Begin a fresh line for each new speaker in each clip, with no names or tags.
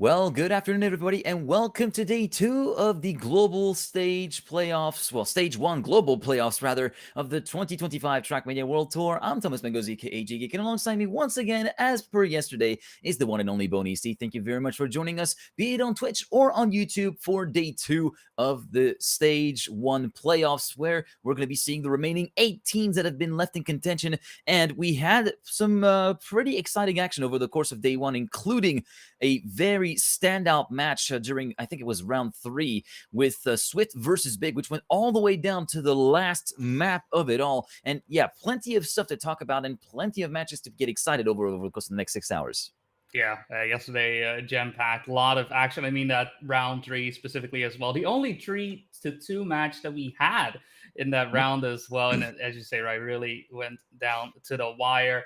Well, good afternoon, everybody, and welcome to day two of the global stage playoffs. Well, stage one global playoffs, rather, of the 2025 Trackmania World Tour. I'm Thomas Mengozi, GGeek, and alongside me, once again, as per yesterday, is the one and only Boney. Thank you very much for joining us, be it on Twitch or on YouTube, for day two of the stage one playoffs, where we're going to be seeing the remaining 8 teams that have been left in contention. And we had some pretty exciting action over the course of day one, including a very standout match during, I think it was round 3, with Swift versus Big, which went all the way down to the last map of it all. And yeah, plenty of stuff to talk about and plenty of matches to get excited over the course of the next 6 hours.
Yeah, yesterday, jam-packed, a lot of action. I mean, that round 3 specifically as well. The only 3-2 match that we had in that round as well. And as you say, right, really went down to the wire.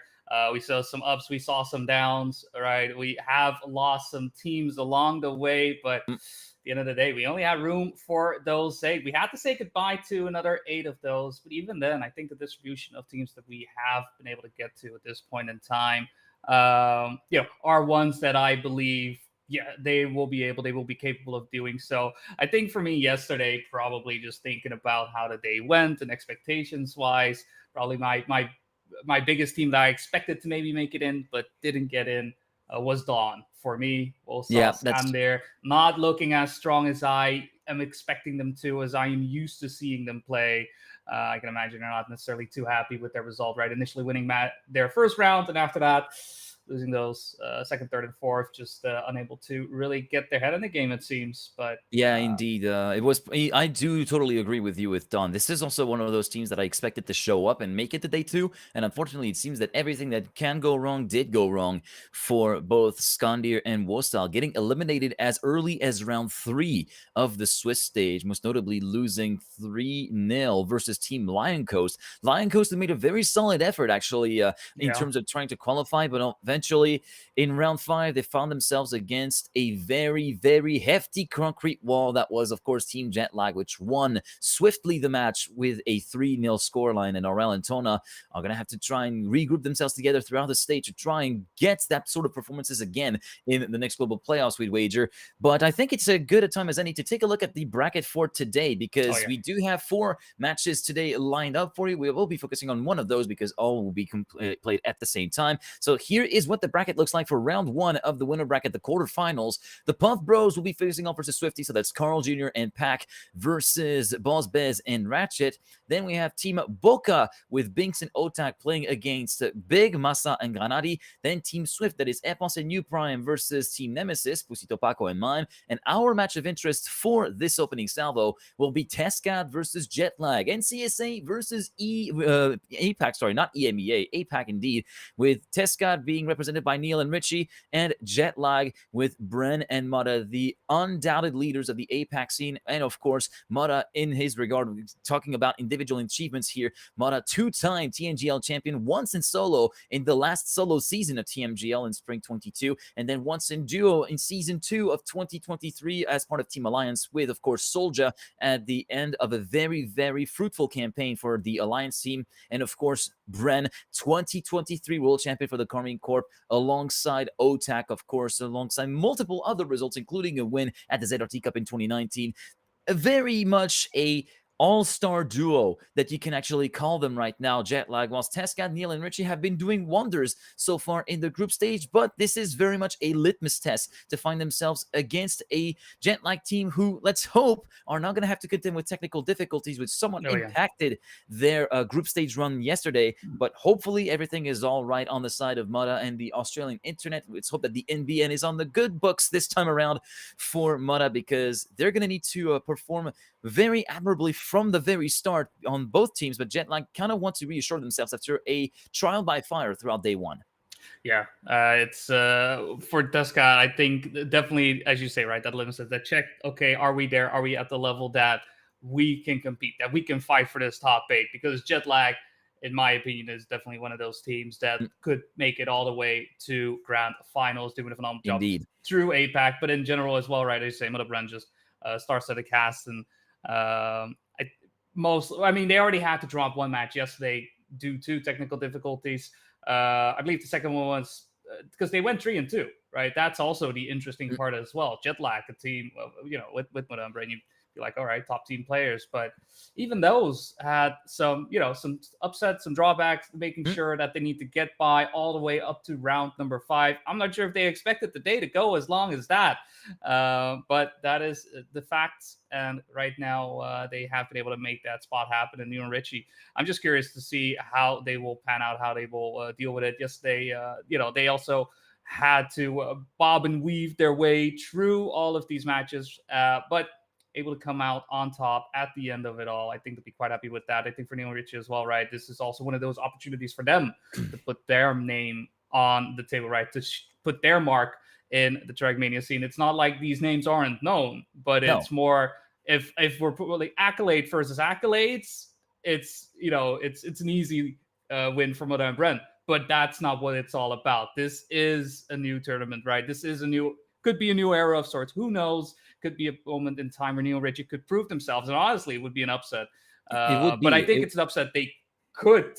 We saw some ups, we saw some downs, right? We have lost some teams along the way, but at the end of the day, we only had room for those 8. We had to say goodbye to another 8 of those. But even then, I think the distribution of teams that we have been able to get to at this point in time, are ones that I believe, they will be capable of doing so. I think for me yesterday, probably just thinking about how the day went and expectations wise, probably my biggest team that I expected to maybe make it in but didn't get in was Dawn. For me, also there, not looking as strong as I am expecting them to, as I am used to seeing them play. I can imagine they're not necessarily too happy with their result, right? Initially winning their first round, and after that, losing those second, third, and fourth, just unable to really get their head in the game, it seems. But
yeah, indeed, it was. I do totally agree with you with Don. This is also one of those teams that I expected to show up and make it to day 2, and unfortunately, it seems that everything that can go wrong did go wrong for both Skandir and Wostal, getting eliminated as early as round 3 of the Swiss stage, most notably losing 3-0 versus Team Lion Coast. Lion Coast had made a very solid effort, actually, in terms of trying to qualify, but eventually, in round 5, they found themselves against a very, very hefty concrete wall that was, of course, Team Jetlag, which won swiftly the match with a 3-0 scoreline. And Aurel and Tona are going to have to try and regroup themselves together throughout the stage to try and get that sort of performances again in the next global playoffs, we'd wager. But I think it's a good a time as any to take a look at the bracket for today, because we do have 4 matches today lined up for you. We will be focusing on one of those because all will be played at the same time. So here is what the bracket looks like for round 1 of the winner bracket, the quarterfinals. The Puff Bros will be facing off versus Swifty, so that's Carl Jr. and Pack versus Boss Bez and Ratchet. Then we have Team Bokeh with Binks and Otak playing against Big, Masa, and Granadi. Then Team Swift, that is Epos and New Prime versus Team Nemesis, Pusito Paco and Mime. And our match of interest for this opening salvo will be Tescad versus Jetlag, NCSA versus APAC, sorry, not EMEA, APAC indeed, with Tescad being represented by Neil and Richie, and Jetlag with Bren and Mata, the undoubted leaders of the APAC scene. And of course, Mata, in his regard, talking about individual achievements here, Mata, 2-time TNGL champion, once in solo in the last solo season of TMGL in spring 22, and then once in duo in season 2 of 2023 as part of Team Alliance, with, of course, Soldier at the end of a very, very fruitful campaign for the Alliance team. And of course, Bren, 2023 world champion for the Carmine Corp, alongside Otak, of course, alongside multiple other results, including a win at the ZRT Cup in 2019. Very much a all-star duo that you can actually call them right now, Jetlag, whilst Tescad, Neil, and Richie have been doing wonders so far in the group stage. But this is very much a litmus test to find themselves against a Jetlag team who, let's hope, are not going to have to contend with technical difficulties, which somewhat impacted their group stage run yesterday. But hopefully everything is all right on the side of Mata and the Australian internet. Let's hope that the NBN is on the good books this time around for Mata, because they're going to need to perform very admirably from the very start on both teams. But Jetlag kind of want to reassure themselves after a trial by fire throughout day 1.
Yeah, it's for Tescad, I think definitely, as you say, right, that limits us, that check, okay, are we there? Are we at the level that we can compete, that we can fight for this top 8? Because Jetlag, in my opinion, is definitely one of those teams that could make it all the way to grand finals, doing a phenomenal job through APAC, but in general as well, right? As you say, Mother Brand just starts at the cast, and they already had to drop one match yesterday due to technical difficulties. I believe the second one was because they went 3-2, right? That's also the interesting part as well. Jet lag, a team, with Madame Brain, you be like, all right, top team players, but even those had some, some upsets, some drawbacks, making sure that they need to get by all the way up to round number 5. I'm not sure if they expected the day to go as long as that, but that is the facts. And right now, they have been able to make that spot happen. And Neil and Richie, I'm just curious to see how they will pan out, how they will deal with it. Yes, they also had to bob and weave their way through all of these matches, but able to come out on top at the end of it all. I think they'll be quite happy with that. I think for Neil and Richie as well, right? This is also one of those opportunities for them to put their name on the table, right? To put their mark in the Trackmania scene. It's not like these names aren't known, but it's more if we're putting accolade versus accolades, it's it's an easy win for Madame Brent. But that's not what it's all about. This is a new tournament, right? This is could be a new era of sorts. Who knows? Could be a moment in time where Neil and Richie could prove themselves. And honestly, it would be an upset.
It would be.
But I think it's an upset they could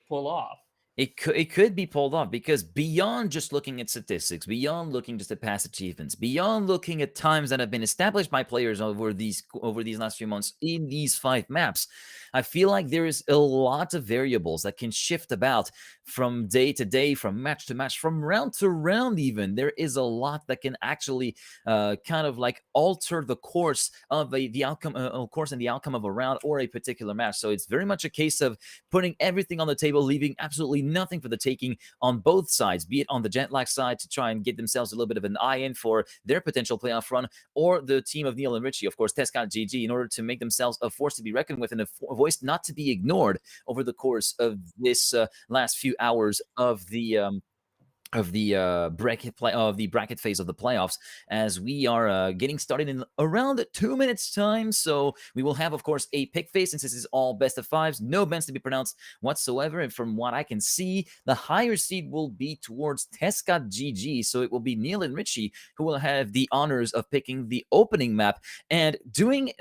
pull off.
It could be pulled off, because beyond just looking at statistics, beyond looking just at past achievements, beyond looking at times that have been established by players over these last few months in these 5 maps, I feel like there is a lot of variables that can shift about from day to day, from match to match, from round to round even. There is a lot that can actually kind of like alter the course of the outcome, and the outcome of a round or a particular match. So it's very much a case of putting everything on the table, leaving absolutely nothing for the taking on both sides, be it on the Jet Lag side to try and get themselves a little bit of an eye in for their potential playoff run, or the team of Neil and Richie, of course, Tescott GG, in order to make themselves a force to be reckoned with and a voice not to be ignored over the course of this last few hours of the bracket phase of the playoffs, as we are getting started in around 2 minutes time. So we will have, of course, a pick phase, since this is all best of 5s, no bans to be pronounced whatsoever. And from what I can see, the higher seed will be towards Tescott GG. So it will be Neil and Richie who will have the honors of picking the opening map, and doing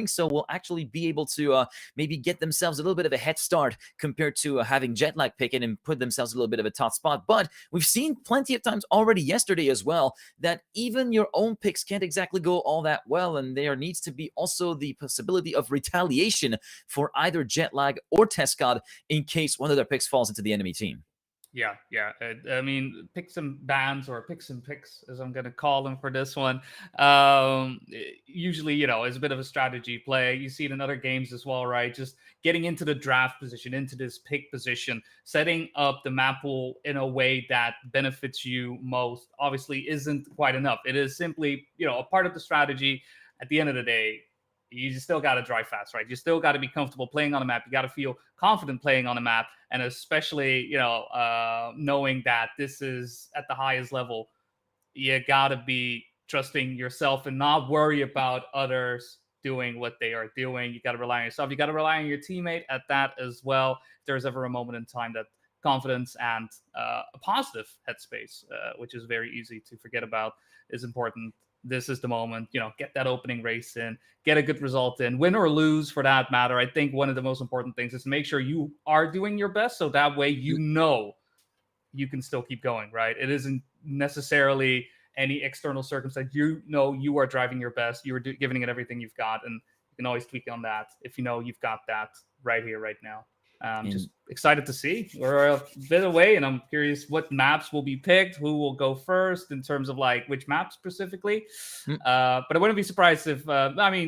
so will actually be able to maybe get themselves a little bit of a head start compared to having Jet Lag pick it and put themselves a little bit of a top spot. But we've seen plenty of times already yesterday as well that even your own picks can't exactly go all that well, and there needs to be also the possibility of retaliation for either Jet Lag or Tescott in case one of their picks falls into the enemy team.
Yeah. I mean, pick some bands, or pick some picks, as I'm going to call them for this one. Usually, is a bit of a strategy play. You see it in other games as well, right? Just getting into the draft position, into this pick position, setting up the map pool in a way that benefits you most, obviously isn't quite enough. It is simply, a part of the strategy. At the end of the day, you still got to drive fast, right? You still got to be comfortable playing on a map. You got to feel confident playing on a map. And especially, knowing that this is at the highest level, you got to be trusting yourself and not worry about others doing what they are doing. You got to rely on yourself. You got to rely on your teammate at that as well. If there's ever a moment in time that confidence and a positive headspace, which is very easy to forget about, is important. This is the moment, get that opening race in, get a good result in, win or lose for that matter. I think one of the most important things is to make sure you are doing your best, so that way you can still keep going, right? It isn't necessarily any external circumstance. You are driving your best, you are giving it everything you've got, and you can always tweak on that if you've got that right here, right now. Just excited to see. We're a bit away, and I'm curious what maps will be picked, who will go first in terms of like which maps specifically. But I wouldn't be surprised if,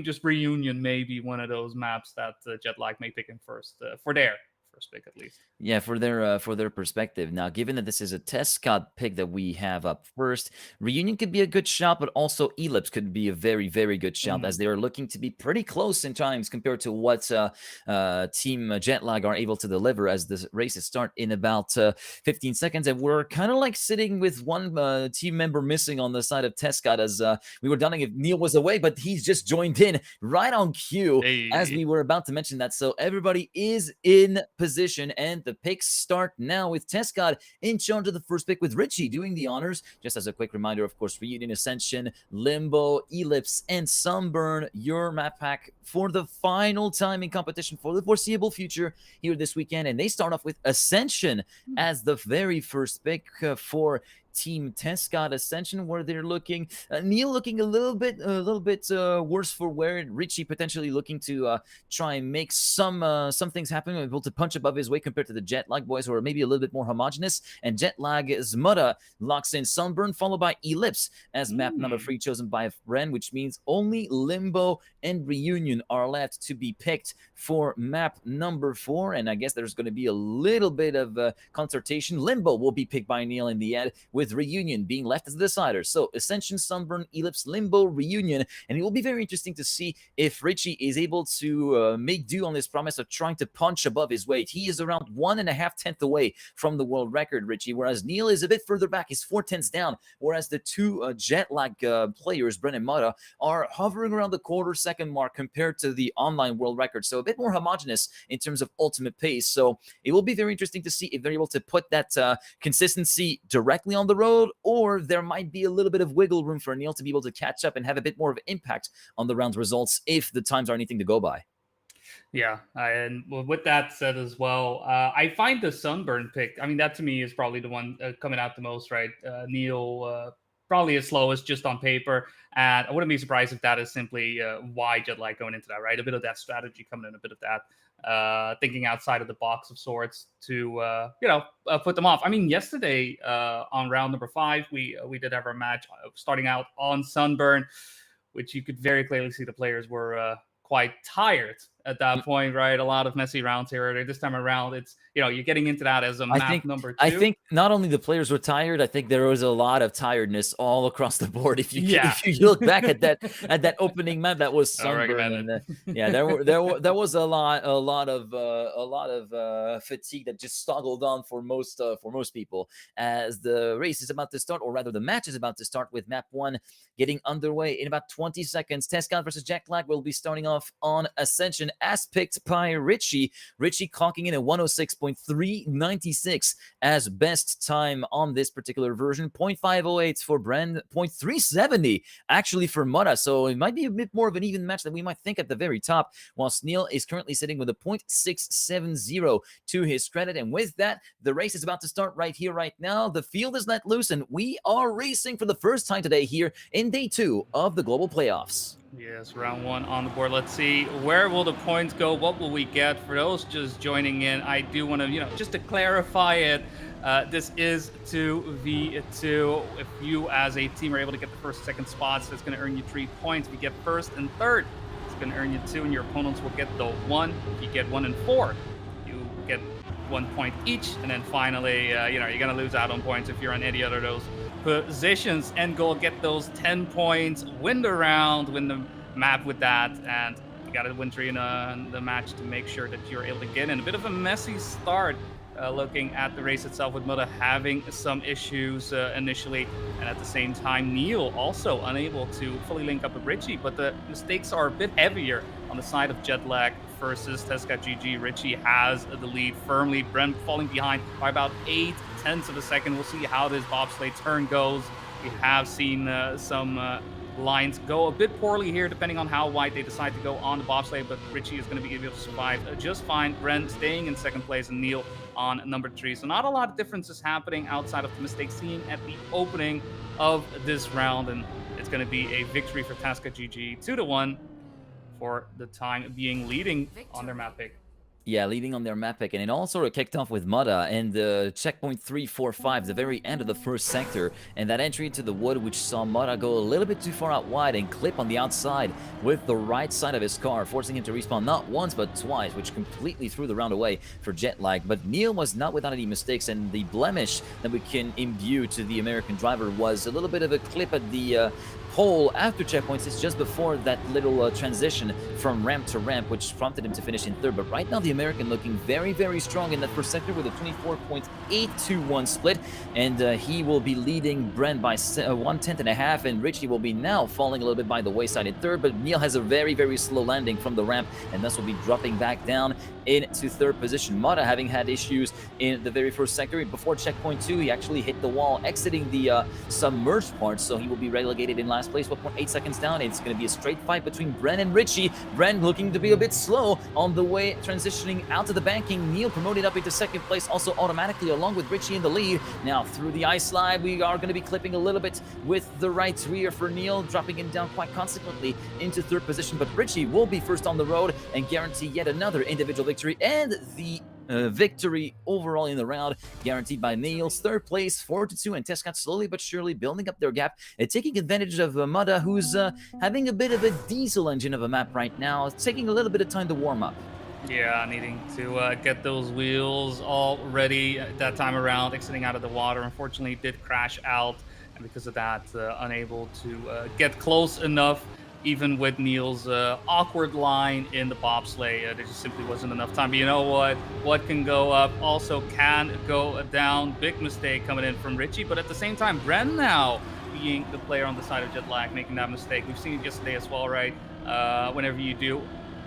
just Reunion may be one of those maps that Jet Lag may pick in first for their first pick at least.
Yeah, for their perspective. Now, given that this is a Tescott pick that we have up first, Reunion could be a good shot, but also Eclipse could be a very, very good shot, as they are looking to be pretty close in times compared to what Team Jet Lag are able to deliver, as the races start in about 15 seconds. And we're kind of like sitting with one team member missing on the side of Tescott, as we were wondering if Neil was away, but he's just joined in right on cue as we were about to mention that. So everybody is in position, and the picks start now with Tescott in charge of the first pick, with Richie doing the honors. Just as a quick reminder, of course, Reunion, Ascension, Limbo, Eclipse, and Sunburn, your map pack for the final time in competition for the foreseeable future here this weekend. And they start off with Ascension as the very first pick for Team Tescott Ascension, where they're looking Neil looking a little bit worse for wear. Richie potentially looking to try and make some things happen, able to punch above his weight compared to the Jet Lag boys, who are maybe a little bit more homogenous. And Jet Lag is Mutta locks in Sunburn, followed by Eclipse as map number 3 chosen by Ren, which means only Limbo and Reunion are left to be picked for map number 4. And I guess there's going to be a little bit of consultation. Limbo will be picked by Neil in the end, with Reunion being left as the decider. So Ascension, Sunburn, Eclipse, Limbo, Reunion. And it will be very interesting to see if Richie is able to make do on his promise of trying to punch above his weight. He is around 1.5 away from the world record, Richie, whereas Neil is a bit further back. He's 4/10 down, whereas the two Jet Lag players, Bren and Mutta, are hovering around the quarter-second mark compared to the online world record. So a bit more homogenous in terms of ultimate pace. So it will be very interesting to see if they're able to put that consistency directly on the road, or there might be a little bit of wiggle room for Neil to be able to catch up and have a bit more of an impact on the round's results if the times are anything to go by.
Yeah, and with that said as well, I find the Sunburn pick, I mean, that to me is probably the one coming out the most, right? Neil probably is slowest just on paper, and I wouldn't be surprised if that is simply why Jet Lag going into that, right? A bit of that strategy coming in, a bit of that thinking outside of the box of sorts to put them off. I mean, yesterday on round number 5, we did have our match starting out on Sunburn, which you could very clearly see the players were quite tired at that point, right? A lot of messy rounds here. This time around, it's, you're getting into that as a map number 2.
I think not only the players were tired, I think there was a lot of tiredness all across the board. If you look back at that opening map, that was Sunburn. And, there was a lot of fatigue that just stoggled on for most people as the race is about to start, or rather the match is about to start, with map 1 getting underway in about 20 seconds. Tescott versus Jet Lag will be starting off on Ascension, as picked by Richie. Richie clocking in at 106.396 as best time on this particular version. 0.508 for Bren, 0.370 actually for Mutta. So it might be a bit more of an even match than we might think at the very top, whilst Neil is currently sitting with a 0.670 to his credit. And with that, the race is about to start right here, right now. The field is let loose, and we are racing for the first time today here in day 2 of the global playoffs.
Yes, round 1 on the board. Let's see, where will the points go? What will we get? For those just joining in, I do want to, just to clarify it, this is 2v2. If you as a team are able to get the first and second spots, that's going to earn you 3 points. If you get first and third, it's going to earn you 2, and your opponents will get the 1. If you get 1 and 4, you get 1 point each. And then finally, you're going to lose out on points if you're on any other of those positions. End goal, get those 10 points, win the round, win the map with that, and you got to win 3 in the match to make sure that you're able to get in. A bit of a messy start looking at the race itself, with Mutta having some issues initially, and at the same time Neil also unable to fully link up with Richie, but the mistakes are a bit heavier on the side of Jet Lag versus Tescott GG. Richie has the lead firmly, Bren falling behind by about 0.8 of a second. We'll see how this bobsleigh turn goes. We have seen some lines go a bit poorly here, depending on how wide they decide to go on the bobsleigh, but Richie is going to be able to survive just fine. Bren staying in second place, and Neil on number 3. So not a lot of differences happening outside of the mistakes seen at the opening of this round, and it's going to be a victory for Tescott GG, 2-1 for the time being, leading on their map pick.
Yeah, leading on their map pick, and it all sort of kicked off with Mutta and the checkpoint 345, the very end of the first sector, and that entry into the wood, which saw Mutta go a little bit too far out wide and clip on the outside with the right side of his car, forcing him to respawn not once but twice, which completely threw the round away for Jet Lag. But Neil was not without any mistakes, and the blemish that we can imbue to the American driver was a little bit of a clip at the pole after checkpoints. It's just before that little transition from ramp to ramp, which prompted him to finish in third. But right now, the American looking very, very strong in that first sector with a 24.821 split, and he will be leading Bren by 1/10.5, and Richie will be now falling a little bit by the wayside in third, but Neil has a very, very slow landing from the ramp, and thus will be dropping back down into third position. Mutta having had issues in the very first sector. Before checkpoint 2, he actually hit the wall, exiting the submerged part, so he will be relegated in last place, 1.8 seconds down. It's going to be a straight fight between Bren and Richie. Bren looking to be a bit slow on the way transitioning transitioning out of the banking. Neil promoted up into second place, also automatically along with Richie in the lead. Now through the ice slide, we are going to be clipping a little bit with the right rear for Neil, dropping him down quite consequently into third position. But Richie will be first on the road and guarantee yet another individual victory, and the victory overall in the round guaranteed by Neil's third place, 4-2, and Tescat slowly but surely building up their gap and taking advantage of Mudda, who's having a bit of a diesel engine of a map right now. It's taking a little bit of time to warm up.
Yeah, needing to get those wheels all ready that time around, exiting out of the water. Unfortunately, did crash out, and because of that, unable to get close enough. Even with Neil's awkward line in the bobsleigh, there just simply wasn't enough time. But you know what? What can go up also can go down. Big mistake coming in from Richie, but at the same time, Bren now being the player on the side of Jetlag, making that mistake. We've seen it yesterday as well, right? Whenever you do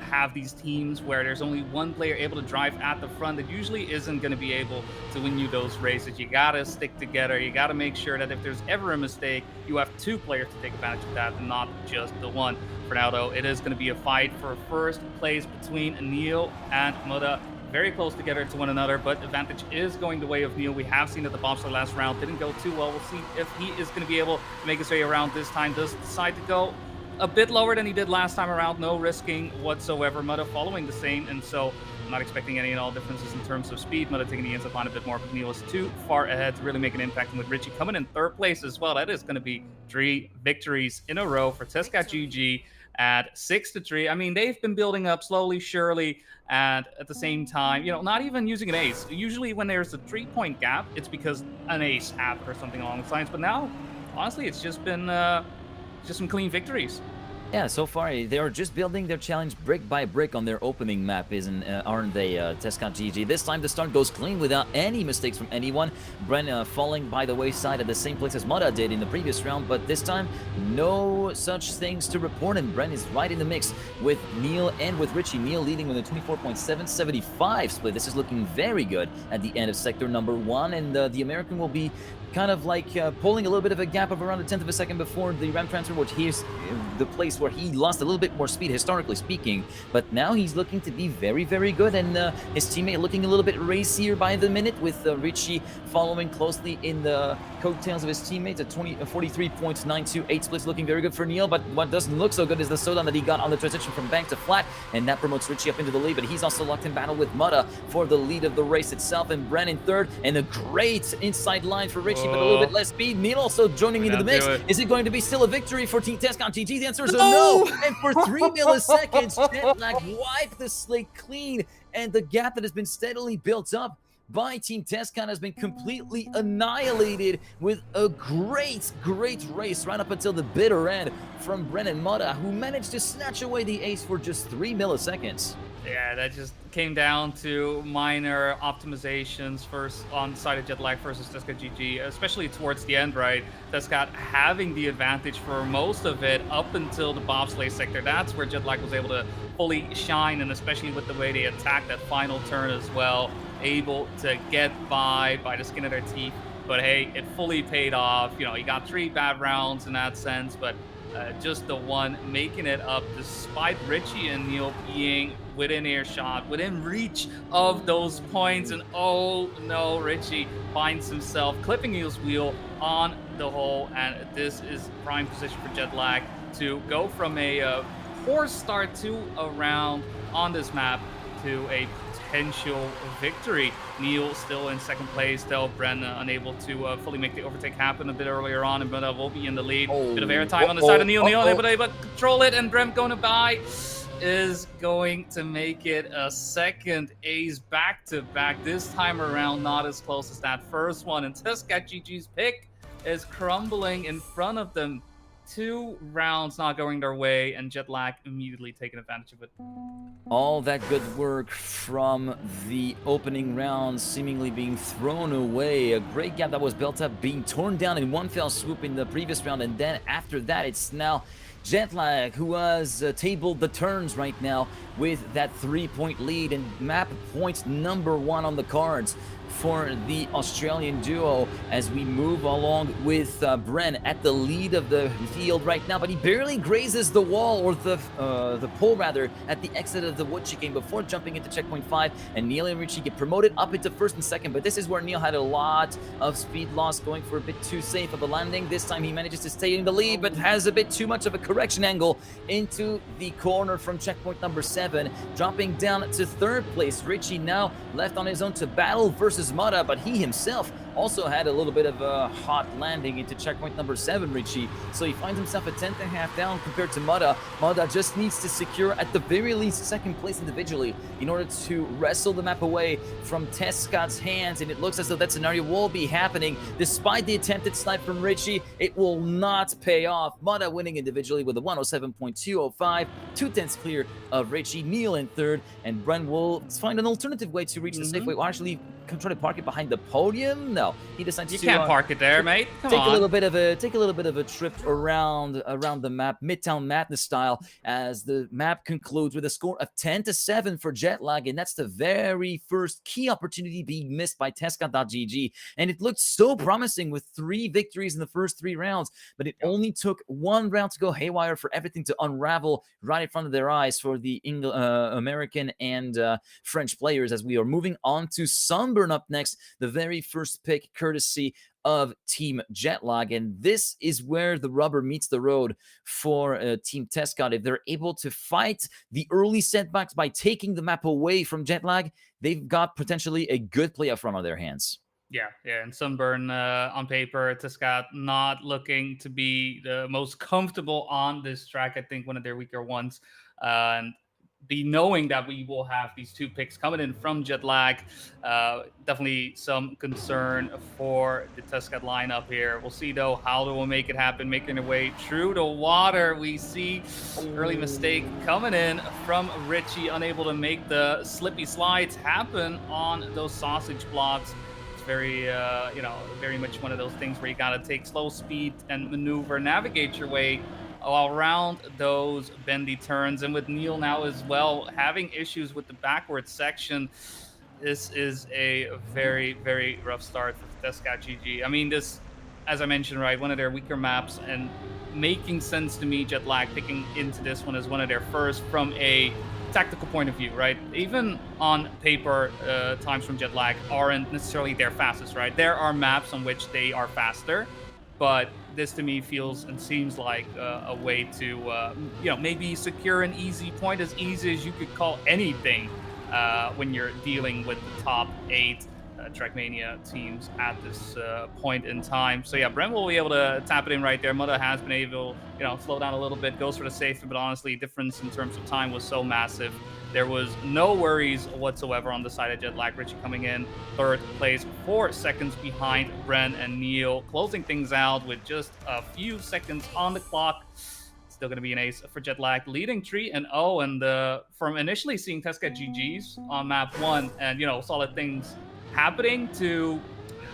have these teams where there's only one player able to drive at the front, that usually isn't going to be able to win you those races. You got to stick together. You got to make sure that if there's ever a mistake, you have two players to take advantage of that and not just the one. For now, though, it is going to be a fight for first place between Neil and Mudda. Very close together to one another, but advantage is going the way of Neil. We have seen that the bobsleigh last round didn't go too well. We'll see if he is going to be able to make his way around this time. Does decide to go a bit lower than he did last time around, no risking whatsoever. Mudda following the same, and so I'm not expecting any and all differences in terms of speed. Mudda taking the inside line a bit more, but Neil is too far ahead to really make an impact. And with Richie coming in third place as well, that is going to be 3 victories in a row for Tescat GG at 6-3. I mean, they've been building up slowly, surely, and at the same time, you know, not even using an ace. Usually when there's a 3-point gap, it's because an ace happened or something along those lines. But now, honestly, it's just been just some clean victories.
Yeah, so far they are just building their challenge brick by brick on their opening map, aren't they, Tescat GG? This time the start goes clean without any mistakes from anyone. Bren falling by the wayside at the same place as Mudda did in the previous round, but this time no such things to report, and Bren is right in the mix with Neil and with Richie. Neil leading with a 24.775 split. This is looking very good at the end of sector number 1, and the American will be kind of like pulling a little bit of a gap of around a tenth of a second before the ramp transfer, which here's the place where he lost a little bit more speed, historically speaking. But now he's looking to be very, very good, and his teammate looking a little bit racier by the minute, with Richie following closely in the coattails of his teammates at 43.928 splits, looking very good for Neil. But what doesn't look so good is the slowdown that he got on the transition from bank to flat, and that promotes Richie up into the lead. But he's also locked in battle with Mudda for the lead of the race itself, and Bren in third, and a great inside line for Richie, but a little bit less speed. Neil also joining into the mix. Is it going to be still a victory for Team Tescat GG? The answer is no! And for 3 milliseconds, Jetlag wiped the slate clean, and the gap that has been steadily built up by Team Tescat has been completely annihilated with a great race right up until the bitter end from Brennan Mudda, who managed to snatch away the ace for just 3 milliseconds.
Yeah, that just came down to minor optimizations first on the side of Jetlag versus Tescat GG, especially towards the end, right? Tescat having the advantage for most of it up until the bobsleigh sector. That's where Jetlag was able to fully shine, and especially with the way they attacked that final turn as well, able to get by the skin of their teeth. But hey, it fully paid off. You know, he got 3 bad rounds in that sense, but just the one making it up despite Richie and Neil being within earshot, within reach of those points. And oh no, Richie finds himself clipping Neil's wheel on the hole, and this is prime position for Jetlag to go from a poor start to a round on this map to a potential victory. Neil still in second place, though. Bren unable to fully make the overtake happen a bit earlier on, and Bren will be in the lead. Bit of airtime on the side of Neil. Neil able to control it, and Bren going to buy is going to make it a second ace back-to-back. This time around, not as close as that first one, and Tescat GG's pick is crumbling in front of them. 2 rounds not going their way, and Jetlag immediately taking advantage of it.
All that good work from the opening round seemingly being thrown away. A great gap that was built up being torn down in one fell swoop in the previous round, and then after that it's now Jetlag who has tabled the turns right now with that 3-point lead and map point number 1 on the cards. for the Australian duo as we move along with Bren at the lead of the field right now, but he barely grazes the wall, or the pole rather, at the exit of the wood chicane before jumping into checkpoint 5, and Neil and Richie get promoted up into first and second, but this is where Neil had a lot of speed loss, going for a bit too safe of a landing. This time he manages to stay in the lead, but has a bit too much of a correction angle into the corner from checkpoint number 7, dropping down to third place. Richie now left on his own to battle versus Mudda, but he himself also had a little bit of a hot landing into checkpoint number 7, Richie. So he finds himself a 10th and a half down compared to Mudda. Mudda just needs to secure at the very least second place individually in order to wrestle the map away from Tescad's hands, and it looks as though that scenario will be happening. Despite the attempted snipe from Richie, it will not pay off. Mudda winning individually with a 107.205, 2/10 clear of Richie. Neil in third, and Bren will find an alternative way to reach the safe way. Well, actually try to park it behind the podium. No, he decides
you
to
can't park it there, mate. Come
take
on.
a little bit of a trip around the map, Midtown Madness style, as the map concludes with a score of 10-7 for Jetlag, and that's the very first key opportunity being missed by Tesca.gg. And it looked so promising with 3 victories in the first 3 rounds, but it only took 1 round to go haywire for everything to unravel right in front of their eyes for the American and French players, as we are moving on to Sunburn up next, the very first pick courtesy of Team Jetlag. And this is where the rubber meets the road for Team Tescad. If they're able to fight the early setbacks by taking the map away from Jetlag, they've got potentially a good playoff run on their hands.
Yeah, and Sunburn on paper, Tescad not looking to be the most comfortable on this track. I think one of their weaker ones. And the knowing that we will have these 2 picks coming in from Jetlag, definitely some concern for the Tescad lineup here. We'll see though how they will make it happen, making their way through the water. We see early mistake coming in from Richie, unable to make the slippy slides happen on those sausage blocks. It's very, very much one of those things where you gotta take slow speed and maneuver, navigate your way around those bendy turns. And with Neil now as well having issues with the backward section, this is a very, very rough start for Tesca.gg. I mean, this, as I mentioned, right, one of their weaker maps, and making sense to me, Jetlag picking into this one as one of their first from a tactical point of view, right? Even on paper, times from Jetlag aren't necessarily their fastest, right? There are maps on which they are faster, but this to me feels and seems like a way to, maybe secure an easy point, as easy as you could call anything when you're dealing with the top 8 Trackmania teams at this point in time. So yeah, Brent will be able to tap it in right there. Mudda has been able, slow down a little bit, goes for the safety, but honestly, difference in terms of time was so massive. There was no worries whatsoever on the side of Jetlag. Richie coming in third place, 4 seconds behind Bren and Neil, closing things out with just a few seconds on the clock. Still going to be an ace for Jetlag, leading 3-0. And from initially seeing Tesca.gg's on map 1 and, solid things happening, to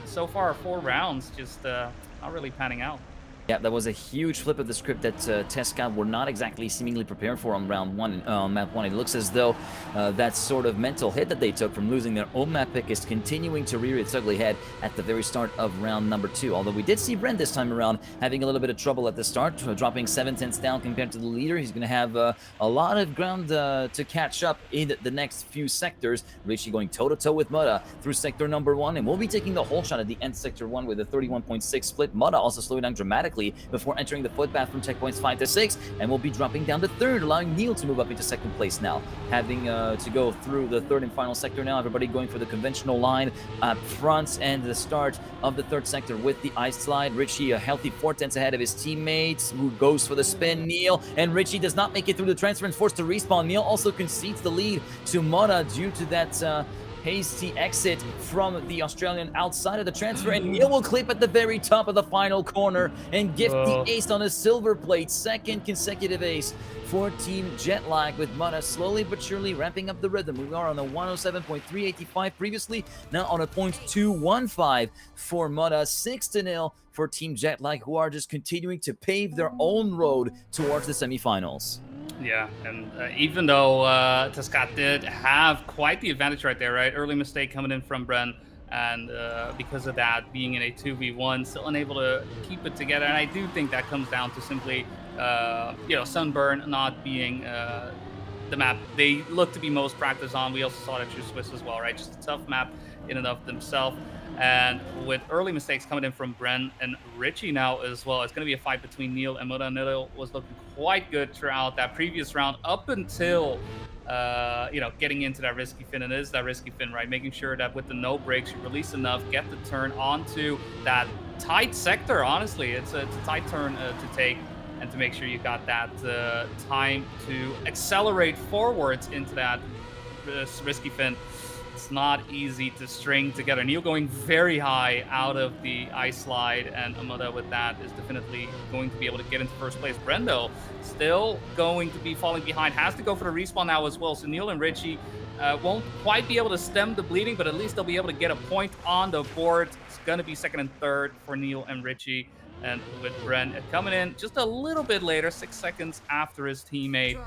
so far 4 rounds just not really panning out.
Yeah, that was a huge flip of the script that Tescad were not exactly seemingly prepared for on round 1, map 1. It looks as though that sort of mental hit that they took from losing their own map pick is continuing to rear its ugly head at the very start of round number 2. Although we did see Bren this time around having a little bit of trouble at the start, dropping 7/10 down compared to the leader. He's going to have a lot of ground to catch up in the next few sectors. Richie going toe-to-toe with Mudda through sector number 1, and we'll be taking the whole shot at the end sector 1 with a 31.6 split. Mudda also slowing down dramatically before entering the footpath from checkpoints 5 to 6, and will be dropping down to third, allowing Neil to move up into second place now. Having to go through the third and final sector now, everybody going for the conventional line up front, and the start of the third sector with the ice slide. Richie a healthy 4/10 ahead of his teammates, who goes for the spin. Neil and Richie does not make it through the transfer and forced to respawn. Neil also concedes the lead to Mudda due to that hasty exit from the Australian outside of the transfer, and Neil will clip at the very top of the final corner and gift the ace on a silver plate. 2nd consecutive ace for Team Jetlag, with Mudda slowly but surely ramping up the rhythm. We are on a 107.385 previously, now on a 0.215 for Mudda. 6-0 for Team Jetlag, who are just continuing to pave their own road towards the semifinals.
Yeah, and even though Tescad did have quite the advantage right there, right? Early mistake coming in from Bren, and because of that, being in a 2v1, still unable to keep it together. And I do think that comes down to simply, Sunburn not being the map they look to be most practiced on. We also saw that through Swiss as well, right? Just a tough map in and of themselves. And with early mistakes coming in from Bren and Richie now as well, it's going to be a fight between Neil and Muda. Neil was looking quite good throughout that previous round up until getting into that risky fin. And it is that risky fin, right? Making sure that with the no breaks, you release enough, get the turn onto that tight sector. Honestly, it's a tight turn to take, and to make sure you got that time to accelerate forwards into that risky fin. It's not easy to string together. Neil going very high out of the ice slide, and Amada with that is definitely going to be able to get into first place. Brendo still going to be falling behind, has to go for the respawn now as well. So Neil and Richie won't quite be able to stem the bleeding, but at least they'll be able to get a point on the board. It's going to be second and third for Neil and Richie. And with Bren coming in just a little bit later, 6 seconds after his teammate,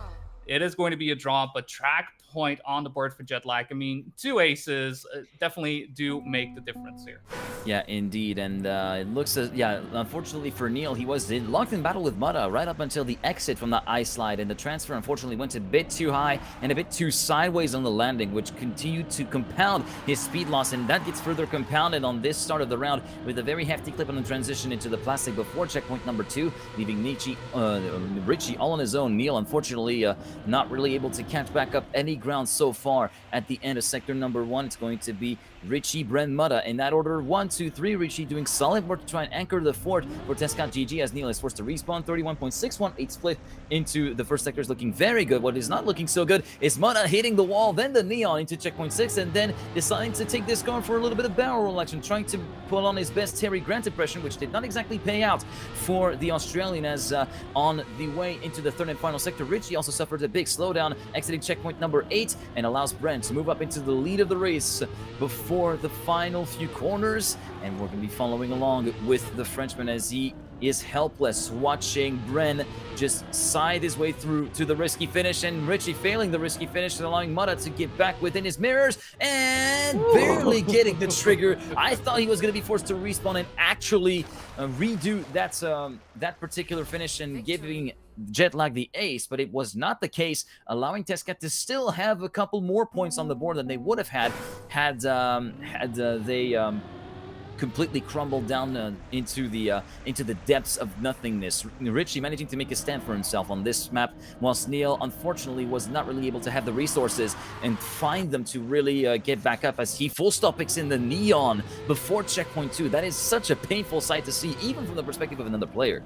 it is going to be a draw, but track point on the board for Jetlag. I mean, 2 aces definitely do make the difference here.
Yeah, indeed, and it looks as, yeah, unfortunately for Neil, he was locked in battle with Mutta right up until the exit from the ice slide, and the transfer unfortunately went a bit too high and a bit too sideways on the landing, which continued to compound his speed loss, and that gets further compounded on this start of the round with a very hefty clip on the transition into the plastic before checkpoint number 2, leaving Richie all on his own. Neil, unfortunately, not really able to catch back up any ground so far at the end of sector number 1. It's going to be Richie, Bren, Mutta in that order. 1, 2, 3. Richie doing solid work to try and anchor the fort for Tescat GG as Neil is forced to respawn. 31.618 split into the first sector is looking very good. What is not looking so good is Mutta hitting the wall, then the Neon into checkpoint 6, and then deciding to take this car for a little bit of barrel roll action, trying to pull on his best Terry Grant impression, which did not exactly pay out for the Australian, as on the way into the third and final sector, Richie also suffered a big slowdown, exiting checkpoint number 8, and allows Brent to move up into the lead of the race before the final few corners. And we're going to be following along with the Frenchman as he is helpless, watching Bren just side his way through to the risky finish, and Richie failing the risky finish and allowing Mutta to get back within his mirrors and barely getting the trigger. I thought he was going to be forced to respawn and actually redo that particular finish and giving Jetlag the ace, but it was not the case, allowing Tescat to still have a couple more points on the board than they would have had they completely crumbled down into the depths of nothingness. Richie managing to make a stand for himself on this map, whilst Neil unfortunately was not really able to have the resources and find them to really get back up, as he full stop picks in the Neon before checkpoint 2. That is such a painful sight to see, even from the perspective of another player.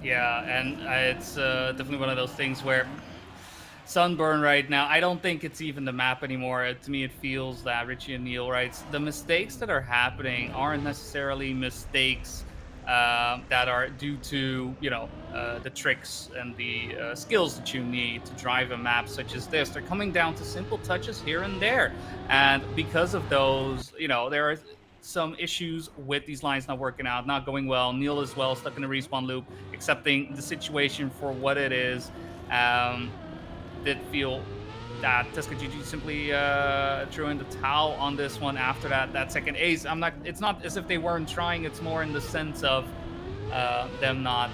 Yeah, and it's definitely one of those things where Sunburn right now, I don't think it's even the map anymore. To me, it feels that Richie and Neil, right? The mistakes that are happening aren't necessarily mistakes that are due to, the tricks and the skills that you need to drive a map such as this. They're coming down to simple touches here and there. And because of those, there are some issues with these lines not working out, not going well. Neil as well, stuck in a respawn loop, accepting the situation for what it is. Did feel that Tescat GG simply threw in the towel on this one after that second ace. It's not as if they weren't trying. It's more in the sense of them not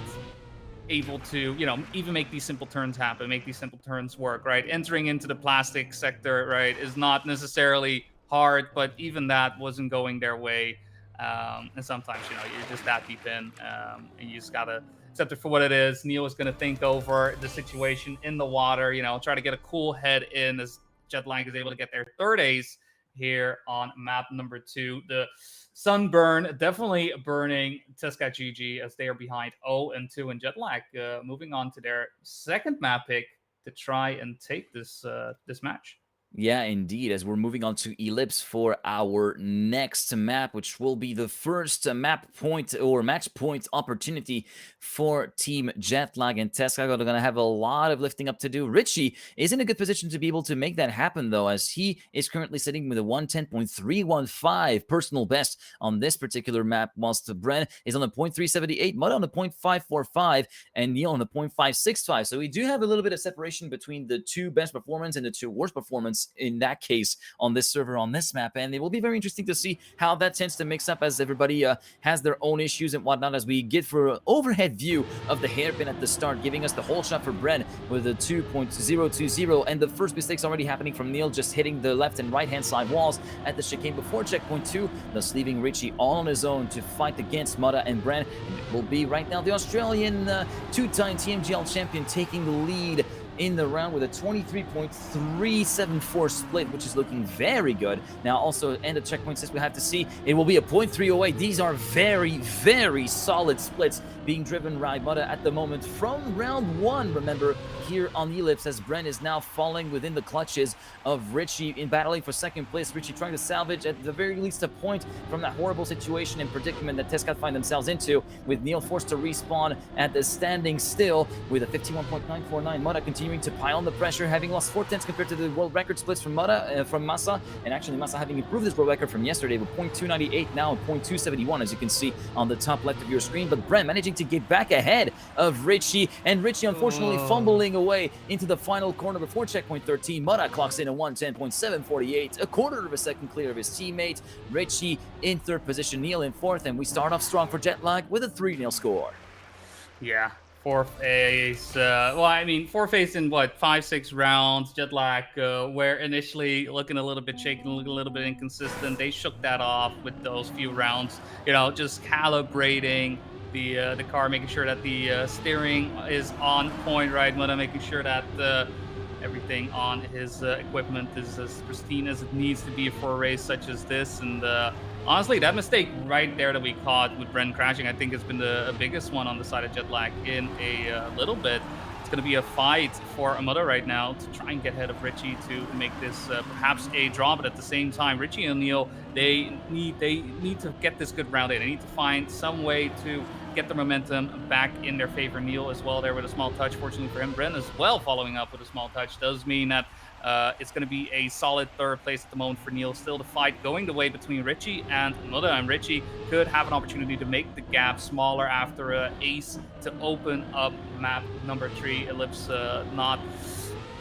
able to, even make these simple turns happen, make these simple turns work, right? Entering into the plastic sector, right, is not necessarily hard, but even that wasn't going their way. And sometimes, you're just that deep in, and you just gotta accept it for what it is. Neil is going to think over the situation in the water, try to get a cool head in as Jetlag is able to get their third ace here on map number 2. The Sunburn definitely burning Tescat GG as they are behind 0-2, and Jetlag moving on to their second map pick to try and take this match.
Yeah, indeed, as we're moving on to Eclipse for our next map, which will be the first map point or match point opportunity for Team Jetlag, and Tescat are going to have a lot of lifting up to do. Richie is in a good position to be able to make that happen, though, as he is currently sitting with a 110.315 personal best on this particular map, whilst Bren is on the 0.378, Mud on the 0.545, and Neil on the 0.565. So we do have a little bit of separation between the two best performance and the two worst performance points in that case on this server, on this map. And it will be very interesting to see how that tends to mix up as everybody has their own issues and whatnot, as we get for an overhead view of the hairpin at the start, giving us the whole shot for Bren with a 2.020. And the first mistakes already happening from Neil, just hitting the left and right hand side walls at the chicane before checkpoint 2, thus leaving Richie all on his own to fight against Mutta and Bren. And it will be right now the Australian two-time TMGL champion taking the lead in the round with a 23.374 split, which is looking very good. Now, also, end of checkpoint 6, we have to see it will be a 0.308. These are very, very solid splits being driven by Mutta at the moment from round 1. Remember, here on the Eclipse, as Bren is now falling within the clutches of Richie in battling for second place. Richie trying to salvage at the very least a point from that horrible situation and predicament that Tescat find themselves into, with Neil forced to respawn at the standing still with a 51.949. Mutta continuing to pile on the pressure, having lost 4/10 compared to the world record splits from from Massa, and actually Massa having improved his world record from yesterday with 0.298 now and 0.271, as you can see on the top left of your screen. But Bren managing to get back ahead of Richie, and Richie unfortunately fumbling away into the final corner before checkpoint 13. Mutta clocks in a 110.748, a quarter of a second clear of his teammate. Richie in third position, Neil in fourth, and we start off strong for Jetlag with a 3-0 score.
Yeah. Fourth phase, fourth phase in what, 5-6 rounds. Jetlag, where initially looking a little bit shaky, looking a little bit inconsistent. They shook that off with those few rounds. You know, just calibrating the car, making sure that the steering is on point, right? Making sure that everything on his equipment is as pristine as it needs to be for a race such as this. And honestly, that mistake right there that we caught with Bren crashing, I think has been the biggest one on the side of Jetlag in a little bit. It's going to be a fight for Mutta right now to try and get ahead of Richie to make this perhaps a draw. But at the same time, Richie and Neil, they need to get this good round in. They need to find some way to get the momentum back in their favor. Neil as well there with a small touch. Fortunately for him, Bren as well following up with a small touch. Does mean that it's going to be a solid third place at the moment for Neil. Still the fight going the way between Richie and Mutta, and Richie could have an opportunity to make the gap smaller after an ace to open up map number 3. Eclipse not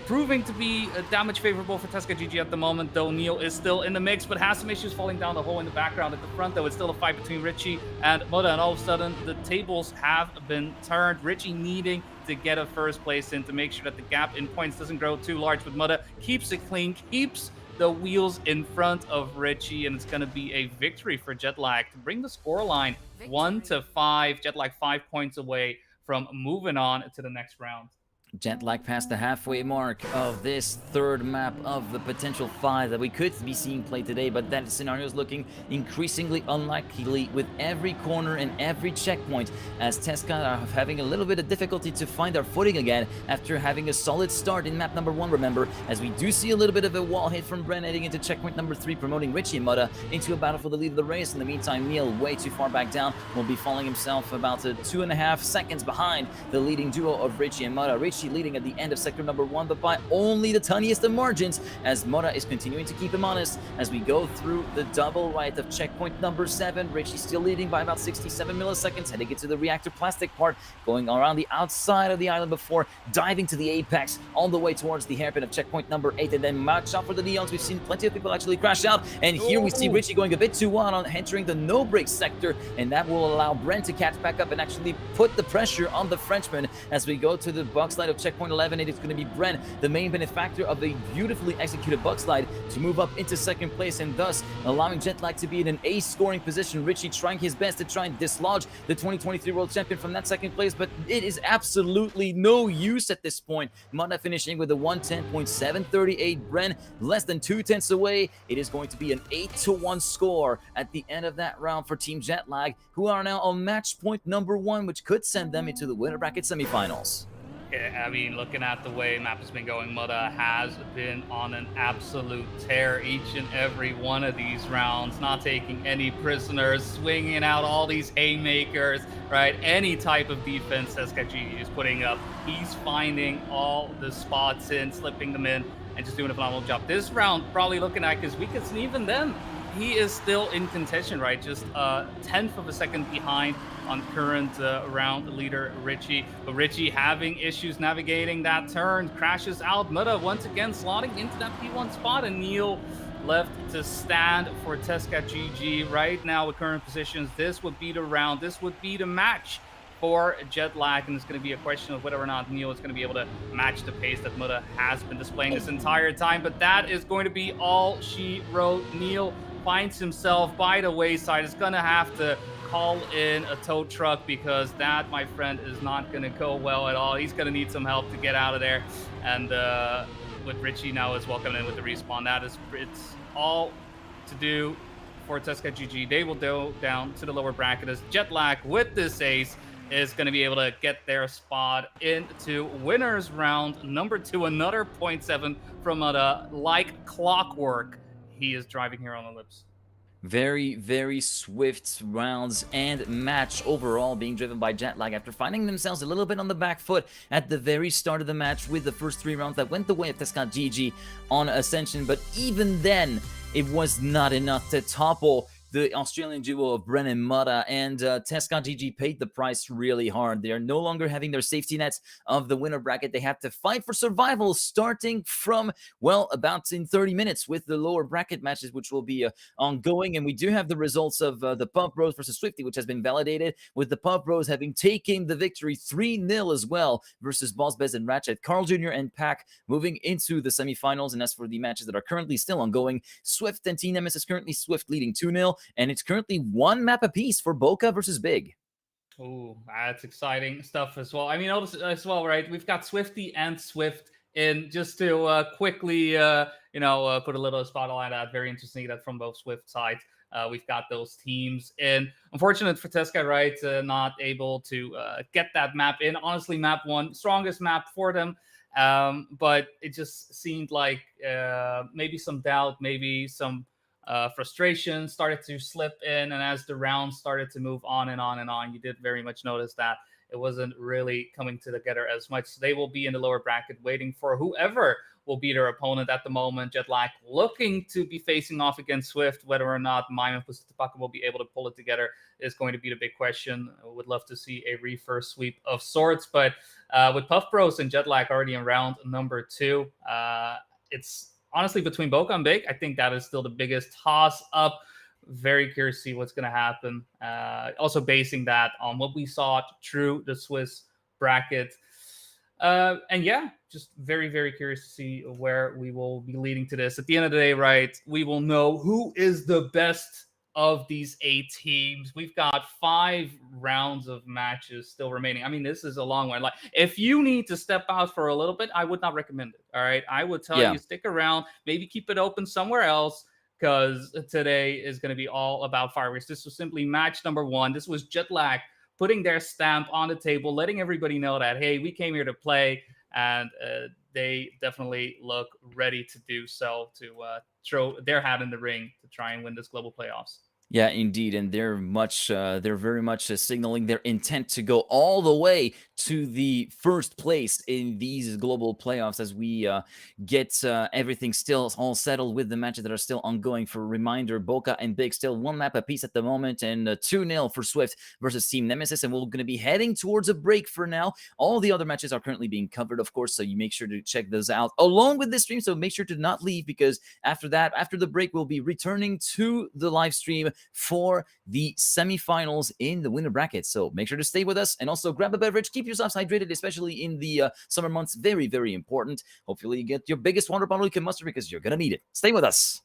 proving to be damage favorable for Tesca GG at the moment, though Neil is still in the mix, but has some issues falling down the hole in the background. At the front, though, it's still a fight between Richie and Mutta, and all of a sudden, the tables have been turned. Richie needing to get a first place in to make sure that the gap in points doesn't grow too large, but Mutta keeps it clean, keeps the wheels in front of Richie, and it's going to be a victory for Jetlag to bring the scoreline 1-5. Jetlag 5 points away from moving on to the next round.
Jetlag past the halfway mark of this third map of the potential 5 that we could be seeing play today, but that scenario is looking increasingly unlikely with every corner and every checkpoint, as Tesca are having a little bit of difficulty to find their footing again after having a solid start in map number 1, remember, as we do see a little bit of a wall hit from Bren heading into checkpoint number 3, promoting Richie and Mutta into a battle for the lead of the race. In the meantime, Neil, way too far back down, will be falling himself about 2.5 seconds behind the leading duo of Richie and Mutta. Richie leading at the end of sector number 1, but by only the tiniest of margins, as Mutta is continuing to keep him honest as we go through the double right of checkpoint number 7. Richie still leading by about 67 milliseconds, heading into the reactor plastic part, going around the outside of the island before diving to the apex all the way towards the hairpin of checkpoint number 8, and then match up for the Neons. We've seen plenty of people actually crash out, and here we see Richie going a bit too wild on entering the no break sector, and that will allow Bren to catch back up and actually put the pressure on the Frenchman as we go to the box slide of checkpoint 11. It is going to be Bren, the main benefactor of the beautifully executed box slide, to move up into second place, and thus allowing Jetlag to be in an ace scoring position. Richie trying his best to try and dislodge the 2023 world champion from that second place, but it is absolutely no use at this point. Mutta finishing with a 110.738. Bren less than 2/10 away. It is going to be an 8-1 score at the end of that round for Team Jetlag, who are now on match point number 1, which could send them into the winner bracket semifinals.
Yeah, I mean, looking at the way map has been going, Mutta has been on an absolute tear each and every one of these rounds, not taking any prisoners, swinging out all these haymakers, right? Any type of defense that GGeek is putting up, he's finding all the spots in, slipping them in, and just doing a phenomenal job. This round, probably looking at, because we could see even them he is still in contention, right? Just a tenth of a second behind on current round leader Richie. But Richie having issues navigating that turn, crashes out. Mutta once again slotting into that P1 spot, and Neil left to stand for Tesca GG. Right now, with current positions, this would be the round. This would be the match for Jetlag, and it's going to be a question of whether or not Neil is going to be able to match the pace that Mutta has been displaying this entire time. But that is going to be all she wrote. Neil finds himself by the wayside. Is going to have to call in a tow truck, because that, my friend, is not going to go well at all. He's going to need some help to get out of there. And with Richie now as well coming in with the respawn, it's all to do for Tesca GG. They will go down to the lower bracket as Jetlag with this ace is going to be able to get their spot into winners round number 2. Another 0.7 from a like clockwork. He is driving here on Eclipse.
Very, very swift rounds and match overall, being driven by Jetlag after finding themselves a little bit on the back foot at the very start of the match with the first 3 rounds that went the way of Tesca GG on Ascension. But even then, it was not enough to topple the Australian duo of Bren and Mutta, and Tesca GG paid the price really hard. They are no longer having their safety nets of the winner bracket. They have to fight for survival starting from, well, about in 30 minutes with the lower bracket matches, which will be ongoing. And we do have the results of the Puff Bros versus Swifty, which has been validated, with the Puff Bros having taken the victory 3-0 as well versus Boss Bez and Ratchet. Carl Jr. and Pac moving into the semifinals. And as for the matches that are currently still ongoing, Swift and T-Nemesis, currently Swift leading 2-0. And it's currently 1 map apiece for Bokeh versus Big.
Oh, that's exciting stuff as well. I mean, as well, right? We've got Swifty and Swift in, just to quickly, put a little spotlight on that. Very interesting that from both Swift sides, we've got those teams. And unfortunate for Tesca, right? Not able to get that map in. Honestly, map 1, strongest map for them. But it just seemed like maybe some doubt, maybe some frustration started to slip in, and as the rounds started to move on and on and on, you did very much notice that it wasn't really coming together as much. They will be in the lower bracket waiting for whoever will be their opponent at the moment. Jetlag looking to be facing off against Swift. Whether or not Mime and Pusitapaka will be able to pull it together is going to be the big question. I would love to see a reverse sweep of sorts, but with Puff Bros and Jetlag already in round number 2, it's honestly between Bokeh and Big. I think that is still the biggest toss up. Very curious to see what's going to happen. Also basing that on what we saw through the Swiss bracket. And yeah, just very, very curious to see where we will be leading to this. At the end of the day, right, we will know who is the best of these 8 teams. We've got 5 rounds of matches still remaining. I mean, this is a long one. Like, if you need to step out for a little bit, I would not recommend it. All right, I would tell you stick around, maybe keep it open somewhere else, because today is going to be all about fireworks. This was simply match number 1. This was Jetlag putting their stamp on the table, letting everybody know that, hey, we came here to play, and they definitely look ready to do so, to throw their hat in the ring to try and win this global playoffs.
Yeah, indeed, and they're very much signaling their intent to go all the way to the first place in these global playoffs as we get everything still all settled with the matches that are still ongoing. For a reminder, Bokeh and Big still 1 map apiece at the moment, and 2-0 for Swift versus Team Nemesis, and we're going to be heading towards a break for now. All the other matches are currently being covered, of course, so you make sure to check those out along with this stream, so make sure to not leave, because after that, after the break, we'll be returning to the live stream for the semifinals in the winner bracket. So make sure to stay with us, and also grab a beverage. Keep yourselves hydrated, especially in the summer months. Very, very important. Hopefully you get your biggest water bottle you can muster, because you're going to need it. Stay with us.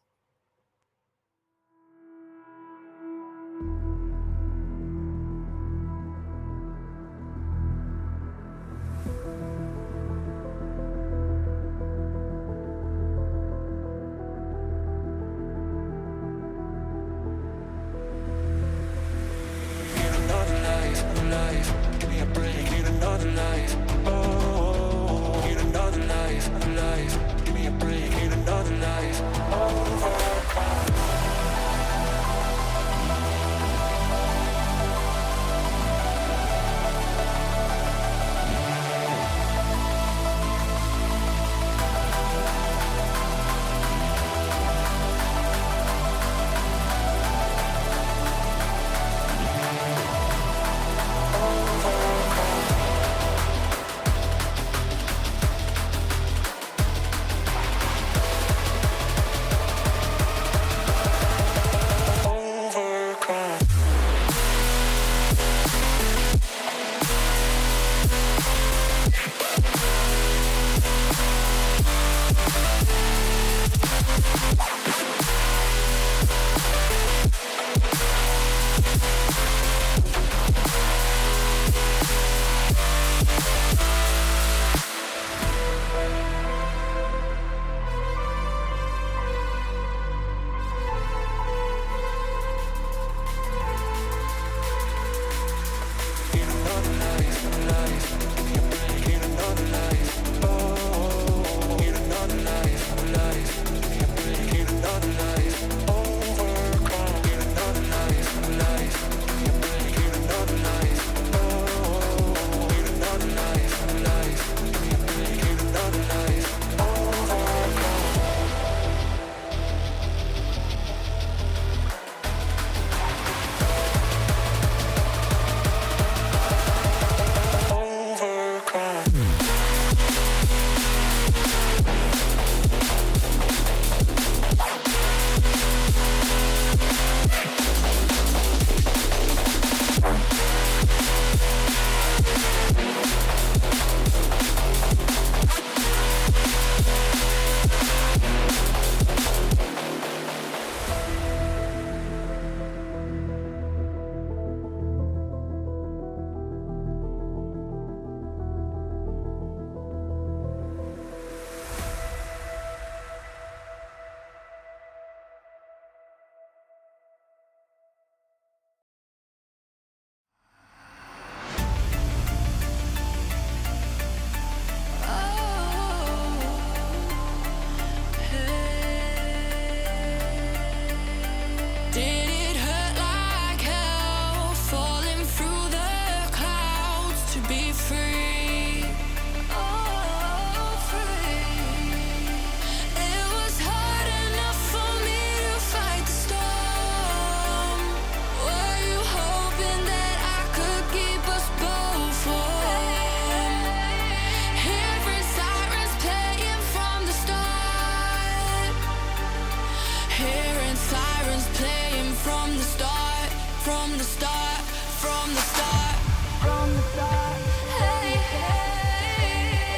from the start, from the start, from the start, from the start. Hey, hey.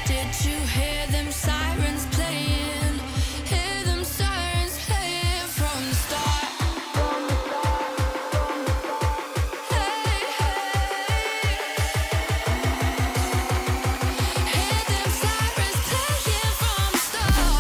Did you hear them sirens playing? Hear them sirens playing from the start, from the start, from the start. Hey, hey. Hear them sirens playing from the start.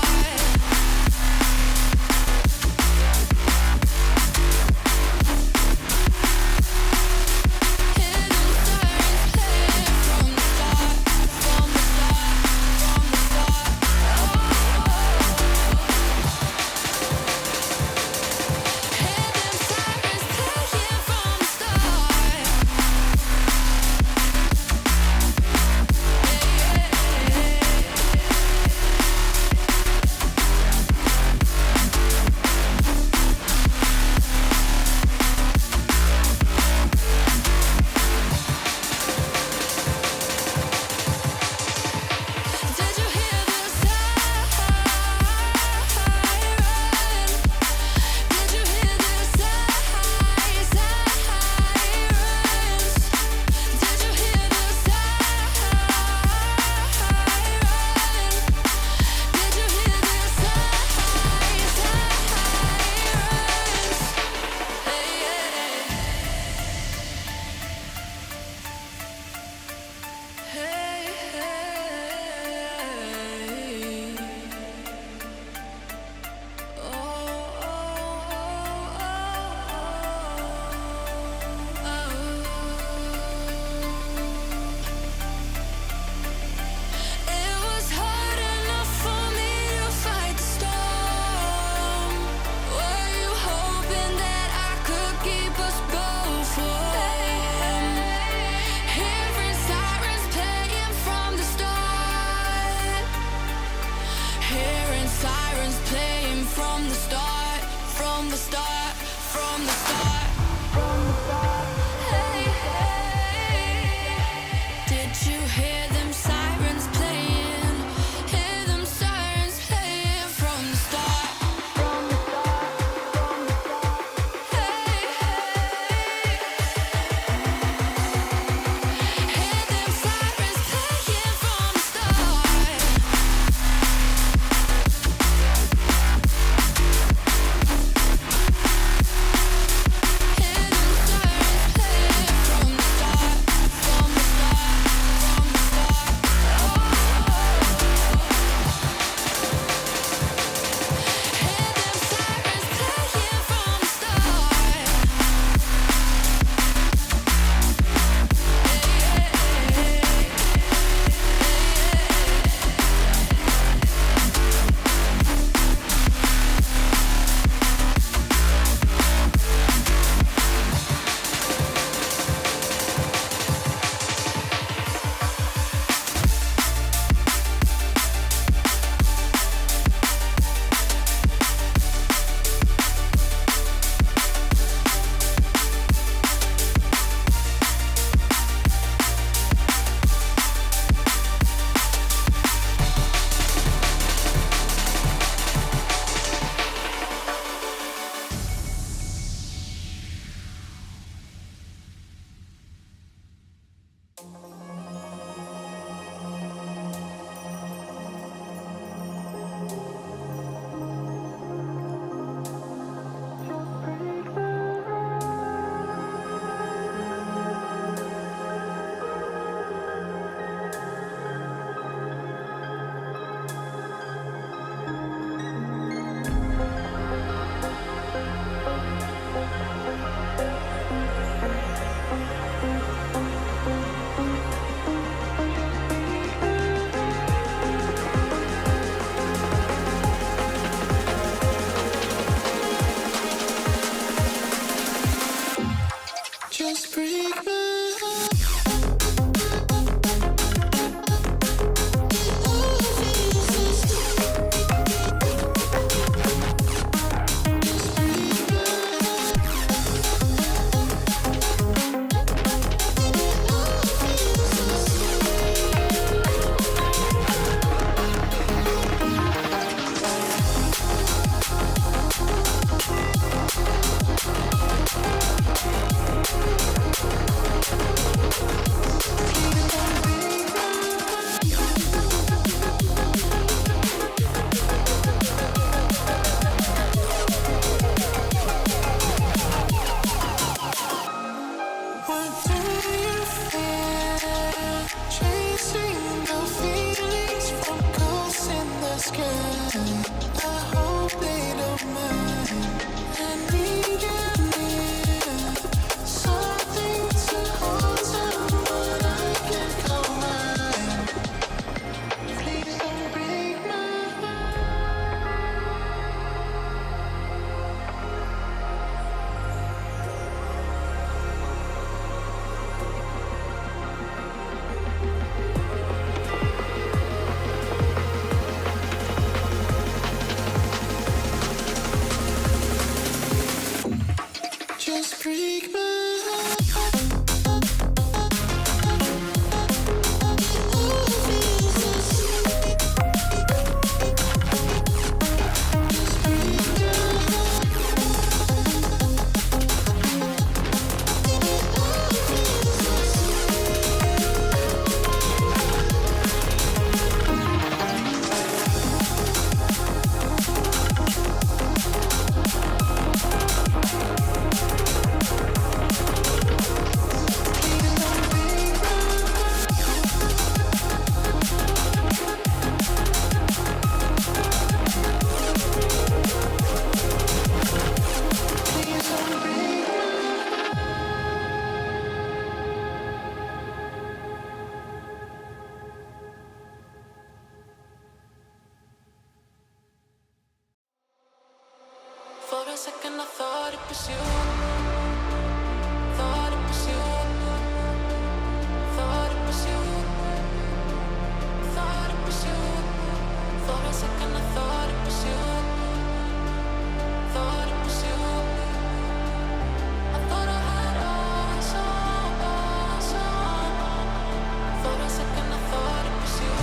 a second I thought it was you. Thought it was you. Thought it was you. Thought it was you. For a second I thought it was you. Thought it was you. I thought I had all for a second I thought it was you.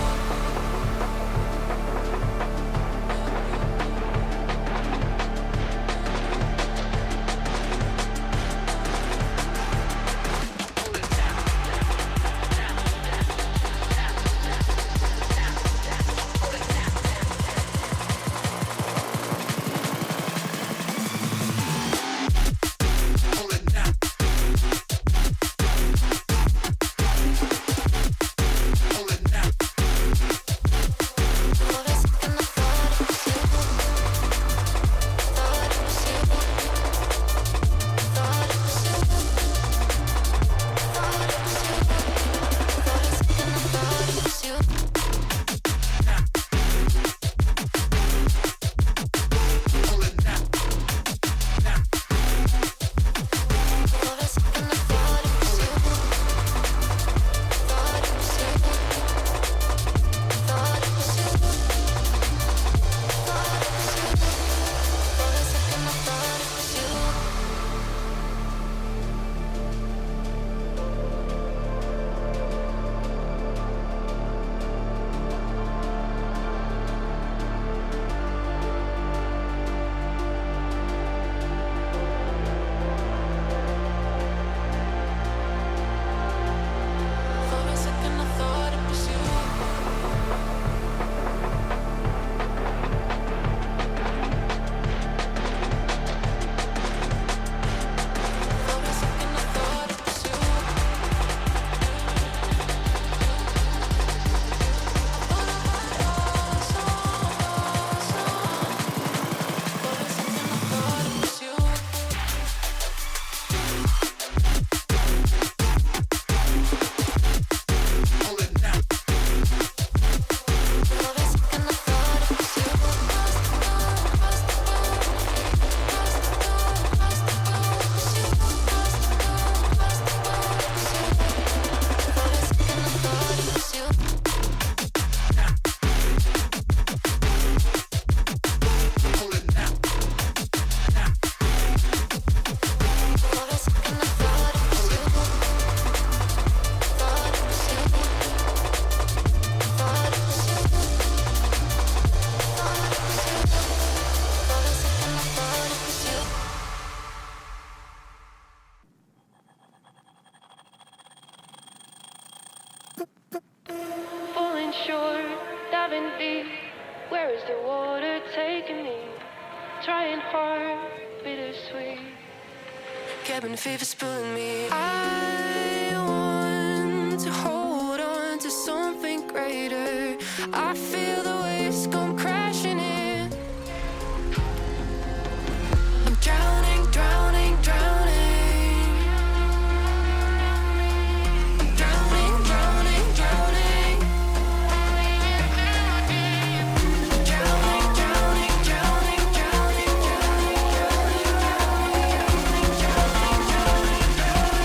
Falling short, diving deep. Where is the water taking me? Trying hard, bittersweet. Cabin fever's pulling me. I want to hold on to something greater. I feel the waves come crashing in. I'm drowning, drowning, drowning. Drowning, drowning, drowning. Drowning, drowning, drowning, drowning, drowning, drowning, drowning, drowning.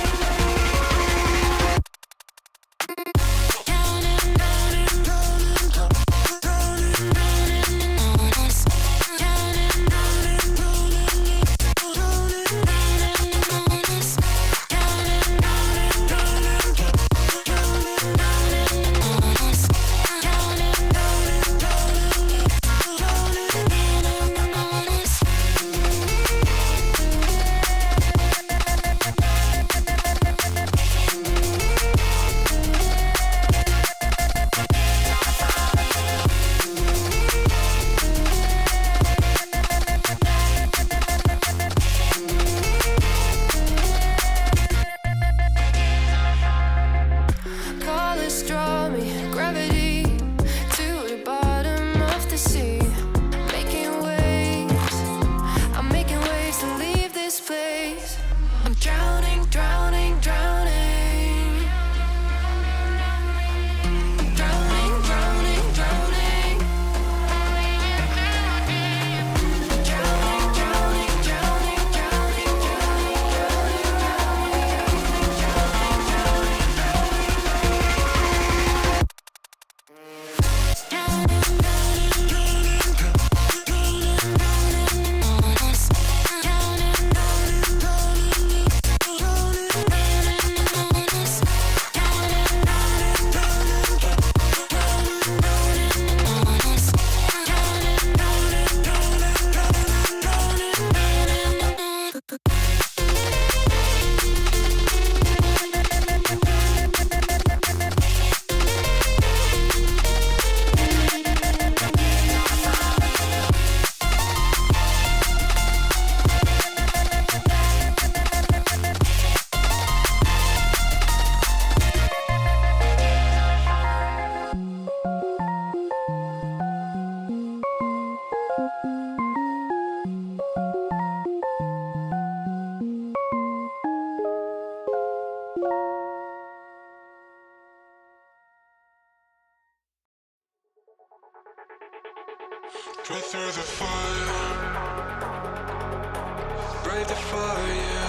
for you,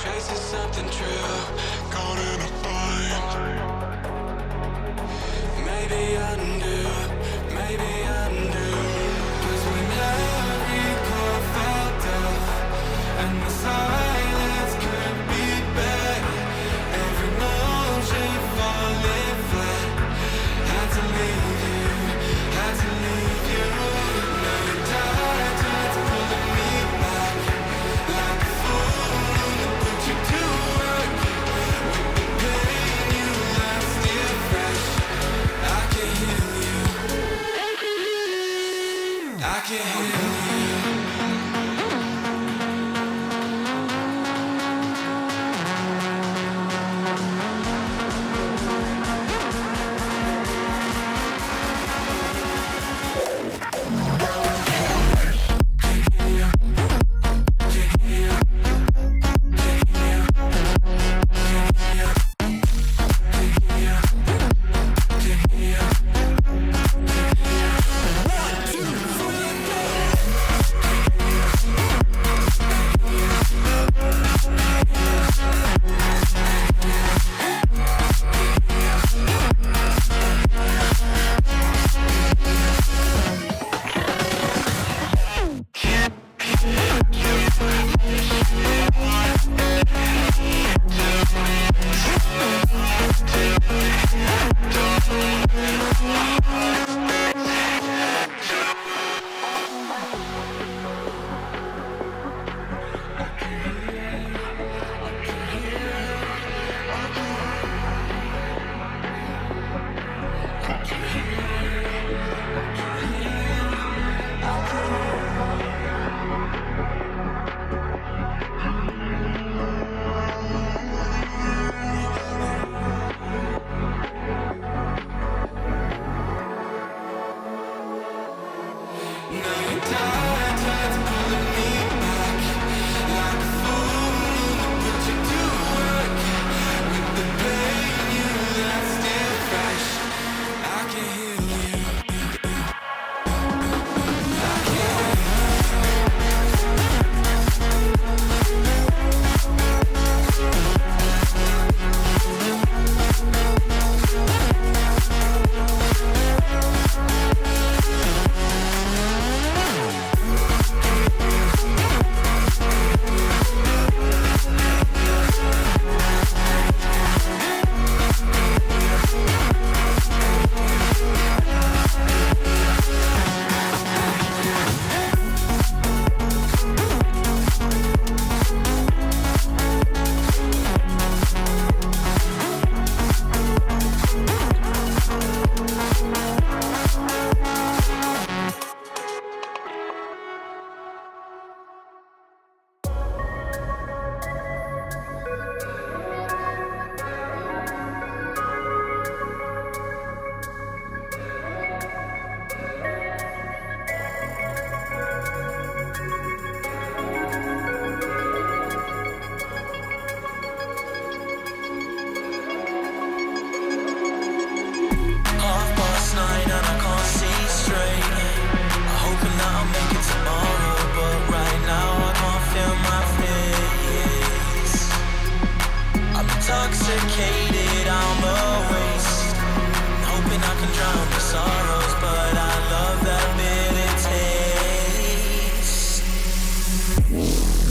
chasing something true, caught in a bind. Maybe undo, maybe undo. 'Cause when every chord felt off and the silence could be better, every motion falling flat, had to leave you, had to leave you. Now you died, tried to pull me back, like a fool that put you to work. With the pain you left still fresh, I can heal you, I can heal you.
Intoxicated on the waste, hoping I can drown the sorrows, but I love that bitter taste.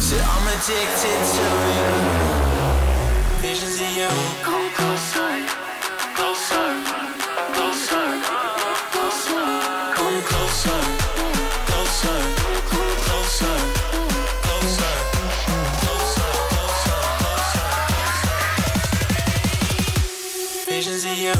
So I'm addicted to you. Visions of you. Come closer, closer, closer, closer. Come closer, closer, closer, closer. Visions of you.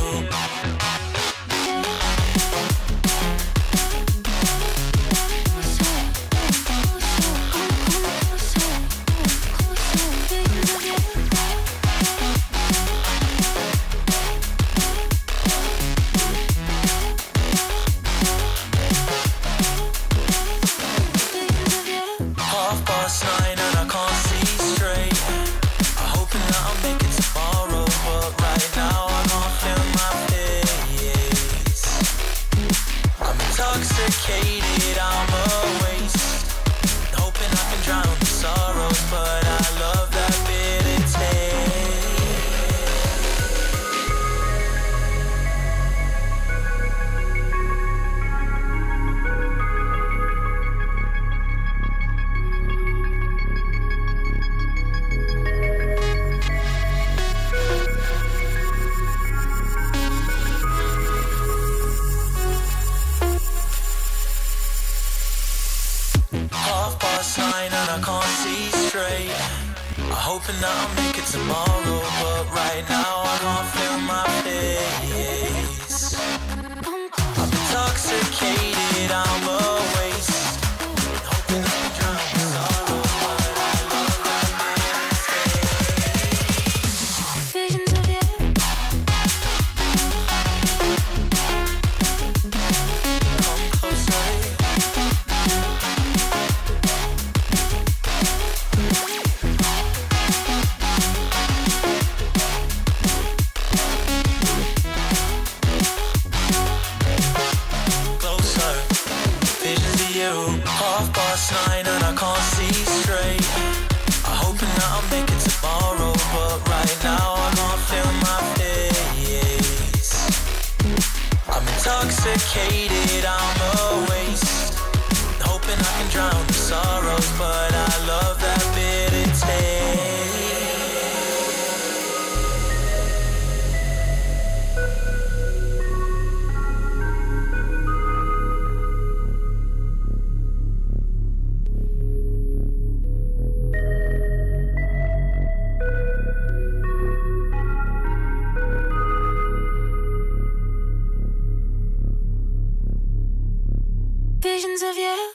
hoping that I'll make it tomorrow, but right now I can't feel my face. I'm intoxicated, I'm a waste, hoping that we drown in sorrow, but I love that mistake.
Visions of you.
Come closer. Closer. Visions of you. 9:30 and I can't see straight. I'm hoping that I'll make it tomorrow, but right now I can't feel my face. I'm intoxicated, I'm a waste, hoping I can drown the sorrows, but I love that bitter taste.
Visions of you.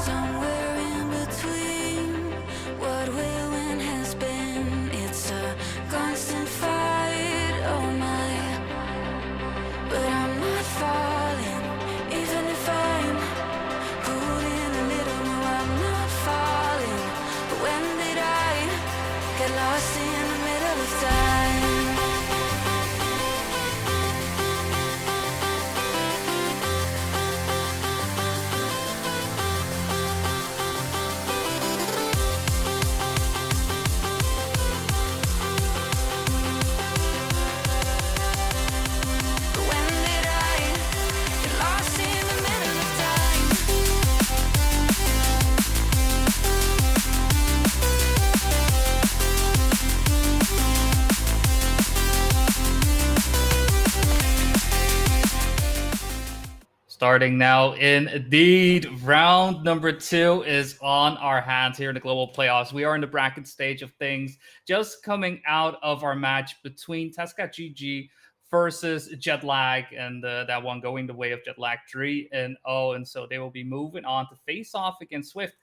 Somewhere in between what will and has been, it's a constant fight, oh my. But I'm not falling, even if I'm caught in the middle. No, I'm not falling. But when did I get lost in the middle of time? But when did I get lost in the middle of time?
Starting now, indeed. Round number 2 is on our hands here in the global playoffs. We are in the bracket stage of things, just coming out of our match between Tesca GG versus Jetlag, and that one going the way of Jetlag 3-0, and so they will be moving on to face off against Swift.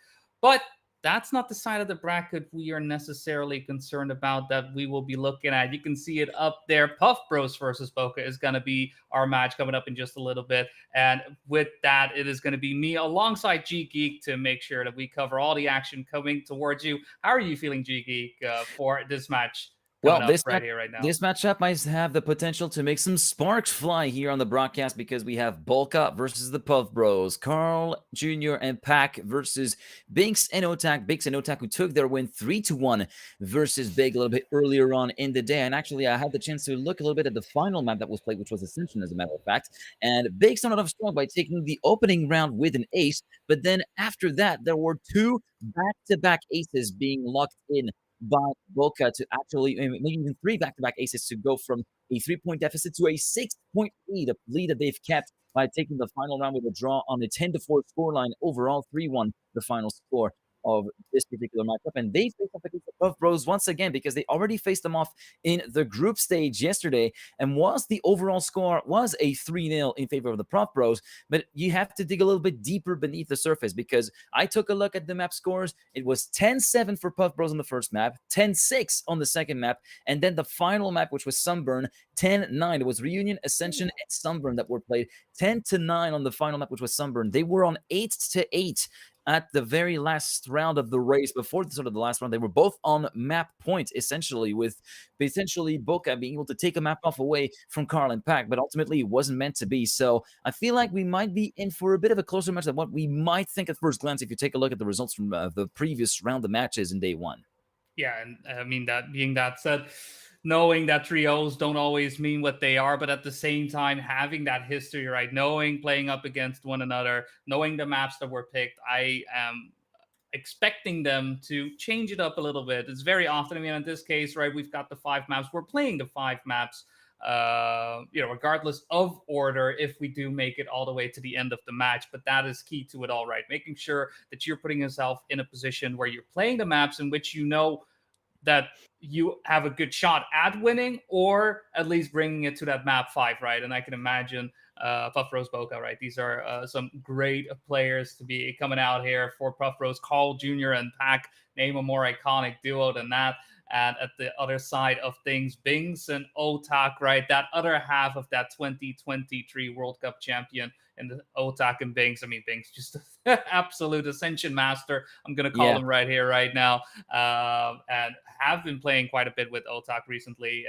But that's not the side of the bracket we are necessarily concerned about that we will be looking at. You can see it up there. Puff Bros versus Bokeh is going to be our match coming up in just a little bit. And with that, it is going to be me alongside GGeek to make sure that we cover all the action coming towards you. How are you feeling, GGeek, for this match?
Well, this
here right now.
This matchup might have the potential to make some sparks fly here on the broadcast, because we have Bokeh versus the Puff Bros, Carl Jr. and Pack versus Binks and Otak. Binks and Otak, who took their win 3-1 versus Big a little bit earlier on in the day. And actually, I had the chance to look a little bit at the final map that was played, which was Ascension, as a matter of fact. And Big started off strong by taking the opening round with an ace, but then after that, there were 2 back-to-back aces being locked in by Bokeh to actually, maybe even 3 back-to-back aces, to go from a 3-point deficit to a 6-point lead, a lead that they've kept by taking the final round with a draw on a 10-4 scoreline. Overall, 3-1, the final score of this particular matchup. And they faced off against the Puff Bros once again, because they already faced them off in the group stage yesterday. And whilst the overall score was a 3-0 in favor of the Puff Bros, but you have to dig a little bit deeper beneath the surface, because I took a look at the map scores. It was 10-7 for Puff Bros on the first map, 10-6 on the second map, and then the final map, which was Sunburn, 10-9. It was Reunion, Ascension, and Sunburn that were played. 10-9 on the final map, which was Sunburn. They were on 8-8 at the very last round of the race. Before the start of the last round, they were both on map points, essentially, with Bokeh being able to take a map off away from Carl and Pack, but ultimately it wasn't meant to be. So I feel like we might be in for a bit of a closer match than what we might think at first glance if you take a look at the results from the previous round of matches in day 1.
Yeah, and I mean, that being that said, knowing that trios don't always mean what they are, but at the same time, having that history, right? Knowing playing up against one another, knowing the maps that were picked, I am expecting them to change it up a little bit. It's very often, I mean, in this case, right, we've got the 5 maps. We're playing the 5 maps, regardless of order, if we do make it all the way to the end of the match. But that is key to it all, right? Making sure that you're putting yourself in a position where you're playing the maps in which you know that you have a good shot at winning, or at least bringing it to that map 5, right? And I can imagine Puff Rose Bokeh, right? These are some great players to be coming out here for Puff Rose. Carl Jr. and Pack, name a more iconic duo than that. And at the other side of things, Bings and Otak, right? That other half of that 2023 World Cup champion in the Otak and Bings. I mean, Bings just an absolute Ascension master. I'm going to call him right here, right now. And have been playing quite a bit with Otak recently,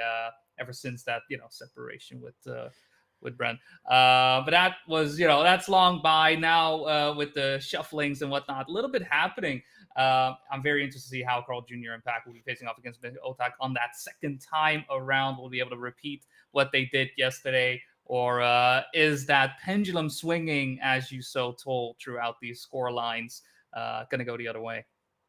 ever since that, separation with Brent. But that was, that's long by now, with the shufflings and whatnot. A little bit happening. I'm very interested to see how Carl Jr. and Pac will be facing off against Otak on that second time around. Will be able to repeat what they did yesterday, or is that pendulum swinging, as you so told, throughout these score lines, going to go the other way?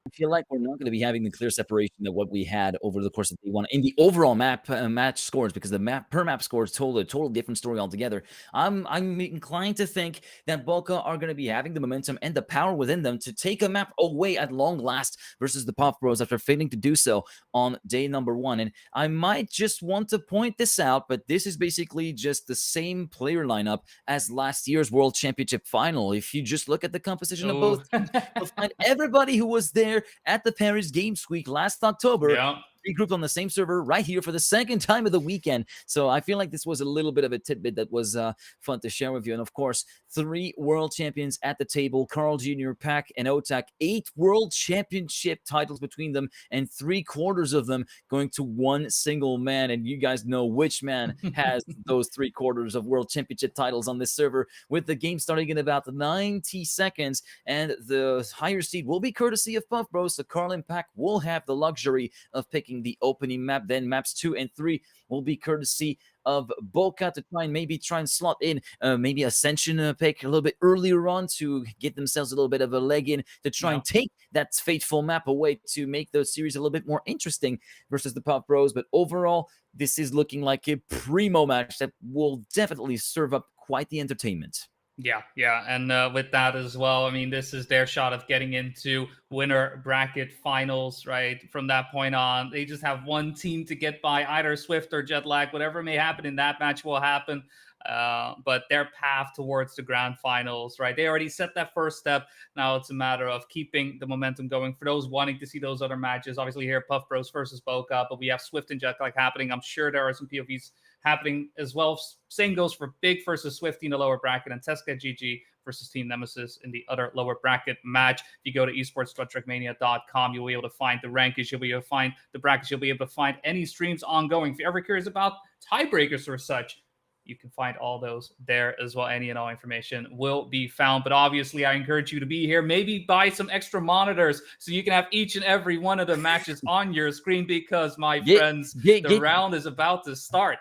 I feel like we're not going to be having the clear separation that what we had over the course of day one in the overall match scores, because the map scores told a totally different story altogether. I'm inclined to think that Bokeh are going to be having the momentum and the power within them to take a map away at long last versus the Puff Bros after failing to do so on day number 1. And I might just want to point this out, but this is basically just the same player lineup as last year's World Championship final. If you just look at the composition of both teams, you'll find everybody who was there at the Paris Games Week last October, regrouped on the same server right here for the second time of the weekend. So I feel like this was a little bit of a tidbit that was fun to share with you. And of course, 3 world champions at the table: Carl Jr., Pac, and Otak. 8 world championship titles between them, and 3/4 of them going to one single man. And you guys know which man has those 3/4 of world championship titles on this server, with the game starting in about 90 seconds. And the higher seed will be courtesy of Puff Bros. So Carl and Pac will have the luxury of picking the opening map. Then maps 2 and 3 will be courtesy of Bokeh to try and slot in maybe Ascension pick a little bit earlier on to get themselves a little bit of a leg in to try and take that fateful map away to make the series a little bit more interesting versus the Puff Bros. But overall, this is looking like a primo match that will definitely serve up quite the entertainment.
Yeah. And with that as well, I mean, this is their shot of getting into winner bracket finals, right? From that point on, they just have one team to get by, either Swift or Jetlag. Whatever may happen in that match will happen. But their path towards the grand finals, right? They already set that first step. Now it's a matter of keeping the momentum going. For those wanting to see those other matches, obviously here, Puff Bros versus Bokeh, but we have Swift and Jetlag happening. I'm sure there are some POVs happening as well. Same goes for Big versus Swifty in the lower bracket, and Teska GG versus Team Nemesis in the other lower bracket match. If you go to esports.trackmania.com, you'll be able to find the rankings, you'll be able to find the brackets, you'll be able to find any streams ongoing. If you're ever curious about tiebreakers or such, you can find all those there as well. Any and all information will be found. But obviously, I encourage you to be here. Maybe buy some extra monitors so you can have each and every one of the matches on your screen, because, my friends, the round is about to start.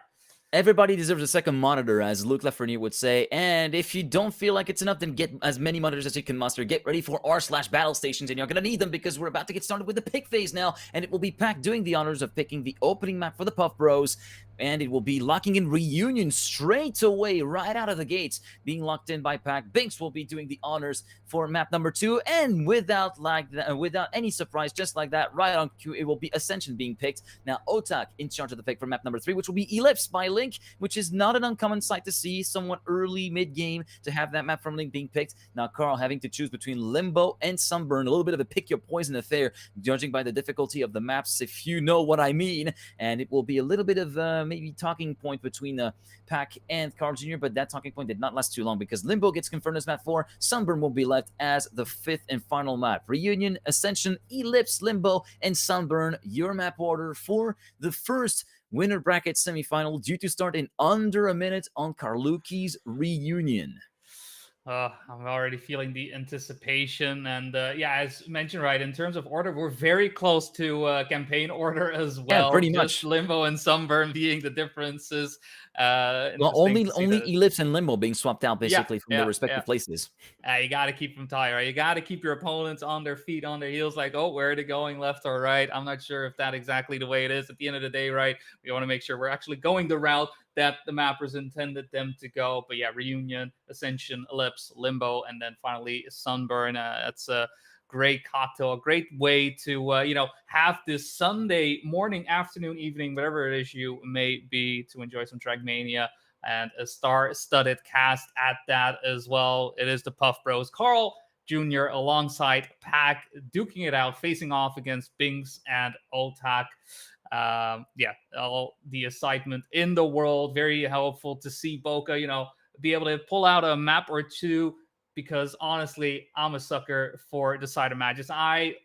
Everybody deserves a second monitor, as Luke Lafreniere would say. And if you don't feel like it's enough, then get as many monitors as you can muster. Get ready for r/battle stations, and you're going to need them because we're about to get started with the pick phase now. And it will be Pac doing the honors of picking the opening map for the Puff Bros. And it will be locking in Reunion straight away, right out of the gates, being locked in by Pac. Binks will be doing the honors for map number 2, and without any surprise, just like that, right on cue, it will be Ascension being picked. Now, Otak in charge of the pick for map number 3, which will be Eclipse by Link, which is not an uncommon sight to see, somewhat early, mid-game, to have that map from Link being picked. Now, Carl having to choose between Limbo and Sunburn, a little bit of a pick-your-poison affair, judging by the difficulty of the maps, if you know what I mean. And it will be a little bit of maybe talking point between Pac and Carl Jr., but that talking point did not last too long, because Limbo gets confirmed as map 4. Sunburn will be left as the 5th and final map. Reunion, Ascension, Eclipse, Limbo, and Sunburn, your map order for the first winner bracket semifinal, due to start in under a minute on Karluki's Reunion.
I'm already feeling the anticipation, and yeah, as mentioned, right, in terms of order, we're very close to campaign order as
Yeah,
well.
pretty
Just
much.
Limbo and Sunburn being the differences.
Well,
Interesting to see
only
that.
Eclipse and Limbo being swapped out
Yeah,
basically from their
yeah, yeah.
respective places.
You got to keep them tight, right? You got to keep your opponents on their feet, on their heels, like, oh, where are they going, left or right? I'm not sure if that's exactly the way it is. At the end of the day, right, we want to make sure we're actually going the route that the mappers intended them to go. But yeah, Reunion, Ascension, Eclipse, Limbo, and then finally Sunburn. That's a great cocktail, a great way to, have this Sunday morning, afternoon, evening, whatever it is you may be, to enjoy some Trackmania and a star-studded cast at that as well. It is the Puff Bros. Carl Jr. alongside Pack duking it out, facing off against Binks and Otak. Yeah, all the excitement in the world. Very helpful to see Bokeh, be able to pull out a map or two, because honestly, I'm a sucker for decider matches. I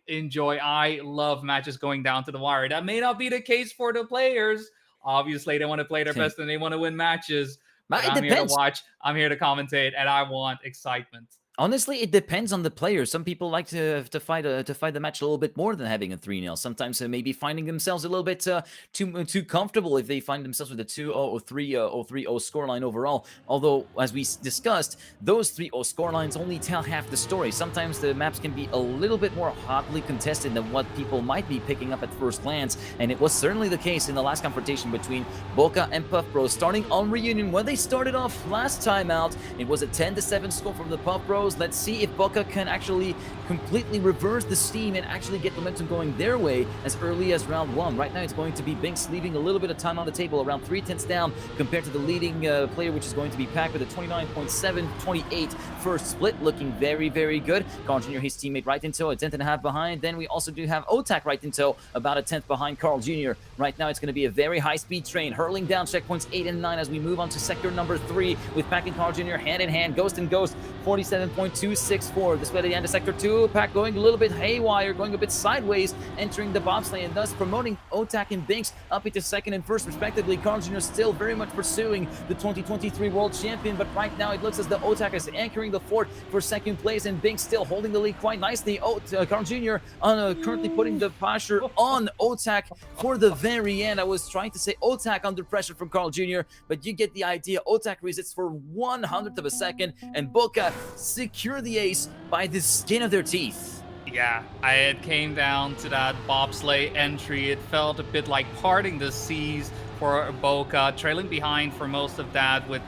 love matches going down to the wire. That may not be the case for the players. Obviously, they want to play their best and they want to win matches. But
It
I'm here to
depends.
watch. I'm here to commentate, and I want excitement.
Honestly, it depends on the player. Some people like to fight the match a little bit more than having a 3-0. Sometimes maybe finding themselves a little bit too comfortable if they find themselves with a 2-0 or 3-0 scoreline overall. Although, as we discussed, those 3-0 scorelines only tell half the story. Sometimes the maps can be a little bit more hotly contested than what people might be picking up at first glance, and it was certainly the case in the last confrontation between Bokeh and Puff Bros. Starting on Reunion, when they started off last time out, it was a 10-7 score from the Puff Bros. Let's see if Bokeh can actually completely reverse the steam and actually get momentum going their way as early as round 1. Right now, it's going to be Binks leaving a little bit of time on the table, around 3/10 down compared to the leading player, which is going to be Pack with a 29.7-28 first split, looking very, very good. Carl Jr., his teammate, right in tow, a 10.5 behind. Then we also do have Otak right in tow, about a 10th behind Carl Jr. Right now, it's going to be a very high-speed train, hurling down checkpoints 8 and 9 as we move on to sector number 3 with Pack and Carl Jr. hand in hand, ghost and ghost, 47.264. This way to the end of sector 2, Pack going a little bit haywire, going a bit sideways, entering the bobsleigh and thus promoting Otak and Binks up into second and first respectively. Carl Jr. still very much pursuing the 2023 world champion, but right now it looks as though Otak is anchoring the fort for second place and Binks still holding the lead quite nicely. Carl Jr. Currently putting the pressure on Otak for the very end. I was trying to say Otak under pressure from Carl Jr., but you get the idea. Otak resists for 1/100th of a second, and Bokeh secure the ace by the skin of their teeth.
Yeah, it came down to that bobsleigh entry. It felt a bit like parting the seas for Bokeh, trailing behind for most of that with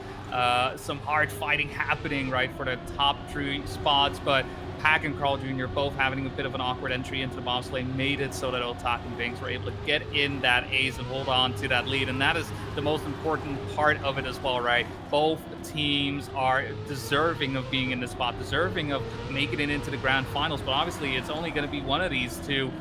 some hard fighting happening right for the top 3 spots, but Pack and Carl Jr. both having a bit of an awkward entry into the bobsleigh made it so that Otak and Binks were able to get in that ace and hold on to that lead, and that is the most important part of it as well, right? Both teams are deserving of being in this spot, deserving of making it into the grand finals, but obviously it's only going to be one of these two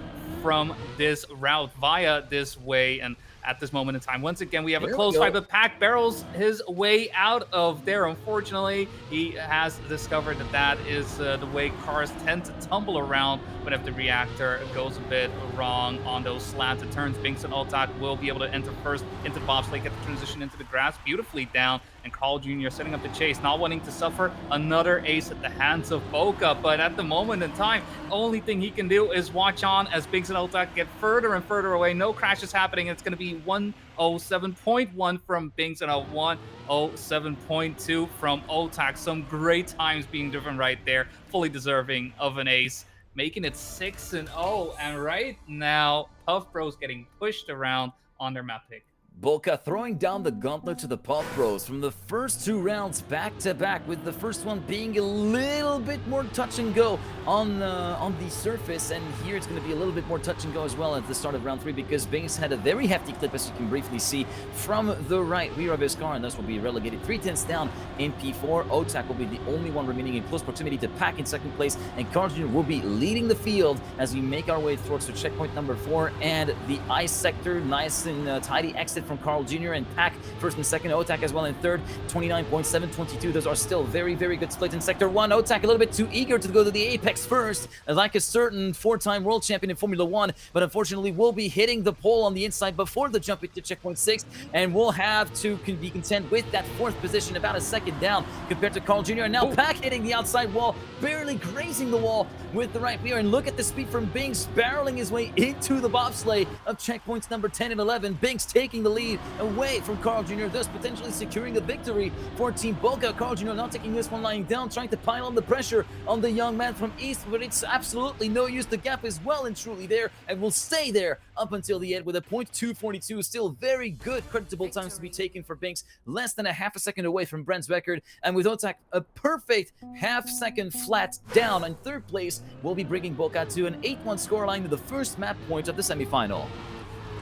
from this route via this way, and at this moment in time, once again, we have a close fight, but Pack barrels his way out of there. Unfortunately, he has discovered that is the way cars tend to tumble around whenever the reactor goes a bit wrong on those slanted turns. Binks and Otak will be able to enter first into the bobsleigh, get the transition into the grass beautifully down, and Carl Jr. setting up the chase, not wanting to suffer another ace at the hands of Bokeh, but at the moment in time, only thing he can do is watch on as Binks and Otak get further and further away. No crashes happening. It's going to be 107.1 from Binks and a 107.2 from Otak. Some great times being driven right there, fully deserving of an ace, making it 6-0. And right now, Puff Bros getting pushed around on their map pick.
Bokeh throwing down the gauntlet to the Puff Bros from the first 2 rounds back to back, with the first one being a little bit more touch and go on the surface, and here it's going to be a little bit more touch and go as well at the start of round 3, because Binks had a very hefty clip, as you can briefly see from the right rear of his car, and thus will be relegated 3/10 down in P4. Otak will be the only one remaining in close proximity to Pack in second place, and Carl Jr. will be leading the field as we make our way towards the checkpoint number 4 and the ice sector. Nice and tidy exit listed from Carl Jr. and Pack first and second, Otak as well in third, 29.7, 22. Those are still very, very good splits in Sector 1. Otak a little bit too eager to go to the apex first, like a certain four-time world champion in Formula 1, but unfortunately will be hitting the pole on the inside before the jump into checkpoint 6, and will have to be content with that fourth position, about a second down compared to Carl Jr. And now Pack hitting the outside wall, barely grazing the wall with the right rear. And look at the speed from Binks barreling his way into the bobsleigh of checkpoints number 10 and 11. Binks taking the lead away from Carl Jr., thus potentially securing the victory for Team Bokeh. Carl Jr. not taking this one lying down, trying to pile on the pressure on the young man from East, but it's absolutely no use. The gap is well and truly there and will stay there up until the end with a .242. Still very good, creditable times to be taken for Binks, less than a half a second away from Brent's record. And with Otak a perfect half-second flat down in third place, we'll be bringing Bokeh to an 8-1 scoreline to the first map point of the semifinal.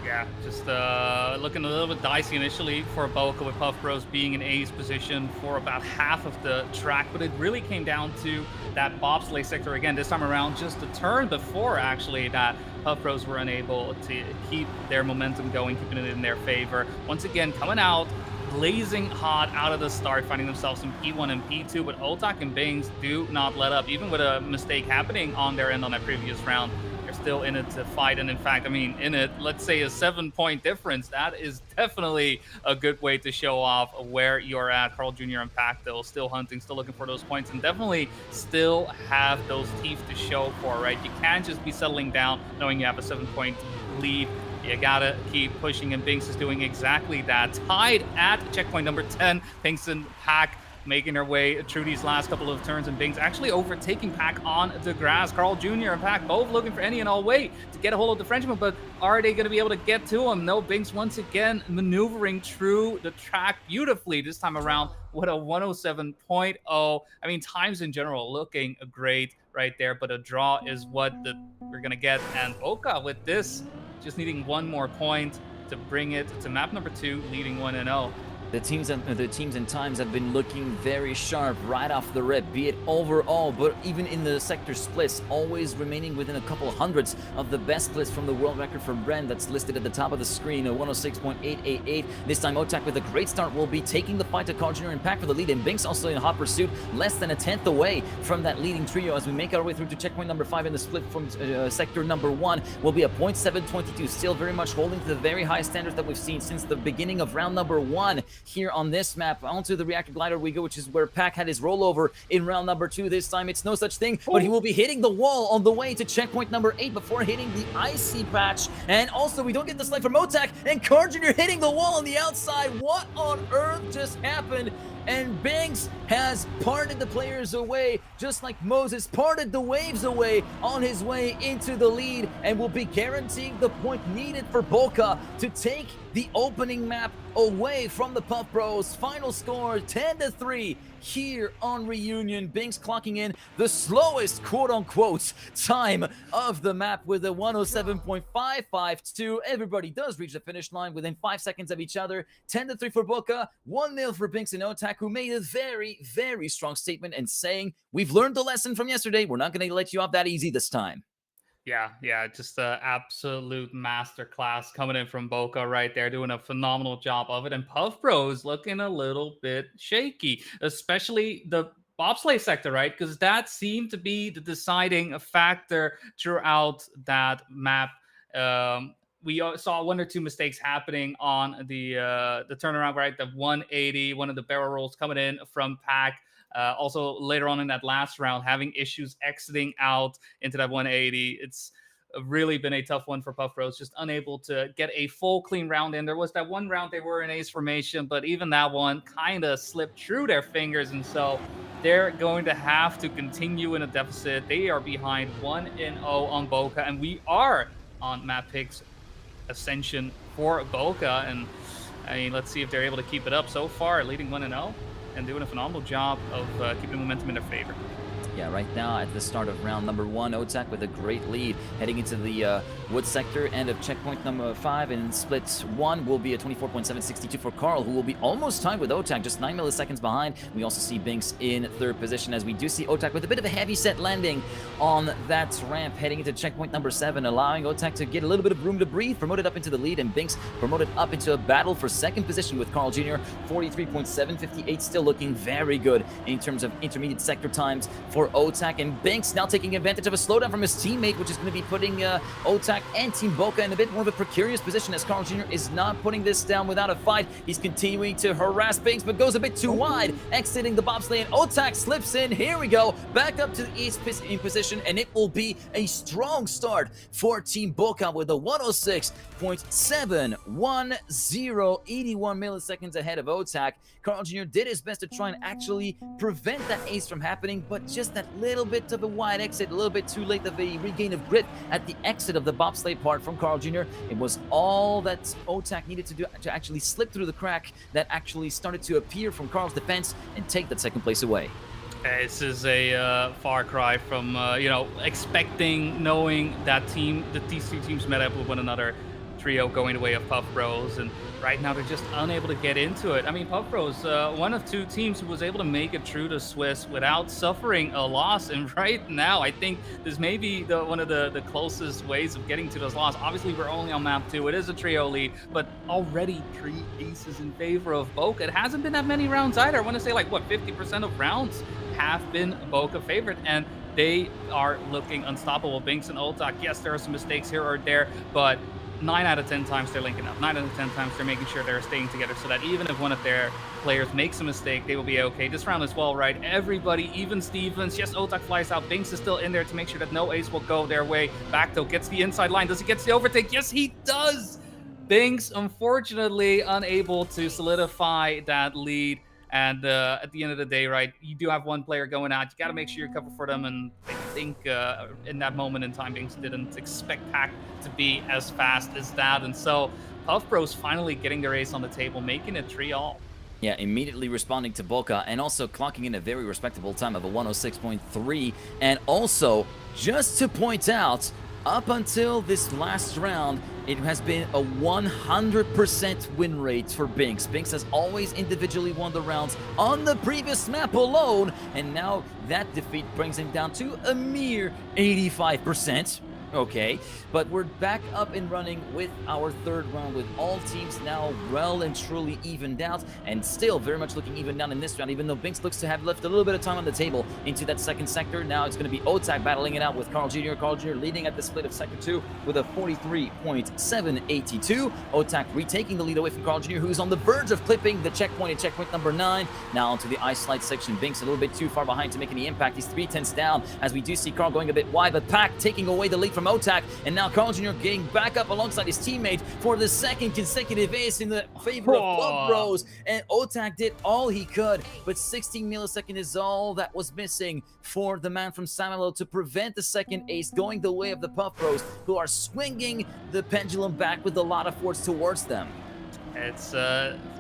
Yeah, just looking a little bit dicey initially for Bokeh, with Puff Bros being in A's position for about half of the track, but it really came down to that bobsleigh sector again this time around, just a turn before actually that Puff Bros were unable to keep their momentum going, keeping it in their favor. Once again, coming out blazing hot out of the start, finding themselves in P1 and P2, but Otak and Bings do not let up. Even with a mistake happening on their end on that previous round, they're still in it to fight. And in fact, I mean, in it, let's say a 7-point difference, that is definitely a good way to show off where you're at. Carl Jr. and Pac, though, still hunting, still looking for those points, and definitely still have those teeth to show for, right? You can't just be settling down knowing you have a 7-point lead. You gotta keep pushing, and Binks is doing exactly that. Tied at checkpoint number 10, Binks and Pac making their way through these last couple of turns, and Binks actually overtaking Pac on the grass. Carl Jr. and Pac both looking for any and all way to get a hold of the Frenchman, but are they going to be able to get to him? No, Binks once again maneuvering through the track beautifully this time around with a 107.0. I mean, times in general looking great right there, but a draw is what we're going to get. And Bokeh with this, just needing one more point to bring it to map number 2, leading 1-0.
The teams and times have been looking very sharp right off the rip, be it overall, but even in the sector splits, always remaining within a couple hundredths of the best splits from the world record for Brent that's listed at the top of the screen, a 106.888. This time Otak with a great start will be taking the fight to Carl Jr. and Pac for the lead, and Binks also in hot pursuit, less than a tenth away from that leading trio as we make our way through to checkpoint number 5 in the split from sector number 1 will be a .722, still very much holding to the very high standards that we've seen since the beginning of round number 1. Here on this map, onto the reactor glider we go, which is where Pac had his rollover in round number 2. This time it's no such thing, but he will be hitting the wall on the way to checkpoint number 8 before hitting the icy patch. And also we don't get the slide from Otak, and Carl Jr. hitting the wall on the outside. What on earth just happened? And Binks has parted the players away, just like Moses parted the waves away on his way into the lead, and will be guaranteeing the point needed for Bokeh to take the opening map away from the Puff Bros. Final score 10-3 here on Reunion. Binks clocking in the slowest quote-unquote time of the map with a 107.552. Everybody does reach the finish line within 5 seconds of each other. 10-3 for Bokeh, 1-0 for Binks and Otak, who made a very, very strong statement and saying, we've learned the lesson from yesterday. We're not going to let you off that easy this time.
Yeah, just an absolute masterclass coming in from Bokeh right there, doing a phenomenal job of it. And Puff Bros looking a little bit shaky, especially the bobsleigh sector, right? Because that seemed to be the deciding factor throughout that map. We saw 1 or 2 mistakes happening on the turnaround, right? The 180, one of the barrel rolls coming in from Pac. Also, later on in that last round, having issues exiting out into that 180. It's really been a tough one for Puff Bros, just unable to get a full clean round in. There was that one round they were in ace formation, but even that one kind of slipped through their fingers, and so they're going to have to continue in a deficit. They are behind 1-0 on Bokeh, and we are on Map Picks Ascension for Bokeh, and I mean, let's see if they're able to keep it up. So far, leading 1-0. And doing a phenomenal job of keeping momentum in their favor.
Yeah, right now at the start of round number 1, Otak with a great lead heading into the wood sector end of checkpoint number 5, and split 1 will be a 24.762 for Carl, who will be almost tied with Otak, just 9 milliseconds behind. We also see Binks in 3rd position, as we do see Otak with a bit of a heavy set landing on that ramp heading into checkpoint number 7, allowing Otak to get a little bit of room to breathe, promoted up into the lead, and Binks promoted up into a battle for 2nd position with Carl Jr. 43.758, still looking very good in terms of intermediate sector times for Otak, and Binks now taking advantage of a slowdown from his teammate, which is going to be putting Otak and Team Bokeh in a bit more of a precarious position, as Carl Jr. is not putting this down without a fight. He's continuing to harass Binks, but goes a bit too wide, exiting the bobsleigh, and Otak slips in. Here we go, back up to the east in position, and it will be a strong start for Team Bokeh with a 106.710, 81 milliseconds ahead of Otak. Carl Jr. did his best to try and actually prevent that ace from happening, but just that little bit of a wide exit, a little bit too late of a regain of grip at the exit of the bobsleigh part from Carl Jr. It was all that Otak needed to do to actually slip through the crack that actually started to appear from Carl's defense and take that 2nd place away.
This is a far cry from, expecting, knowing that these two teams met up with one another. Trio going the way of Puff Bros, and right now they're just unable to get into it. I mean, Puff Bros, one of 2 teams who was able to make it through the Swiss without suffering a loss, and right now I think this may be one of the closest ways of getting to those losses. Obviously, we're only on map 2. It is a trio lead, but already 3 aces in favor of Bokeh. It hasn't been that many rounds either. I want to say, 50% of rounds have been Bokeh favorite, and they are looking unstoppable. Binks and Otak, yes, there are some mistakes here or there, but 9 out of 10 times they're linking up. 9 out of 10 times they're making sure they're staying together, so that even if one of their players makes a mistake, they will be okay. This round as well, right? Everybody, even Stevens, yes, Otak flies out. Binks is still in there to make sure that no ace will go their way. Bacto gets the inside line. Does he get the overtake? Yes, he does! Binks, unfortunately, unable to solidify that lead. And at the end of the day, right, you do have one player going out. You got to make sure you cover for them. And I think in that moment in time, Binks didn't expect Pack to be as fast as that. And so Puff Bros finally getting their ace on the table, making it 3-all.
Yeah, immediately responding to Bokeh, and also clocking in a very respectable time of a 106.3. And also, just to point out, up until this last round, it has been a 100% win rate for Binks. Binks has always individually won the rounds on the previous map alone, and now that defeat brings him down to a mere 85%. Okay, but we're back up and running with our 3rd round, with all teams now well and truly evened out, and still very much looking evened down in this round, even though Binks looks to have left a little bit of time on the table into that 2nd sector. Now it's going to be Otak battling it out with Carl Jr. Carl Jr. leading at the split of sector 2 with a 43.782. Otak retaking the lead away from Carl Jr., who's on the verge of clipping the checkpoint at checkpoint number 9. Now onto the ice slide section. Binks a little bit too far behind to make any impact. He's 3/10 down, as we do see Carl going a bit wide, but Pack taking away the lead from Otak, and now Carl Jr. getting back up alongside his teammate for the 2nd consecutive ace in the favor of Puff Bros. And Otak did all he could, but 16 milliseconds is all that was missing for the man from Samelo to prevent the 2nd ace going the way of the Puff Bros, who are swinging the pendulum back with a lot of force towards them.
It's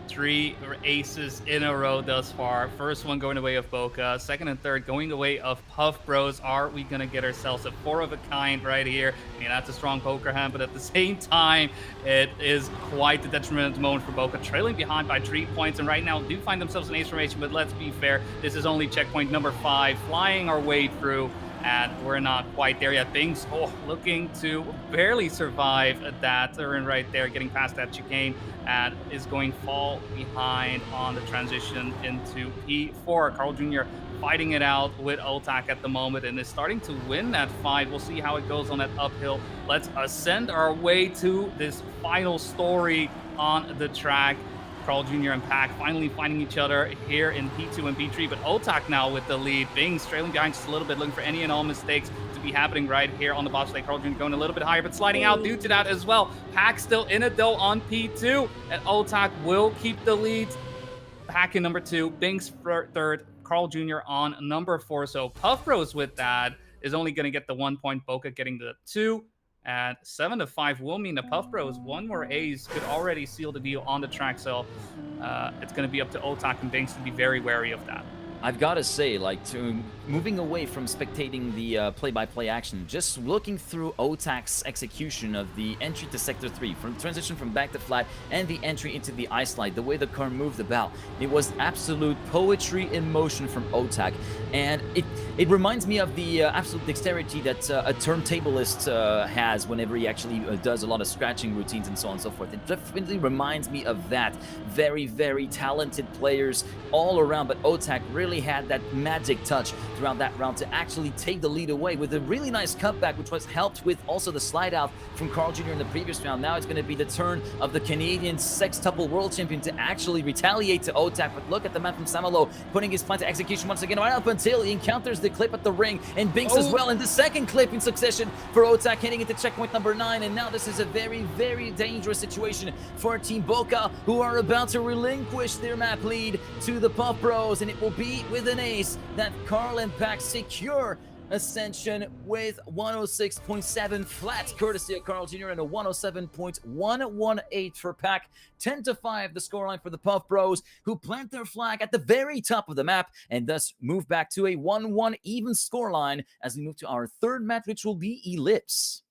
3 aces in a row thus far. First one going the way of Bokeh. 2nd and 3rd going the way of Puff Bros. Are we going to get ourselves a 4 of a kind right here? I mean, that's a strong poker hand, but at the same time, it is quite the detrimental moment for Bokeh, trailing behind by 3 points, and right now do find themselves in ace formation, but let's be fair, this is only checkpoint number 5, flying our way through, and we're not quite there yet. Binks, looking to barely survive that turn right there, getting past that chicane, and is going fall behind on the transition into P4. Carl Jr. fighting it out with Otak at the moment and is starting to win that fight. We'll see how it goes on that uphill. Let's ascend our way to this final story on the track. Carl Jr. and Pack finally finding each other here in P2 and P3, but Otak now with the lead. Binks trailing behind just a little bit, looking for any and all mistakes to be happening right here on the bobsleigh. Carl Jr. going a little bit higher, but sliding out due to that as well. Pack still in it though on P2, and Otak will keep the lead. Pack in number 2, Binks for 3rd, Carl Jr. on number 4. So Puff Bros with that is only going to get the 1 point. Bokeh getting the 2. And 7-5 will mean the Puff Bros, 1 more ace could already seal the deal on the track. So it's going to be up to Otak and Binks to be very wary of that.
I've got to say, like, moving away from spectating the play-by-play action, just looking through Otak's execution of the entry to Sector 3, from transition from back to flat, and the entry into the ice slide, the way the car moved about, it was absolute poetry in motion from Otak, and it reminds me of the absolute dexterity that a turntablist has whenever he actually does a lot of scratching routines and so on and so forth. It definitely reminds me of that. Very, very talented players all around, but Otak really had that magic touch throughout that round to actually take the lead away with a really nice cutback, which was helped with also the slide out from Carl Jr. in the previous round. Now it's going to be the turn of the Canadian sextuple world champion to actually retaliate to Otak. But look at the man from Samalo putting his plan to execution once again, right up until he encounters the clip at the ring, and Binks as well in the second clip in succession for Otak, heading into checkpoint number 9. And now this is a very, very dangerous situation for Team Bokeh, who are about to relinquish their map lead to the Puff Bros, and it will be with an ace that Carl and Pack secure Ascension with 106.7 flat, courtesy of Carl Jr., and a 107.118 for Pack. 10-5 the scoreline for the Puff Bros, who plant their flag at the very top of the map and thus move back to a 1-1 even scoreline as we move to our third match, which will be Eclipse.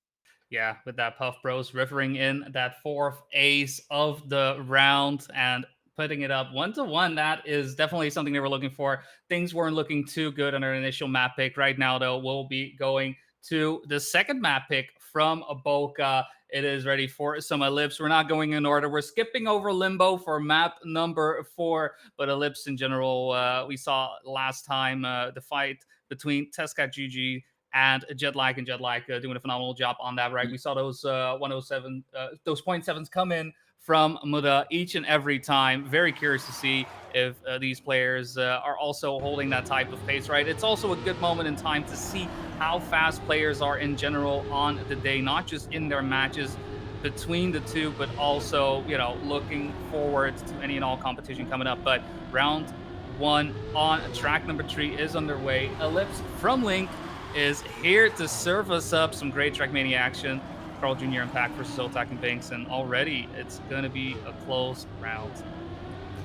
Yeah, with that Puff Bros rivering in that 4th ace of the round and putting it up 1-1. That is definitely something they were looking for. Things weren't looking too good on our initial map pick. Right now, though, we'll be going to the second map pick from Bokeh. It is ready for some Eclipse. We're not going in order. We're skipping over Limbo for map number 4, but Eclipse in general, we saw last time the fight between Tescat GG and Jetlag, doing a phenomenal job on that, right? We saw those 107, those 0.7s come in from Muda each and every time. Very curious to see if these players are also holding that type of pace, right? It's also a good moment in time to see how fast players are in general on the day, not just in their matches between the two, but also, you know, looking forward to any and all competition coming up. But round 1 on track number 3 is underway. Eclipse from Link is here to serve us up some great Trackmania action. Carl Jr. and Pack versus Otak and Binks, and already it's going to be a close round.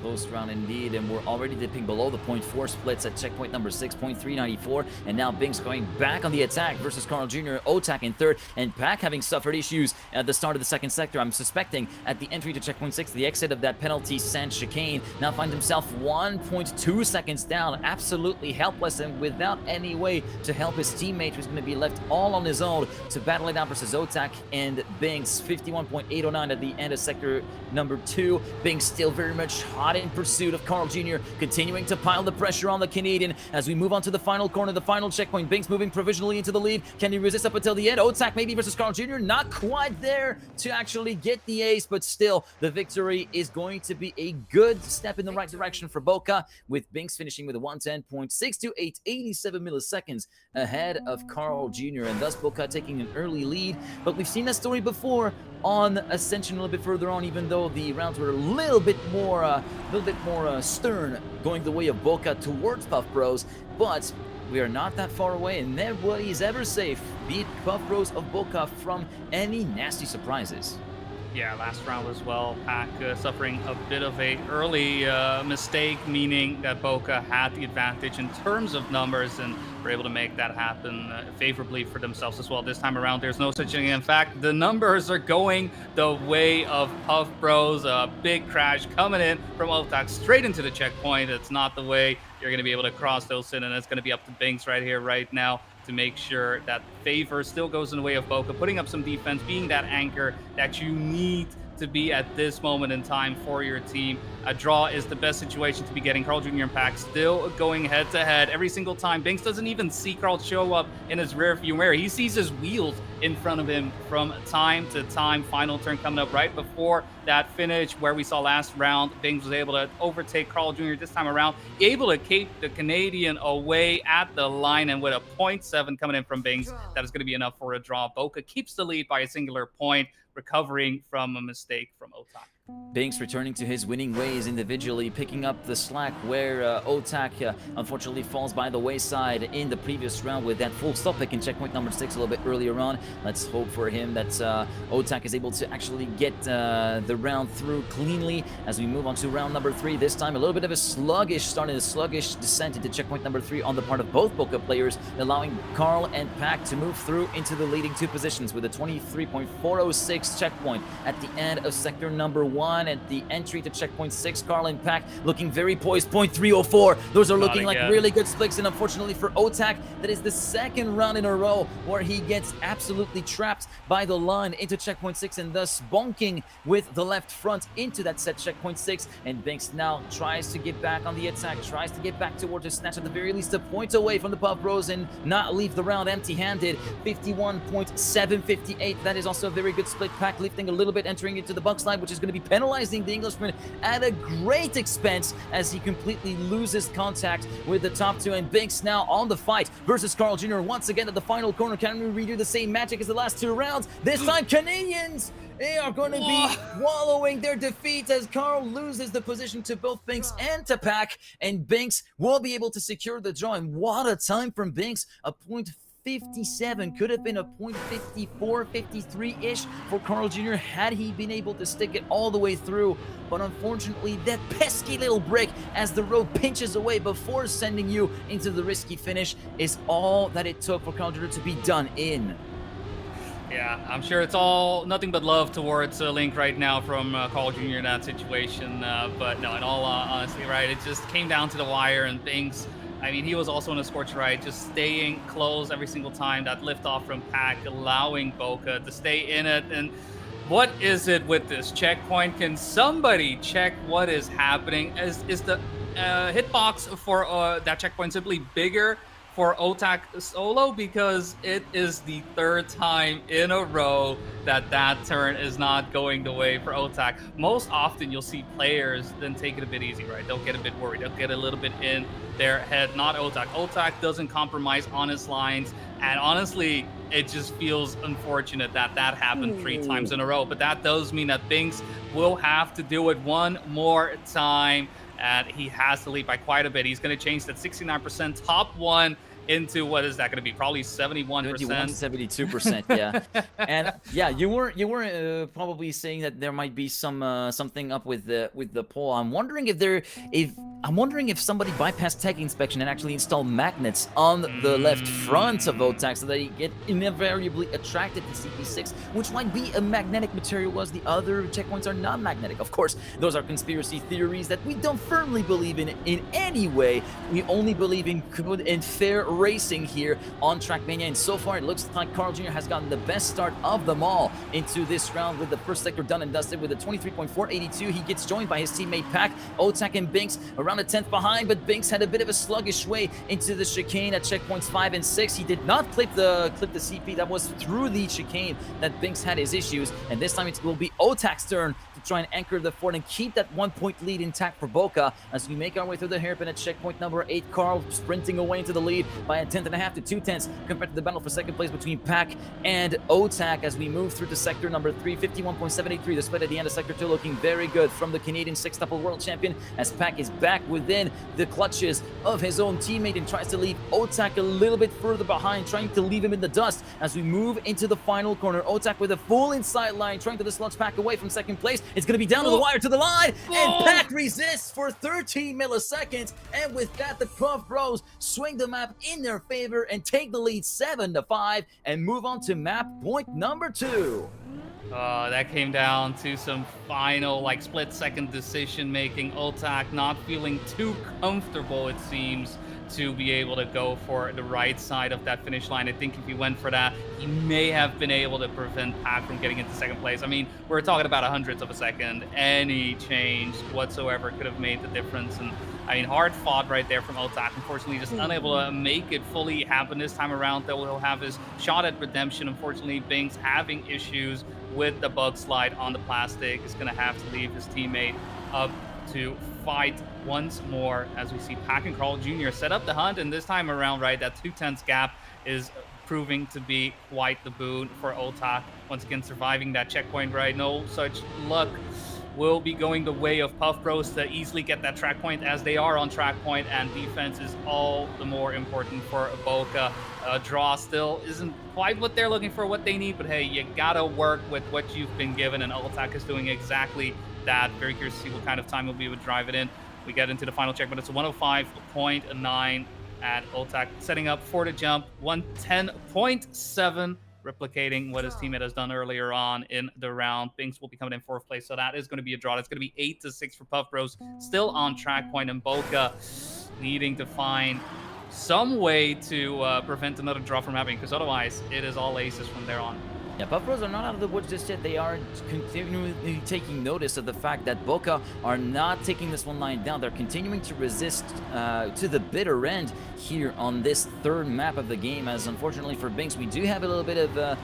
Close round indeed, and we're already dipping below the 0.4 splits at checkpoint number 6, 0.394, and now Binks going back on the attack versus Carl Jr., Otak in third, and Pack having suffered issues at the start of the second sector. I'm suspecting at the entry to checkpoint 6, the exit of that penalty sand chicane, now finds himself 1.2 seconds down, absolutely helpless and without any way to help his teammate, who's going to be left all on his own to battle it out versus Otak and Binks. 51.809 at the end of sector number 2. Binks still very much hot in pursuit of Carl Jr., continuing to pile the pressure on the Canadian as we move on to the final corner, the final checkpoint. Binks moving provisionally into the lead. Can he resist up until the end? Otak maybe versus Carl Jr. Not quite there to actually get the ace, but still the victory is going to be a good step in the right direction for Bokeh, with Binks finishing with a 110.628, 87 milliseconds ahead of Carl Jr., and thus Bokeh taking an early lead. But we've seen that story before on Ascension a little bit further on, even though the rounds were a little bit more stern, going the way of Bokeh towards Puff Bros, but we are not that far away, and nobody is ever safe, be it Puff Bros of Bokeh, from any nasty surprises.
Yeah, last round as well, Pack suffering a bit of a early mistake, meaning that Bokeh had the advantage in terms of numbers and were able to make that happen favorably for themselves as well. This time around, there's no such thing. In fact, the numbers are going the way of Puff Bros. A big crash coming in from Otak straight into the checkpoint. It's not the way you're going to be able to cross those in, and it's going to be up to Binks right here, right now, to make sure that favor still goes in the way of Bokeh, putting up some defense, being that anchor that you need to be at this moment in time for your team. A draw is the best situation to be getting. Carl Jr. and Pack still going head-to-head every single time. Binks doesn't even see Carl show up in his rear-view mirror. He sees his wheels in front of him from time to time. Final turn coming up right before that finish where we saw last round. Binks was able to overtake Carl Jr. this time around, able to keep the Canadian away at the line, and with a 0.7 coming in from Binks, that is going to be enough for a draw. Bokeh keeps the lead by a singular point, recovering from a mistake from Otak.
Binks returning to his winning ways individually, picking up the slack where Otak unfortunately falls by the wayside in the previous round with that full stop pick in checkpoint number 6 a little bit earlier on. Let's hope for him that Otak is able to actually get the round through cleanly as we move on to round number 3. This time a little bit of a sluggish start and a sluggish descent into checkpoint number 3 on the part of both Bokeh players, allowing Carl and Pack to move through into the leading 2 positions with a 23.406 checkpoint at the end of sector number 1. At the entry to checkpoint 6, Carl and Pack looking very poised. 0.304. Those are looking like really good splits, and unfortunately for Otak, that is the second round in a row where he gets absolutely trapped by the line into checkpoint 6 and thus bonking with the left front into that set checkpoint 6. And Binks now tries to get back on the attack, tries to get back towards his snatch, at the very least a point away from the Puff Bros and not leave the round empty-handed. 51.758. That is also a very good split. Pack lifting a little bit, entering into the buck slide, which is going to be penalizing the Englishman at a great expense as he completely loses contact with the top 2. And Binks now on the fight versus Carl Jr. once again at the final corner. Can we redo the same magic as the last 2 rounds? This time Canadians, they are going to be wallowing their defeat as Carl loses the position to both Binks and to Pack, and Binks will be able to secure the draw. And what a time from Binks, a .57, could have been a .54, 53-ish for Carl Jr. had he been able to stick it all the way through. But unfortunately, that pesky little break as the road pinches away before sending you into the risky finish is all that it took for Carl Jr. to be done in.
Yeah, I'm sure it's all nothing but love towards Link right now from Carl Jr. in that situation. But no, in all honesty, right, it just came down to the wire, and Binks, I mean, he was also in a scorch ride, just staying close every single time. That liftoff from Pack, allowing Bokeh to stay in it. And what is it with this checkpoint? Can somebody check what is happening? Is the hitbox for that checkpoint simply bigger for Otak solo? Because it is the 3rd time in a row that turn is not going the way for Otak. Most often you'll see players then take it a bit easy, right? They'll get a bit worried. They'll get a little bit in their head. Not Otak. Otak doesn't compromise on his lines. And honestly, it just feels unfortunate that happened 3 times in a row. But that does mean that Binks will have to do it one more time. And he has to lead by quite a bit. He's going to change that 69% top 1 into, what is that going to be? Probably 71%.
72%, yeah. And yeah, you were probably saying that there might be something up with the poll. I'm wondering if somebody bypassed tech inspection and actually installed magnets on the left front of Otak so that he get invariably attracted to CP6, which might be a magnetic material, as the other checkpoints are not magnetic. Of course, those are conspiracy theories that we don't firmly believe in any way. We only believe in good and fair racing here on Trackmania, and so far it looks like Carl Jr. has gotten the best start of them all into this round with the first sector done and dusted with a 23.482. He gets joined by his teammate Pack. Otak and Binks around a 10th behind, but Binks had a bit of a sluggish way into the chicane at checkpoints 5 and 6. He did not clip the CP. That was through the chicane that Binks had his issues, and this time it will be Otak's turn to try and anchor the fort and keep that 1-point lead intact for Bokeh as we make our way through the hairpin at checkpoint number 8. Carl sprinting away into the lead by a 10.5 to 2/10 compared to the battle for second place between Pack and Otak as we move through to sector number 3. 51.783. The split at the end of sector 2 looking very good from the Canadian sextuple world champion as Pack is back within the clutches of his own teammate and tries to leave Otak a little bit further behind, trying to leave him in the dust as we move into the final corner. Otak with a full inside line, trying to dislodge Pack away from second place. It's going to be down to the wire to the line, and Pack resists for 13 milliseconds, and with that, the Puff Bros swing the map in their favor and take the lead 7-5 and move on to map point number 2.
That came down to some final, split-second decision-making. Otak not feeling too comfortable, it seems, to be able to go for the right side of that finish line. I think if he went for that, he may have been able to prevent Pack from getting into second place. I mean, we're talking about 100ths of a second. Any change whatsoever could have made the difference. And I mean, hard fought right there from Otak. Unfortunately, just unable to make it fully happen this time around, though he'll have his shot at redemption. Unfortunately, Binks having issues with the bug slide on the plastic is going to have to leave his teammate up to fight once more as we see Pack and Carl Jr. set up the hunt, and this time around, right, that 2/10 gap is proving to be quite the boon for Otak. Once again, surviving that checkpoint, right? No such luck will be going the way of Puff Bros to easily get that track point, as they are on track point, and defense is all the more important for Bokeh. Draw still isn't quite what they're looking for, what they need, but hey, you gotta work with what you've been given, and Ultak is doing exactly that. Very curious to see what kind of time we'll be able to drive it in. We get into the final check, but it's a 105.9, and Ultak setting up for the jump, 110.7, replicating what his teammate has done earlier on in the round. Binks will be coming in 4th place, so that is going to be a draw. That's going to be 8-6 for Puff Bros, still on track point, and Bokeh needing to find some way to prevent another draw from happening, because otherwise it is all aces from there on.
Yeah, Puff Bros are not out of the woods just yet. They are continually taking notice of the fact that Bokeh are not taking this one lying down. They're continuing to resist to the bitter end here on this 3rd map of the game, as unfortunately for Binks, we do have a little bit of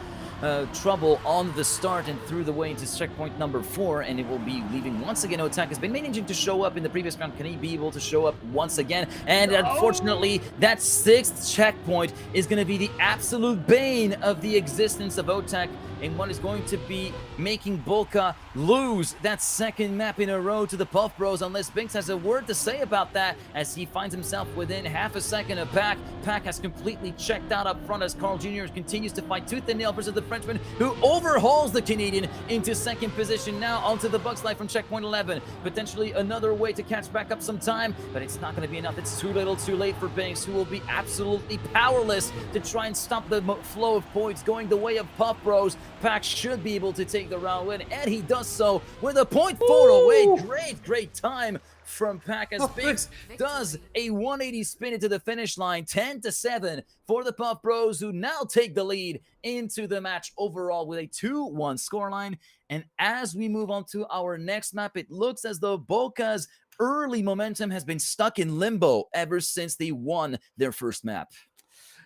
trouble on the start and through the way into checkpoint number 4, and it will be leaving once again. Otak has been managing to show up in the previous round. Can he be able to show up once again? And unfortunately, that 6th checkpoint is going to be the absolute bane of the existence of Otak, and one is going to be making Bokeh lose that 2nd map in a row to the Puff Bros, unless Binks has a word to say about that, as he finds himself within half a second of Pack. Pack has completely checked out up front as Carl Jr. continues to fight tooth and nail versus the Frenchman, who overhauls the Canadian into 2nd position. Now onto the Bucks life from checkpoint 11. Potentially another way to catch back up some time, but it's not going to be enough. It's too little too late for Binks, who will be absolutely powerless to try and stop the flow of points going the way of Puff Bros. Pack should be able to take the round win, and he does so with a 0.4 away. Great time from Pack, as Binks does a 180 spin into the finish line. 10-7 for the Puff Bros, who now take the lead into the match overall with a 2-1 scoreline. And as we move on to our next map, it looks as though Bokeh's early momentum has been stuck in limbo ever since they won their first map.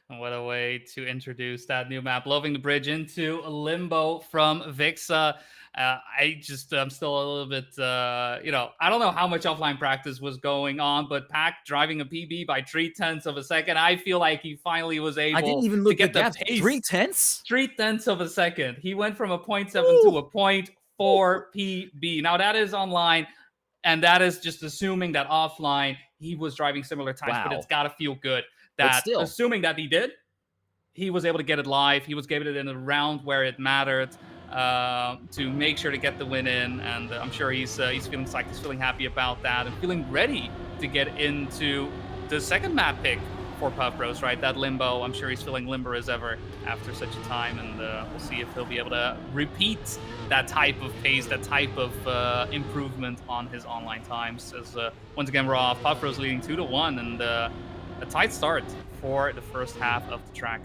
What a way to introduce that new map. Loving the bridge into Limbo from Vixa. I'm still a little bit, I don't know how much offline practice was going on, but Pack driving a PB by 0.3 of a second. I feel like he finally was able to get the pace.
0.3?
0.3 of a second. He went from a 0.7 to a 0.4 PB. Now that is online, and that is just assuming that offline he was driving similar times, but it's got to feel good that assuming that he was able to get it live. He was given it in a round where it mattered to make sure to get the win in, and I'm sure he's feeling psyched. He's feeling happy about that and feeling ready to get into the 2nd map pick for Puff Bros, right? That Limbo. I'm sure he's feeling limber as ever after such a time, and we'll see if he'll be able to repeat that type of pace, that type of improvement on his online times. As once again, we're off. Puff Bros leading 2-1, and a tight start for the first half of the track.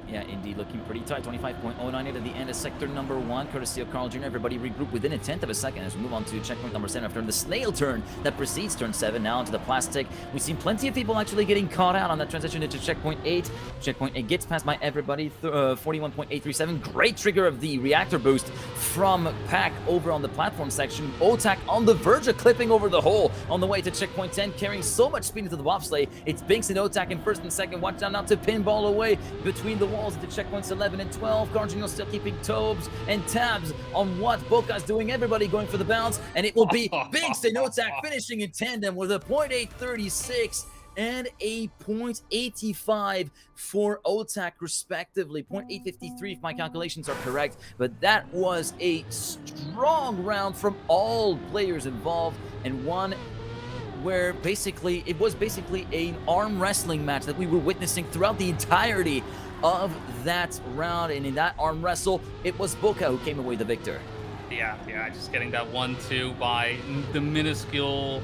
Yeah, indeed, looking pretty tight. 25.098 at the end of sector number 1, courtesy of Carl Jr. Everybody regroup within a 10th of a second as we move on to checkpoint number 7 after the snail turn that precedes turn 7. Now into the plastic. We've seen plenty of people actually getting caught out on that transition into checkpoint 8. Checkpoint 8 gets passed by everybody. 41.837. Great trigger of the reactor boost from Pack over on the platform section. Otak on the verge of clipping over the hole on the way to checkpoint 10, carrying so much speed into the bobsleigh. It's Binks and Otak in 1st and 2nd. Watch out now to pinball away between the walls into checkpoints 11 and 12. Cardinal still keeping tabs and tabs on what Bokeh's doing. Everybody going for the bounce, and it will be Binks and Otak finishing in tandem with a 0.836 and a 0.85 for Otak respectively. 0.853 if my calculations are correct, but that was a strong round from all players involved, and one where it was basically an arm wrestling match that we were witnessing throughout the entirety of that round. And in that arm wrestle, it was Bokeh who came away the victor.
Yeah, just getting that 1-2 by the minuscule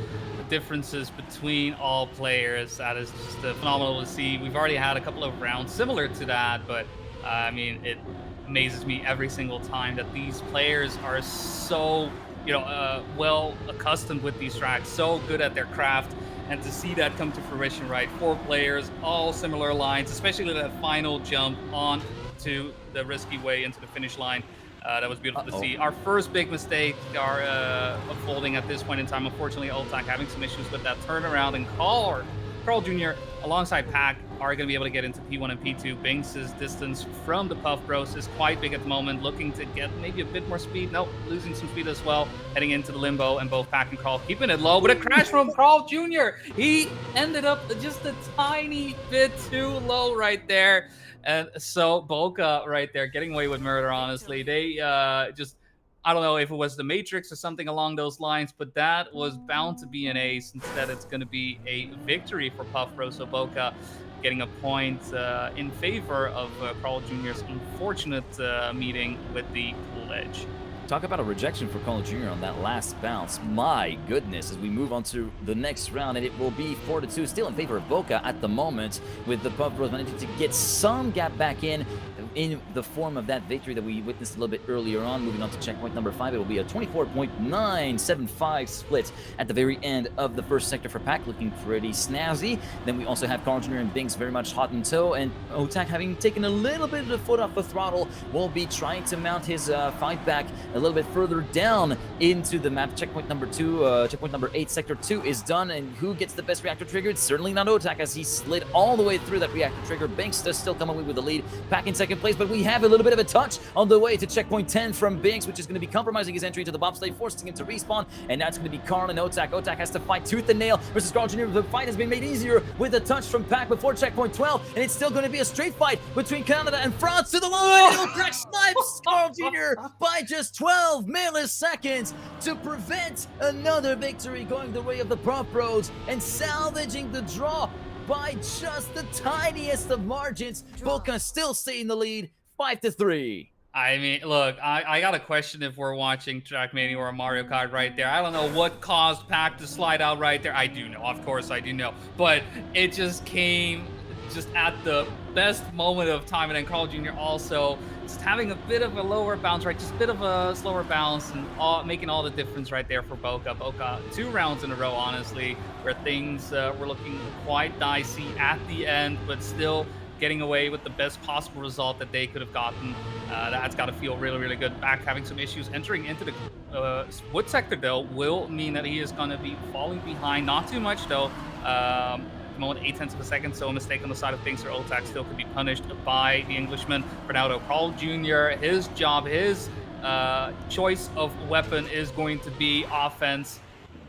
differences between all players. That is just phenomenal to see. We've already had a couple of rounds similar to that, but it amazes me every single time that these players are so well accustomed with these tracks, so good at their craft, and to see that come to fruition, right? 4 players, all similar lines, especially that final jump on to the risky way into the finish line. That was beautiful to see. Our first big mistake are unfolding at this point in time. Unfortunately, Otak having some issues with that turnaround, and Carl Carl Jr. alongside Pac are going to be able to get into P1 and P2. Binks' distance from the Puff Bros is quite big at the moment, looking to get maybe a bit more speed. Nope, losing some speed as well, heading into the Limbo, and both Pac and Carl keeping it low. But a crash from Carl Jr. He ended up just a tiny bit too low right there. And so Bokeh right there getting away with murder, honestly. They just, I don't know if it was the Matrix or something along those lines, but that was bound to be an ace. Instead, it's going to be a victory for Puff Bros. So Bokeh getting a point in favor of Carl Jr.'s unfortunate meeting with the pool edge.
Talk about a rejection for Carl Jr. on that last bounce. My goodness, as we move on to the next round, and it will be 4-2, still in favor of Bokeh at the moment, with the Puff Bros managing to get some gap back in the form of that victory that we witnessed a little bit earlier on. Moving on to checkpoint number 5, it will be a 24.975 split at the very end of the first sector for Pac, looking pretty snazzy. Then we also have Carl Jr. and Binks very much hot in tow, and Otak, having taken a little bit of the foot off the throttle, will be trying to mount his fight back a little bit further down into the map. Checkpoint number 2, checkpoint number 8, sector 2 is done, and who gets the best reactor trigger? It's certainly not Otak, as he slid all the way through that reactor trigger. Binks does still come away with the lead. Pac in second place, but we have a little bit of a touch on the way to checkpoint 10 from Binks, which is going to be compromising his entry into the bobsleigh, forcing him to respawn, and now it's going to be Carl and Otak. Otak has to fight tooth and nail versus Carl Jr. The fight has been made easier with a touch from Pac before checkpoint 12, and it's still going to be a straight fight between Canada and France to the line. Otak snipes Carl Jr. by just 12 milliseconds to prevent another victory going the way of the Puff Bros and salvaging the draw by just the tiniest of margins. Bokeh still stay in the lead, 5-3.
I mean, look, I got a question if we're watching Trackmania or Mario Kart right there. I don't know what caused Pac to slide out right there. I do know, of course I do know, but it just came just at the best moment of time. And then Carl Jr. also just having a bit of a lower bounce, right? Just a bit of a slower bounce, and making all the difference right there for Bokeh. Bokeh 2 rounds in a row, honestly, where things were looking quite dicey at the end, but still getting away with the best possible result that they could have gotten. That's got to feel really, really good. Back having some issues entering into the wood sector, though, will mean that he is going to be falling behind. Not too much, though. At the moment, 0.8 of a second, so a mistake on the side of Binks or Otak still could be punished by the Englishman. For now, though, Carl Jr., his job, his choice of weapon is going to be offense.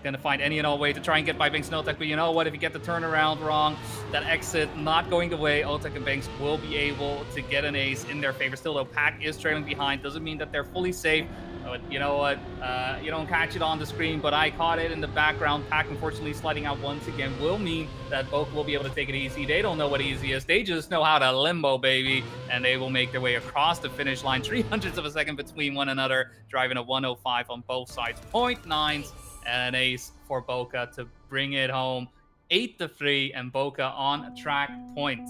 Going to find any and all way to try and get by Binks and Otak, but you know what? If you get the turnaround wrong, that exit not going away, Otak and Binks will be able to get an ace in their favor. Still, though, Pac is trailing behind. Doesn't mean that they're fully safe. But you know what? You don't catch it on the screen, but I caught it in the background. Pac, unfortunately, sliding out once again will mean that Bokeh will be able to take it easy. They don't know what easy is. They just know how to limbo, baby, and they will make their way across the finish line. 0.03 of a second between one another, driving a 105 on both sides. 0.9s and an ace for Bokeh to bring it home. 8-3, and Bokeh on track point.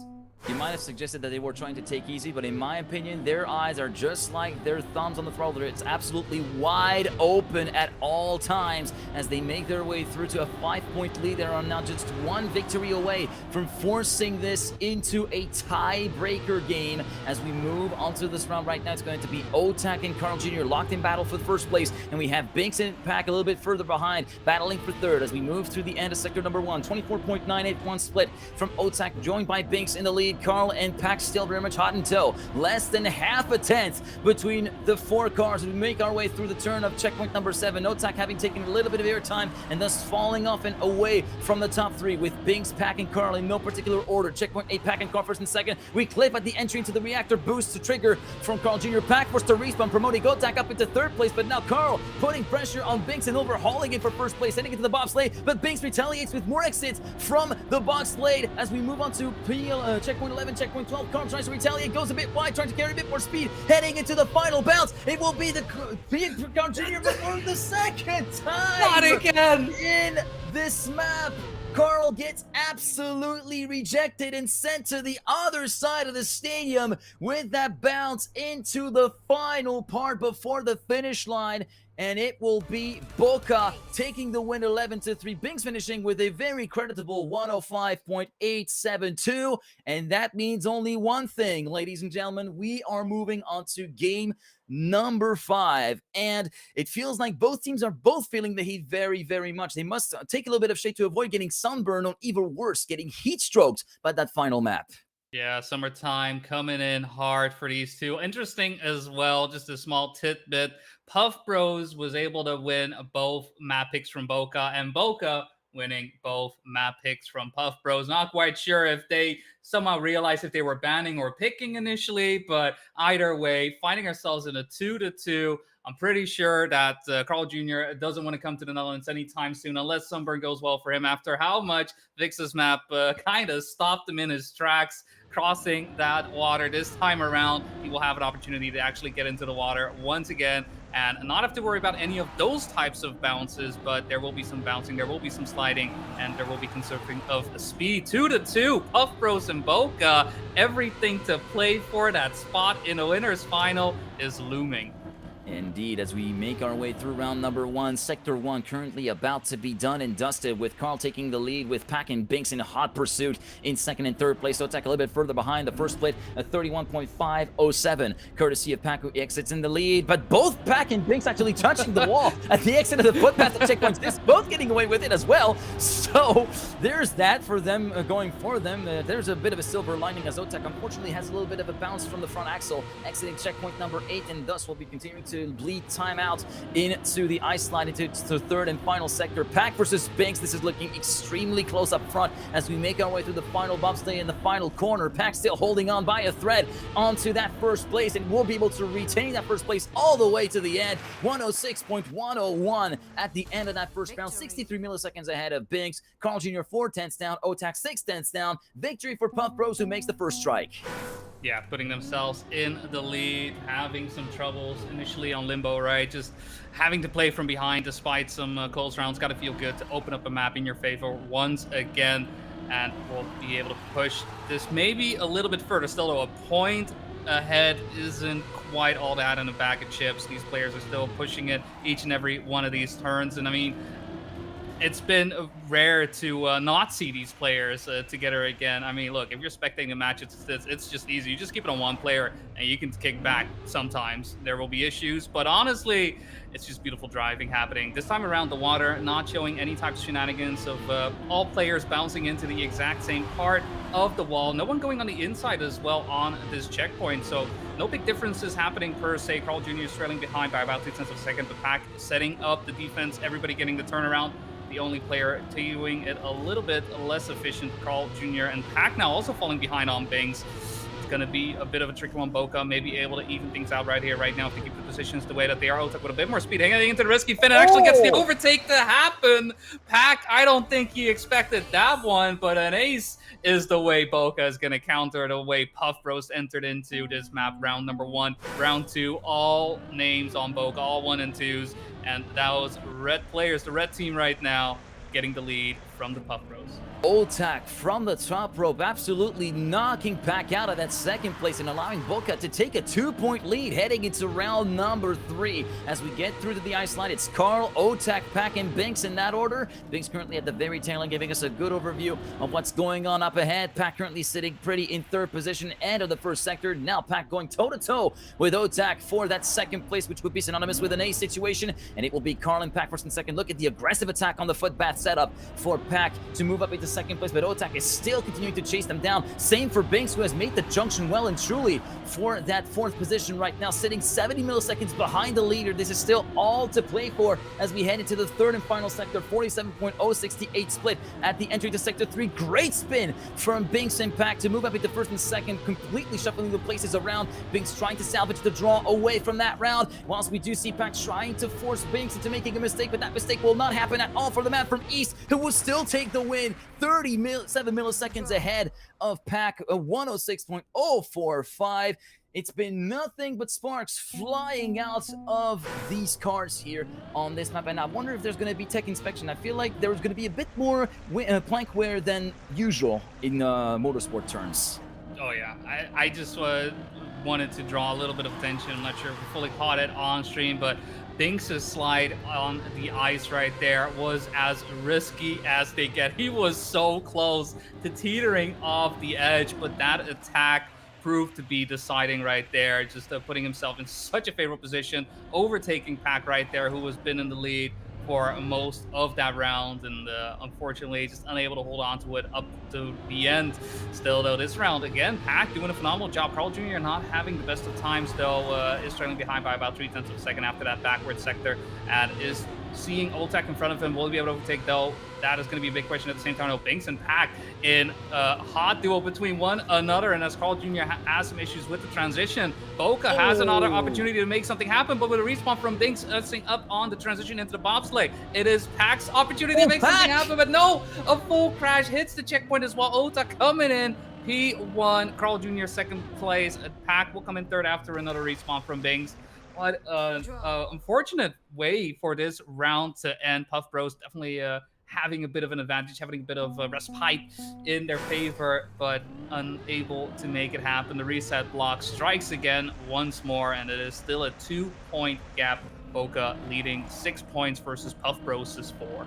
You might have suggested that they were trying to take easy, but in my opinion, their eyes are just like their thumbs on the throttle. It's absolutely wide open at all times as they make their way through to a 5-point lead. They are now just one victory away from forcing this into a tiebreaker game. As we move on to this round right now, it's going to be Otak and Carl Jr. locked in battle for the first place, and we have Binks and Pac a little bit further behind, battling for third as we move through the end of sector number 1. 24.981 split from Otak, joined by Binks in the lead. Carl and Pac still very much hot in tow. Less than half a tenth between the 4 cars. We make our way through the turn of checkpoint number 7. Otak having taken a little bit of airtime and thus falling off and away from the top 3 with Binks, Pac, and Carl in no particular order. Checkpoint 8, Pac and Carl first and second. We clip at the entry into the reactor boost to trigger from Carl Jr. Pac forced to respawn, promoting Otak up into 3rd place, but now Carl putting pressure on Binks and overhauling it for 1st place, heading into the bobsleigh, but Binks retaliates with more exits from the bobsleigh as we move on to checkpoint 11, checkpoint 12. Carl tries to retaliate, goes a bit wide, trying to carry a bit more speed, heading into the final bounce. It will be the Carl Jr. for the second time.
Not again!
In this map, Carl gets absolutely rejected and sent to the other side of the stadium with that bounce into the final part before the finish line. and it will be Bokeh taking the win 11-3. Binks finishing with a very creditable 105.872, and that means only one thing, ladies and gentlemen. We are moving on to game number 5, and it feels like both teams are both feeling the heat very, very much. They must take a little bit of shade to avoid getting sunburned, or even worse, getting heat stroked by that final map.
Yeah, summertime coming in hard for these two. Interesting as well, just a small tidbit. Puff Bros was able to win both map picks from Bokeh, and Bokeh winning both map picks from Puff Bros. Not quite sure if they somehow realized if they were banning or picking initially, but either way, finding ourselves in a 2-2. I'm pretty sure that Carl Jr. doesn't want to come to the Netherlands anytime soon, unless Sunburn goes well for him after how much Vix's map kind of stopped him in his tracks crossing that water. This time around, he will have an opportunity to actually get into the water once again and not have to worry about any of those types of bounces, but there will be some bouncing, there will be some sliding, and there will be conserving of speed. 2-2, Puff Bros and Bokeh. Everything to play for. That spot in the winner's final is looming.
Indeed, as we make our way through round number 1, Sector 1 currently about to be done and dusted, with Carl taking the lead, with Pack and Binks in hot pursuit in second and third place. Otak a little bit further behind. The first split at 31.507, courtesy of Pack, who exits in the lead. But both Pack and Binks actually touching the wall at the exit of the footpath at checkpoints. This both getting away with it as well. So there's that for them going for them. There's a bit of a silver lining, as Otak unfortunately has a little bit of a bounce from the front axle, exiting checkpoint number 8, and thus will be continuing to bleed time out into the ice slide, into the third and final sector. Pack versus Binks. This is looking extremely close up front as we make our way through the final bobsleigh in the final corner. Pack still holding on by a thread onto that first place, and will be able to retain that first place all the way to the end. 106.101 at the end of that first round. 63 milliseconds ahead of Binks. Carl Jr. 4/10 down. Otak 6/10 down. Victory for Puff Bros, who makes the first strike.
Yeah, putting themselves in the lead, having some troubles initially on Limbo, right? Just having to play from behind despite some close rounds. Got to feel good to open up a map in your favor once again, and we'll be able to push this maybe a little bit further. Still, though, a point ahead isn't quite all that in a bag of chips. These players are still pushing it each and every one of these turns, and I mean, it's been rare to not see these players together again. I mean, look, if you're spectating a match, it's just easy. You just keep it on one player, and you can kick back. Sometimes there will be issues, but honestly, it's just beautiful driving happening. This time around, the water not showing any types of shenanigans of all players bouncing into the exact same part of the wall. No one going on the inside as well on this checkpoint, so no big differences happening per se. Carl Jr. is trailing behind by about 0.2 of a second. The Pack setting up the defense, everybody getting the turnaround. The only player doing it a little bit less efficient, Carl Jr. and Pack now also falling behind on Binks. It's going to be a bit of a tricky one. Bokeh may be able to even things out right here, right now, if they keep the positions the way that they are. Otak with a bit more speed, hanging into the risky fin, and actually gets the overtake to happen. Pack, I don't think he expected that one, but an ace is the way Bokeh is going to counter the way Puff Bros entered into this map. Round number 1, round 2, all names on Bokeh, all 1 and 2s. And those red players, the red team right now, getting the lead from the Puff Bros.
Otak from the top rope, absolutely knocking Pack out of that second place and allowing Bokeh to take a 2-point lead heading into round number 3. As we get through to the ice line, it's Carl, Otak, Pack, and Binks in that order. Binks currently at the very tail end, giving us a good overview of what's going on up ahead. Pack currently sitting pretty in third position, end of the first sector. Now Pack going toe-to-toe with Otak for that second place, which would be synonymous with an ace situation, and it will be Carl and Pack first and second. Look at the aggressive attack on the footbath setup for Pack to move up into second place, but Otak is still continuing to chase them down. Same for Binks, who has made the junction well and truly for that fourth position right now, sitting 70 milliseconds behind the leader. This is still all to play for as we head into the third and final sector. 47.068 split at the entry to sector 3. Great spin from Binks and Pack to move up into first and second, completely shuffling the places around. Binks trying to salvage the draw away from that round, whilst we do see Pack trying to force Binks into making a mistake, but that mistake will not happen at all for the man from East, who will still take the win. 37 milliseconds ahead of Pack, a 106.045. It's been nothing but sparks flying out of these cars here on this map, and I wonder if there's going to be tech inspection. I feel like there's going to be a bit more plank wear than usual in motorsport terms.
Oh yeah, I just wanted to draw a little bit of attention. I'm not sure if we fully caught it on stream, but Binks' slide on the ice right there was as risky as they get. He was so close to teetering off the edge, but that attack proved to be deciding right there, just putting himself in such a favorable position, overtaking Pack right there, who has been in the lead for most of that round, and unfortunately just unable to hold on to it up to the end. Still, though, this round again, Pack doing a phenomenal job. Carl Jr. not having the best of times, though, is trailing behind by about 0.3 of a second after that backward sector, and is seeing Oltec in front of him. Will he be able to overtake, though? That is going to be a big question at the same time. No, Binks and Pack in a hot duo between one another, and as Carl Jr. has some issues with the transition, Bokeh has another opportunity to make something happen, but with a respawn from Binks up on the transition into the bobsleigh, it is Pack's opportunity to make something happen, but no, a full crash hits the checkpoint as well. Ota coming in P1, Carl Jr. second place, Pack will come in third after another respawn from Binks. What unfortunate way for this round to end. Puff Bros definitely having a bit of an advantage, having a bit of a respite in their favor, but unable to make it happen. The reset block strikes again once more, and it is still a 2-point gap. Bokeh leading 6 points versus Puff Bros' 4.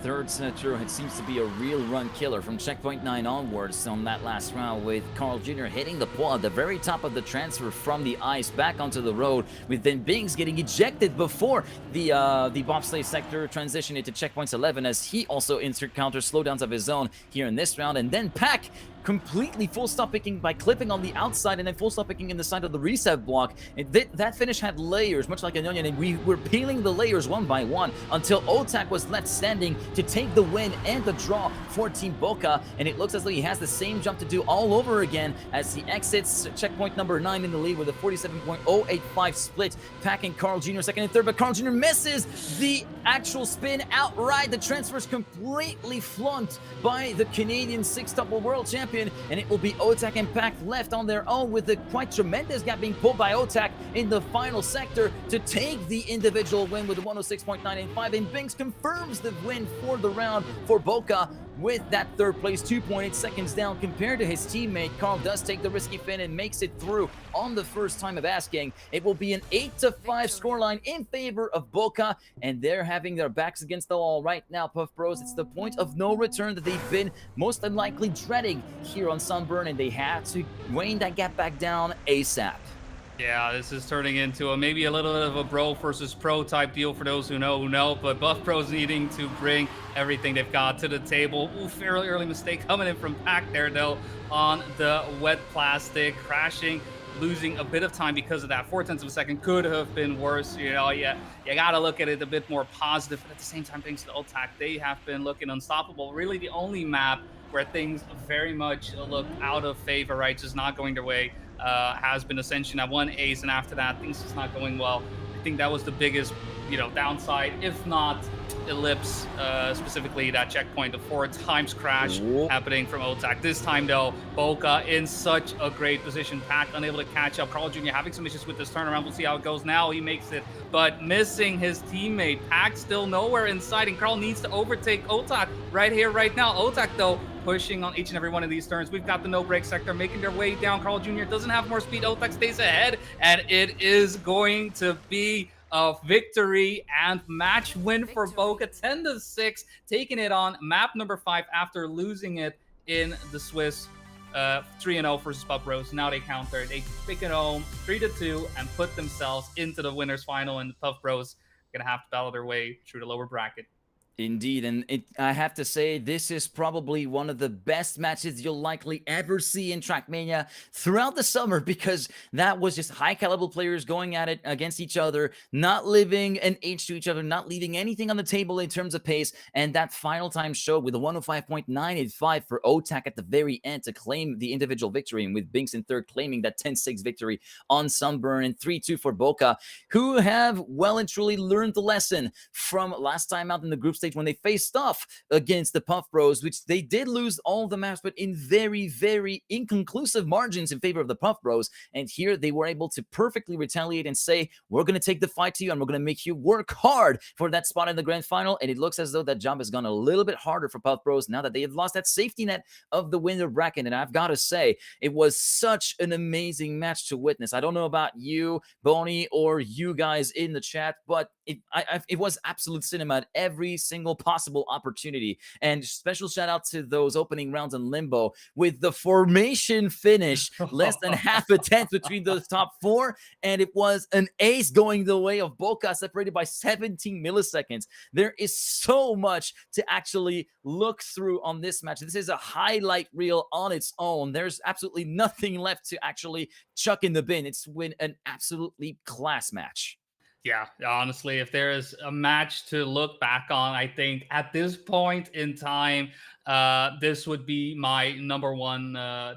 Third setter, it seems to be a real run killer from checkpoint 9 onwards on that last round, with Carl Jr. hitting the pole at the very top of the transfer from the ice back onto the road, with then Binks getting ejected before the bobsleigh sector transition into checkpoints 11, as he also encounters slowdowns of his own here in this round, and then Pack completely full stop picking by clipping on the outside and then full stop picking in the side of the reset block. That finish had layers, much like an onion, and we were peeling the layers one by one until Otak was left standing to take the win and the draw for Team Bokeh, and it looks as though he has the same jump to do all over again as he exits checkpoint number 9 in the lead with a 47.085 split, packing Carl Jr. second and third, but Carl Jr. misses the actual spin outright. The transfer is completely flunked by the Canadian 6-double world champion, and it will be Otak and Pack left on their own, with a quite tremendous gap being pulled by Otak in the final sector to take the individual win with a 106.985, and Binks confirms the win for the round for Bokeh with that third place, 2.8 seconds down compared to his teammate. Carl does take the risky fin and makes it through on the first time of asking. It will be an 8-5 scoreline in favor of Bokeh, and they're having their backs against the wall right now, Puff Bros. It's the point of no return that they've been most unlikely dreading here on Sunburn, and they have to wane that gap back down ASAP.
Yeah, this is turning into maybe a little bit of a bro versus pro type deal for those who know, but Buff Bros needing to bring everything they've got to the table. Ooh, fairly early mistake coming in from Pack there, though, on the wet plastic, crashing, losing a bit of time because of that. 0.4 of a second could have been worse. You know, you gotta look at it a bit more positive, but at the same time, thanks to Ultac, they have been looking unstoppable. Really the only map where things very much look out of favor, right, just not going their way, has been Ascension at 1 ace, and after that, things just not going well. I think that was the biggest, downside, if not Eclipse, specifically that checkpoint, the 4 times crash happening from Otak. This time, though, Bokeh in such a great position. Pack unable to catch up. Carl Jr. having some issues with this turnaround. We'll see how it goes now. He makes it, but missing his teammate. Pack still nowhere in sight, and Carl needs to overtake Otak right here, right now. Otak, though, pushing on each and every one of these turns. We've got the no-break sector making their way down. Carl Jr. doesn't have more speed. Otak stays ahead, and it is going to be a victory and match win for Bokeh. 10-6, taking it on map number 5 after losing it in the Swiss 3-0 versus Puff Bros. Now they counter. They pick it home 3-2 and put themselves into the winners final, and the Puff Bros are going to have to battle their way through the lower bracket.
Indeed, and I have to say, this is probably one of the best matches you'll likely ever see in Trackmania throughout the summer, because that was just high-caliber players going at it against each other, not living an H to each other, not leaving anything on the table in terms of pace, and that final time show with a 105.985 for Otak at the very end to claim the individual victory, and with Binks in third claiming that 10-6 victory on Sunburn, and 3-2 for Bokeh, who have well and truly learned the lesson from last time out in the group stage when they faced off against the Puff Bros, which they did lose all the maps, but in very, very inconclusive margins in favor of the Puff Bros. And here they were able to perfectly retaliate and say, we're going to take the fight to you, and we're going to make you work hard for that spot in the grand final. And it looks as though that job has gone a little bit harder for Puff Bros now that they have lost that safety net of the winner bracket. And I've got to say, it was such an amazing match to witness. I don't know about you, Boney, or you guys in the chat, but it was absolute cinema at every single possible opportunity. And special shout out to those opening rounds in Limbo with the formation finish, less than half a tenth between the top four, and it was an ace going the way of Bokeh, separated by 17 milliseconds. There is so much to actually look through on this match. This is a highlight reel on its own. There's absolutely nothing left to actually chuck in the bin. It's been an absolutely class match.
Yeah, honestly, if there is a match to look back on, I think at this point in time, this would be my number one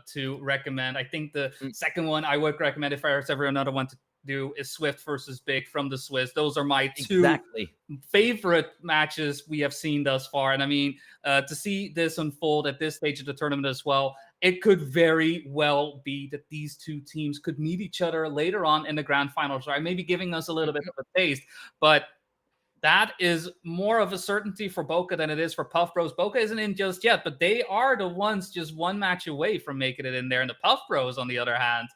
to recommend. I think the second one I would recommend, if there's ever another one to do, is Swift versus Big from the Swiss. Those are my two favorite matches we have seen thus far. And I mean, to see this unfold at this stage of the tournament as well, it could very well be that these two teams could meet each other later on in the grand finals, right? Maybe giving us a little bit of a taste, but that is more of a certainty for Bokeh than it is for Puff Bros. Bokeh isn't in just yet, but they are the ones just one match away from making it in there. And the Puff Bros, on the other hand,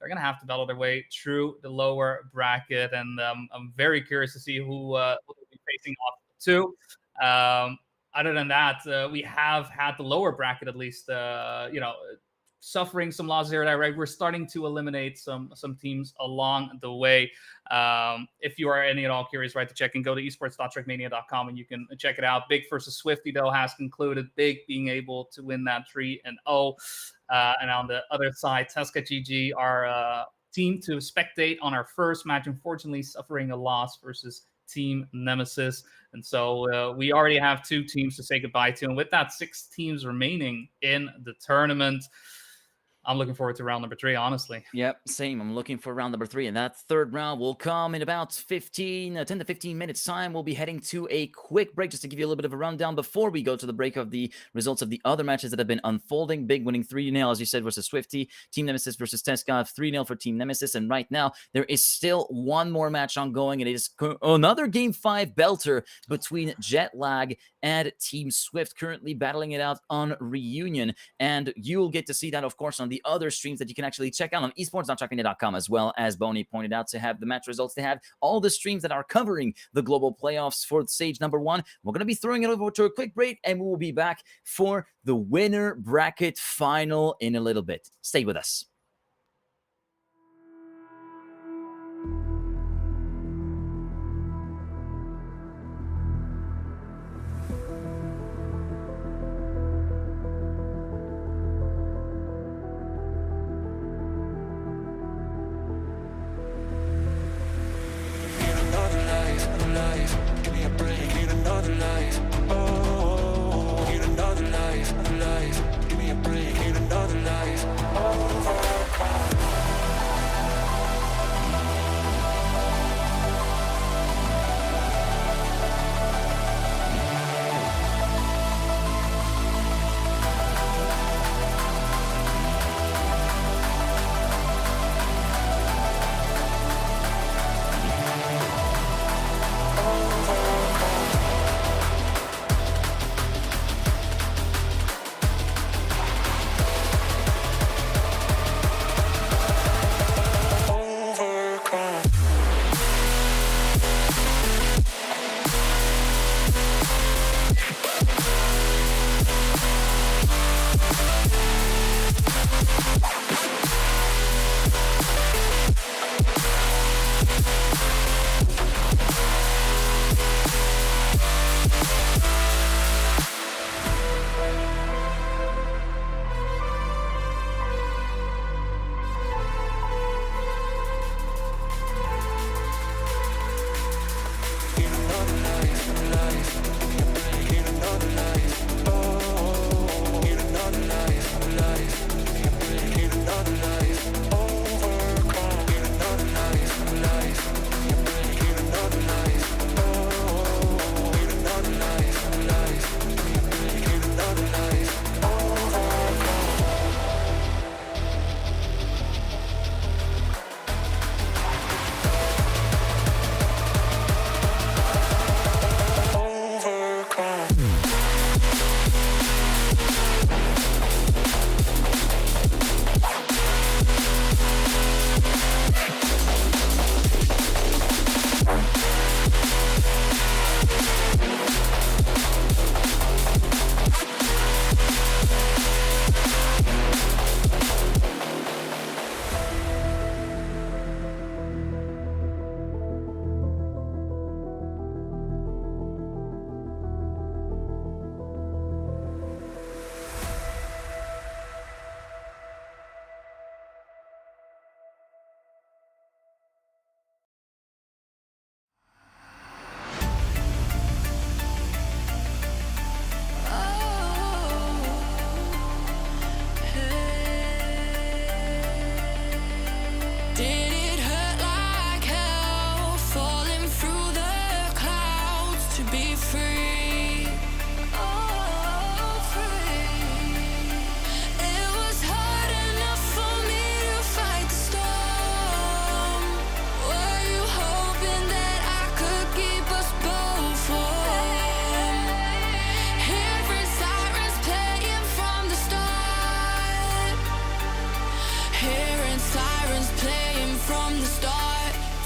they're going to have to battle their way through the lower bracket. And I'm very curious to see who will be facing off to. Other than that, we have had the lower bracket, at least, suffering some losses here, right? We're starting to eliminate some teams along the way. If you are any at all curious, right, to check and go to esports.trackmania.com and you can check it out. Big versus Swifty, though, has concluded. Big being able to win that 3-0. And on the other side, Tesca GG, our team to spectate on our first match, unfortunately suffering a loss versus Team Nemesis. And so we already have 2 teams to say goodbye to. And with that, 6 teams remaining in the tournament. I'm looking forward to round number 3, honestly.
Yep, same. I'm looking for round number 3, and that third round will come in about 10 to 15 minutes time. We'll be heading to a quick break just to give you a little bit of a rundown before we go to the break of the results of the other matches that have been unfolding. Big winning 3-0, as you said, versus Swifty. Team Nemesis versus Tesca, 3-0 for Team Nemesis. And right now, there is still one more match ongoing, and it is another Game 5 belter between Jetlag and Team Swift, currently battling it out on Reunion. And you'll get to see that, of course, on the other streams that you can actually check out on esports.trackmania.com, as well as Boney pointed out, to have the match results. They have all the streams that are covering the global playoffs for stage number 1. We're going to be throwing it over to a quick break, and we will be back for the winner bracket final in a little bit. Stay with us.
Give me a break, need another life. Oh.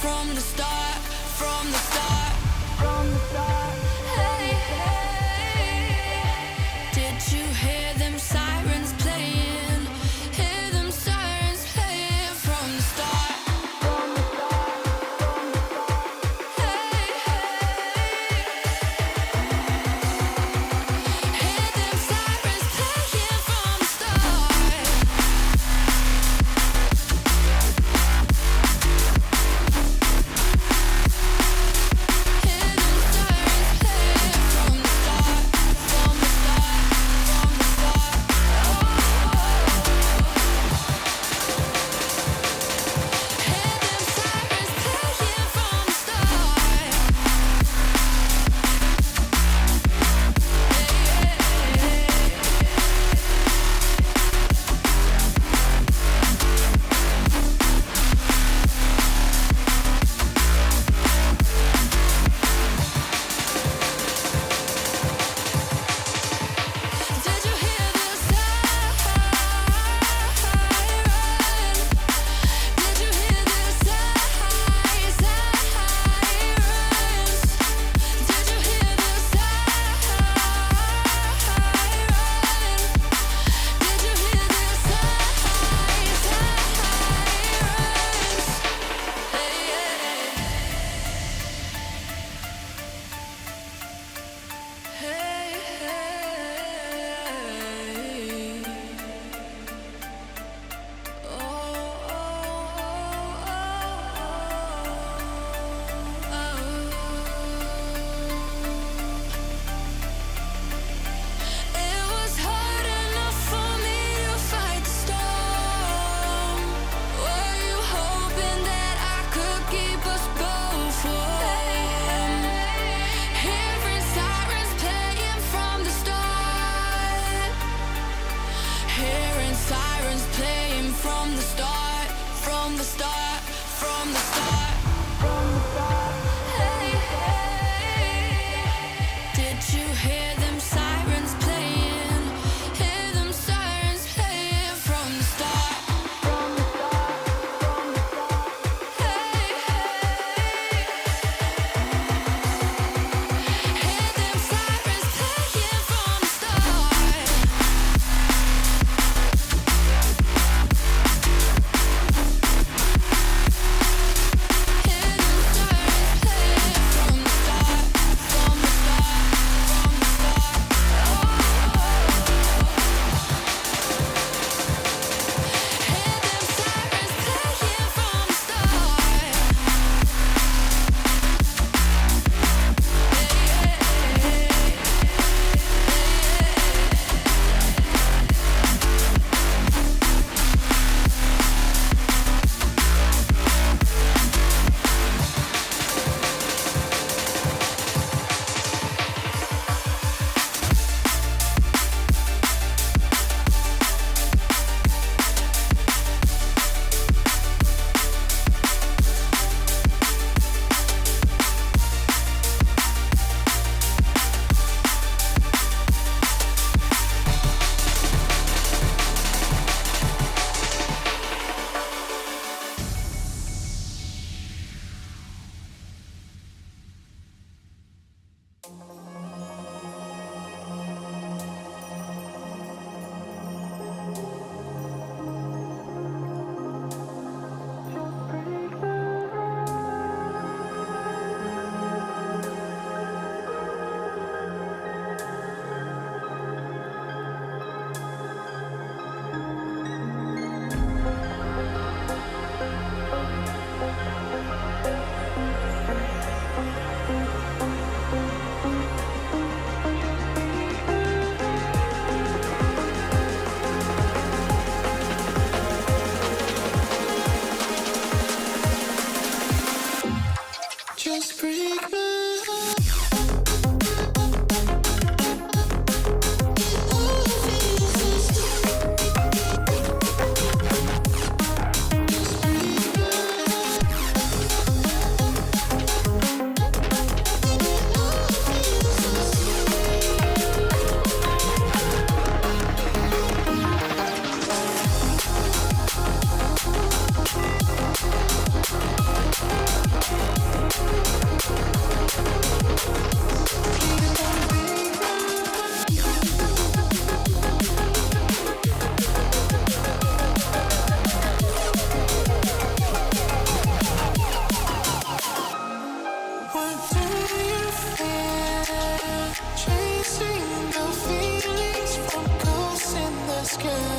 from the start, from the start, from the start. Hey, hey. Did you hear them sirens playing? Hear them sirens playing from the start, from the start, from the start. Hey, hey. Hear them sirens playing from the start.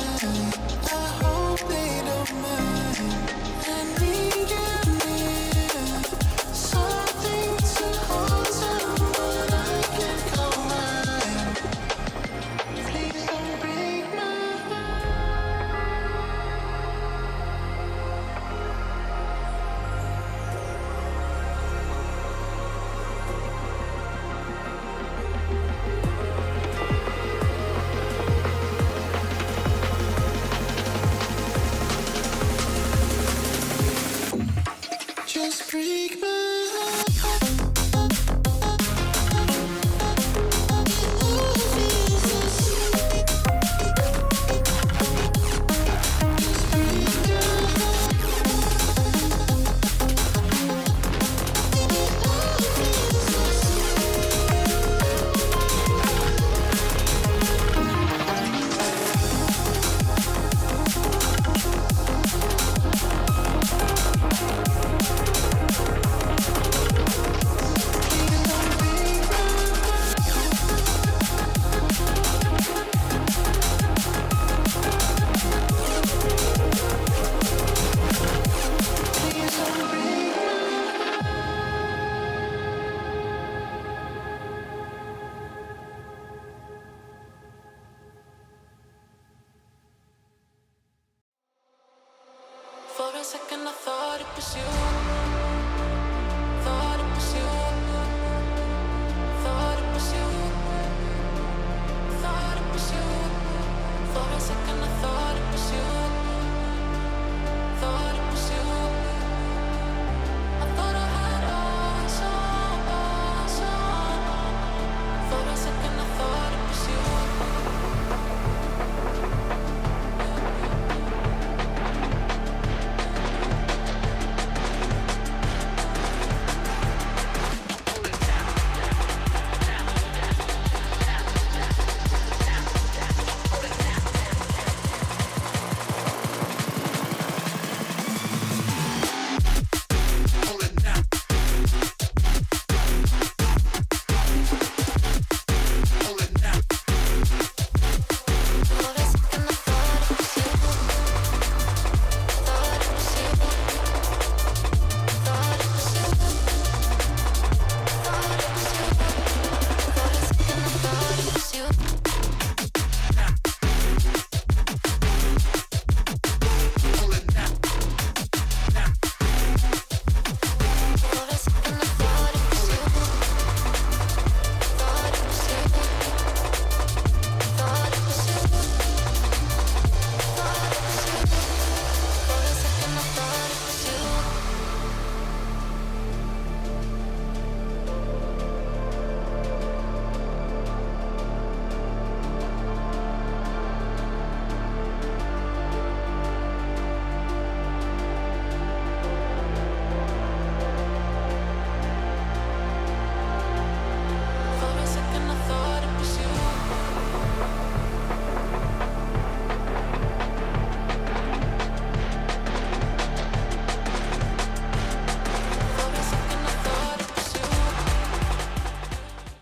I hope they don't mind. I need you near, something to hold someone I can call mine. Please don't break my heart. Just break my heart. For a second I thought it was you. Thought it was you. Thought it was you. Thought it was you. For a second I thought it was you. Thought it was you. I thought I had eyes on. For a second I thought it was you.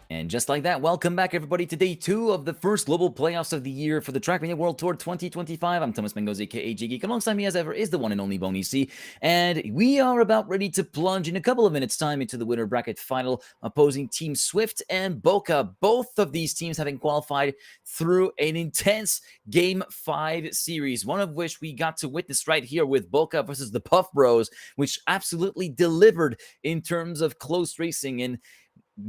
And just like that, welcome back everybody to day 2 of the first global playoffs of the year for the Trackmania World Tour 2025. I'm Thomas Mengoz, aka GGeek. Alongside me as ever is the one and only Boney C. And we are about ready to plunge in a couple of minutes time into the winner bracket final, opposing Team Swift and Bokeh. Both of these teams having qualified through an intense Game 5 series, one of which we got to witness right here with Bokeh versus the Puff Bros, which absolutely delivered in terms of close racing. And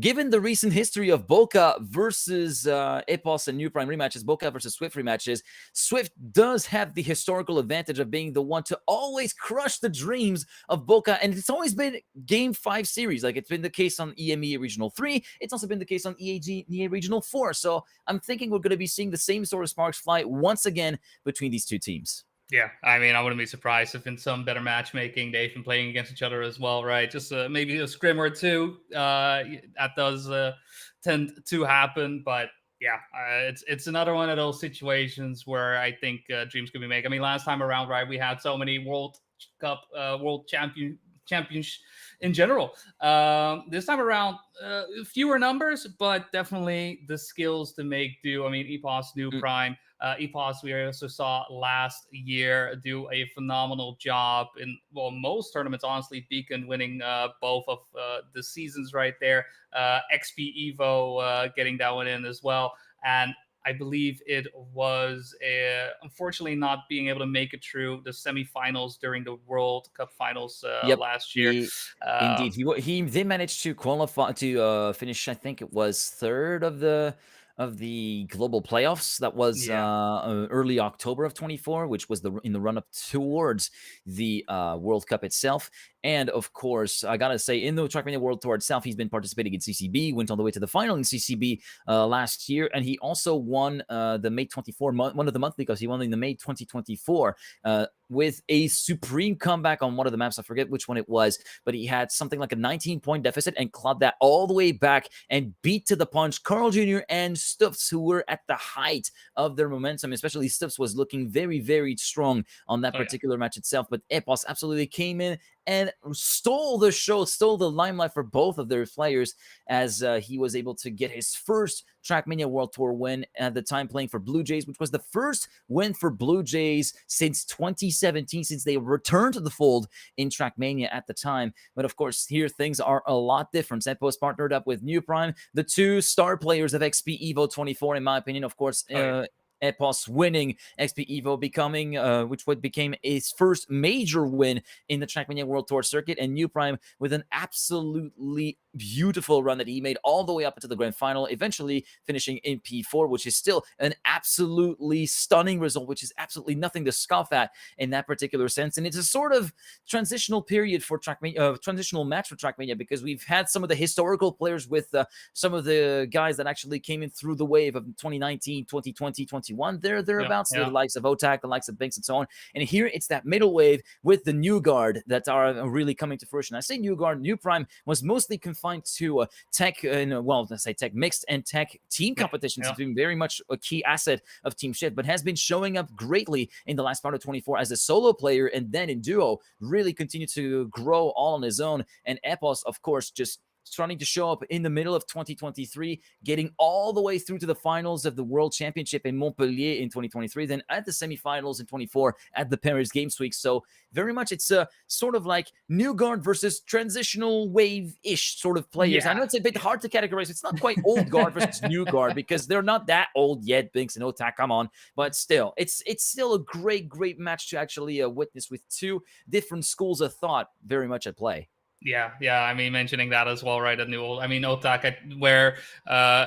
given the recent history of Bokeh versus Epos and New Prime rematches, Bokeh versus Swift rematches, Swift does have the historical advantage of being the one to always crush the dreams of Bokeh, and it's always been Game 5 series. Like, it's been the case on EMEA Regional 3. It's also been the case on EMEA Regional 4. So I'm thinking we're going to be seeing the same sort of sparks fly once again between these two teams.
Yeah, I mean, I wouldn't be surprised if in some better matchmaking they've been playing against each other as well, right? Just maybe a scrim or two. That does tend to happen, but yeah, it's another one of those situations where I think dreams could be made. I mean, last time around, right, we had so many World Cup, World Champions in general. This time around, fewer numbers, but definitely the skills to make do. I mean, Epos, New Prime, EPOS, we also saw last year do a phenomenal job in, well, most tournaments, honestly. Beacon winning both of the seasons right there. XP Evo getting that one in as well. And I believe it was unfortunately not being able to make it through the semifinals during the World Cup finals
Yep.
last year.
Indeed, he did manage to qualify to finish. I think it was third of the global playoffs. That was early October of 24, which was in the run up towards the World Cup itself. And of course, I gotta say, in the Trackmania World Tour itself, he's been participating in CCB, went all the way to the final in CCB last year, and he also won the May 24 one of the monthly, because he won in the May 2024 with a supreme comeback on one of the maps. I forget which one it was, but he had something like a 19-point deficit and clawed that all the way back and beat to the punch Carl Jr. and Stuffs, who were at the height of their momentum. Especially Stuffs was looking very, very strong on that particular match itself, but EPOS absolutely came in and stole the show, stole the limelight for both of their players, as he was able to get his first Trackmania World Tour win at the time, playing for Blue Jays, which was the first win for Blue Jays since 2017, since they returned to the fold in Trackmania at the time. But of course, here things are a lot different. EPOS partnered up with New Prime, the two star players of XP Evo 24, in my opinion. Of course, EPOS winning XP Evo, becoming which became his first major win in the Trackmania World Tour circuit, and New Prime with an absolutely beautiful run that he made all the way up into the grand final, eventually finishing in P4, which is still an absolutely stunning result, which is absolutely nothing to scoff at in that particular sense. And it's a sort of transitional period for Trackmania, transitional match for Trackmania, because we've had some of the historical players with some of the guys that actually came in through the wave of 2019, 2020, 2021. Thereabouts, the likes of Otak, the likes of Binks, and so on. And here it's that middle wave with the new guard that are really coming to fruition. I say new guard. New Prime was mostly confined to tech, let's say tech mixed and tech team competitions. It's been very much a key asset of Team Shift, but has been showing up greatly in the last part of 24 as a solo player, and then in duo really continued to grow all on his own. And EPOS, of course, just starting to show up in the middle of 2023, getting all the way through to the finals of the World Championship in Montpellier in 2023, then at the semifinals in 24 at the Paris Games Week. So very much it's a sort of like new guard versus transitional wave-ish sort of players. I know it's a bit hard to categorize. It's not quite old guard versus new guard, because they're not that old yet, Binks and Otak, come on. But still, it's still a great, great match to actually witness, with two different schools of thought very much at play.
Yeah. I mean, mentioning that as well, right? Otak, where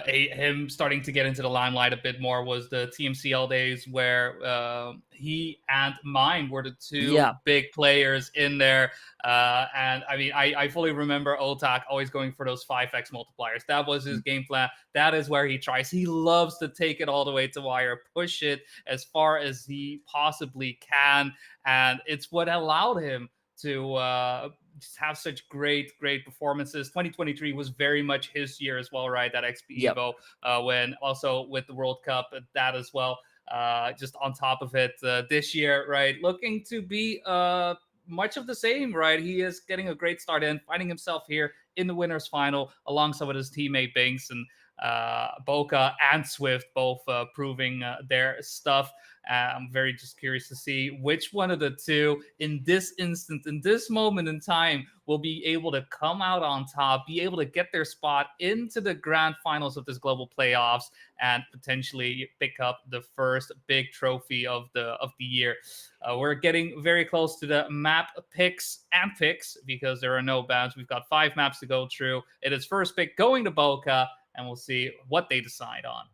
him starting to get into the limelight a bit more was the TMCL days, where he and Mine were the two big players in there. And I mean, I fully remember Otak always going for those 5x multipliers. That was his game plan. That is where he tries. He loves to take it all the way to wire, push it as far as he possibly can. And it's what allowed him to just have such great performances. 2023 was very much his year as well, right? That XP Evo, when also with the World Cup, that as well. Just on top of it, this year, right, looking to be much of the same, right? He is getting a great start in, finding himself here in the winners final alongside with his teammate Binks and Bokeh and Swift, both proving their stuff. I'm very just curious to see which one of the two in this instant, in this moment in time, will be able to come out on top, be able to get their spot into the grand finals of this global playoffs, and potentially pick up the first big trophy of the year. We're getting very close to the map picks, because there are no bans. We've got 5 maps to go through. It is first pick going to Bokeh, and we'll see what they decide on.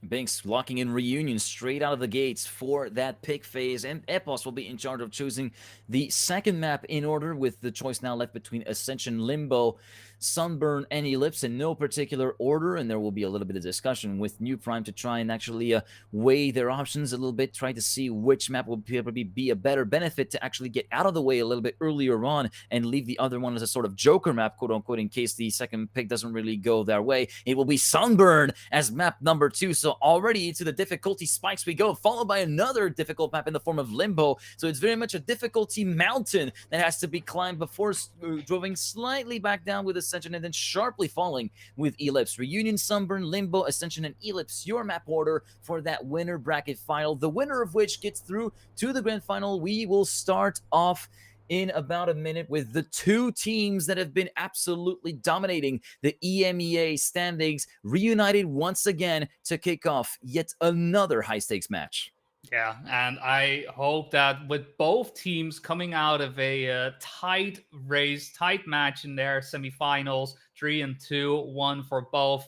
Binks locking in Reunion straight out of the gates for that pick phase, and EPOS will be in charge of choosing the second map in order, with the choice now left between Ascension, Limbo, Sunburn, and Eclipse in no particular order. And there will be a little bit of discussion with New Prime to try and actually weigh their options a little bit, try to see which map will probably be a better benefit to actually get out of the way a little bit earlier on and leave the other one as a sort of joker map, quote unquote, in case the second pick doesn't really go their way. It will be Sunburn as map number 2. So already into the difficulty spikes we go, followed by another difficult map in the form of Limbo. So it's very much a difficulty mountain that has to be climbed before droving slightly back down with a Ascension, and then sharply falling with Eclipse. Reunion, Sunburn, Limbo, Ascension, and Eclipse. Your map order for that winner bracket final. The winner of which gets through to the grand final. We will start off in about a minute with the two teams that have been absolutely dominating the EMEA standings reunited once again to kick off yet another high-stakes match.
Yeah, and I hope that with both teams coming out of a tight race, tight match in their semifinals, 3-2, 1 for both.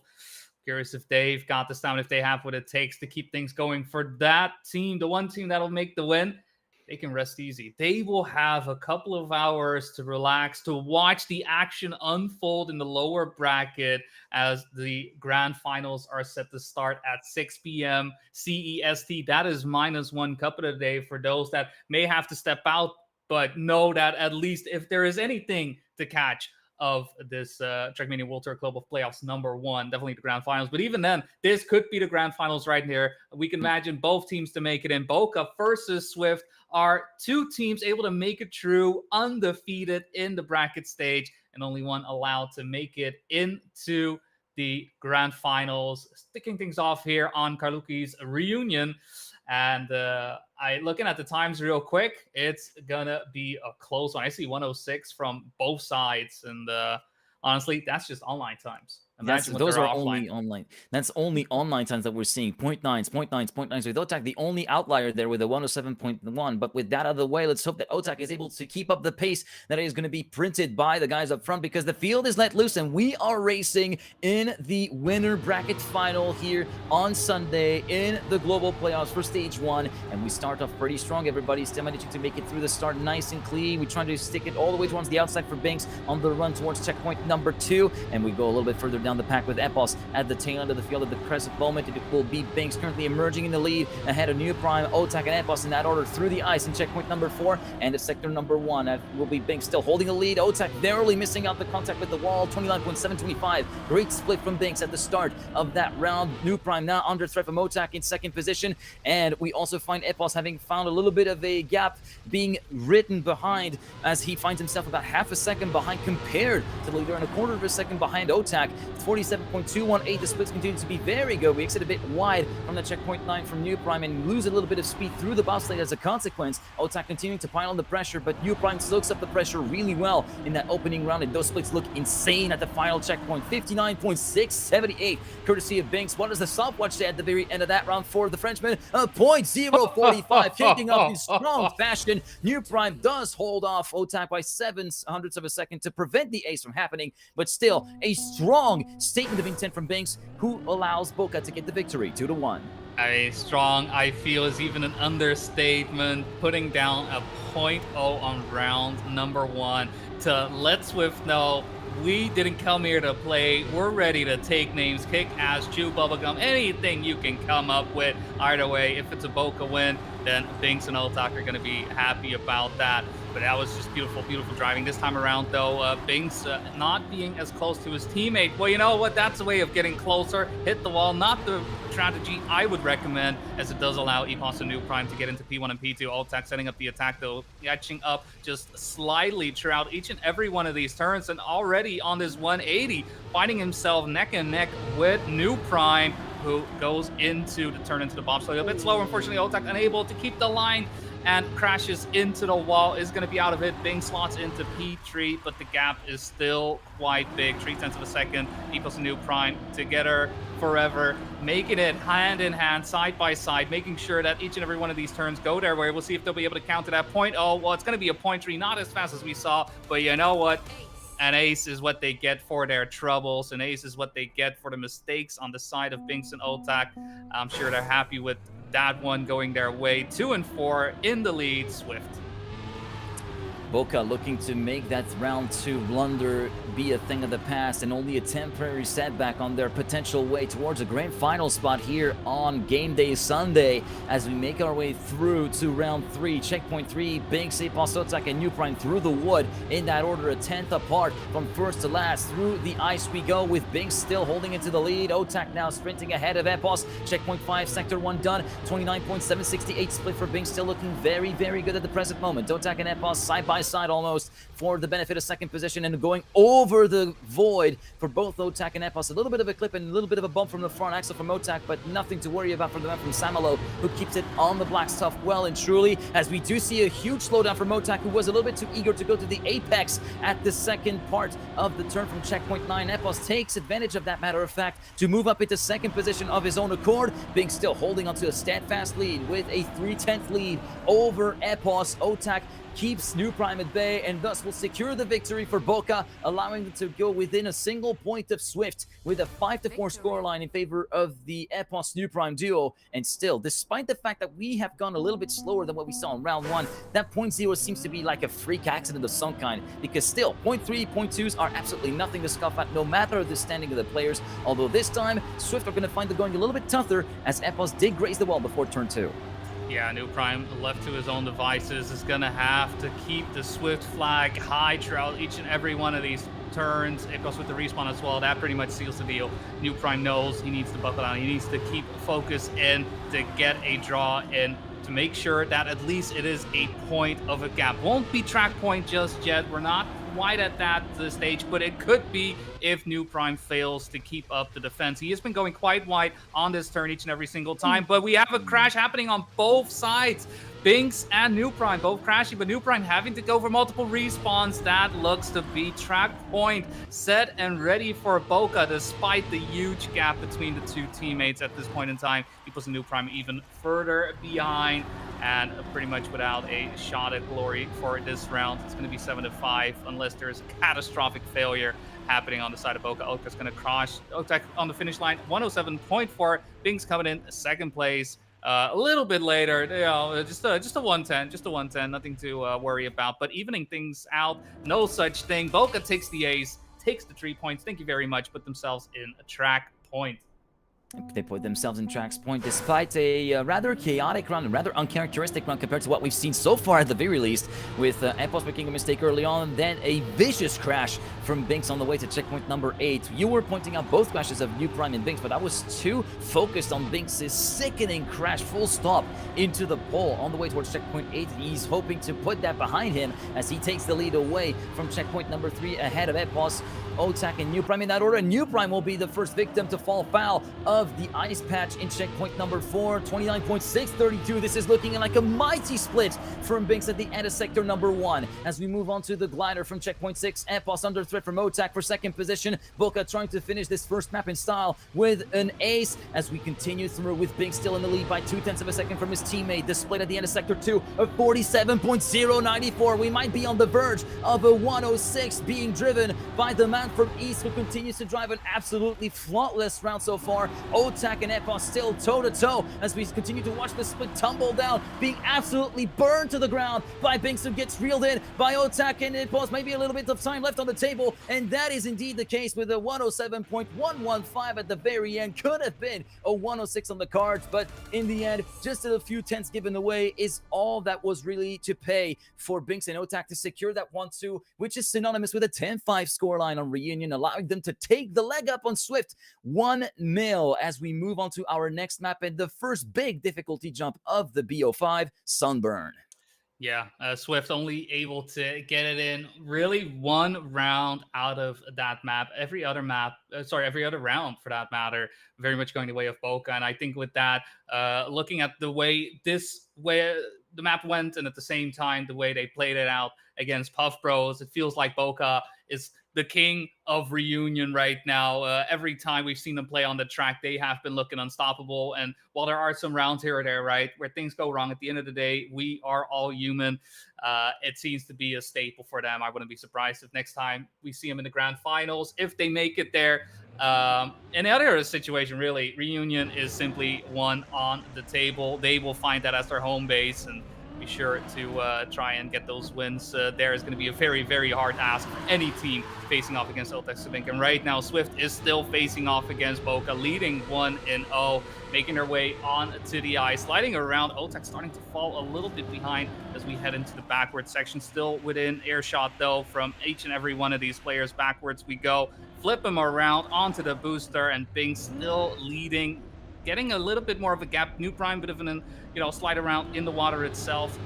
Curious if they've got the stamina, if they have what it takes to keep things going for that team, the one team that'll make the win. They can rest easy. They will have a couple of hours to relax, to watch the action unfold in the lower bracket as the grand finals are set to start at 6 p.m. CEST. That is -1 cup of the day for those that may have to step out, but know that at least if there is anything to catch of this Trackmania World Tour Global Playoffs #1, definitely the grand finals. But even then, this could be the grand finals right here. We can imagine both teams to make it in. Bokeh versus Swift are two teams able to make it through undefeated in the bracket stage, and only one allowed to make it into the grand finals. Sticking things off here on Karluki's reunion. And looking at the times real quick, it's gonna be a close one. I see 106 from both sides, and honestly, that's just online times.
Those are only online. That's only online times that we're seeing. 0.9s with Otak, the only outlier there with a 107.1. But with that out of the way, let's hope that Otak is able to keep up the pace that is going to be printed by the guys up front, because the field is let loose and we are racing in the winner bracket final here on Sunday in the global playoffs for stage 1. And we start off pretty strong. Everybody's still managing to make it through the start nice and clean. We're trying to stick it all the way towards the outside for Banks on the run towards checkpoint #2. And we go a little bit further down the pack with Epos at the tail end of the field at the present moment. It will be Banks currently emerging in the lead ahead of New Prime, Otak, and Epos in that order through the ice in checkpoint #4 and at sector #1. That will be Banks still holding the lead. Otak narrowly missing out the contact with the wall. 29.725. Great split from Banks at the start of that round. New Prime now under threat from Otak in second position. And we also find Epos having found a little bit of a gap, being written behind as he finds himself about half a second behind compared to the leader and a quarter of a second behind Otak. 47.218. The splits continue to be very good. We exit a bit wide from the checkpoint 9 from New Prime and lose a little bit of speed through the bobsled as a consequence. Otak continuing to pile on the pressure, but New Prime soaks up the pressure really well in that opening round, and those splits look insane at the final checkpoint. 59.678 courtesy of Banks. What does the stopwatch say at the very end of that round for the Frenchman? 0.045, kicking up in strong fashion. New Prime does hold off Otak by 7/100 of a second to prevent the ace from happening, but still a strong statement of intent from Banks, who allows Bokeh to get the victory 2-1.
Strong, I feel, is even an understatement, putting down a 0.0 on round #1 to let Swift know we didn't come here to play. We're ready to take names, kick ass, chew bubblegum, anything you can come up with. Either way, if it's a Bokeh win, then Banks and Otak are going to be happy about that. But that was just beautiful, beautiful driving. This time around, though, Banks not being as close to his teammate. Well, you know what? That's a way of getting closer. Hit the wall. Not the strategy I would recommend, as it does allow Epos and New Prime to get into P1 and P2. Otak setting up the attack, though, catching up just slightly throughout each and every one of these turns. And already on this 180, finding himself neck and neck with New Prime, who goes into the turn into the bobsled. A bit slower, unfortunately. Otak unable to keep the line and crashes into the wall, is going to be out of it. Bing slots into P3, but the gap is still quite big. 0.3 of a second. Epos and New Prime together forever, making it hand in hand, side by side, making sure that each and every one of these turns go their way. We'll see if they'll be able to counter that 0.0. Well, it's going to be a 0.3, not as fast as we saw, but you know what? An ace is what they get for their troubles. An ace is what they get for the mistakes on the side of Binks and Otak. I'm sure they're happy with that one going their way. 2-4 in the lead, Swift.
Bokeh looking to make that round 2 blunder be a thing of the past and only a temporary setback on their potential way towards a grand final spot here on game day Sunday as we make our way through to round 3. Checkpoint 3, Banks, Epos, Otak, and New Prime through the wood in that order, a 10th apart from first to last. Through the ice we go with Banks still holding into the lead. Otak now sprinting ahead of Epos. Checkpoint 5, sector 1 done. 29.768 split for Banks, still looking very, very good at the present moment. Otak and Epos side by by side almost for the benefit of second position and going over the void for both Otak and Epos. A little bit of a clip and a little bit of a bump from the front axle from Otak, but nothing to worry about for the man from Samalo, who keeps it on the black stuff well and truly, as we do see a huge slowdown from Otak, who was a little bit too eager to go to the apex at the second part of the turn from checkpoint 9. Epos takes advantage of that, matter of fact, to move up into second position of his own accord, being still holding onto a steadfast lead with a 3/10 lead over Epos. Otak keeps New Prime at bay and thus will secure the victory for Bokeh, allowing them to go within a single point of Swift with a 5-4 scoreline in favor of the Epos New Prime duo. And still, despite the fact that we have gone a little bit slower than what we saw in round 1, that point 0 seems to be like a freak accident of some kind, because still, point 3, point 2s are absolutely nothing to scoff at, no matter the standing of the players, although this time, Swift are going to find the going a little bit tougher, as Epos did graze the wall before turn 2.
Yeah, New Prime, left to his own devices, is going to have to keep the Swift flag high throughout each and every one of these turns. It goes with the respawn as well. That pretty much seals the deal. New Prime knows he needs to buckle down. He needs to keep focus in to get a draw in, to make sure that at least it is a point of a gap. Won't be track point just yet. We're not quite at that stage, but it could be if New Prime fails to keep up the defense. He has been going quite wide on this turn each and every single time, but we have a crash happening on both sides. Binks and New Prime both crashing, but New Prime having to go for multiple respawns. That looks to be track point set and ready for Bokeh, despite the huge gap between the two teammates at this point in time. He puts the New Prime even further behind, and pretty much without a shot at glory for this round. It's going to be 7-5 unless there's a catastrophic failure happening on the side of Bokeh. Oka's going to crash Otak on the finish line. 107.4. Binks coming in second place. A little bit later, you know, just a 110, nothing to worry about. But evening things out, no such thing. Bokeh takes the ace, takes the 3 points. Thank you very much. Put themselves in a track point.
They put themselves in Track's point despite a rather chaotic round, a rather uncharacteristic round compared to what we've seen so far at the very least, with Epos making a mistake early on, then a vicious crash from Binks on the way to checkpoint number 8. You were pointing out both crashes of New Prime and Binks, but I was too focused on Binks' sickening crash full stop into the pole on the way towards checkpoint 8. He's hoping to put that behind him as he takes the lead away from checkpoint number 3 ahead of Epos, Otak, and New Prime in that order. New Prime will be the first victim to fall foul of the ice patch in checkpoint number 4, 29.632. This is looking like a mighty split from Binks at the end of sector number 1. As we move on to the glider from checkpoint 6, Epos under threat from Otak for second position. Bokeh trying to finish this first map in style with an ace as we continue through with Binks still in the lead by 0.2 of a second from his teammate. The split at the end of sector 2 of 47.094. We might be on the verge of a 106 being driven by the man from East, who continues to drive an absolutely flawless round so far. Otak and Epos still toe-to-toe as we continue to watch the split tumble down, being absolutely burned to the ground by Binks, who gets reeled in by Otak and Epos. Maybe a little bit of time left on the table, and that is indeed the case with a 107.115 at the very end. Could have been a 106 on the cards, but in the end, just a few tenths given away is all that was really to pay for Binks and Otak to secure that 1-2, which is synonymous with a 10-5 scoreline on Reunion, allowing them to take the leg up on Swift 1-0 as we move on to our next map and the first big difficulty jump of the BO5, Sunburn.
Yeah, Swift only able to get it in really one round out of that map. Every other round for that matter, very much going the way of Bokeh. And I think with that, looking at the way the map went, and at the same time the way they played it out against Puff Bros, it feels like Bokeh is the king of Reunion right now. Every time we've seen them play on the track, they have been looking unstoppable. And while there are some rounds here or there, right, where things go wrong, at the end of the day, we are all human. It seems to be a staple for them. I wouldn't be surprised if next time we see them in the grand finals, if they make it there. In the other situation, really, Reunion is simply one on the table. They will find that as their home base and be sure to try and get those wins. There is going to be a very, very hard ask for any team facing off against Otak Sabink. And right now, Swift is still facing off against Bokeh, leading 1-0, making their way on to the ice, sliding around. Otak starting to fall a little bit behind as we head into the backward section. Still within earshot, though, from each and every one of these players. Backwards we go. Flip him around onto the booster, and Bing still leading, getting a little bit more of a gap. New Prime, bit of an slide around in the water itself,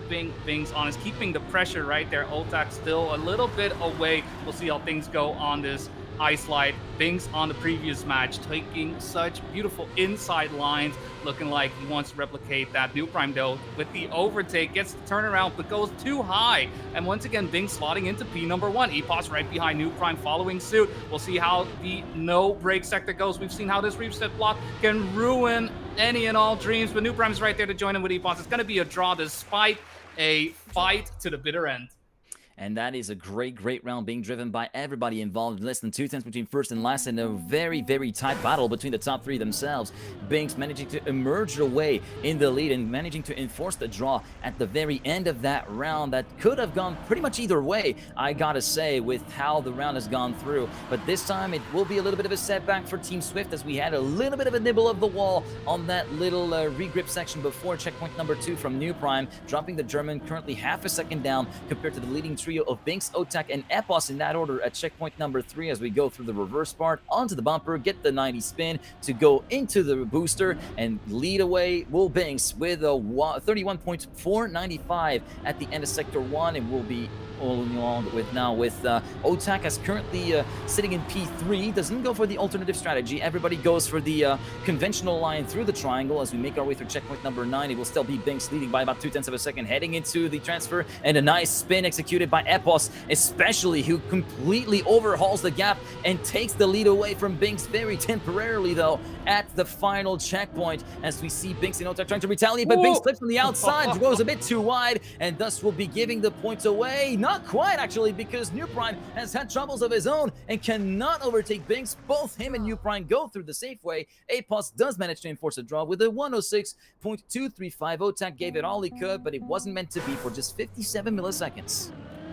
keeping things honest, keeping the pressure right there. Otak still a little bit away. We'll see how things go on this ice slide. Binks on the previous match taking such beautiful inside lines, looking like he wants to replicate that. New Prime though with the overtake gets the turnaround but goes too high, and once again Binks slotting into P number 1. Epos right behind New Prime following suit. We'll see how the no break sector goes. We've seen how this reset block can ruin any and all dreams, but New Prime is right there to join in with Epos. It's going to be a draw despite a fight to the bitter end.
And that is a great, great round being driven by everybody involved. Less than 2 tenths between first and last in a very, very tight battle between the top 3 themselves. Binks managing to emerge away in the lead and managing to enforce the draw at the very end of that round that could have gone pretty much either way, I gotta say, with how the round has gone through. But this time it will be a little bit of a setback for Team Swift as we had a little bit of a nibble of the wall on that little regrip section before checkpoint number 2 from New Prime, dropping the German currently half a second down compared to the leading trio of Binks, Otak, and Epos in that order at checkpoint number 3 as we go through the reverse part onto the bumper, get the 90 spin to go into the booster and lead away will Binks with a 31.495 at the end of sector 1, and will be along with now with Otak as currently sitting in P3, doesn't go for the alternative strategy. Everybody goes for the conventional line through the triangle as we make our way through checkpoint number 9. It will still be Binks leading by about 2 tenths of a second, heading into the transfer, and a nice spin executed by Epos, especially, who completely overhauls the gap and takes the lead away from Binks very temporarily though at the final checkpoint as we see Binks and Otak trying to retaliate, but Binks slips on the outside, goes a bit too wide, and thus will be giving the points away. Not quite, actually, because New Prime has had troubles of his own and cannot overtake Binks. Both him and New Prime go through the safe way. Epos does manage to enforce a draw with a 106.235. Otak gave it all he could, but it wasn't meant to be for just 57 milliseconds.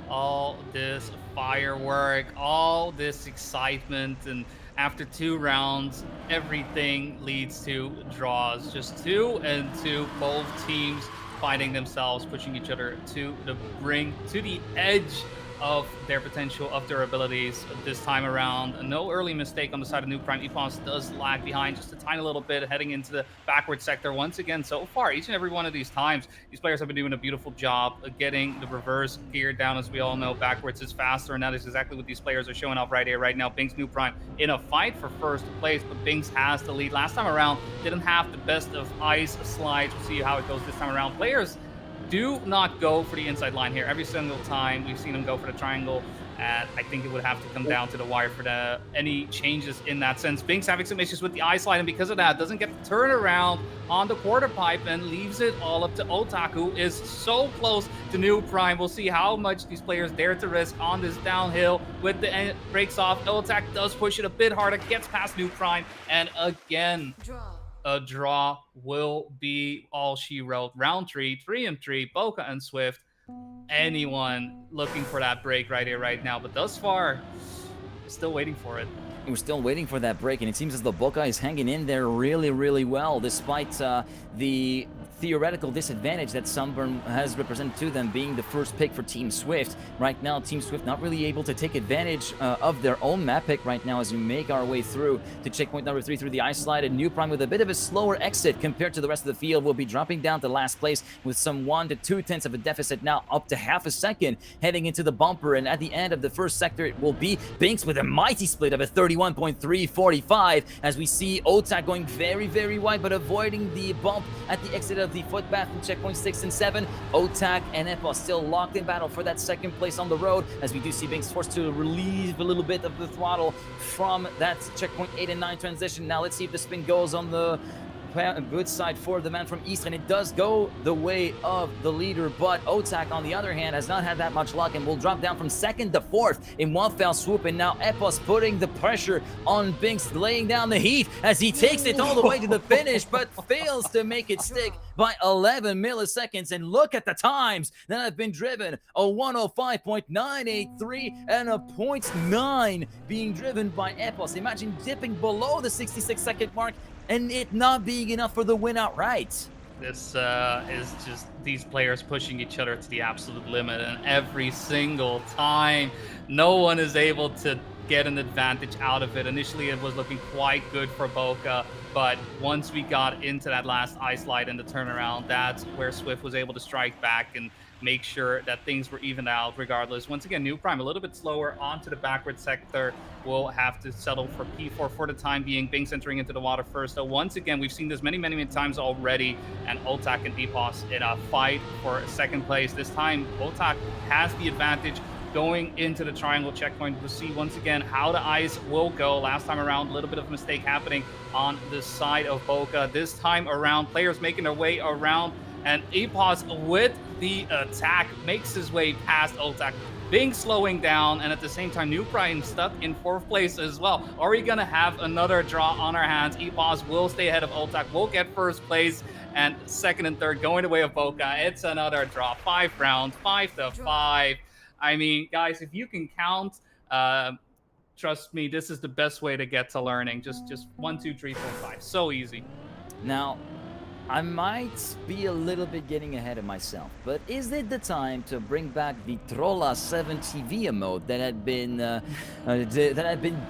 All this firework, all this excitement, and after 2 rounds, everything leads to draws. Just 2 and 2, both teams finding themselves pushing each other to the brink, to the edge of their potential, of their abilities this time around. No early mistake on the side of New Prime. Epos does lag behind just a tiny little bit, heading into the backward sector. Once again, so far, each and every one of these times, these players have been doing a beautiful job of getting the reverse gear down. As we all know, backwards is faster, and that is exactly what these players are showing off right here, right now. Binks, New Prime in a fight for first place, but Binks has the lead. Last time around, didn't have the best of ice slides. We'll see how it goes this time around. Players do not go for the inside line here. Every single time we've seen them go for the triangle, and I think it would have to come down to the wire for any changes in that sense. Binks having some issues with the eye slide, and because of that, doesn't get the turnaround on the quarter pipe and leaves it all up to Otak, who is so close to New Prime. We'll see how much these players dare to risk on this downhill with the breaks off. Otak does push it a bit harder, gets past New Prime, and again, a draw will be all she wrote. Round 3, 3-3, Bokeh and Swift. Anyone looking for that break right here, right now, but thus far, still waiting for it.
We're still waiting for that break, and it seems as though Bokeh is hanging in there really, really well, despite the theoretical disadvantage that Sunburn has represented to them, being the first pick for Team Swift. Right now, Team Swift not really able to take advantage of their own map pick right now as we make our way through to checkpoint number 3 through the ice slide. And New Prime, with a bit of a slower exit compared to the rest of the field, will be dropping down to last place with some 1 to 2 tenths of a deficit, now up to half a second heading into the bumper. And at the end of the first sector, it will be Binks with a mighty split of a 31.345 as we see Otak going very, very wide, but avoiding the bump at the exit of the footpath in checkpoint 6 and 7. Otak and Epos still locked in battle for that second place on the road, as we do see Binks forced to relieve a little bit of the throttle from that checkpoint 8 and 9 transition. Now let's see if the spin goes on the good side for the man from East, and it does go the way of the leader, but Otak, on the other hand, has not had that much luck and will drop down from 2nd to 4th in one fell swoop. And now Epos putting the pressure on Binks, laying down the heat as he takes it all the way to the finish, but fails to make it stick by 11 milliseconds. And look at the times that have been driven: a 105.983 and a 0.9 being driven by Epos. Imagine dipping below the 66-second mark and it not being enough for the win outright.
This is just these players pushing each other to the absolute limit, and every single time, no one is able to get an advantage out of it. Initially, it was looking quite good for Bokeh, but once we got into that last ice slide and the turnaround, that's where Swift was able to strike back and make sure that things were evened out regardless. Once again, New Prime a little bit slower onto the backward sector. We'll have to settle for P4 for the time being. Binks entering into the water first. So once again, we've seen this many times already, and Otak and Epos in a fight for second place. This time, Otak has the advantage going into the triangle checkpoint. We'll see once again how the ice will go. Last time around, a little bit of a mistake happening on the side of Bokeh. This time around, players making their way around, and Epos with the attack makes his way past Otak. Bing slowing down, and at the same time, New Prime stuck in 4th place as well. Are we gonna have another draw on our hands? Epos will stay ahead of Otak. We'll get 1st place, and 2nd and 3rd going the way of Bokeh. It's another draw. 5 rounds, 5-5. I mean, guys, if you can count, trust me, this is the best way to get to learning. Just 1, 2, 3, 4, 5. So easy.
Now, I might be a little bit getting ahead of myself, but is it the time to bring back the Trolla 7 TV emote that had been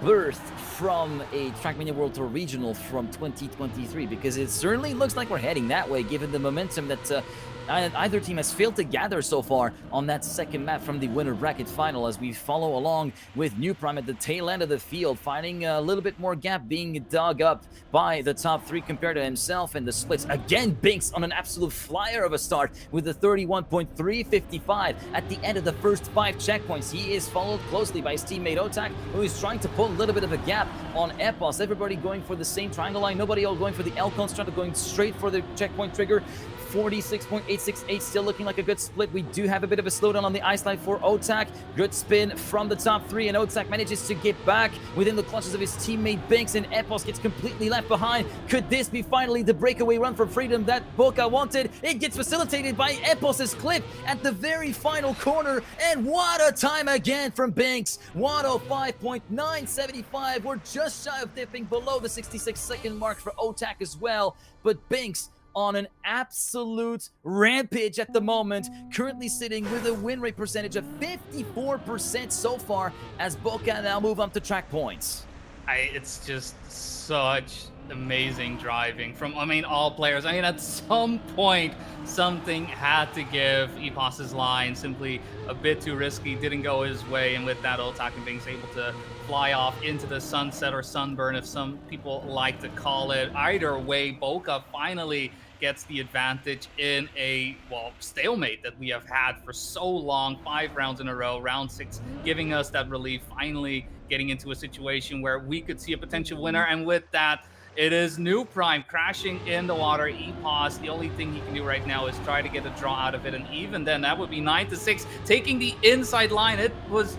birthed from a Trackmania World Tour Regional from 2023? Because it certainly looks like we're heading that way, given the momentum that either team has failed to gather so far on that second map from the winner bracket final, as we follow along with New Prime at the tail end of the field, finding a little bit more gap being dug up by the top 3 compared to himself in the splits. Again, Binks on an absolute flyer of a start with the 31.355 at the end of the first 5 checkpoints. He is followed closely by his teammate Otak, who is trying to pull a little bit of a gap on Epos. Everybody going for the same triangle line, nobody all going for the L construct, going straight for the checkpoint trigger. 46.868, still looking like a good split. We do have a bit of a slowdown on the ice line for Otak. Good spin from the top 3, and Otak manages to get back within the clutches of his teammate Binks, and Epos gets completely left behind. Could this be finally the breakaway run for freedom that Bokeh wanted? It gets facilitated by Epos's clip at the very final corner, and what a time again from Binks. 105.975. We're just shy of dipping below the 66-second mark for Otak as well, but Binks on an absolute rampage at the moment, currently sitting with a win rate percentage of 54% so far, as Bokeh now move up to track points.
It's just such amazing driving from, all players. At some point, something had to give. Epos's line simply a bit too risky, didn't go his way, and with that, Otak and Binks able to fly off into the sunset, or sunburn, if some people like to call it. Either way, Bokeh finally gets the advantage in a, stalemate that we have had for so long. 5 rounds in a row, round 6 giving us that relief, finally getting into a situation where we could see a potential winner, and with that, it is New Prime crashing in the water. Epos, the only thing he can do right now is try to get a draw out of it, and even then, that would be 9-6, taking the inside line. It was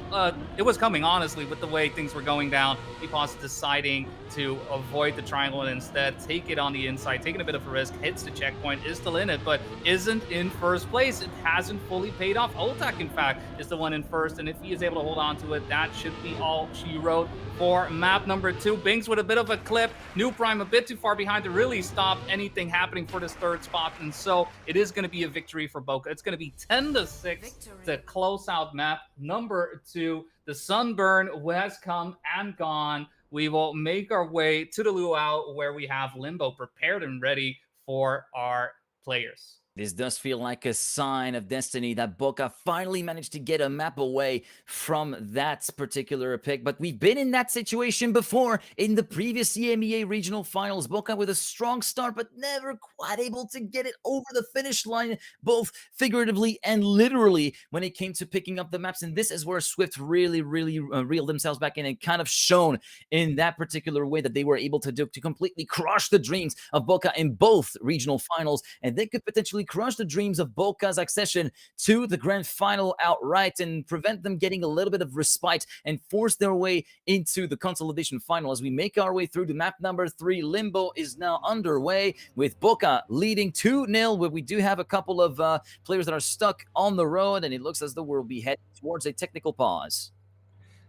coming, honestly, with the way things were going down. Epos deciding to avoid the triangle and instead take it on the inside, taking a bit of a risk, hits the checkpoint, is still in it, but isn't in 1st place. It hasn't fully paid off. Otak, in fact, is the one in 1st, and if he is able to hold on to it, that should be all she wrote for map number 2. Binks with a bit of a clip. New Prime a bit too far behind to really stop anything happening for this 3rd spot, and so it is going to be a victory for Bokeh. It's going to be 10-6 to close out map number 2. The Sunburn has come and gone. We will make our way to the luau, where we have Limbo prepared and ready for our players.
This does feel like a sign of destiny that Bokeh finally managed to get a map away from that particular pick. But we've been in that situation before in the previous EMEA regional finals. Bokeh with a strong start, but never quite able to get it over the finish line, both figuratively and literally, when it came to picking up the maps. And this is where Swift really reeled themselves back in and kind of shown in that particular way that they were able to do, to completely crush the dreams of Bokeh in both regional finals. And they could potentially crush the dreams of Bokeh's accession to the grand final outright and prevent them getting a little bit of respite and force their way into the consolidation final. As we make our way through to map number 3, Limbo is now underway with Bokeh leading 2-0, where we do have a couple of players that are stuck on the road, and it looks as though we'll be heading towards a technical pause.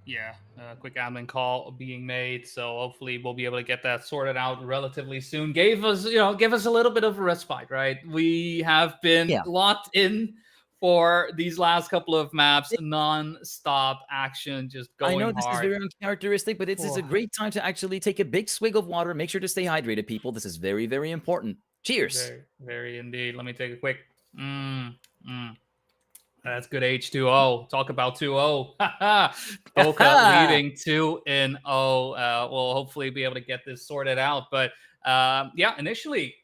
Yeah, a quick admin call being made, so hopefully we'll be able to get that sorted out relatively soon. Give us a little bit of a respite, right? We have been locked in for these last couple of maps. Non-stop action, just going
I know this is
hard.
very uncharacteristic, but it's a great time to actually take a big swig of water. Make sure to stay hydrated, people. This is very, very important. Cheers.
Very, very indeed. Let me take a quick. That's good H2O. Talk about 2-0. Bokeh leading 2-0. We'll hopefully be able to get this sorted out. But yeah, initially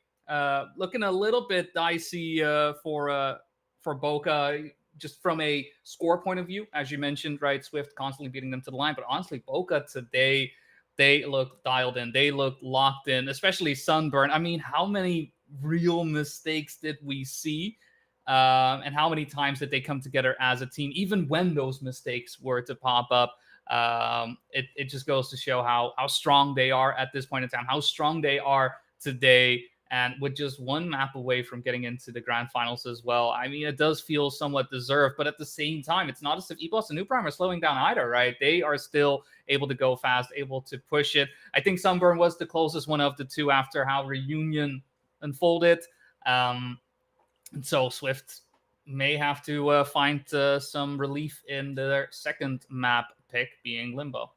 looking a little bit dicey for Bokeh, just from a score point of view, as you mentioned, right? Swift constantly beating them to the line. But honestly, Bokeh today, they look dialed in. They look locked in, especially Sunburn. I mean, how many real mistakes did we see? And how many times did they come together as a team, even when those mistakes were to pop up? It just goes to show how strong they are at this point in time, how strong they are today, and with just one map away from getting into the grand finals as well. I mean, it does feel somewhat deserved, but at the same time, it's not as if EPOS and Nuprime are slowing down either, right? They are still able to go fast, able to push it. I think Sunburn was the closest one of the two after how Reunion unfolded. And so Swift may have to find some relief in their second map pick, being Limbo.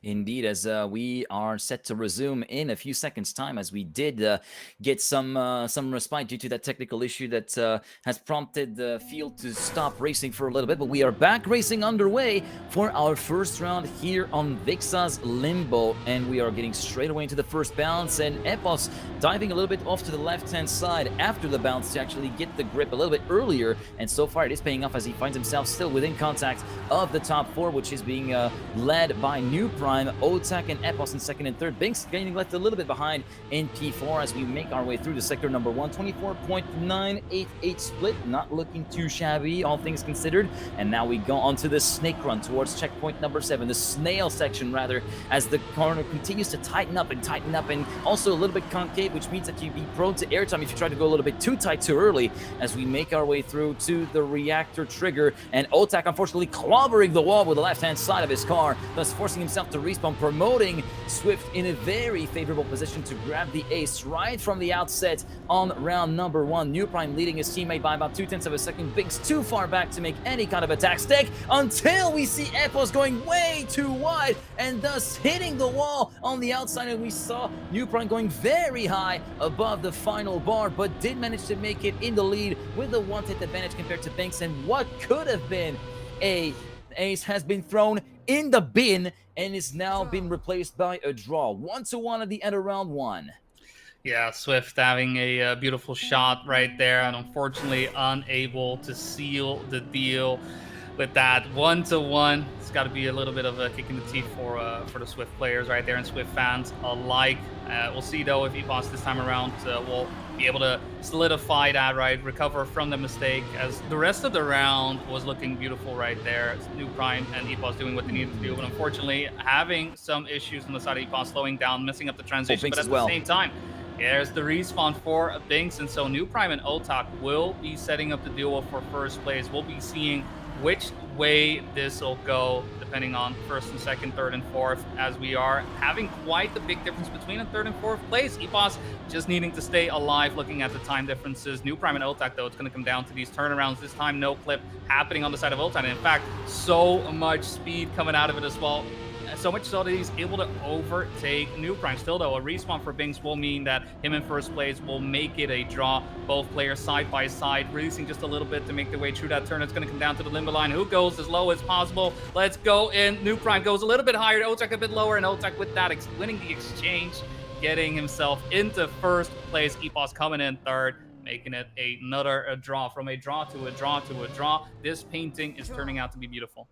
Indeed, as we are set to resume in a few seconds' time, as we did get some respite due to that technical issue that has prompted the field to stop racing for a little bit. But we are back racing underway for our first round here on Vixa's Limbo, and we are getting straight away into the first bounce, and Epos diving a little bit off to the left-hand side after the bounce to actually get the grip a little bit earlier, and so far it is paying off as he finds himself still within contact of the top four, which is being led by Nuprime, Otak, and Epos in second and third. Binks getting left a little bit behind in P4 as we make our way through the sector number 1. 24.988 split, not looking too shabby, all things considered. And now we go on to the snake run towards checkpoint number 7, the snail section rather, as the corner continues to tighten up, and also a little bit concave, which means that you'd be prone to airtime if you try to go a little bit too tight too early, as we make our way through to the reactor trigger. And Otak unfortunately clobbering the wall with the left-hand side of his car, thus forcing himself to respawn, promoting Swift in a very favorable position to grab the ace right from the outset on round number 1. Nuprime leading his teammate by about 0.2 of a second. Binks too far back to make any kind of attack stick until we see Epos going way too wide and thus hitting the wall on the outside, and we saw Nuprime going very high above the final bar, but did manage to make it in the lead with a one-hit advantage compared to Binks, and what could have been a ace has been thrown in the bin and is now been replaced by a draw. 1-1 at the end of round 1.
Yeah, Swift having a beautiful shot right there, and unfortunately unable to seal the deal with that 1-1. It's got to be a little bit of a kick in the teeth for the Swift players right there and Swift fans alike. We'll see though if EPOS this time around will be able to solidify that, right, recover from the mistake, as the rest of the round was looking beautiful right there. It's Nuprime and EPOS doing what they needed to do, but unfortunately having some issues on the side of EPOS, slowing down, messing up the transition, but at the same time, there's the respawn for Binks, and so Nuprime and Otak will be setting up the duo for first place. We'll be seeing which way this will go, depending on first and second, third and fourth, as we are having quite the big difference between a third and fourth place. EPOS just needing to stay alive, looking at the time differences. Nuprime and Otak, though, it's going to come down to these turnarounds. This time, no clip happening on the side of Otak. And in fact, so much speed coming out of it as well. So much so that he's able to overtake Nuprime. Still, though, a respawn for Binks will mean that him in first place will make it a draw. Both players side by side, releasing just a little bit to make their way through that turn. It's going to come down to the Limbo line. Who goes as low as possible? Let's go in. Nuprime goes a little bit higher. Otak a bit lower, and Otak with that winning the exchange, getting himself into first place. EPOS coming in third, making it another draw. From a draw to a draw to a draw. This painting is turning out to be beautiful.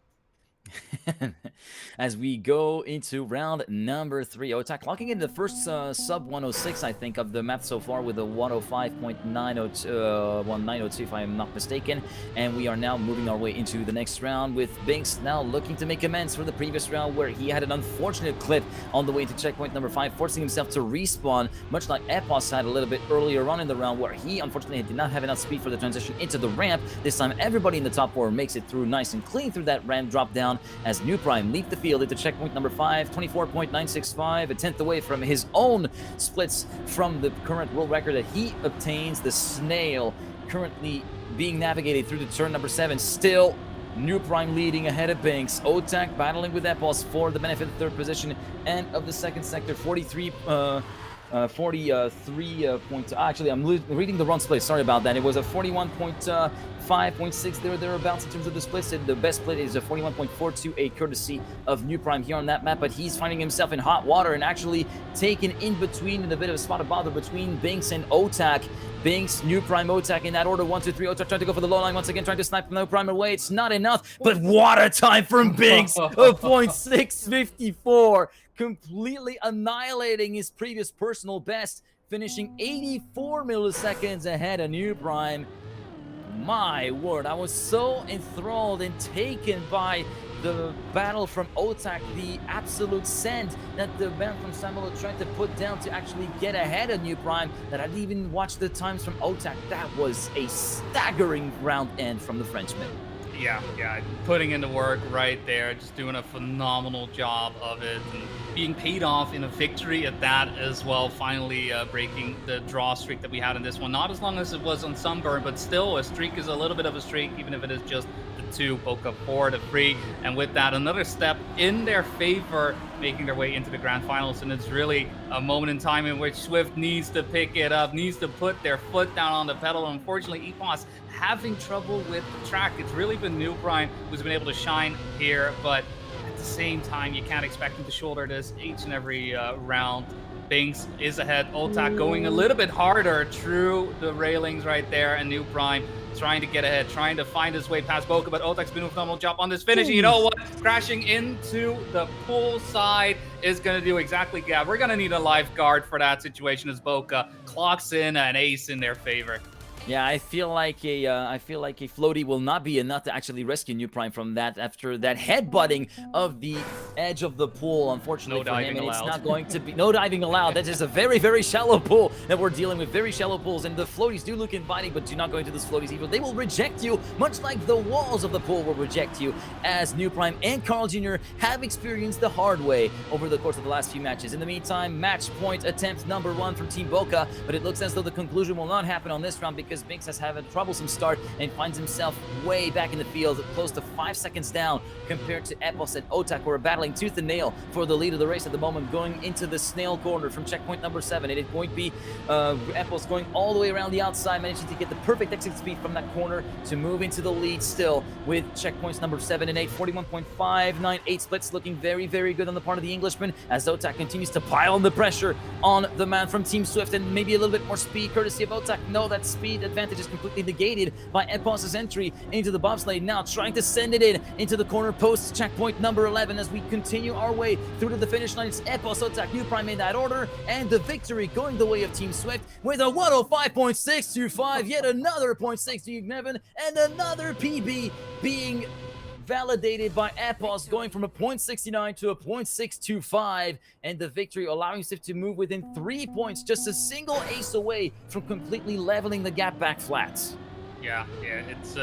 As we go into round number 3, Otak clocking in the first sub 106, I think, of the map so far with a 105.1902, if I am not mistaken. And we are now moving our way into the next round with Binks now looking to make amends for the previous round where he had an unfortunate clip on the way to checkpoint number 5, forcing himself to respawn, much like Epos had a little bit earlier on in the round where he unfortunately did not have enough speed for the transition into the ramp. This time everybody in the top 4 makes it through nice and clean through that ramp drop down, as Nuprime leap the field into checkpoint number 5, 24.965, a tenth away from his own splits from the current world record that he obtains. The snail currently being navigated through the turn number 7. Still, New Prime leading ahead of Binks. Otak battling with Epos for the benefit of the 3rd position and of the 2nd sector. 43 point. Actually, I'm reading the wrong split. Sorry about that. It was a 41.5.6 thereabouts in terms of the splits. The best split is a 41.428, courtesy of New Prime here on that map. But he's finding himself in hot water and actually taken in between, in a bit of a spot of bother between Binks and Otak. Binks, New Prime, Otak in that order. 1, 2, 3. Otak trying to go for the low line once again, trying to snipe No Prime away. It's not enough, but water time from Binks of 0.654. Completely annihilating his previous personal best, finishing 84 milliseconds ahead of New Prime. My word, I was so enthralled and taken by the battle from Otak, the absolute send that the man from Samuel tried to put down to actually get ahead of New Prime, that I didn't even watch the times from Otak. That was a staggering round end from the Frenchman.
Yeah, putting in the work right there, just doing a phenomenal job of it, and being paid off in a victory at that as well, finally breaking the draw streak that we had in this one. Not as long as it was on Sunburn, but still, a streak is a little bit of a streak, even if it is just the 2, Bokeh 4 to 3, and with that, another step in their favor, making their way into the grand finals. And it's really a moment in time in which Swift needs to pick it up, needs to put their foot down on the pedal. Unfortunately, EPOS having trouble with the track. It's really been New Prime who's been able to shine here, but at the same time, you can't expect him to shoulder this each and every round. Binks is ahead. Otak going a little bit harder through the railings right there, and New Prime trying to get ahead, trying to find his way past Bokeh, but Otak's been doing a phenomenal job on this finish. And you know what? Crashing into the pool side is going to do exactly that. We're going to need a lifeguard for that situation as Bokeh clocks in an ace in their favor.
Yeah, I feel like a floaty will not be enough to actually rescue New Prime from that after that headbutting of the edge of the pool. Unfortunately for him, and it's not going to be no diving allowed. That is a very, very shallow pool that we're dealing with. Very shallow pools, and the floaties do look inviting, but do not go into those floaties either. They will reject you, much like the walls of the pool will reject you, as New Prime and Carl Jr. have experienced the hard way over the course of the last few matches. In the meantime, match point attempt number 1 from Team Bokeh, but it looks as though the conclusion will not happen on this round because Binks has had a troublesome start and finds himself way back in the field, close to 5 seconds down compared to Epos and Otak, who are battling tooth and nail for the lead of the race at the moment, going into the snail corner from checkpoint number 7. It is going to be Epos going all the way around the outside, managing to get the perfect exit speed from that corner to move into the lead still with checkpoints number 7 and 8. 41.598 splits, looking very, very good on the part of the Englishman as Otak continues to pile on the pressure on the man from Team Swift, and maybe a little bit more speed courtesy of Otak. No, that speed advantage is completely negated by Epos's entry into the bobsleigh, now trying to send it in into the corner post checkpoint number 11 as we continue our way through to the finish line. It's Epos, Otak, New Prime in that order, and the victory going the way of Team Swift with a 105.625, yet another 0.627, and another PB being validated by Epos, going from a 0.69 to a 0.625, and the victory allowing Swift to move within 3 points, just a single ace away from completely leveling the gap back flat.
Yeah, it's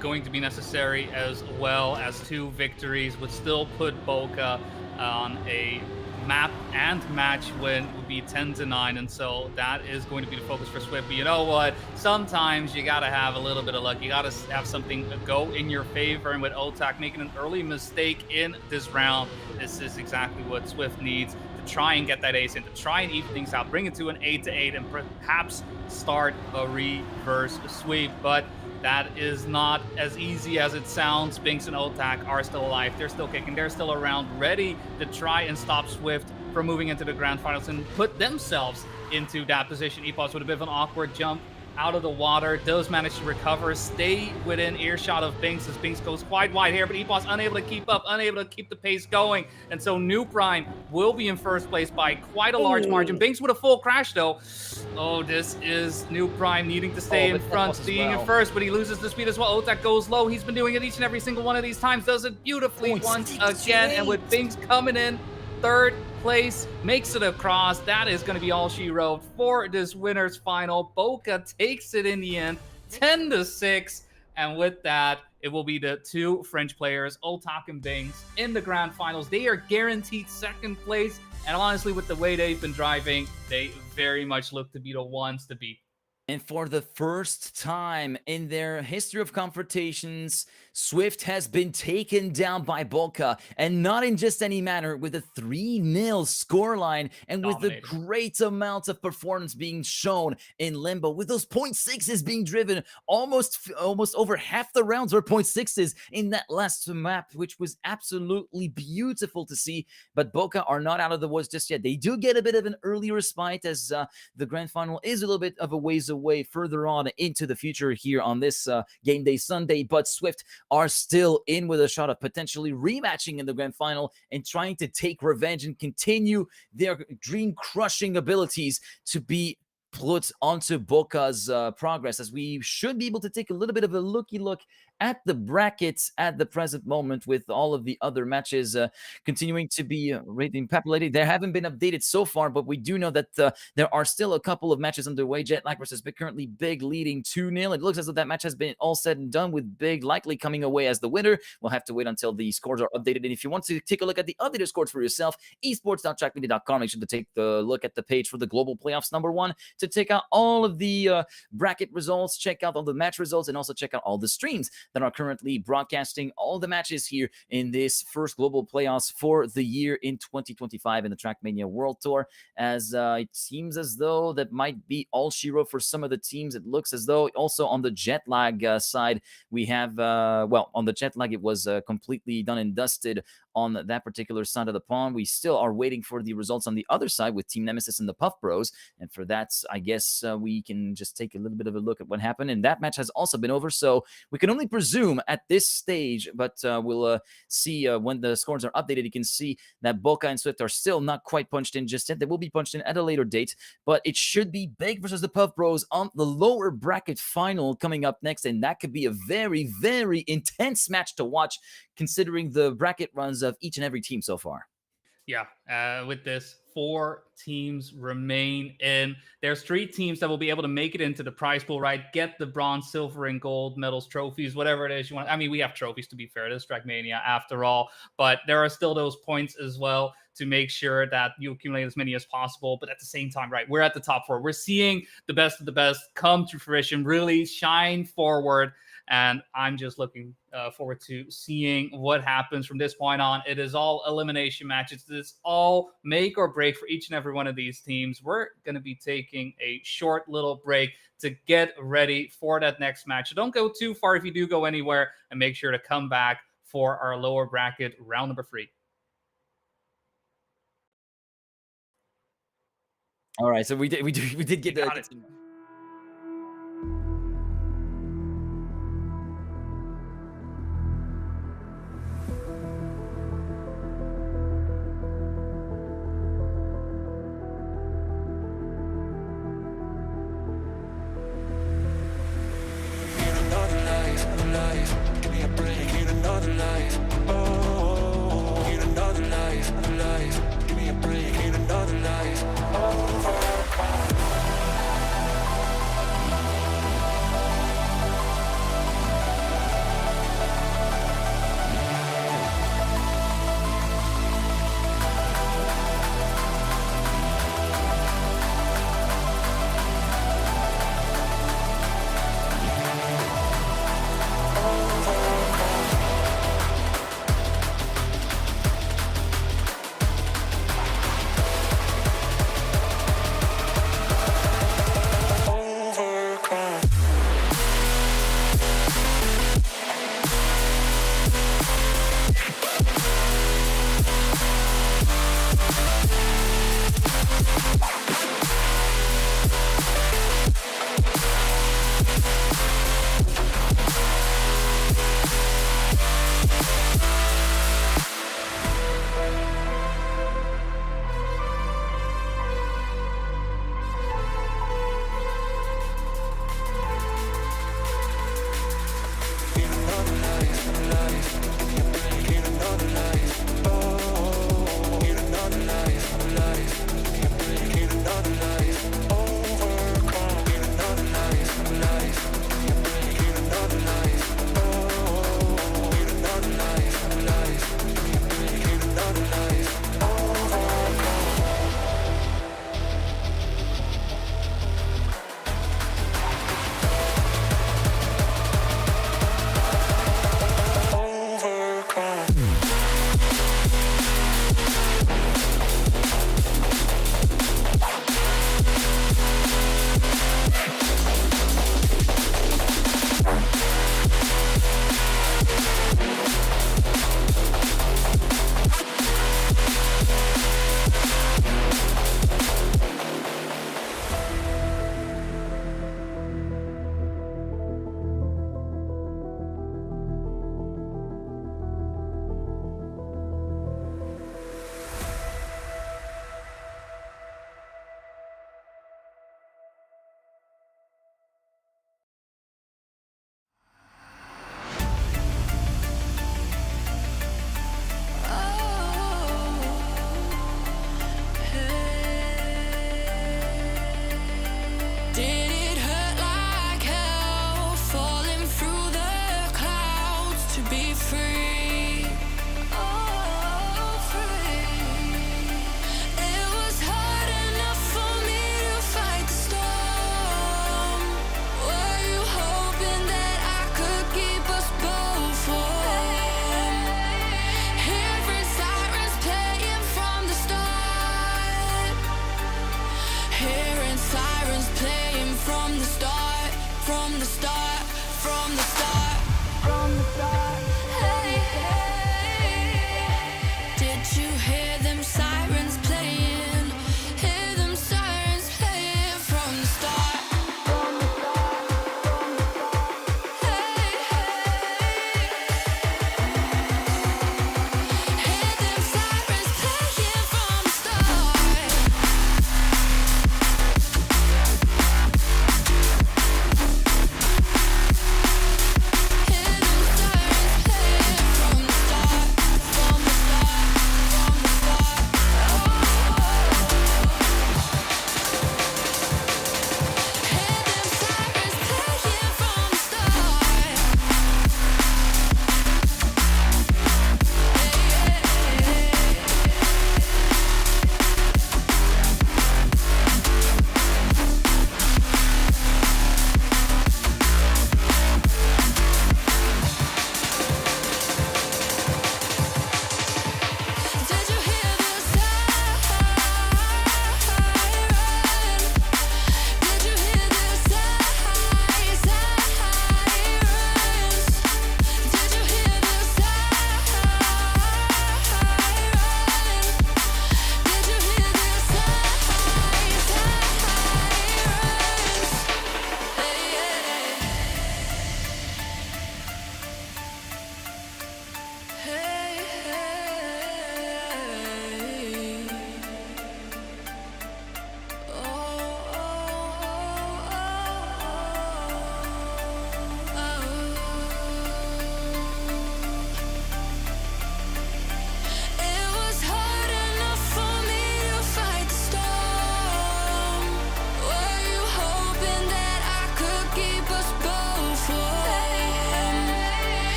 going to be necessary, as well as 2 victories would still put Bokeh on a map and match win would be 10-9, and so that is going to be the focus for Swift. But you know what? Sometimes you gotta have a little bit of luck. You gotta have something go in your favor, and with Otak making an early mistake in this round, this is exactly what Swift needs to try and get that ace in, to try and even things out, bring it to an 8-8, and perhaps start a reverse sweep. But that is not as easy as it sounds. Binks and Otak are still alive. They're still kicking. They're still around, ready to try and stop Swift from moving into the grand finals and put themselves into that position. Epos with a bit of an awkward jump out of the water, does manage to recover, stay within earshot of Binks as Binks goes quite wide here, but Epos unable to keep up, unable to keep the pace going, and so New Prime will be in first place by quite a large margin. Binks with a full crash though. Oh, this is New Prime needing to stay in front, being in first, but he loses the speed as well. Otak goes low. He's been doing it each and every single one of these times, does it beautifully once again, and with Binks coming in third place, makes it across. That is going to be all she wrote for this winner's final. Bokeh takes it in the end, 10-6, and with that, it will be the 2 French players, Otak and Binks, in the grand finals. They are guaranteed second place, and honestly, with the way they've been driving, they very much look to be the ones to beat.
And for the first time in their history of confrontations, Swift has been taken down by Bokeh, and not in just any manner, with a 3-0 scoreline, and with the
Dominating.
great amount of performance being shown in Limbo, with those 0.6s being driven. Almost over half the rounds were 0.6s in that last map, which was absolutely beautiful to see. But Bokeh are not out of the woods just yet. They do get a bit of an early respite, as the grand final is a little bit of a ways away further on into the future here on this game day Sunday. But Swift are still in with a shot of potentially rematching in the grand final and trying to take revenge and continue their dream-crushing abilities to be put onto Bokeh's progress, as we should be able to take a little bit of a looky look at the brackets at the present moment, with all of the other matches continuing to be rating populated. They haven't been updated so far, but we do know that there are still a couple of matches underway. Jetlag versus Big, currently Big leading 2-0. It looks as though that match has been all said and done, with Big likely coming away as the winner. We'll have to wait until the scores are updated. And if you want to take a look at the updated scores for yourself, esports.trackmania.com. Make sure to take the look at the page for the global playoffs #1 to check out all of the bracket results, check out all the match results, and also check out all the streams that are currently broadcasting all the matches here in this first global playoffs for the year in 2025 in the Trackmania World Tour. As it seems as though that might be all she wrote for some of the teams. It looks as though also on the Jetlag side, we have, well, on the Jetlag, it was completely done and dusted on that particular side of the pond. We still are waiting for the results on the other side with Team Nemesis and the Puff Bros. And for that, I guess we can just take a little bit of a look at what happened. And that match has also been over, so we can only presume at this stage, but we'll see when the scores are updated. You can see that Bokeh and Swift are still not quite punched in just yet. They will be punched in at a later date, but it should be Big versus the Puff Bros on the lower bracket final coming up next, and that could be a very, very intense match to watch, considering the bracket runs of each and every team so far.
Yeah, with this, 4 teams remain in. There's 3 teams that will be able to make it into the prize pool, right? Get the bronze, silver, and gold medals, trophies, whatever it is you want. I mean, we have trophies, to be fair. This is Trackmania after all, but there are still those points as well to make sure that you accumulate as many as possible. But at the same time, right, we're at the top 4. We're seeing the best of the best come to fruition, really shine forward. And I'm just looking forward to seeing what happens from this point on. It is all elimination matches. It's all make or break for each and every one of these teams. We're going to be taking a short little break to get ready for that next match. So don't go too far if you do go anywhere, and make sure to come back for our lower bracket round number 3.
All right, so we did get
got it.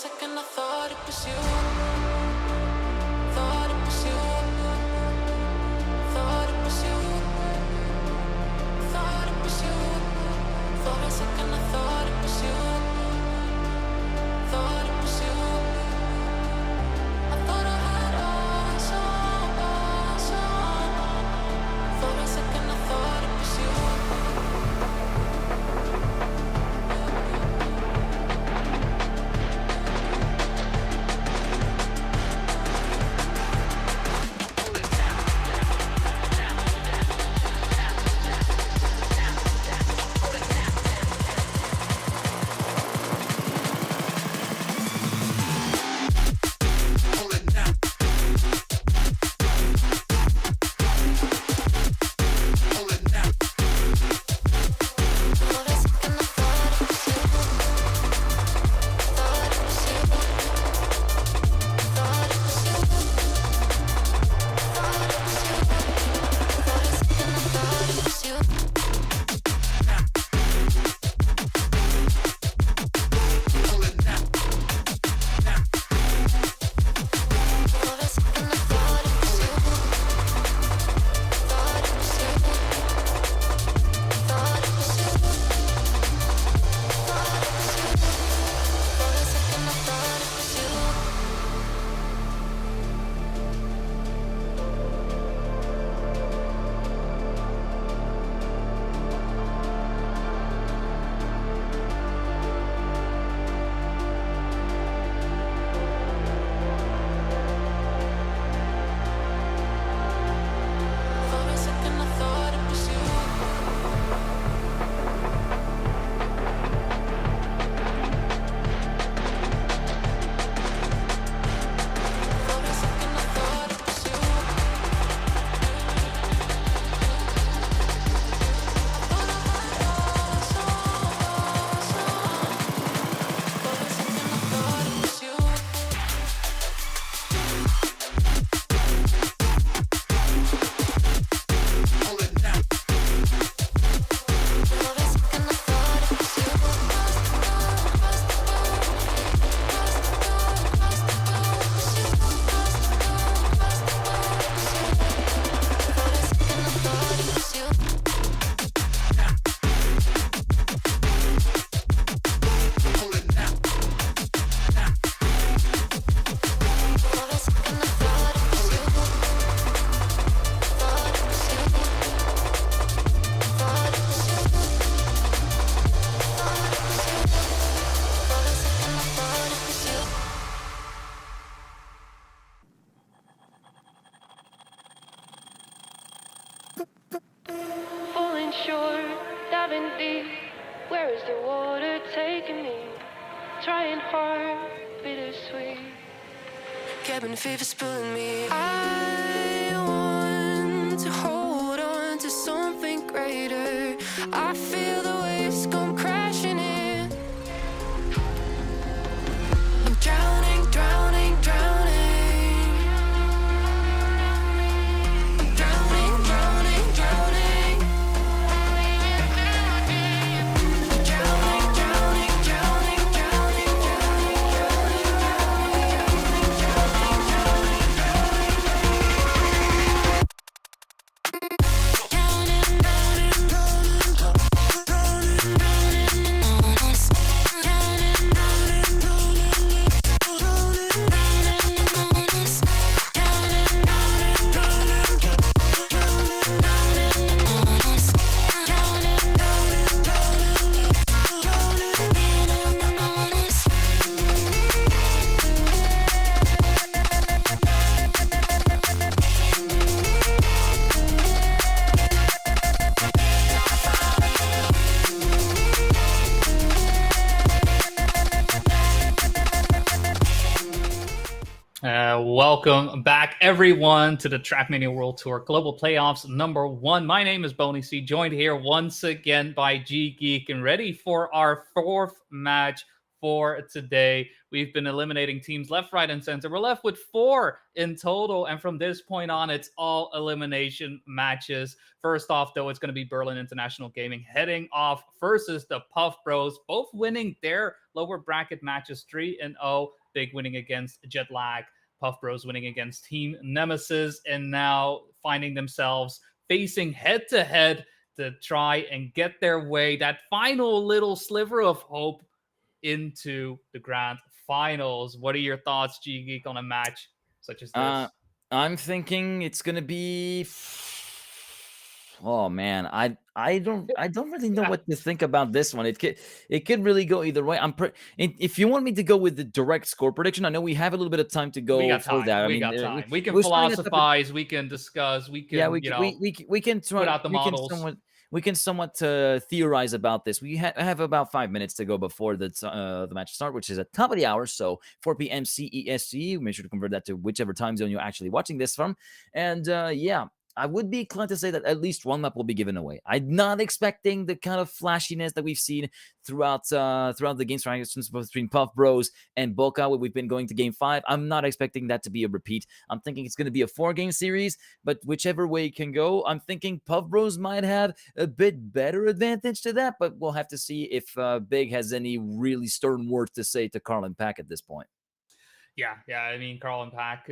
second I thought it was you. Thought it was you. Thought it was you. Thought it was you. For a second I thought it was you. Thought it was you. I thought I had eyes on. For a second I thought it was you. Falling short, diving deep. Where is the water taking me? Trying hard, bittersweet. Cabin fever's pulling me. I want to hold on to something greater. I feel the waves come crashing in. I'm drowning, drowning, drowning. I'm drowning, drowning, drowning. I'm drowning, drowning, drowning, drowning,
Welcome back, everyone, to the Trackmania World Tour Global Playoffs #1. My name is Boney C, joined here once again by GGeek, and ready for our fourth match for today. we've been eliminating teams left, right, and center. We're left with 4 in total. And from this point on, it's all elimination matches. First off, though, it's going to be Berlin International Gaming heading off versus the Puff Bros, both winning their lower bracket matches 3-0. Big winning against Jetlag. Puff Bros winning against Team Nemesis, and now finding themselves facing head-to-head to try and get their way, that final little sliver of hope, into the grand finals. What are your thoughts, GGeek, on a match such as this?
I'm thinking it's gonna be. Oh man, I don't really know what to think about this one. It could really go either way. If you want me to go with the direct score prediction, I know we have a little bit of time to go
We got
for
time.
that.
We got time. We can
we're starting at the-
philosophize. We can discuss. We can,
yeah, we can try,
put out the models.
We can somewhat theorize about this. We have about 5 minutes to go before the match start, which is at top of the hour, so 4 p.m. CEST. Make sure to convert that to whichever time zone you're actually watching this from. And yeah, I would be inclined to say that at least one map will be given away. I'm not expecting the kind of flashiness that we've seen throughout the games, for instance, between Puff Bros and Bokeh, where we've been going to Game 5. I'm not expecting that to be a repeat. I'm thinking it's going to be a 4-game series, but whichever way it can go, I'm thinking Puff Bros might have a bit better advantage to that, but we'll have to see if Big has any really stern words to say to Carl and Pack at this point.
Yeah. I mean, Carl and Pack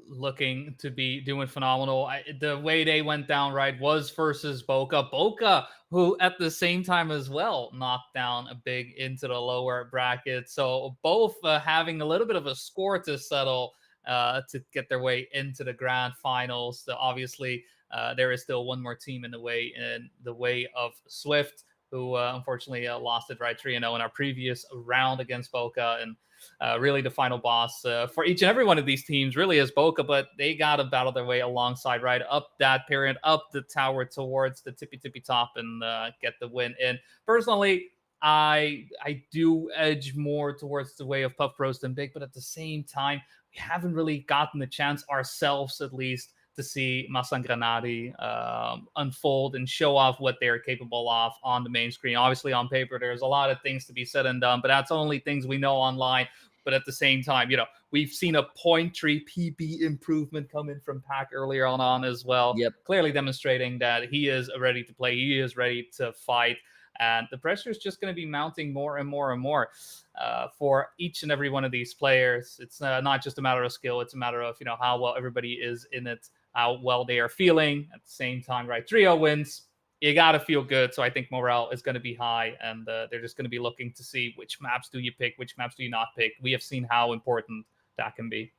looking to be doing phenomenal. The way they went down, right, was versus Bokeh. Bokeh, who at the same time as well knocked down a Big into the lower bracket. So both having a little bit of a score to settle to get their way into the grand finals. So obviously, there is still one more team in the way of Swift, who unfortunately lost it, right, 3-0 in our previous round against Bokeh. And really the final boss for each and every one of these teams really is Bokeh, but they got to battle their way alongside, right, up that pyramid, up the tower towards the tippy top, and get the win in. Personally, I do edge more towards the way of Puff Bros than Big, but at the same time, we haven't really gotten the chance ourselves, at least, to see Masan Granadi unfold and show off what they're capable of on the main screen. Obviously, on paper, there's a lot of things to be said and done, but that's only things we know online. But at the same time, we've seen a 0.3 PB improvement come in from Pack earlier on as well.
Yep.
Clearly demonstrating that he is ready to play. He is ready to fight. And the pressure is just going to be mounting more and more and more for each and every one of these players. It's not just a matter of skill. It's a matter of, how well everybody is in it, how well they are feeling at the same time, right? 3-0 wins. You got to feel good. So I think morale is going to be high, and they're just going to be looking to see which maps do you pick, which maps do you not pick. We have seen how important that can be.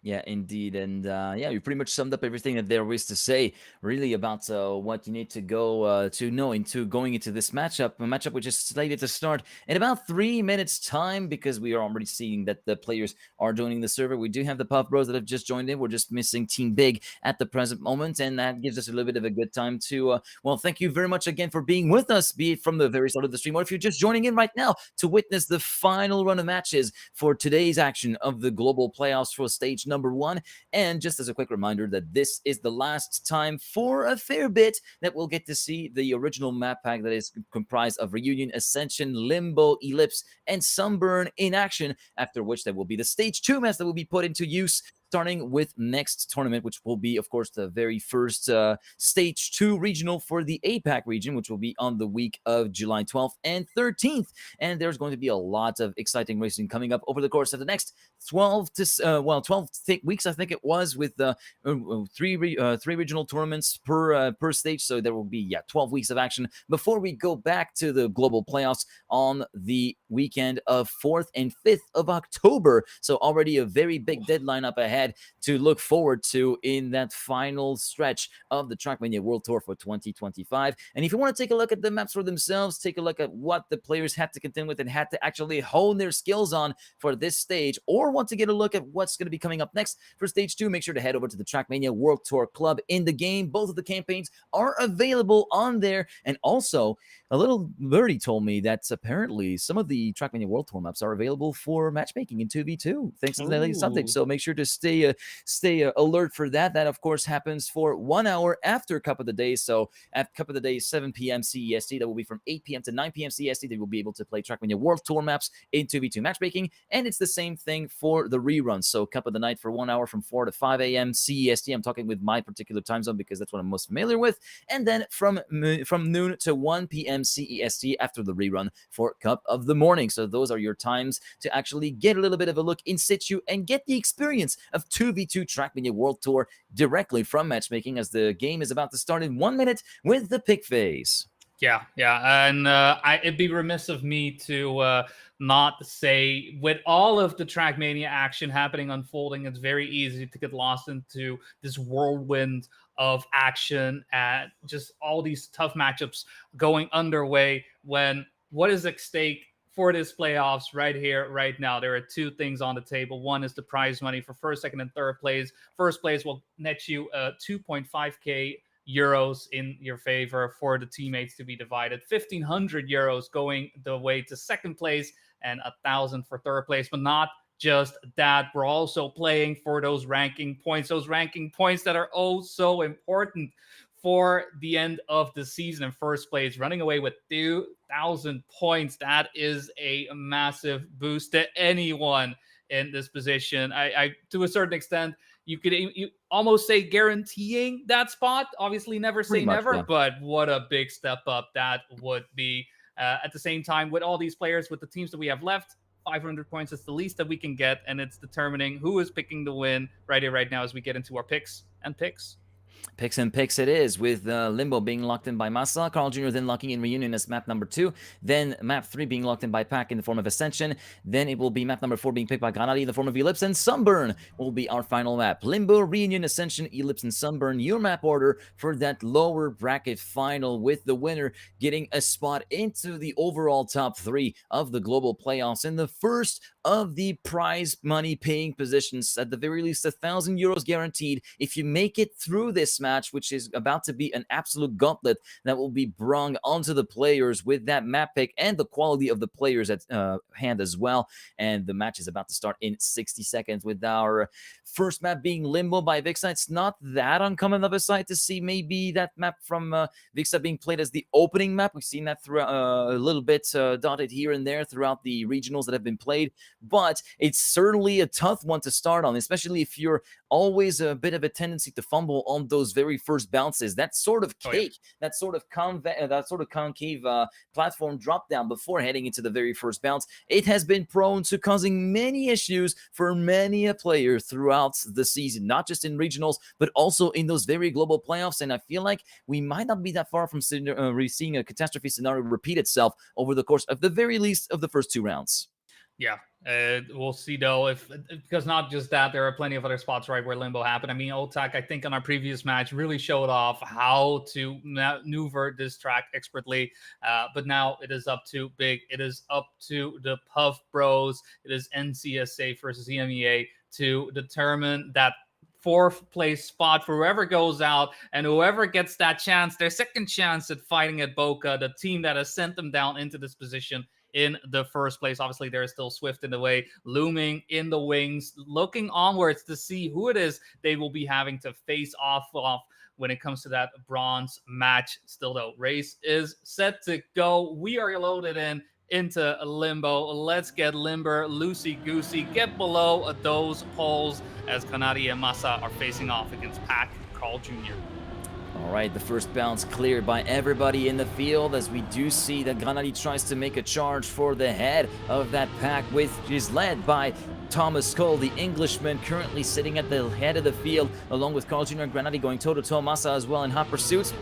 Yeah, indeed. And yeah, you pretty much summed up everything that there is to say, really, about what you need to go to know into going into this matchup. A matchup which is slated to start in about 3 minutes' time, because we are already seeing that the players are joining the server. We do have the Puff Bros that have just joined in. We're just missing Team Big at the present moment, and that gives us a little bit of a good time to, well, thank you very much again for being with us, be it from the very start of the stream, or if you're just joining in right now to witness the final run of matches for today's action of the global playoffs for stage number 1. And just as a quick reminder that this is the last time for a fair bit that we'll get to see the original map pack that is comprised of Reunion, Ascension, Limbo, Eclipse, and Sunburn in action, after which there will be the stage 2 maps that will be put into use, starting with next tournament, which will be, of course, the very first stage 2 regional for the APAC region, which will be on the week of July 12th and 13th. And there's going to be a lot of exciting racing coming up over the course of the next 12 weeks, I think it was, with three regional tournaments per stage. So there will be 12 weeks of action before we go back to the global playoffs on the weekend of 4th and 5th of October. So already a very big deadline up ahead to look forward to in that final stretch of the Trackmania World Tour for 2025. And if you want to take a look at the maps for themselves, take a look at what the players had to contend with and had to actually hone their skills on for this stage, or want to get a look at what's going to be coming up next for Stage 2, make sure to head over to the Trackmania World Tour Club in the game. Both of the campaigns are available on there. And also, a little birdie told me that apparently some of the Trackmania World Tour maps are available for matchmaking in 2v2, thanks to the latest update. So make sure to stay alert for that. That, of course, happens for 1 hour after Cup of the Day. So at Cup of the Day, 7 p.m. CEST, that will be from 8 p.m. to 9 p.m. CEST. They will be able to play Trackmania World Tour maps in 2v2 matchmaking. And it's the same thing for the reruns. So Cup of the Night for 1 hour from 4 to 5 a.m. CEST. I'm talking with my particular time zone because that's what I'm most familiar with. And then from noon to 1 p.m. CEST after the rerun for Cup of the Morning. So those are your times to actually get a little bit of a look in situ and get the experience of 2v2 Trackmania World Tour directly from matchmaking, as the game is about to start in 1 minute with the pick phase.
Yeah, and it'd be remiss of me to not say, with all of the Trackmania action happening, unfolding, it's very easy to get lost into this whirlwind of action and just all these tough matchups going underway, when what is at stake for this playoffs right here, right now. There are two things on the table. One is the prize money for first, second, and third place. First place will net you 2.5k euros in your favor for the teammates to be divided. 1,500 euros going the way to second place, and 1,000 for third place. But not just that, we're also playing for those ranking points that are oh so important for the end of the season. In first place, running away with 2,000 points. That is a massive boost to anyone in this position. I to a certain extent, you could almost say guaranteeing that spot. Obviously, never say never, yeah. But what a big step up that would be. At the same time, with all these players, with the teams that we have left, 500 points is the least that we can get, and it's determining who is picking the win right here, right now, as we get into our picks.
Picks and picks it is, with Limbo being locked in by Massa, Carl Jr. then locking in Reunion as map number 2, then map 3 being locked in by Pack in the form of Ascension, then it will be map number 4 being picked by Granadi in the form of Eclipse, and Sunburn will be our final map. Limbo, Reunion, Ascension, Eclipse, and Sunburn, your map order for that lower bracket final, with the winner getting a spot into the overall top 3 of the global playoffs in the first of the prize money paying positions, at the very least 1,000 euros guaranteed if you make it through this match, which is about to be an absolute gauntlet that will be brung onto the players with that map pick and the quality of the players at hand as well. And the match is about to start in 60 seconds, with our first map being Limbo by Vixa. It's not that uncommon of a sight to see maybe that map from Vixa being played as the opening map. We've seen that throughout a little bit dotted here and there throughout the regionals that have been played, but it's certainly a tough one to start on, especially if you're always a bit of a tendency to fumble on those very first bounces. That sort of cake, that sort of concave platform drop down before heading into the very first bounce, it has been prone to causing many issues for many a player throughout the season, not just in regionals, but also in those very global playoffs. And I feel like we might not be that far from seeing a catastrophe scenario repeat itself over the course of the very least of the first 2 rounds.
Yeah, we'll see though, because not just that, there are plenty of other spots right where Limbo happened. I mean, Otak, I think on our previous match, really showed off how to maneuver this track expertly. But now it is up to Big. It is up to the Puff Bros. It is NCSA versus EMEA to determine that 4th place spot for whoever goes out, and whoever gets that chance, their second chance at fighting at Bokeh, the team that has sent them down into this position in the first place. Obviously, there is still Swift in the way, looming in the wings, looking onwards to see who it is they will be having to face off when it comes to that bronze match. Still, though, race is set to go. We are loaded into Limbo. Let's get limber, loosey-goosey, get below those poles as Kanadi and Massa are facing off against Pack, Carl Jr.
All right, the first bounce cleared by everybody in the field, as we do see that Granadi tries to make a charge for the head of that pack, which is led by Thomas Cole, the Englishman, currently sitting at the head of the field, along with Carl Jr. and Granadi going toe-to-toe. Massa as well in hot pursuit.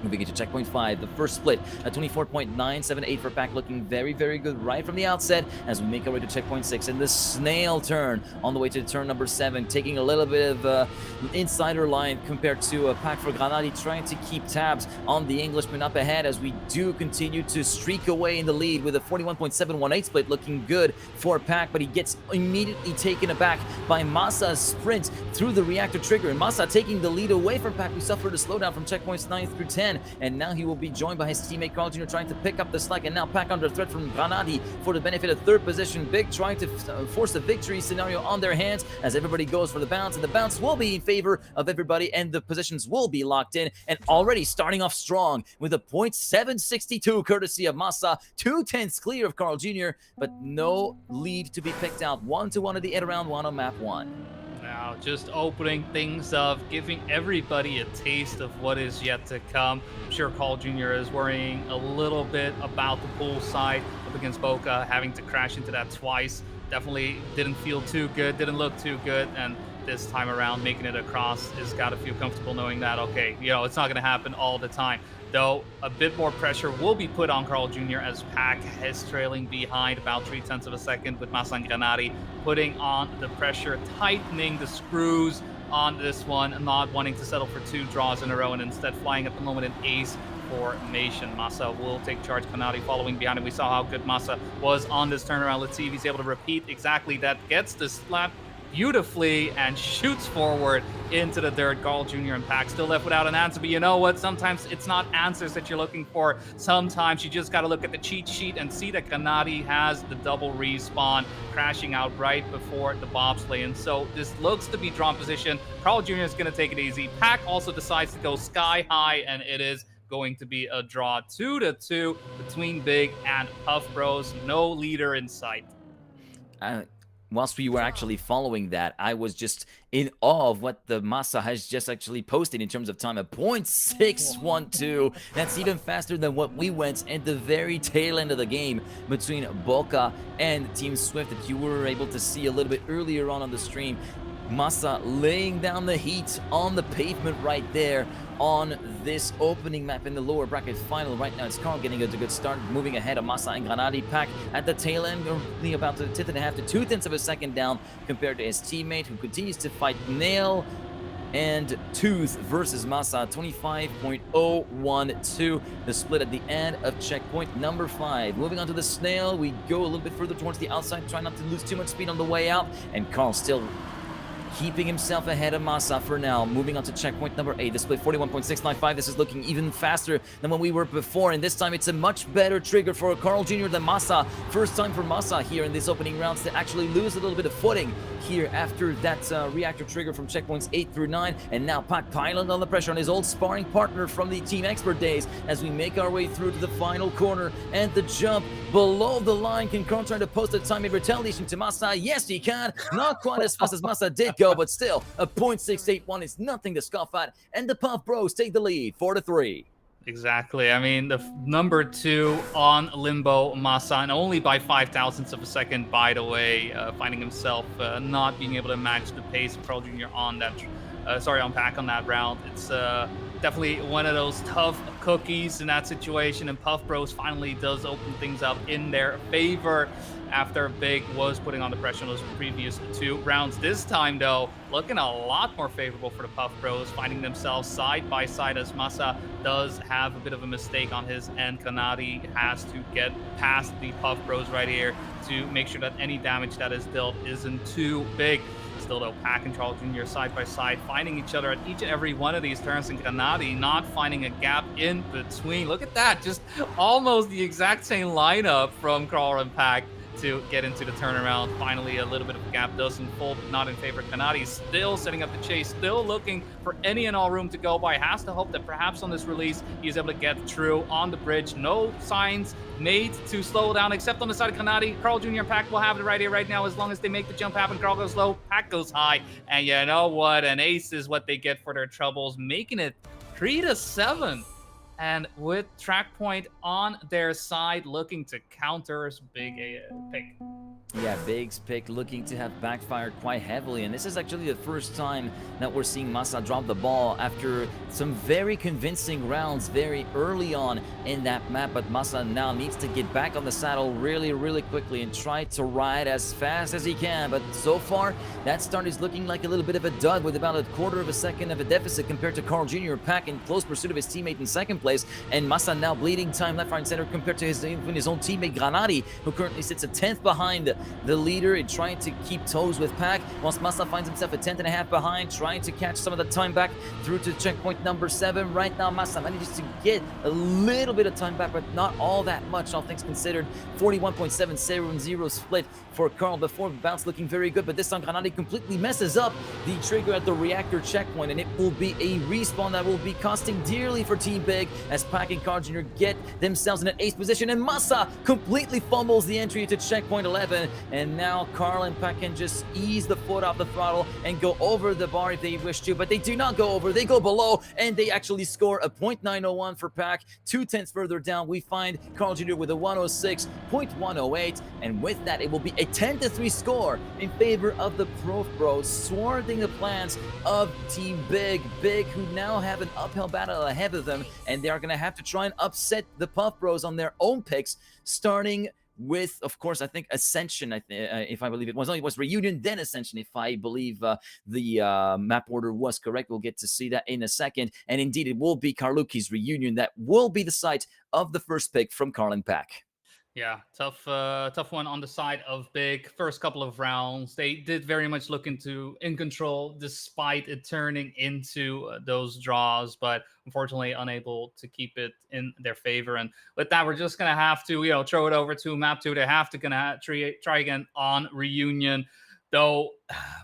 Moving into checkpoint 5, the first split at 24.978 for Pack, looking very, very good right from the outset as we make our way to checkpoint 6. And the snail turn on the way to turn number 7, taking a little bit of insider line compared to Pack for Granadi, trying to keep tabs on the Englishman up ahead as we do continue to streak away in the lead with a 41.718 split, looking good for Pack, but he gets immediately taken aback by Masa's sprint through the reactor trigger, and Masa taking the lead away from Pack, who suffered a slowdown from checkpoints 9 through 10. And now he will be joined by his teammate Carl Jr. trying to pick up the slack, and now Pack under threat from Granadi for the benefit of third position. Big trying to force a victory scenario on their hands as everybody goes for the bounce, and the bounce will be in favor of everybody, and the positions will be locked in, and already starting off strong with a .762 courtesy of Masa, 2/10 clear of Carl Jr., but no lead to be picked out. 1-1 at the end of round 1 on map 1.
Now, just opening things up, giving everybody a taste of what is yet to come. I'm sure Carl Jr. is worrying a little bit about the pool side up against Bokeh, having to crash into that twice. Definitely didn't feel too good, didn't look too good, and this time around, making it across has got to feel comfortable knowing that, okay, it's not going to happen all the time. Though a bit more pressure will be put on Carl Jr. as Pack is trailing behind about 0.3 of a second, with Masa and Granadi putting on the pressure, tightening the screws on this one, not wanting to settle for 2 draws in a row, and instead flying at the moment an ace formation. Masa will take charge, Granadi following behind him. We saw how good Masa was on this turnaround. Let's see if he's able to repeat exactly that. Gets the slap beautifully and shoots forward into the dirt. Carl Jr. and Pack still left without an answer, but you know what? Sometimes it's not answers that you're looking for. Sometimes you just got to look at the cheat sheet and see that Granadi has the double respawn, crashing out right before the bobsleigh. And so this looks to be drawn position. Carl Jr. is going to take it easy. Pack also decides to go sky high, and it is going to be a draw 2-2 between Big and Puff Bros. No leader in sight.
Whilst we were actually following that, I was just in awe of what the Masa has just actually posted in terms of time, at .612. That's even faster than what we went at the very tail end of the game between Bokeh and Team Swift that you were able to see a little bit earlier on the stream. Masa laying down the heat on the pavement right there on this opening map in the lower bracket final. Right now, it's Carl getting a good start, moving ahead of Masa and Granadi. Pack at the tail end, only about 1/10 to 2/10 of a second down compared to his teammate, who continues to fight nail and tooth versus Masa. 25.012, the split at the end of checkpoint number 5. Moving on to the snail, we go a little bit further towards the outside, try not to lose too much speed on the way out, and Carl still keeping himself ahead of Masa for now. Moving on to checkpoint number 8, the split 41.695. This is looking even faster than when we were before, and this time it's a much better trigger for Carl Jr. than Masa. First time for Masa here in this opening rounds to actually lose a little bit of footing here after that reactor trigger from checkpoints 8 through 9, and now Pack piling on the pressure on his old sparring partner from the Team Expert days as we make our way through to the final corner, and the jump below the line. Can Carl try to post a time in retaliation to Masa? Yes, he can. Not quite as fast as Masa did go, but still, a .681 is nothing to scoff at, and the Puff Bros take the lead 4-3.
Exactly. I mean, the number 2 on Limbo, Masa, and only by 0.005 of a second, by the way, finding himself not being able to match the pace of Carl Jr. on that, on Pack on that round. It's definitely one of those tough cookies in that situation, and Puff Bros finally does open things up in their favor after Big was putting on the pressure in those previous 2 rounds. This time, though, looking a lot more favorable for the Puff Bros, finding themselves side by side as Masa does have a bit of a mistake on his end. Granadi has to get past the Puff Bros right here to make sure that any damage that is dealt isn't too big. Still, though, Pack and Carl Jr. side by side, finding each other at each and every one of these turns, and Granadi not finding a gap in between. Look at that, just almost the exact same lineup from Carl and Pack to get into the turnaround. Finally, a little bit of a gap does unfold, but not in favor. Granadi still setting up the chase, still looking for any and all room to go by. Has to hope that perhaps on this release, he's able to get through on the bridge. No signs made to slow down, except on the side of Granadi. Carl Jr. and Pack will have it right here, right now, as long as they make the jump happen. Carl goes low, Pack goes high, and you know what? An ace is what they get for their troubles, making it 3-7. And with Track Point on their side, looking to counter big pick.
Yeah, Big's pick looking to have backfired quite heavily, and this is actually the first time that we're seeing Masa drop the ball after some very convincing rounds very early on in that map, but Masa now needs to get back on the saddle really quickly and try to ride as fast as he can, but so far that start is looking like a little bit of a dud with about a quarter of a second of a deficit compared to Carl Jr. Pack in close pursuit of his teammate in second place, and Masa now bleeding time left, right, and center compared to his own teammate Granati, who currently sits a 10th behind the leader and trying to keep toes with Pack, whilst Masa finds himself a 10th and a half behind, trying to catch some of the time back through to checkpoint number 7. Right now, Masa manages to get a little bit of time back, but not all that much, all things considered. 41.770 split for Carl before the bounce, looking very good, but this time Granati completely messes up the trigger at the reactor checkpoint, and it will be a respawn that will be costing dearly for Team Big as Pack and Carl Jr. get themselves in an ace position, and Masa completely fumbles the entry to checkpoint 11, and now Carl and Pack can just ease the foot off the throttle and go over the bar if they wish to, but they do not go over, they go below, and they actually score a .901 for Pack. 2/10 further down, we find Carl Jr. with a 106.108, and with that, it will be a 10-3 score in favor of the Prof Bros, thwarting the plans of Team Big. Big, who now have an uphill battle ahead of them, and they are going to have to try and upset the Puff Bros on their own picks, starting with, of course, I think Ascension, if I believe it was Reunion, then Ascension, if I believe the map order was correct. We'll get to see that in a second. And indeed, it will be Carlucci's Reunion that will be the site of the first pick from Carl and Pack.
Yeah, tough one on the side of Big. First couple of rounds, they did very much look in control, despite it turning into those draws, but unfortunately unable to keep it in their favor. And with that, we're just gonna have to, throw it over to map 2. They have to try again on Reunion, though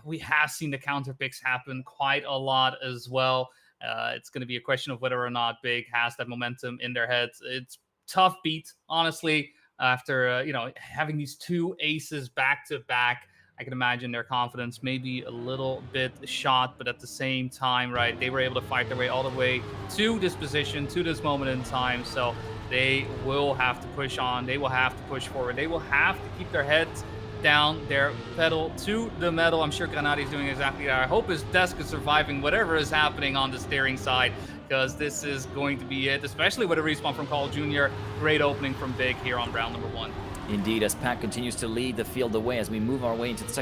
we have seen the counter picks happen quite a lot as well. It's going to be a question of whether or not Big has that momentum in their heads. It's tough beat, honestly. After having these 2 aces back to back, I can imagine their confidence may be a little bit shot, but at the same time, right, they were able to fight their way all the way to this position, to this moment in time. So they will have to push on. They will have to push forward. They will have to keep their heads down, their pedal to the metal. I'm sure Granati is doing exactly that. I hope his desk is surviving whatever is happening on the steering side, because this is going to be it, especially with a respawn from Carl Jr. Great opening from Big here on round number 1.
Indeed, as Pack continues to lead the field away as we move our way into the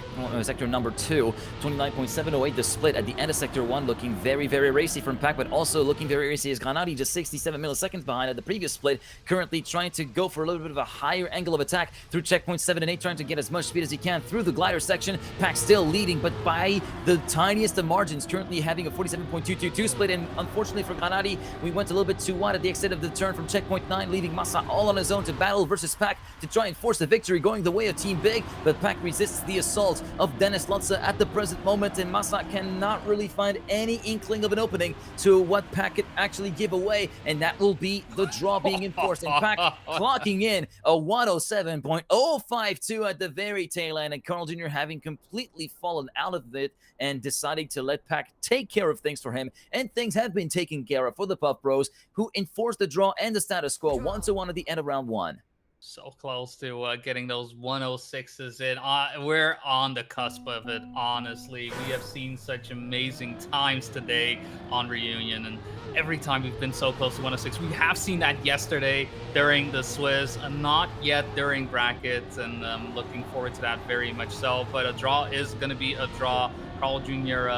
sector number 2, 29.708 the split at the end of sector 1, looking very racy from Pack, but also looking very racy as Granati, just 67 milliseconds behind at the previous split, currently trying to go for a little bit of a higher angle of attack through checkpoint 7 and 8, trying to get as much speed as he can through the glider section. Pack still leading, but by the tiniest of margins, currently having a 47.222 split, and unfortunately for Granati, we went a little bit too wide at the exit of the turn from checkpoint 9, leaving Masa all on his own to battle versus Pack to try and force the victory, going the way of Team Big, but Pack resists the assault of Dennis Lutze at the present moment, and Masa cannot really find any inkling of an opening to what Pack could actually give away, and that will be the draw being enforced, and Pack clocking in a 107.052 at the very tail end, and Carl Jr. having completely fallen out of it and deciding to let Pack take care of things for him, and things have been taken care of for the Puff Bros, who enforced the draw and the status quo 1-1 at the end of round 1.
So close to getting those 106s in. We're on the cusp of it, honestly. We have seen such amazing times today on Reunion, and every time we've been so close to 106. We have seen that yesterday during the Swiss, not yet during brackets, and looking forward to that very much so. But a draw is going to be a draw. Carl Jr.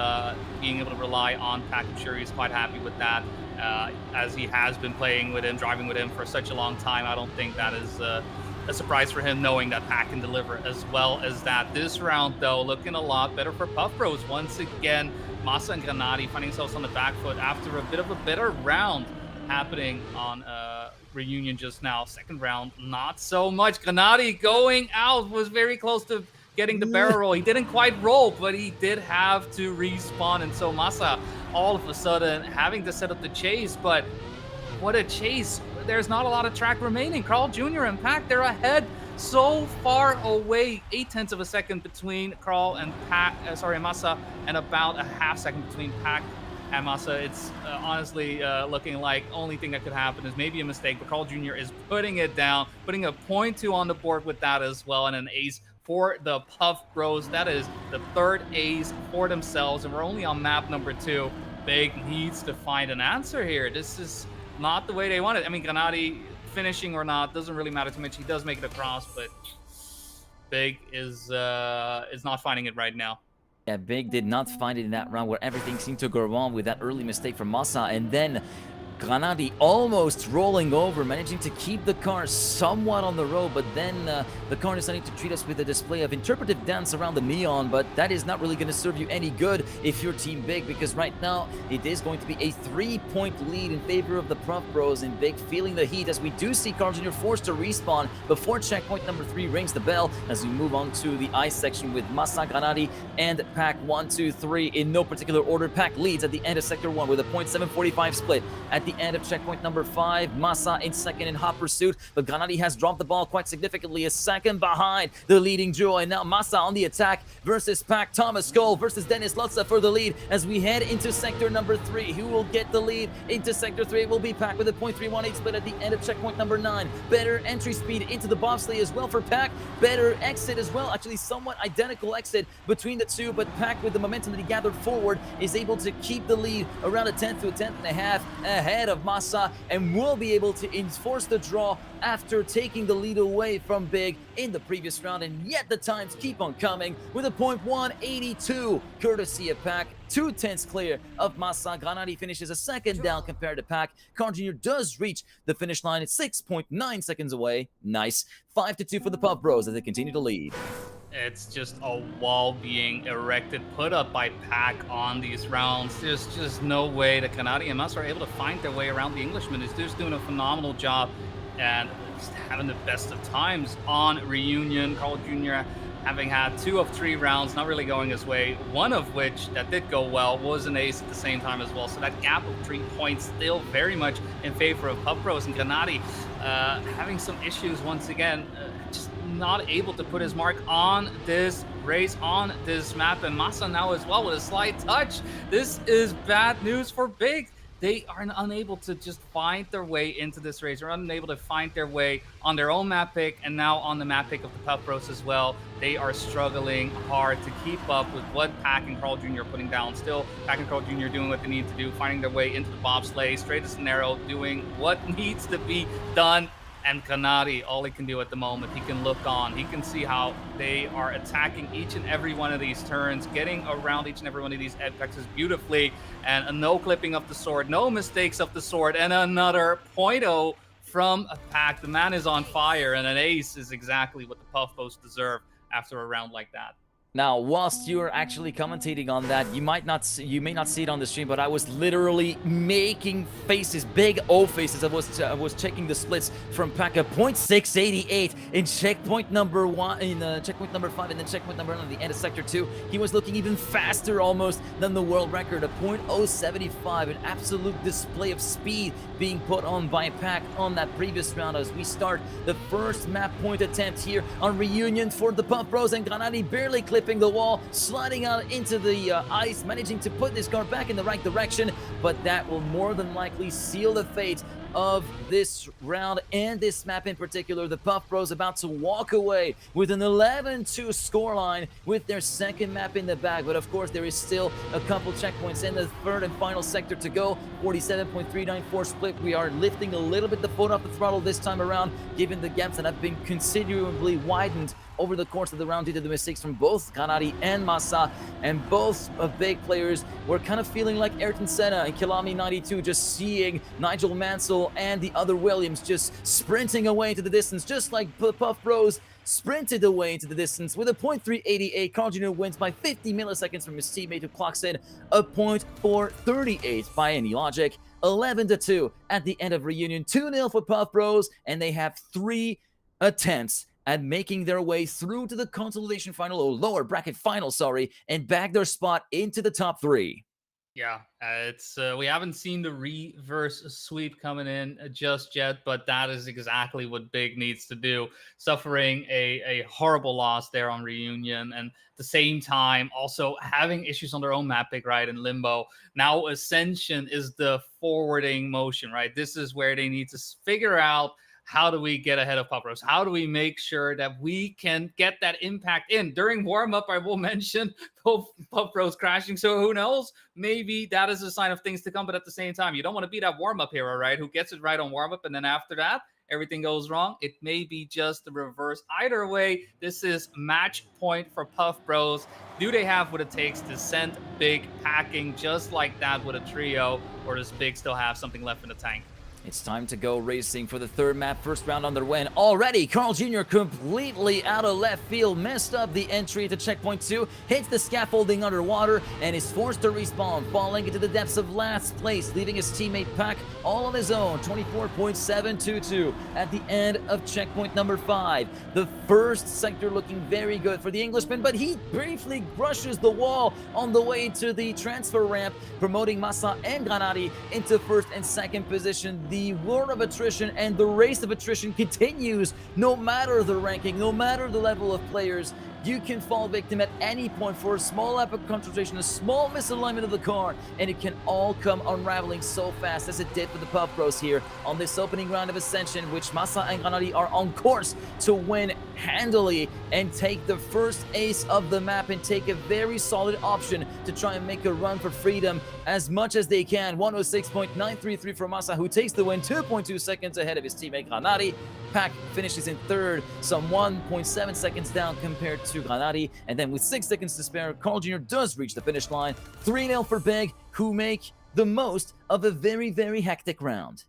Being able to rely on Pack, I'm sure he's quite happy with that. As he has been playing with him, driving with him for such a long time. I don't think that is a surprise for him, knowing that Pack can deliver as well as that. This round, though, looking a lot better for Puff Bros. Once again, Masa and Granati finding themselves on the back foot after a bit of a better round happening on Reunion just now. Second round, not so much. Granati going out, was very close to getting the barrel roll. He didn't quite roll, but he did have to respawn, and so Masa all of a sudden having to set up the chase. But what a chase. There's not a lot of track remaining. Carl Jr. and Pack, they're ahead so far away. 0.8 of a second between Carl and Masa, and about a half second between Pack at Masa. It's honestly looking like only thing that could happen is maybe a mistake, but Carl Jr. is putting it down, putting a 0.2 on the board with that as well, and an ace for the Puff Bros. That is the third ace for themselves, and we're only on map number 2. Big needs to find an answer here. This is not the way they want it. I mean, Granati finishing or not doesn't really matter too much. He does make it across, but Big is not finding it right now.
Yeah, Big did not find it in that round where everything seemed to go wrong with that early mistake from Masa, and then Granadi almost rolling over, managing to keep the car somewhat on the road, but then the car deciding to treat us with a display of interpretive dance around the neon, but that is not really going to serve you any good if you're Team Big, because right now it is going to be a 3-point lead in favor of the Puff Bros, and Big feeling the heat as we do see Carl Jr. forced to respawn before checkpoint number 3 rings the bell as we move on to the ice section with Masa, Granadi, and Pack 1, 2, 3 in no particular order. Pack leads at the end of Sector 1 with a .745 split. At the end of checkpoint number 5, Masa in second in hot pursuit, but Granadi has dropped the ball quite significantly, a second behind the leading duo, and now Masa on the attack versus Pack. Thomas Cole versus Dennis Lutza for the lead as we head into sector number 3. Who will get the lead into sector 3? It will be Pack with a .318 split at the end of checkpoint number 9. Better entry speed into the bobsleigh as well for Pack. Better exit as well, actually somewhat identical exit between the two, but Pack with the momentum that he gathered forward is able to keep the lead around a 10th to a 10th and a half ahead of Masa, and will be able to enforce the draw after taking the lead away from Big in the previous round, and yet the times keep on coming with a .182 courtesy of Pack. 2/10 clear of Masa. Granadi finishes a second down compared to Pack. Carl Jr. does reach the finish line at 6.9 seconds away. Nice. 5-2 for the Puff Bros as they continue to lead.
It's just a wall being erected, put up by Pack on these rounds. There's just no way that Kanadi and Mus are able to find their way around the Englishman. He's just doing a phenomenal job and just having the best of times on Reunion. Carl Jr. having had 2 of 3 rounds not really going his way, one of which that did go well was an ace at the same time as well. So that gap of 3 points still very much in favor of Puff Bros, and Granadi having some issues once again, just not able to put his mark on this race, on this map, and Masa now as well with a slight touch. This is bad news for Big. They are unable to just find their way into this race. They're unable to find their way on their own map pick, and now on the map pick of the Puff Bros as well. They are struggling hard to keep up with what Pack and Carl Jr. are putting down. Still, Pack and Carl Jr. doing what they need to do, finding their way into the bobsleigh, straight as an arrow, doing what needs to be done. And Kanadi, all he can do at the moment, he can look on. He can see how they are attacking each and every one of these turns, getting around each and every one of these edgexes beautifully, and a no clipping of the sword, no mistakes of the sword, and another .0 from a Pack. The man is on fire, and an ace is exactly what the Puff Bros deserve after a round like that.
Now, whilst you're actually commentating on that, you may not see it on the stream, but I was literally making faces, big O faces. I was checking the splits from Pack at .688 in checkpoint number 1, in checkpoint number 5, and then checkpoint number 1 at the end of sector 2. He was looking even faster almost than the world record, a .075, an absolute display of speed being put on by Pack on that previous round as we start the first map point attempt here on Reunion for the Puff Bros, and Granadi barely clipping the wall, sliding out into the ice, managing to put this car back in the right direction, but that will more than likely seal the fate of this round and this map in particular. The Puff Bros about to walk away with an 11-2 scoreline with their second map in the bag, but of course there is still a couple checkpoints in the third and final sector to go. 47.394 split. We are lifting a little bit the foot off the throttle this time around, given the gaps that have been considerably widened over the course of the round due to the mistakes from both Kanari and Masa, and both of Big players were kind of feeling like Ayrton Senna and Kilami 92, just seeing Nigel Mansell and the other Williams just sprinting away into the distance, just like Puff Bros sprinted away into the distance with a .388. Carl Jr. wins by 50 milliseconds from his teammate who clocks in a .438 by any logic. 11-2 at the end of Reunion. 2-0 for Puff Bros, and they have 3 attempts at making their way through to the consolidation final, or lower bracket final, sorry, and bag their spot into the top 3.
Yeah, it's we haven't seen the reverse sweep coming in just yet, but that is exactly what Big needs to do. Suffering a horrible loss there on Reunion, and at the same time also having issues on their own map, Big, right, in Limbo. Now Ascension is the forwarding motion, right? This is where they need to figure out, how do we get ahead of Puff Rose? How do we make sure that we can get that impact in? During warm-up, I will mention both Puff Rose crashing, so who knows? Maybe that is a sign of things to come, but at the same time, you don't want to be that warm-up hero, right? Who gets it right on warm-up, and then after that, everything goes wrong. It may be just the reverse. Either way, this is match point for Puff Bros. Do they have what it takes to send Big packing just like that with a trio, or does Big still have something left in the tank?
It's time to go racing for the third map. First round underway, and already Carl Jr. completely out of left field, messed up the entry to checkpoint 2, hits the scaffolding underwater, and is forced to respawn, falling into the depths of last place, leaving his teammate Pack all on his own, 24.722 at the end of checkpoint number 5. The first sector looking very good for the Englishman, but he briefly brushes the wall on the way to the transfer ramp, promoting Massa and Granati into first and second position. The war of attrition and the race of attrition continues no matter the ranking, no matter the level of players. You can fall victim at any point for a small epic concentration, a small misalignment of the car, and it can all come unraveling so fast as it did for the Puff Bros here on this opening round of Ascension, which Massa and Granati are on course to win handily and take the first ace of the map and take a very solid option to try and make a run for freedom as much as they can. 106.933 for Massa, who takes the win, 2.2 seconds ahead of his teammate Granati. Pack finishes in third, some 1.7 seconds down compared to Granati, and then with 6 seconds to spare, Carl Jr. does reach the finish line. 3-0 for Big, who make the most of a very, very hectic round.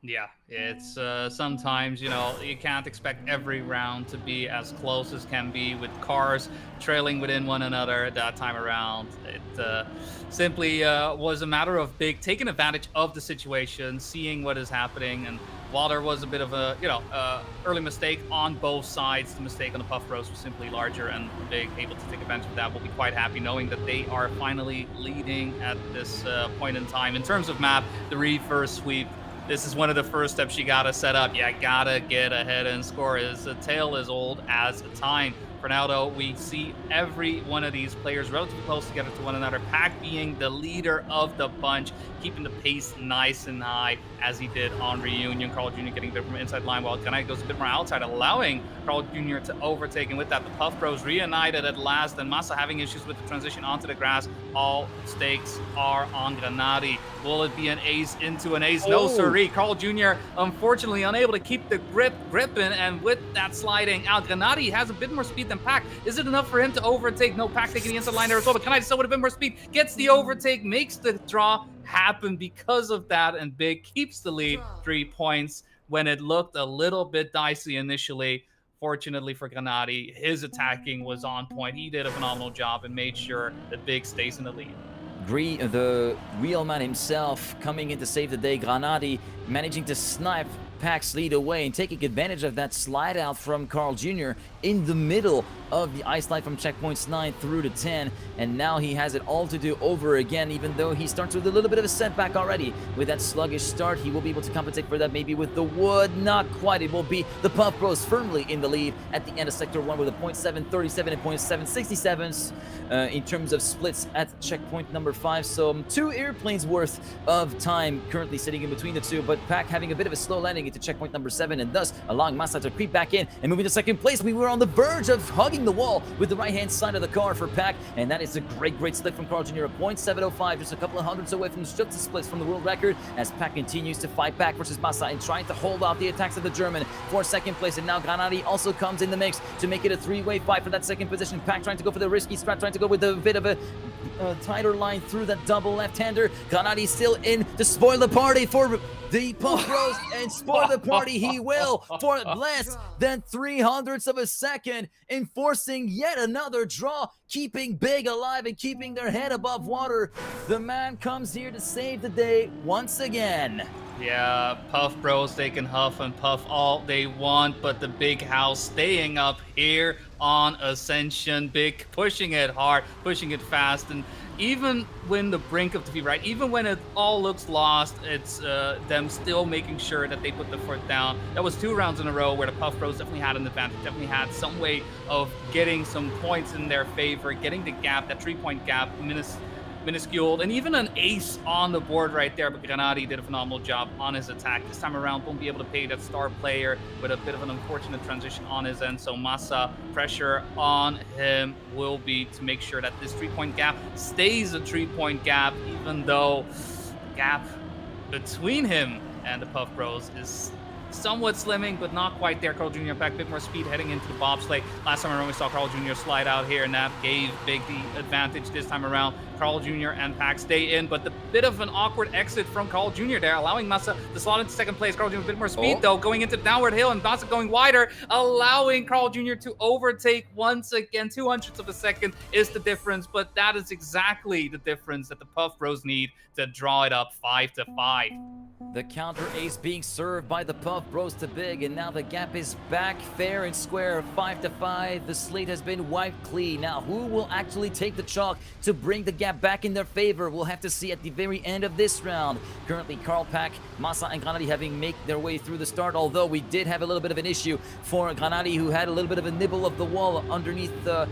Yeah, it's sometimes, you can't expect every round to be as close as can be, with cars trailing within one another that time around. It simply was a matter of Big taking advantage of the situation, seeing what is happening, and while there was a bit of a, early mistake on both sides, the mistake on the Puff Bros was simply larger, and Big able to take advantage of that. We'll be quite happy knowing that they are finally leading at this point in time. In terms of map, the reverse sweep, this is one of the first steps you gotta set up. You gotta get ahead and score. His tail is old as time. For now, though, we see every one of these players relatively close together to one another. Pack being the leader of the bunch, keeping the pace nice and high as he did on Reunion. Carl Jr. getting a bit from inside line, while Knight goes a bit more outside, allowing Carl Jr. to overtake. And with that, the Puff Bros reunited at last, and Massa having issues with the transition onto the grass. All stakes are on Granati. Will it be an ace into an ace? No, sirree. Carl Jr. unfortunately unable to keep the gripping, and with that sliding out, Granati has a bit more speed than Pack. Is it enough for him to overtake? No, Pack taking the inside line there as well, but Knight still with a bit more speed, gets the overtake, makes the draw happen because of that, and Big keeps the lead 3 points when it looked a little bit dicey initially. Fortunately for Granati, his attacking was on point. He did a phenomenal job and made sure that Big stays in the lead.
The wheelman himself coming in to save the day. Granati managing to snipe Pack's lead away and taking advantage of that slide out from Carl Jr. in the middle of the ice line from checkpoints 9 through to 10, and now he has it all to do over again, even though he starts with a little bit of a setback already. With that sluggish start, he will be able to compensate for that maybe with the wood. Not quite. It will be the Puff Bros firmly in the lead at the end of Sector 1 with a .737 and .767 in terms of splits at checkpoint number 5. So 2 airplanes worth of time currently sitting in between the two, but Pack having a bit of a slow landing into checkpoint number 7, and thus allowing Massa to creep back in and move into second place. We were on the verge of hugging the wall with the right-hand side of the car for Pack, and that is a great split from Carl Jr. A .705, just a couple of hundreds away from just the splits from the world record, as Pack continues to fight back versus Massa and trying to hold out the attacks of the German for second place. And now Granati also comes in the mix to make it a 3-way fight for that second position. Pack trying to go for the risky strat, trying to go with a bit of a tighter line through that double left-hander. Granati still in to spoil the party for the Puff Bros, and spoil the party he will for less than 300ths of a second, enforcing yet another draw, keeping Big alive and keeping their head above water. The man comes here to save the day once again.
Yeah, Puff Bros, they can huff and puff all they want, but the big house staying up here on Ascension. Big pushing it hard, pushing it fast, and even when the brink of defeat, right? Even when it all looks lost, it's them still making sure that they put the foot down. That was 2 rounds in a row where the Puff Bros definitely had an advantage, definitely had some way of getting some points in their favor, getting the gap, that 3-point gap, minuscule, and even an ace on the board right there. But Granati did a phenomenal job on his attack. This time around, won't be able to pay that star player with a bit of an unfortunate transition on his end. So Masa, pressure on him will be to make sure that this 3-point gap stays a 3-point gap, even though the gap between him and the Puff Bros is somewhat slimming, but not quite there. Carl Jr. back, a bit more speed heading into the bobsleigh. Last time around, we saw Carl Jr. slide out here, and that gave Big the advantage this time around. Carl Jr. and Pac stay in, but the bit of an awkward exit from Carl Jr. there, allowing Masa to slot into second place. Carl Jr. a bit more speed, though, going into the downward hill, and Masa going wider, allowing Carl Jr. to overtake once again. 200ths of a second is the difference, but that is exactly the difference that the Puff Bros need to draw it up 5-5.
The counter ace being served by the Puff Bros to Big, and now the gap is back fair and square, 5-5. The slate has been wiped clean. Now, who will actually take the chalk to bring the gap back in their favor? We'll have to see at the very end of this round. Currently, Carl, Pac, Masa, and Granati having made their way through the start, although we did have a little bit of an issue for Granati, who had a little bit of a nibble of the wall underneath the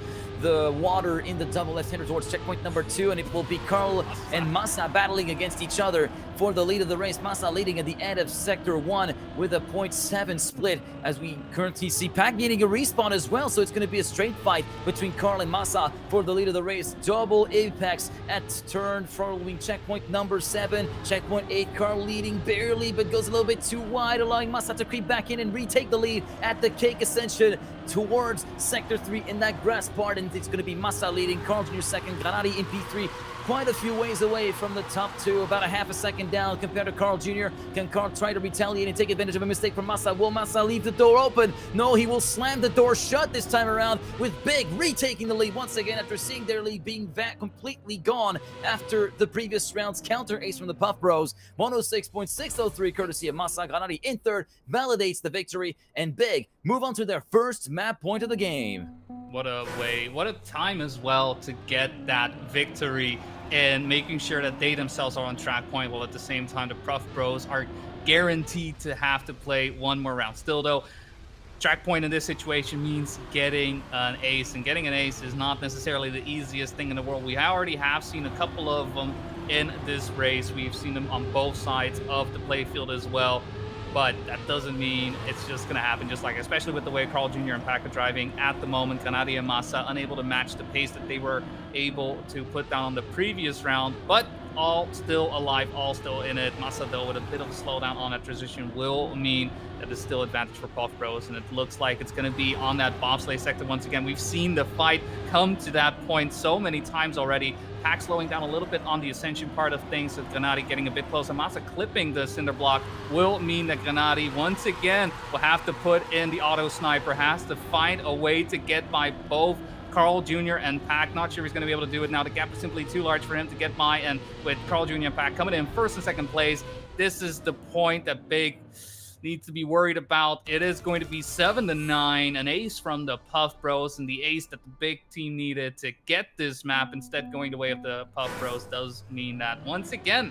water in the double left-hander towards checkpoint number 2, and it will be Carl and Masa battling against each other for the lead of the race. Masa leading at the end of sector 1 with a 0.7 split, as we currently see Pac getting a respawn as well, so it's going to be a straight fight between Carl and Masa for the lead of the race. Double apex at turn following checkpoint number 7. Checkpoint 8, Carl leading barely, but goes a little bit too wide, allowing Masa to creep back in and retake the lead at the Cake Ascension towards sector 3 in that grass part, and it's going to be Masa leading, Carl Jr. second, Granati in P3, quite a few ways away from the top 2, about a half a second down compared to Carl Jr. Can Carl try to retaliate and take advantage of a mistake from Masa? Will Masa leave the door open? No, he will slam the door shut this time around, with Big retaking the lead once again after seeing their lead being completely gone after the previous round's counter ace from the Puff Bros. 106.603 courtesy of Masa. Granati in third validates the victory, and Big move on to their first map point of the game.
What a way, what a time as well to get that victory, and making sure that they themselves are on track point, while at the same time the Puff Bros are guaranteed to have to play one more round. Still though, track point in this situation means getting an ace, and getting an ace is not necessarily the easiest thing in the world. We already have seen a couple of them in this race. We've seen them on both sides of the playfield as well. But that doesn't mean it's just going to happen just like, especially with the way Carl Jr. and Pac are driving at the moment. Granati and Masa unable to match the pace that they were able to put down on the previous round, but all still alive, all still in it. Masa, though, with a bit of a slowdown on that transition will mean that it's still advantage for Puff Bros, and it looks like it's going to be on that bobsleigh sector once again. We've seen the fight come to that point so many times already. Pac slowing down a little bit on the Ascension part of things, with Granati getting a bit closer. Masa clipping the cinder block will mean that Granati once again will have to put in the auto sniper, has to find a way to get by both Carl Jr. and Pac. Not sure he's going to be able to do it now. The gap is simply too large for him to get by, and with Carl Jr. and Pac coming in first and second place, this is the point that Big needs to be worried about. It is going to be 7-9, an ace from the Puff Bros, and the ace that the Big team needed to get this map, instead going the way of the Puff Bros, does mean that once again,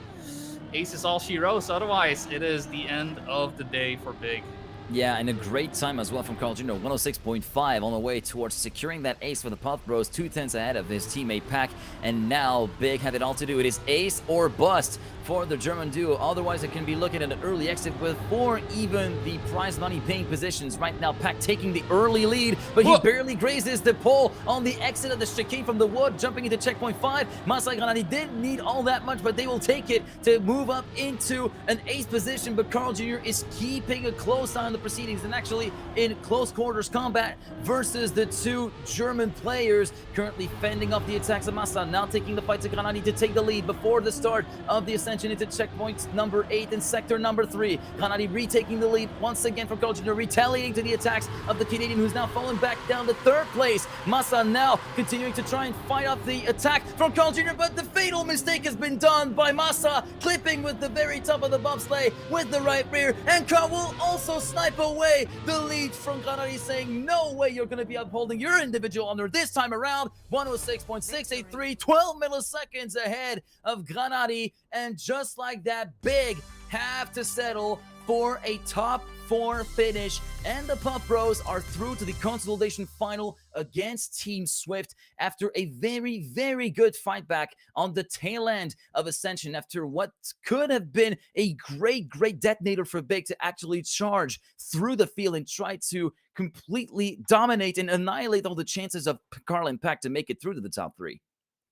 ace is all she wrote. Otherwise, it is the end of the day for Big.
Yeah, and a great time as well from Carl Jr. 106.5 on the way towards securing that ace for the Puff Bros, 2/10 ahead of his teammate Pac, and now Big have it all to do. It is ace or bust for the German duo. Otherwise, it can be looking at an early exit with for even the prize money paying positions. Right now, Pac taking the early lead, but he barely grazes the pole on the exit of the chicane from the wood, jumping into checkpoint 5. Masa and Granati didn't need all that much, but they will take it to move up into an ace position, but Carl Jr. is keeping a close eye on the the proceedings and actually in close quarters combat versus the two German players currently fending off the attacks of Massa, now taking the fight to Granadi to take the lead before the start of the Ascension into checkpoint number 8 and sector number 3. Granadi retaking the lead once again from Carl Jr., retaliating to the attacks of the Canadian, who's now fallen back down to 3rd place. Massa now continuing to try and fight off the attack from Carl Jr., but the fatal mistake has been done by Massa, clipping with the very top of the bobsleigh with the right rear, and Carl will also snipe away the lead from Granadi, saying no way you're going to be upholding your individual honor this time around. 106.683, 12 milliseconds ahead of Granadi, and just like that, Big have to settle for a top 4 finish, and the Puff Bros are through to the consolidation final against Team Swift after a very, very good fight back on the tail end of Ascension, after what could have been a great detonator for Big to actually charge through the field and try to completely dominate and annihilate all the chances of Carl and Pack to make it through to the top 3.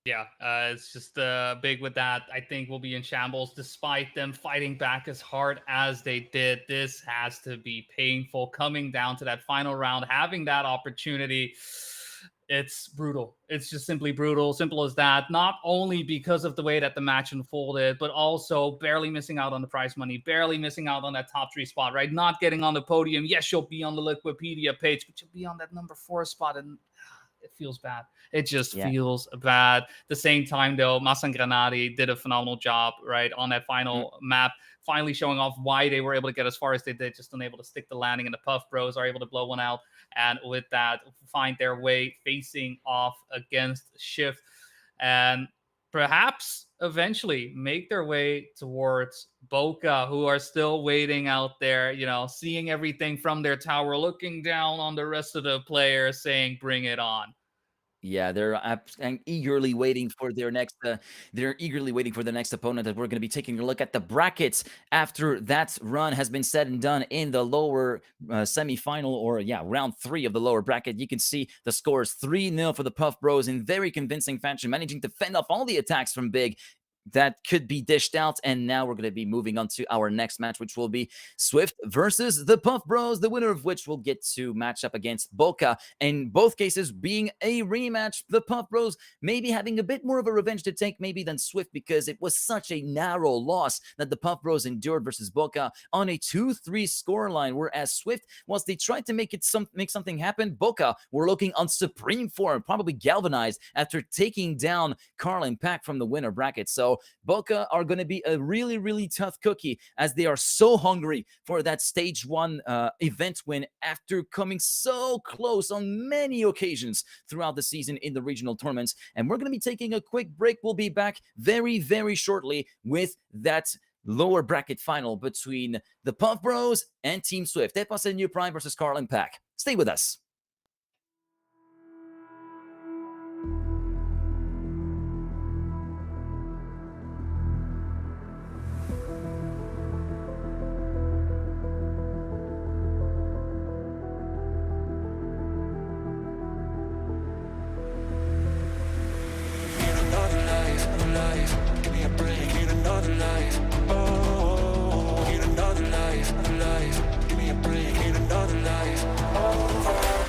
Yeah, it's just Big with that. I think we'll be in shambles despite them fighting back as hard as they did. This has to be painful coming down to that final round, having that opportunity. It's brutal. It's just simply brutal. Simple as that. Not only because of the way that the match unfolded, but also barely missing out on the prize money, barely missing out on that top 3 spot, right? Not getting on the podium. Yes, you'll be on the Wikipedia page, but you'll be on that number 4 spot, and it feels bad. It just feels bad. At the same time, though, Massa and Granadi did a phenomenal job, right, on that final map, finally showing off why they were able to get as far as they did, just unable to stick the landing, and the Puff Bros are able to blow one out, and with that, find their way facing off against Shift, and perhaps eventually make their way towards Bokeh, who are still waiting out there, you know, seeing everything from their tower, looking down on the rest of the players, saying, bring it on.
Yeah, they're eagerly waiting for their next. They're eagerly waiting for the next opponent. That we're going to be taking a look at the brackets after that run has been said and done in the lower semifinal, or round 3 of the lower bracket. You can see the scores 3-0 for the Puff Bros in very convincing fashion, managing to fend off all the attacks from Big that could be dished out. And now we're going to be moving on to our next match, which will be Swift versus the Puff Bros, the winner of which will get to match up against Bokeh. In both cases being a rematch, the Puff Bros maybe having a bit more of a revenge to take maybe than Swift, because it was such a narrow loss that the Puff Bros endured versus Bokeh on a 2-3 scoreline, whereas Swift, whilst they tried to make something happen, Bokeh were looking on supreme form, probably galvanized after taking down Carl and Pack from the winner bracket. So Bokeh are going to be a really, really tough cookie, as they are so hungry for that stage 1 event win after coming so close on many occasions throughout the season in the regional tournaments. And we're going to be taking a quick break. We'll be back very, very shortly with that lower bracket final between the Puff Bros and Team Swift. Epos and New Prime versus Carl and Pack. Stay with us.
Give me a break, need another life. Oh, need another life, Give me a break, need another life. Oh.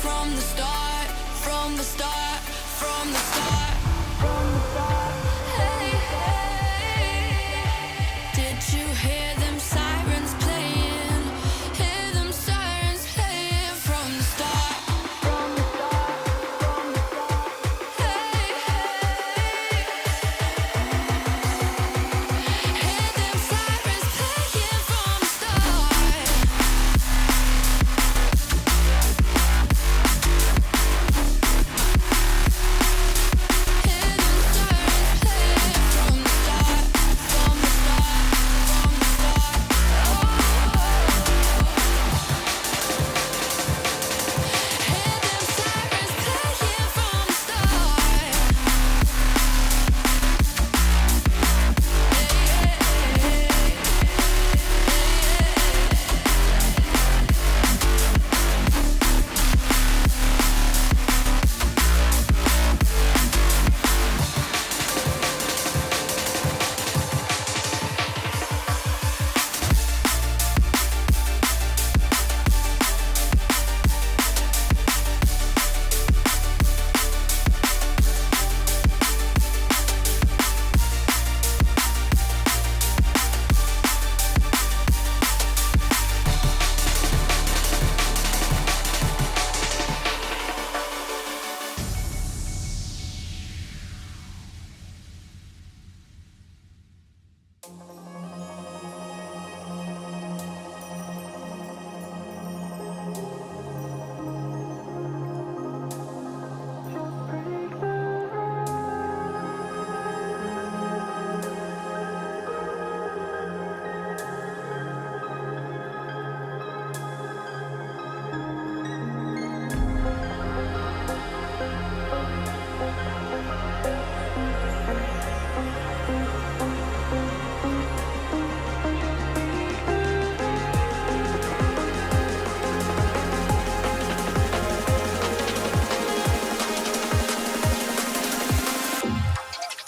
from the start, from the start, from the start. Hey, hey, did you hear them sirens playing? Hear them sirens playing from the start. Hey, hey, hear them sirens playing from the start. Hear them sirens playing from the start, from the start, from the start. Oh, hear them sirens playing from the start.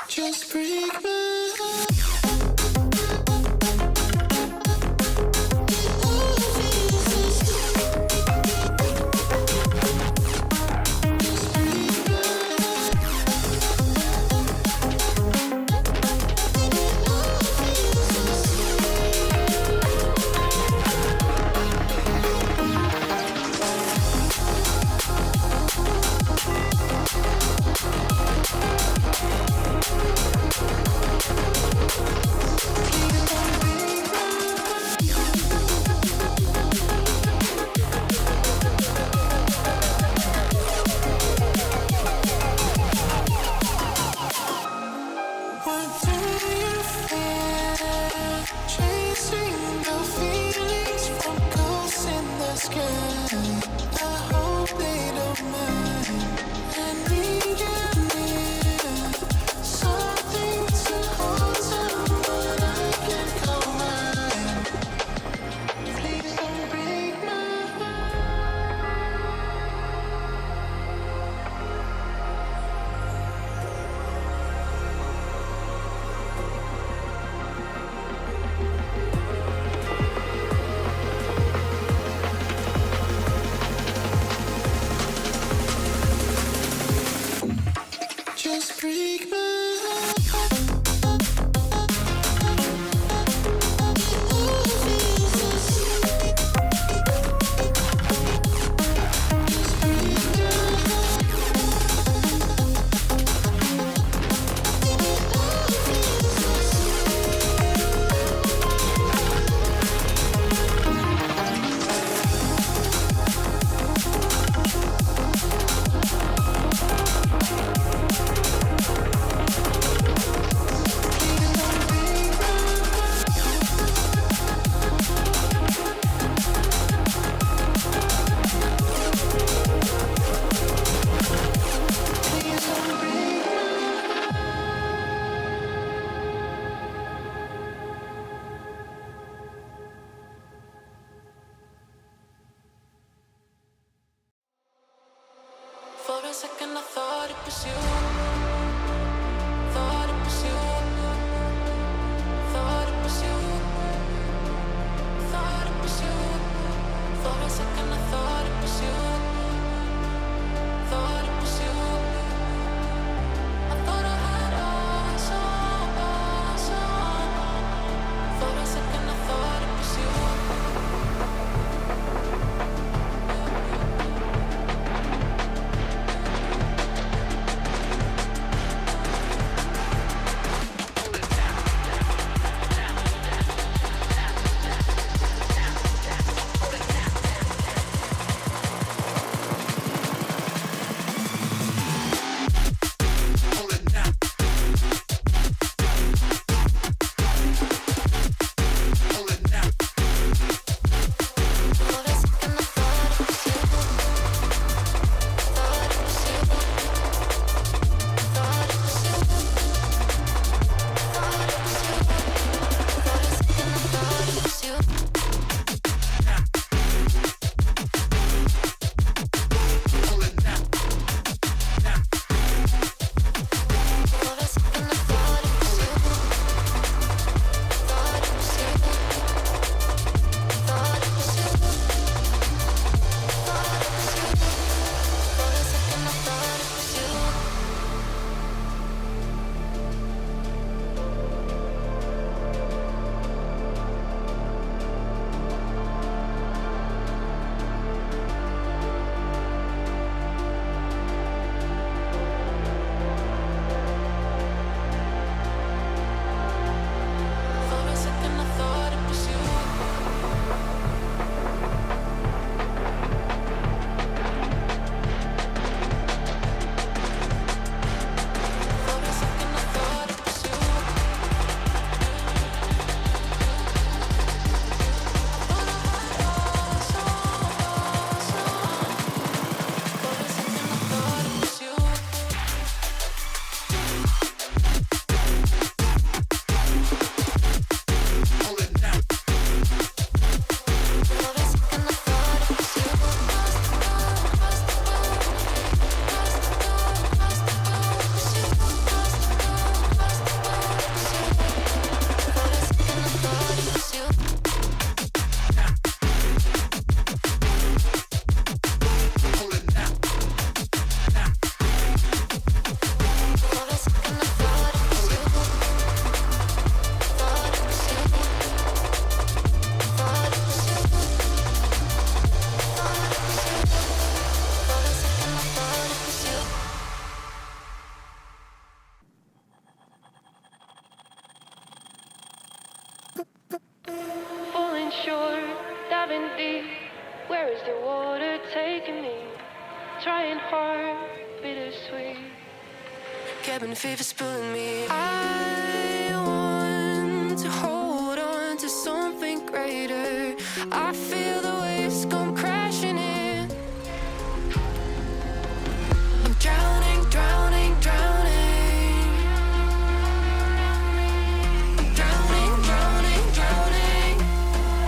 Just break my heart. What do you feel? Chasing the feelings from ghosts in the sky. I hope they don't mind. I need you near. Something to hold someone I can call mine. Please don't break my heart. Just break my heart. For a second I thought it was you. Thought it was you. Thought it was you. Thought it was you. For a second I thought it was you.
Where is the water taking me? Trying hard, bittersweet. Cabin fever's pulling me. I want to hold on to something greater. I feel the waves come crashing in. I'm drowning, drowning, drowning. I'm drowning, drowning, drowning.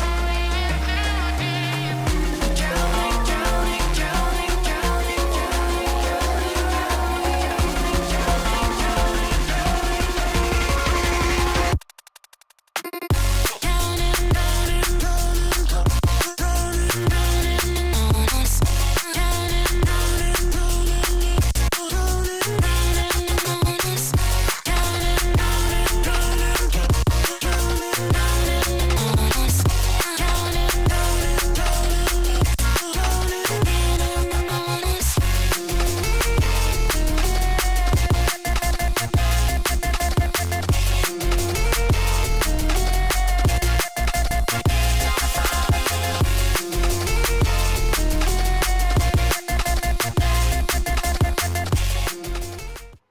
I'm drowning, drowning, drowning, drowning,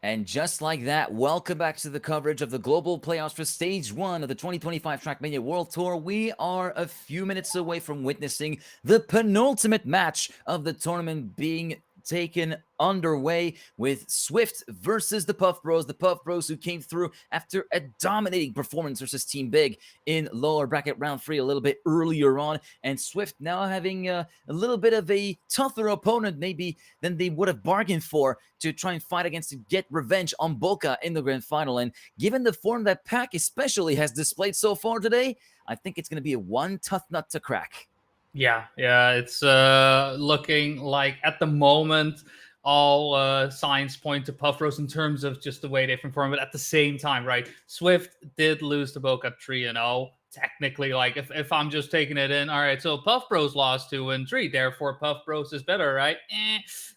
And just like that, welcome back to the coverage of the global playoffs for Stage 1 of the 2025 Trackmania World Tour. We are a few minutes away from witnessing the penultimate match of the tournament being taken underway with Swift versus the Puff Bros. The Puff Bros who came through after a dominating performance versus Team Big in lower bracket round 3 a little bit earlier on. And Swift now having a little bit of a tougher opponent maybe than they would have bargained for to try and fight against to get revenge on Bokeh in the grand final. And given the form that Pack especially has displayed so far today, I think it's going to be a one tough nut to crack.
Yeah, it's looking like at the moment all signs point to Puff Bros in terms of just the way they perform. But at the same time, right, Swift did lose to Bokeh 3-0. Technically, like if I'm just taking it in, all right, so Puff Bros lost 2 and 3, therefore Puff Bros is better, right?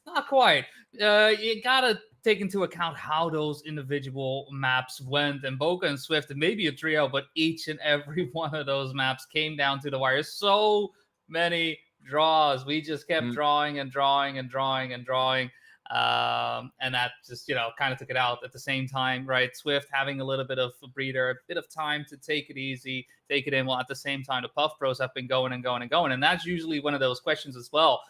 Not quite. You gotta take into account how those individual maps went, and Bokeh and Swift, and maybe a trio, but each and every one of those maps came down to the wire. So many draws. We just kept drawing and drawing and drawing and drawing. And that just, kind of took it out. At the same time, right, Swift having a little bit of a breather, a bit of time to take it easy, take it in, while at the same time the Puff Bros have been going and going and going. And that's usually one of those questions as well.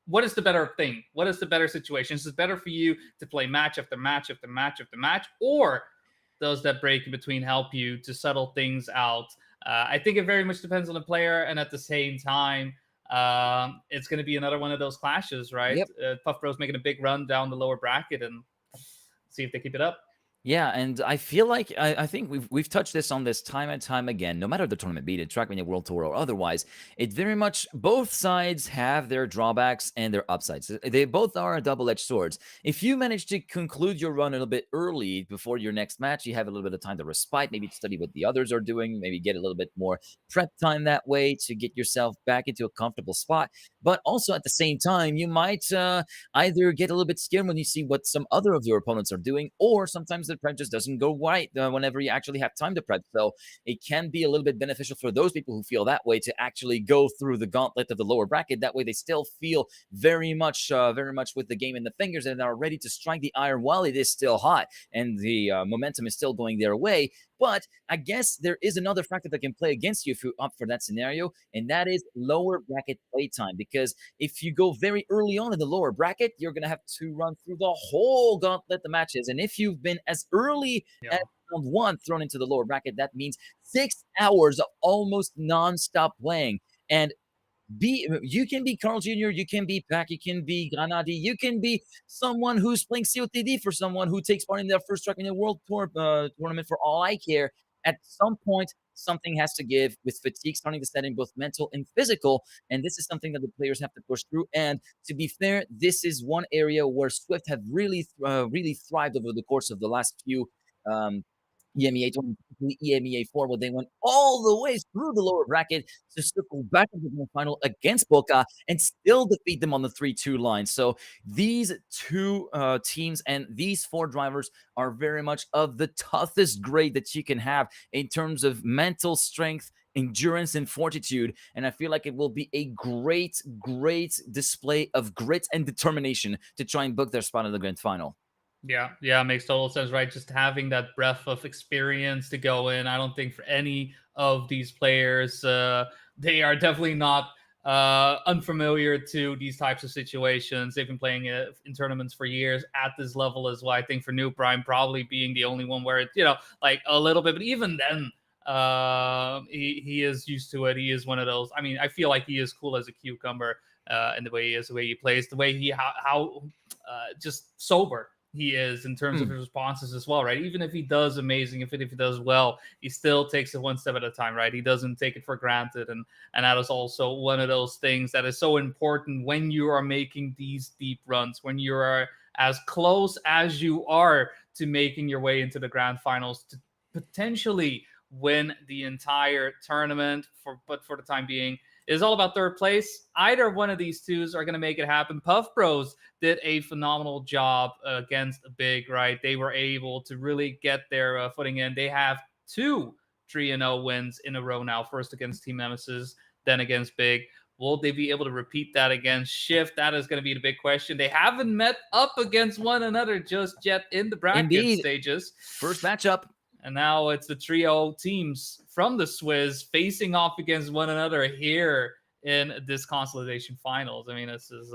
What is the better thing? What is the better situation? Is it better for you to play match after match after match after match, or does that break in between help you to settle things out? I think it very much depends on the player, and at the same time, it's going to be another one of those clashes, right?
Yep.
Puff Bros making a big run down the lower bracket, and see if they keep it up.
Yeah, and I feel like I think we've touched this on this time and time again. No matter the tournament, be it Trackmania World Tour or otherwise, it very much both sides have their drawbacks and their upsides. They both are double-edged swords. If you manage to conclude your run a little bit early before your next match, you have a little bit of time to respite, maybe to study what the others are doing, maybe get a little bit more prep time that way to get yourself back into a comfortable spot. But also at the same time, you might either get a little bit scared when you see what some other of your opponents are doing, or sometimes the prep just doesn't go right whenever you actually have time to prep. So it can be a little bit beneficial for those people who feel that way to actually go through the gauntlet of the lower bracket. That way they still feel very much with the game in the fingers and are ready to strike the iron while it is still hot and the momentum is still going their way. But I guess there is another factor that can play against you if you opt for that scenario, and that is lower bracket playtime. Because if you go very early on in the lower bracket, you're going to have to run through the whole gauntlet of matches. And if you've been as early as round 1 thrown into the lower bracket, that means 6 hours of almost non-stop playing. And you can be Carl Jr., you can be Pac, you can be Granadi, you can be someone who's playing COTD for someone who takes part in their first Trackmania World Tour tournament for all I care. At some point, something has to give with fatigue starting to set in, both mental and physical, and this is something that the players have to push through. And to be fair, this is one area where Swift have really thrived over the course of the last few EMEA tournaments, the EMEA 4, where they went all the way through the lower bracket to circle back into the grand final against Bokeh and still defeat them on the 3-2 line. So these two teams and these 4 drivers are very much of the toughest grade that you can have in terms of mental strength, endurance, and fortitude. And I feel like it will be a great display of grit and determination to try and book their spot in the grand final.
Yeah, makes total sense, right? Just having that breadth of experience to go in. I don't think for any of these players, they are definitely not unfamiliar to these types of situations. They've been playing in tournaments for years at this level as well. I think for New Prime probably being the only one where it's, like a little bit, but even then, he is used to it. He is one of those. I mean, I feel like he is cool as a cucumber in the way he is, the way he plays, the way how just sober he is in terms of his responses as well, right? Even if he does amazing, if he does well, he still takes it one step at a time, right? He doesn't take it for granted, and that is also one of those things that is so important when you are making these deep runs, when you are as close as you are to making your way into the grand finals to potentially win the entire tournament. But for the time being, it is all about third place. Either one of these twos are going to make it happen. Puff Bros did a phenomenal job against Big, right? They were able to really get their footing in. They have 2 3-0 wins in a row now. First against Team Nemesis, then against Big. Will they be able to repeat that against Shift? That is going to be the big question. They haven't met up against one another just yet in the bracket stages.
First matchup.
And now it's the trio teams from the Swizz facing off against one another here in this consolidation finals. I mean, this is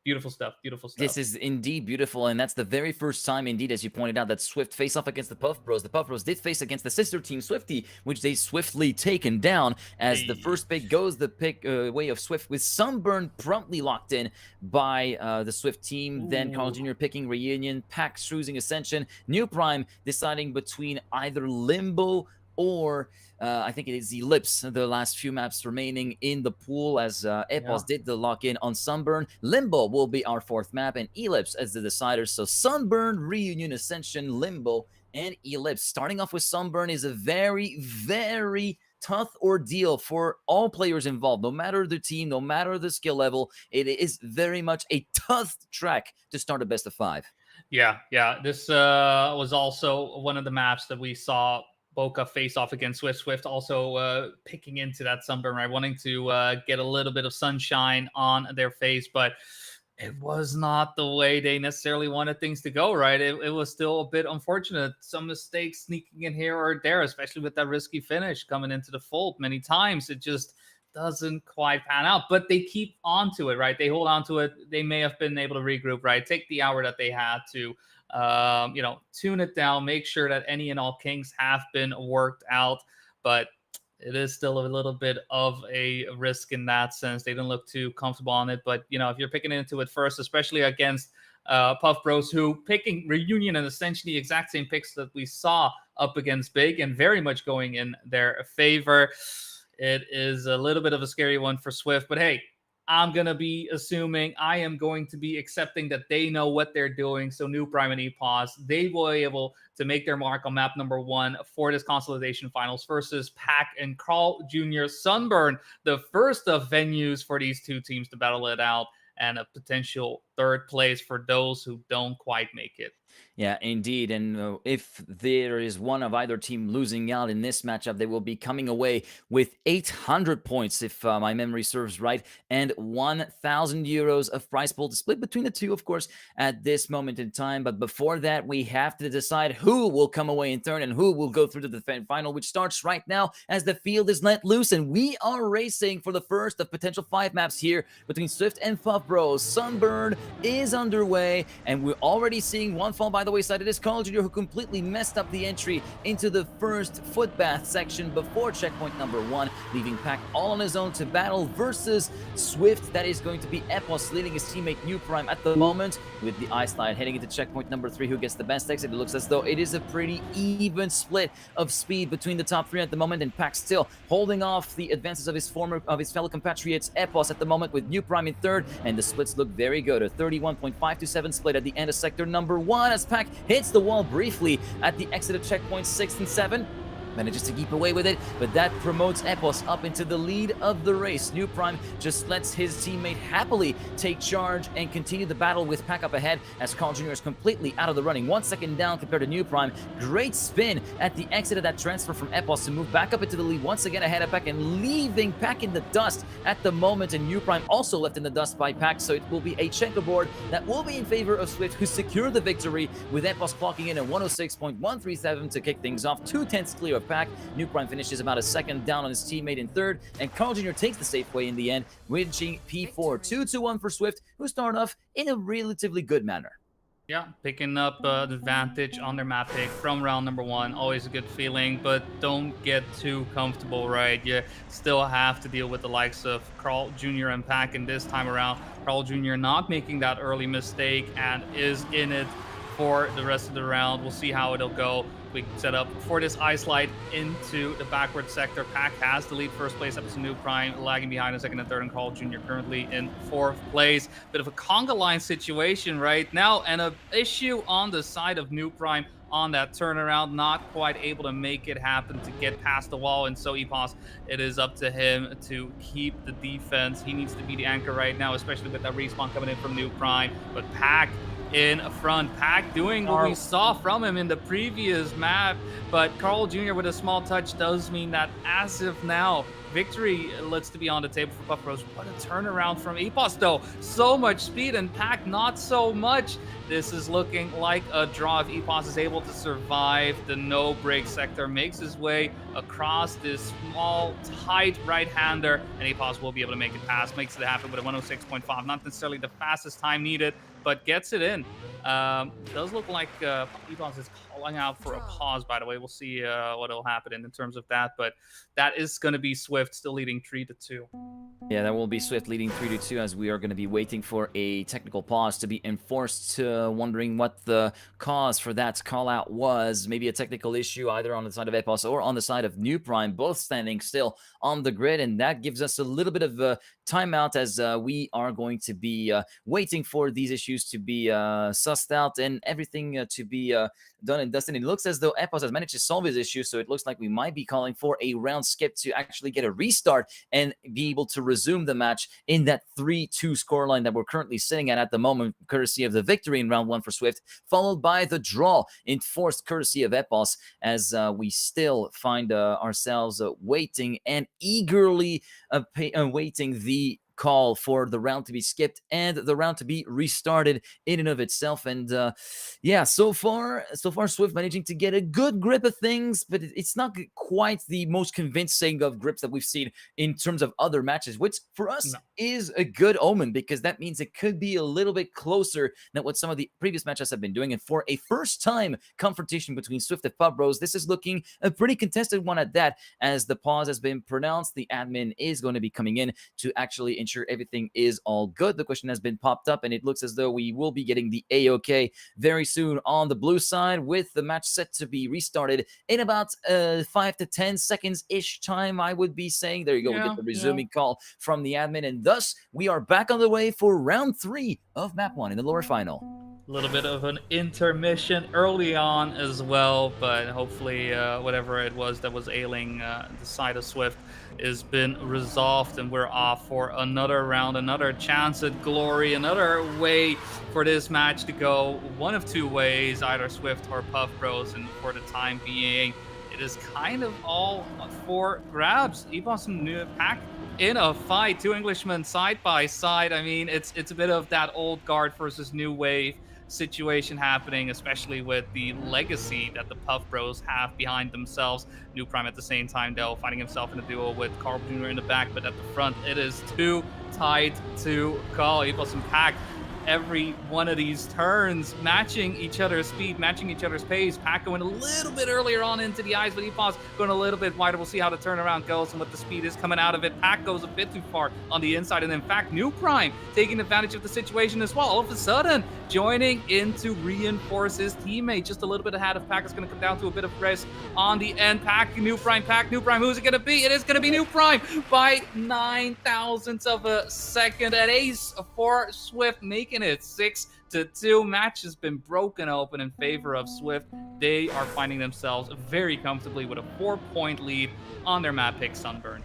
beautiful stuff. Beautiful stuff.
This is indeed beautiful, and that's the very first time, indeed, as you pointed out, that Swift face off against the Puff Bros. The Puff Bros did face against the sister team Swifty, which they swiftly taken down. As the first pick goes the pick way of Swift, with Sunburn promptly locked in by the Swift team. Then Carl Jr. picking Reunion, Pax choosing Ascension, New Prime deciding between either Limbo or I think it is Eclipse, the last few maps remaining in the pool, as Epos did the lock-in on Sunburn. Limbo will be our 4th map, and Eclipse as the deciders. So Sunburn, Reunion, Ascension, Limbo, and Eclipse. Starting off with Sunburn is a very tough ordeal for all players involved, no matter the team, no matter the skill level. It is very much a tough track to start a best of 5.
Yeah. This was also one of the maps that we saw Bokeh face off against Swift. Swift also picking into that Sunburn, right? Wanting to get a little bit of sunshine on their face, but it was not the way they necessarily wanted things to go, right? It was still a bit unfortunate. Some mistakes sneaking in here or there, especially with that risky finish coming into the fold many times. It just doesn't quite pan out, but they keep on to it, right? They hold on to it. They may have been able to regroup, right? Take the hour that they had to tune it down, make sure that any and all kinks have been worked out, but it is still a little bit of a risk in that sense. They didn't look too comfortable on it, but if you're picking into it first, especially against Puff Bros, who picking Reunion and essentially the exact same picks that we saw up against Big, and very much going in their favor, it is a little bit of a scary one for Swift. But hey, I'm going to be assuming, I am going to be accepting that they know what they're doing. So New Prime and EPOS, they will be able to make their mark on map number 1 for this consolidation finals versus Pack and Carl Jr. Sunburn, the first of venues for these two teams to battle it out, and a potential 3rd place for those who don't quite make it.
Yeah, indeed. And if there is one of either team losing out in this matchup, they will be coming away with 800 points, if my memory serves right, and 1,000 euros of prize pool to split between the two, of course, at this moment in time. But before that, we have to decide who will come away in third and who will go through to the final, which starts right now as the field is let loose. And we are racing for the first of potential 5 maps here between Swift and Puff Bros. Sunburn is underway, and we're already seeing one fall by the wayside. It is Carl Jr. who completely messed up the entry into the first footbath section before checkpoint number 1, leaving Pack all on his own to battle versus Swift. That is going to be Epos leading his teammate New Prime at the moment, with the ice slide heading into checkpoint number 3. Who gets the best exit? It looks as though it is a pretty even split of speed between the top 3 at the moment, and Pack still holding off the advances of his fellow compatriots Epos at the moment, with New Prime in 3rd, and the splits look very good. A 31.527 split at the end of sector number 1 as Pack hits the wall briefly at the exit of checkpoints 6 and 7. manages to keep away with it, but that promotes Epos up into the lead of the race. New Prime just lets his teammate happily take charge and continue the battle with Pack up ahead as Carl Jr. is completely out of the running. 1 second down compared to New Prime. Great spin at the exit of that transfer from Epos to move back up into the lead once again ahead of Pack and leaving Pack in the dust at the moment, and New Prime also left in the dust by Pack, so it will be a checkerboard that will be in favor of Swift, who secure the victory with Epos clocking in at 106.137 to kick things off. 2/10 clear of Pack. New Prime finishes about a second down on his teammate in third, and Carl Jr. takes the safe way in the end, reaching P4. 2-1 for Swift, who start off in a relatively good manner.
Yeah, picking up the advantage on their map pick from round number 1. Always a good feeling, but don't get too comfortable, right? You still have to deal with the likes of Carl Jr. and Pack, and this time around, Carl Jr. not making that early mistake and is in it for the rest of the round. We'll see how it'll go. We set up for this ice slide into the backward sector. Pack has the lead first place. Up to New Prime, lagging behind in second and third, and Carl Jr. currently in fourth place. Bit of a conga line situation right now, and an issue on the side of New Prime on that turnaround, not quite able to make it happen to get past the wall. And so Epos, it is up to him to keep the defense. He needs to be the anchor right now, especially with that respawn coming in from New Prime. But Pack in front. Pack doing what we saw from him in the previous map, but Carl Jr. with a small touch does mean that as of now, victory looks to be on the table for Puff Bros. What a turnaround from Epos though. So much speed, and Pack not so much. This is looking like a draw if Epos is able to survive the no-break sector, makes his way across this small, tight right-hander, and Epos will be able to make it past, makes it happen with a 106.5. Not necessarily the fastest time needed, but gets it in. Does look like Epos is calling out for a pause, by the way. We'll see what will happen in terms of that, but that is going to be Swift still leading 3-2.
Yeah, that will be Swift leading 3-2 as we are going to be waiting for a technical pause to be enforced, wondering what the cause for that call out was. Maybe a technical issue either on the side of Epos or on the side of New Prime, both standing still on the grid, and that gives us a little bit of a timeout as we are going to be waiting for these issues to be sussed out and everything to be done and dusted. It looks as though Epos has managed to solve his issue, so it looks like we might be calling for a round skip to actually get a restart and be able to resume the match in that 3-2 scoreline that we're currently sitting at the moment, courtesy of the victory in round 1 for Swift, followed by the draw enforced courtesy of Epos, as we still find ourselves waiting and eagerly awaiting the call for the round to be skipped and the round to be restarted in and of itself. And yeah, so far Swift managing to get a good grip of things, but it's not quite the most convincing of grips that we've seen in terms of other matches, which for us is a good omen, because that means it could be a little bit closer than what some of the previous matches have been doing. And for a first time confrontation between Swift and Puff Bros, this is looking a pretty contested one at that, as the pause has been pronounced. The admin is going to be coming in to actually ensure everything is all good. The question has been popped up, and it looks as though we will be getting the A-OK very soon on the blue side, with the match set to be restarted in about 5 to 10 seconds-ish time, I would be saying. There you go. We get the resuming call from the admin, and thus we are back on the way for round 3 of map 1 in the lower final.
A little bit of an intermission early on as well, but hopefully whatever it was that was ailing the side of Swift has been resolved, and we're off for another round, another chance at glory, another way for this match to go one of two ways, either Swift or Puff Bros, and for the time being, it is kind of all for grabs. Epos and New Pack in a fight, two Englishmen side by side. I mean, it's a bit of that old guard versus new wave situation happening, especially with the legacy that the Puff Bros have behind themselves. New Prime at the same time, though, finding himself in a duel with Carl Jr. in the back, but at the front, it is too tight to call. Epos and Pack, every one of these turns matching each other's speed, matching each other's pace. Pack going a little bit earlier on into the eyes, but Epos going a little bit wider. We'll see how the turnaround goes and what the speed is coming out of it. Pack goes a bit too far on the inside, and in fact, New Prime taking advantage of the situation as well. All of a sudden, joining in to reinforce his teammate. Just a little bit ahead of Pack. Is going to come down to a bit of risk on the end. Pack, New Prime, who's it going to be? It is going to be New Prime by 9 thousandths of a second. An ace for Swift, making taken it 6-2. Match has been broken open in favor of Swift. They are finding themselves very comfortably with a 4-point lead on their map pick, Sunburn.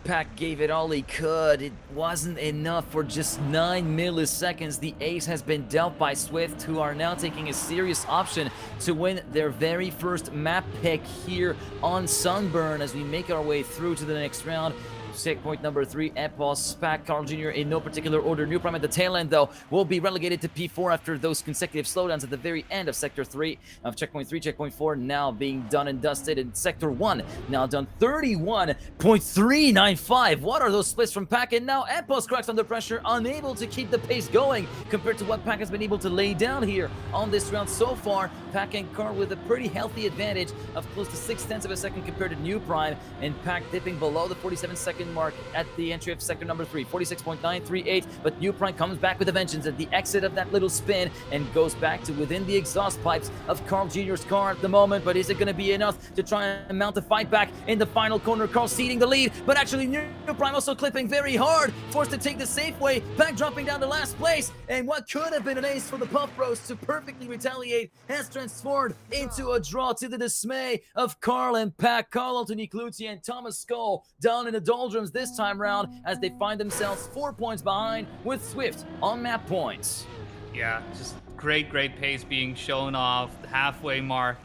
Pack gave it all he could. It wasn't enough for just 9 milliseconds. The ace has been dealt by Swift, who are now taking a serious option to win their very first map pick here on Sunburn as we make our way through to the next round. Checkpoint number 3, Epos, Pack, Carl Jr. in no particular order. New Prime at the tail end, though, will be relegated to P4 after those consecutive slowdowns at the very end of Sector 3 of Checkpoint 3. Checkpoint 4 now being done and dusted, and Sector 1 now done 31.395. What are those splits from Pack? And now Epos cracks under pressure, unable to keep the pace going compared to what Pack has been able to lay down here on this round so far. Pack and Carl with a pretty healthy advantage of close to 0.6 of a second compared to New Prime, and Pack dipping below the 47-second mark at the entry of sector number 3, 46.938. But New Prime comes back with a vengeance at the exit of that little spin and goes back to within the exhaust pipes of Carl Jr.'s car at the moment. But is it going to be enough to try and mount a fight back in the final corner? Carl ceding the lead, but actually New Prime also clipping very hard, forced to take the safe way. Pack dropping down to last place, and what could have been an ace for the Puff Bros to perfectly retaliate has transformed into a draw to the dismay of Carl and Pack. Carl Anthony Cloutier and Thomas Skull down in the doldrums this time round as they find themselves 4 points behind with Swift on map points.
Yeah, just great pace being shown off the halfway mark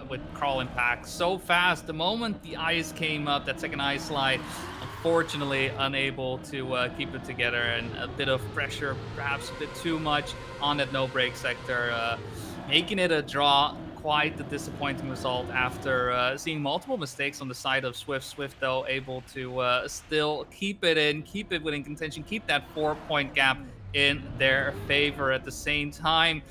with Carl and Pack so fast. The moment the ice came up, that second ice slide, unfortunately unable to keep it together, and a bit of pressure, perhaps a bit too much on that no break sector, making it a draw. Quite the disappointing result after seeing multiple mistakes on the side of Swift. Swift, though, able to still keep it within contention, keep that 4-point gap in their favor. At the same time,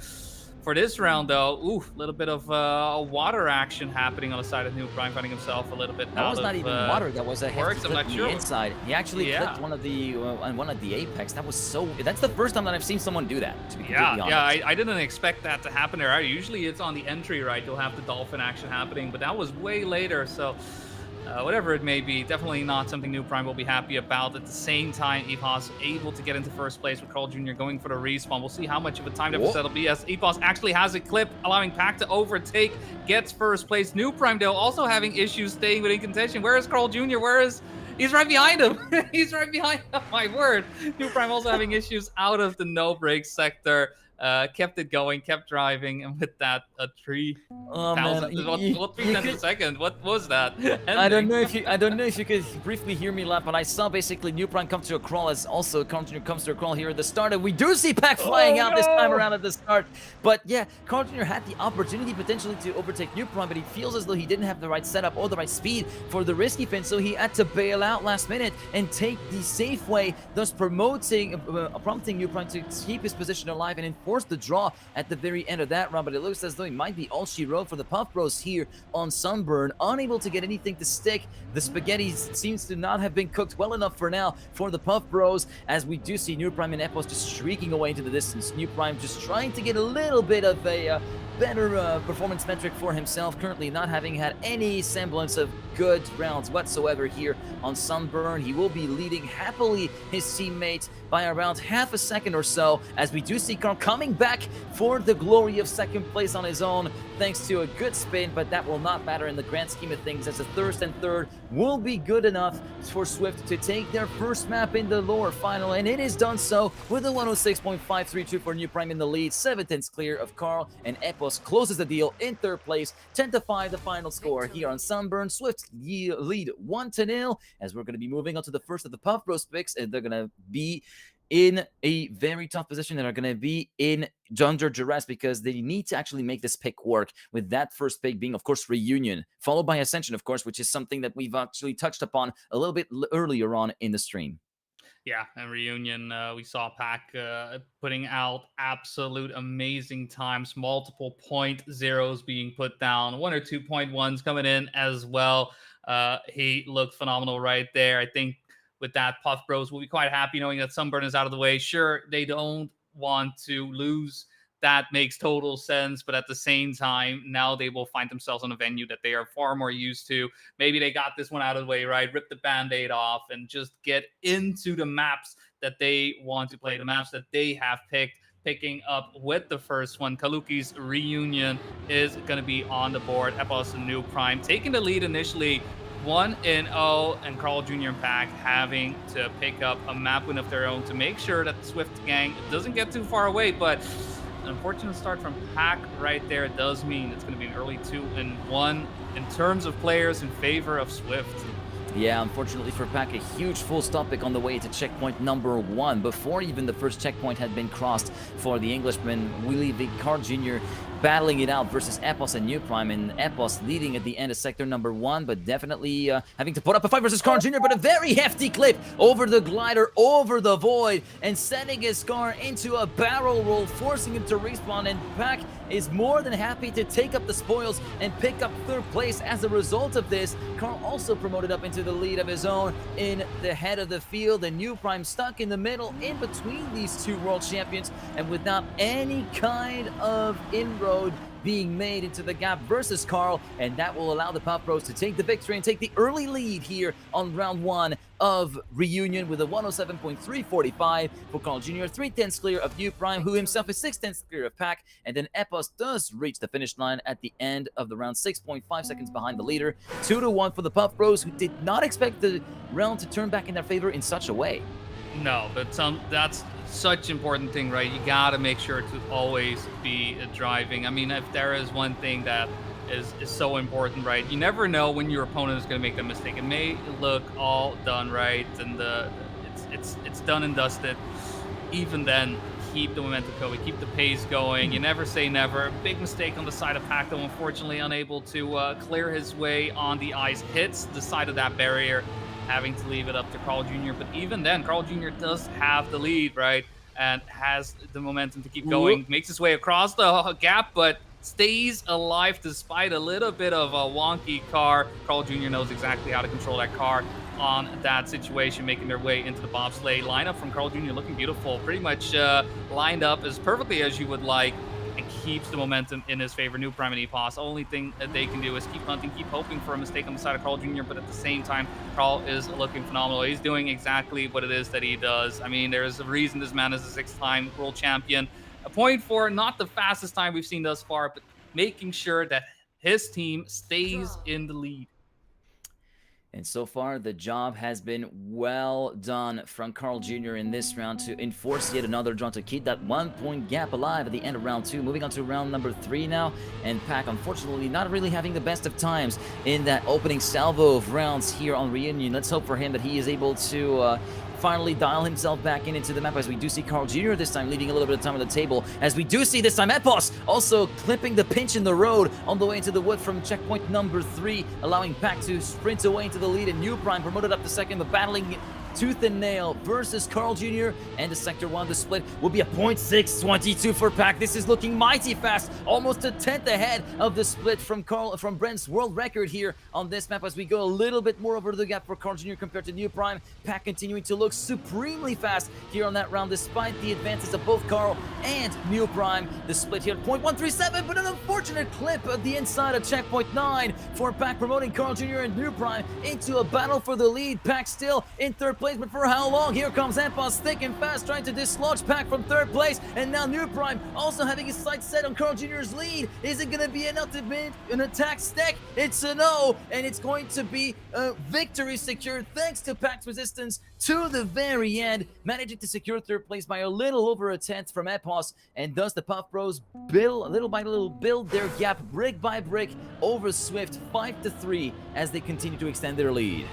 for this round, though, a little bit of water action happening on the side of New Prime, finding himself a little bit
That
out
was
of
not even water. That was a hefty
works. I'm
clip
not
on
sure.
the inside. He actually clipped one of the on one of the apex. That was so. That's the first time that I've seen someone do that. To be completely honest.
I didn't expect that to happen there. Usually it's on the entry, right? You'll have the dolphin action happening, but that was way later. So whatever it may be, definitely not something New Prime will be happy about. At the same time, Epos able to get into first place with Carl Jr. going for the respawn. We'll see how much of a time deficit it'll be as Epos actually has a clip, allowing Pack to overtake, gets first place. New Prime, though, also having issues staying within contention. Where is Carl Jr.? He's right behind him. He's right behind him. My word. New Prime also having issues out of the no break sector. Kept it going, kept driving, and with that, a 3,000. What 3/10 of a second? What was that?
I don't know if you could briefly hear me laugh, but I saw basically New Prime come to a crawl as also Carl Jr. comes to a crawl here at the start, and we do see Pack flying out this time around at the start. But yeah, Carl Jr. had the opportunity potentially to overtake New Prime, but he feels as though he didn't have the right setup or the right speed for the risky pin, so he had to bail out last minute and take the safe way, thus prompting New Prime to keep his position alive and enforce the draw at the very end of that round. But it looks as though it might be all she wrote for the Puff Bros here on Sunburn, unable to get anything to stick. The spaghetti seems to not have been cooked well enough for now for the Puff Bros, as we do see New Prime and Epos just streaking away into the distance. New Prime just trying to get a little bit of a better performance metric for himself, currently not having had any semblance of good rounds whatsoever here on Sunburn. He will be leading happily his teammate by around half a second or so, as we do see Carl coming back for the glory of second place on his own, thanks to a good spin, but that will not matter in the grand scheme of things, as a first and third will be good enough for Swift to take their first map in the lower final, and it is done so with a 106.532 for New Prime in the lead, 7/10 clear of Carl, and Epos closes the deal in third place, 10-5 the final score here on Sunburn. Swift lead 1-0, as we're going to be moving on to the first of the Puff Bros picks, and they're going to be in a very tough position and are going to be in under duress because they need to actually make this pick work, with that first pick being, of course, Reunion, followed by Ascension, of course, which is something that we've actually touched upon a little bit earlier on in the stream.
Yeah, and Reunion, we saw Pack putting out absolute amazing times, multiple point zeros being put down, 1 or 2 point ones coming in as well. He looked phenomenal right there. I think with that, Puff Bros will be quite happy knowing that Sunburn is out of the way. Sure, they don't want to lose. That makes total sense. But at the same time, now they will find themselves on a venue that they are far more used to. Maybe they got this one out of the way, right? Rip the Band-Aid off and just get into the maps that they want to play, the maps that they have picked. picking up with the first one. Kaluki's reunion is going to be on the board. Epos and New Prime taking the lead initially, 1-0, and Carl Jr. and Pack having to pick up a map win of their own to make sure that the Swift gang doesn't get too far away. But an unfortunate start from Pack right there does mean it's going to be an early 2-1 in terms of players in favor of Swift.
Yeah, unfortunately for Pack, a huge full stop pick on the way to checkpoint number 1. Before even the first checkpoint had been crossed for the Englishman, we leave Carl Jr. battling it out versus Epos and New Prime, and Epos leading at the end of sector number 1, but definitely having to put up a fight versus Carl Jr., but a very hefty clip over the glider, over the void, and sending his car into a barrel roll, forcing him to respawn, and Pack is more than happy to take up the spoils and pick up 3rd place. As a result of this, Carl also promoted up into the lead of his own in the head of the field, and New Prime stuck in the middle in between these 2 world champions, and without any kind of inroad being made into the gap versus Carl, and that will allow the Puff Bros to take the victory and take the early lead here on round 1 of Reunion with a 107.345 for Carl Jr., 3/10 clear of New Prime, who himself is 6/10 clear of Pack, and then Epos does reach the finish line at the end of the round, 6.5 seconds behind the leader, 2-1 for the Puff Bros, who did not expect the round to turn back in their favor in such a way.
No, but that's such important thing, right? You gotta make sure to always be driving. I mean, if there is one thing that is so important, right? You never know when your opponent is gonna make a mistake. It may look all done right, and it's done and dusted. Even then, keep the momentum going, keep the pace going. You never say never. Big mistake on the side of Pac, though, unfortunately unable to clear his way on the ice. Hits the side of that barrier, having to leave it up to Carl Jr. But even then, Carl Jr. does have the lead, right? And has the momentum to keep going. Makes his way across the gap, but stays alive despite a little bit of a wonky car. Carl Jr. knows exactly how to control that car on that situation, making their way into the bobsleigh. Lineup from Carl Jr. looking beautiful. Pretty much lined up as perfectly as you would like, and keeps the momentum in his favor. New Prime and Epos, only thing that they can do is keep hunting, keep hoping for a mistake on the side of Carl Jr., but at the same time, Carl is looking phenomenal. He's doing exactly what it is that he does. I mean, there's a reason this man is a 6-time world champion. A point for not the fastest time we've seen thus far, but making sure that his team stays in the lead.
And so far, the job has been well done from Carl Jr. in this round to enforce yet another draw to keep that 1-point gap alive at the end of round 2. Moving on to round number 3 now, and Pac, unfortunately, not really having the best of times in that opening salvo of rounds here on Reunion. Let's hope for him that he is able to finally dial himself back into the map, as we do see Carl Jr. this time leading a little bit of time on the table, as we do see this time Epos also clipping the pinch in the road on the way into the wood from checkpoint number 3, allowing Pac to sprint away into the lead, and New Prime promoted up to second, but battling tooth and nail versus Carl Jr. and the Sector 1. The split will be a 0.622 for Pac. This is looking mighty fast, almost a 10th ahead of the split from Brent's world record here on this map, as we go a little bit more over the gap for Carl Jr. compared to New Prime. Pac continuing to look supremely fast here on that round, despite the advances of both Carl and New Prime. The split here at 0.137, but an unfortunate clip at the inside of checkpoint 9 for Pac, promoting Carl Jr. and New Prime into a battle for the lead. Pac still in 3rd place, but for how long? Here comes Epos thick and fast, trying to dislodge Pac from 3rd place, and now New Prime also having his sights set on Carl Jr.'s lead. Is it going to be an ultimate, an attack stack? It's a no, and it's going to be a victory secured thanks to Pac's resistance to the very end, managing to secure 3rd place by a little over a 10th from Epos, and thus the Puff Bros little by little build their gap brick by brick over Swift 5-3 as they continue to extend their lead.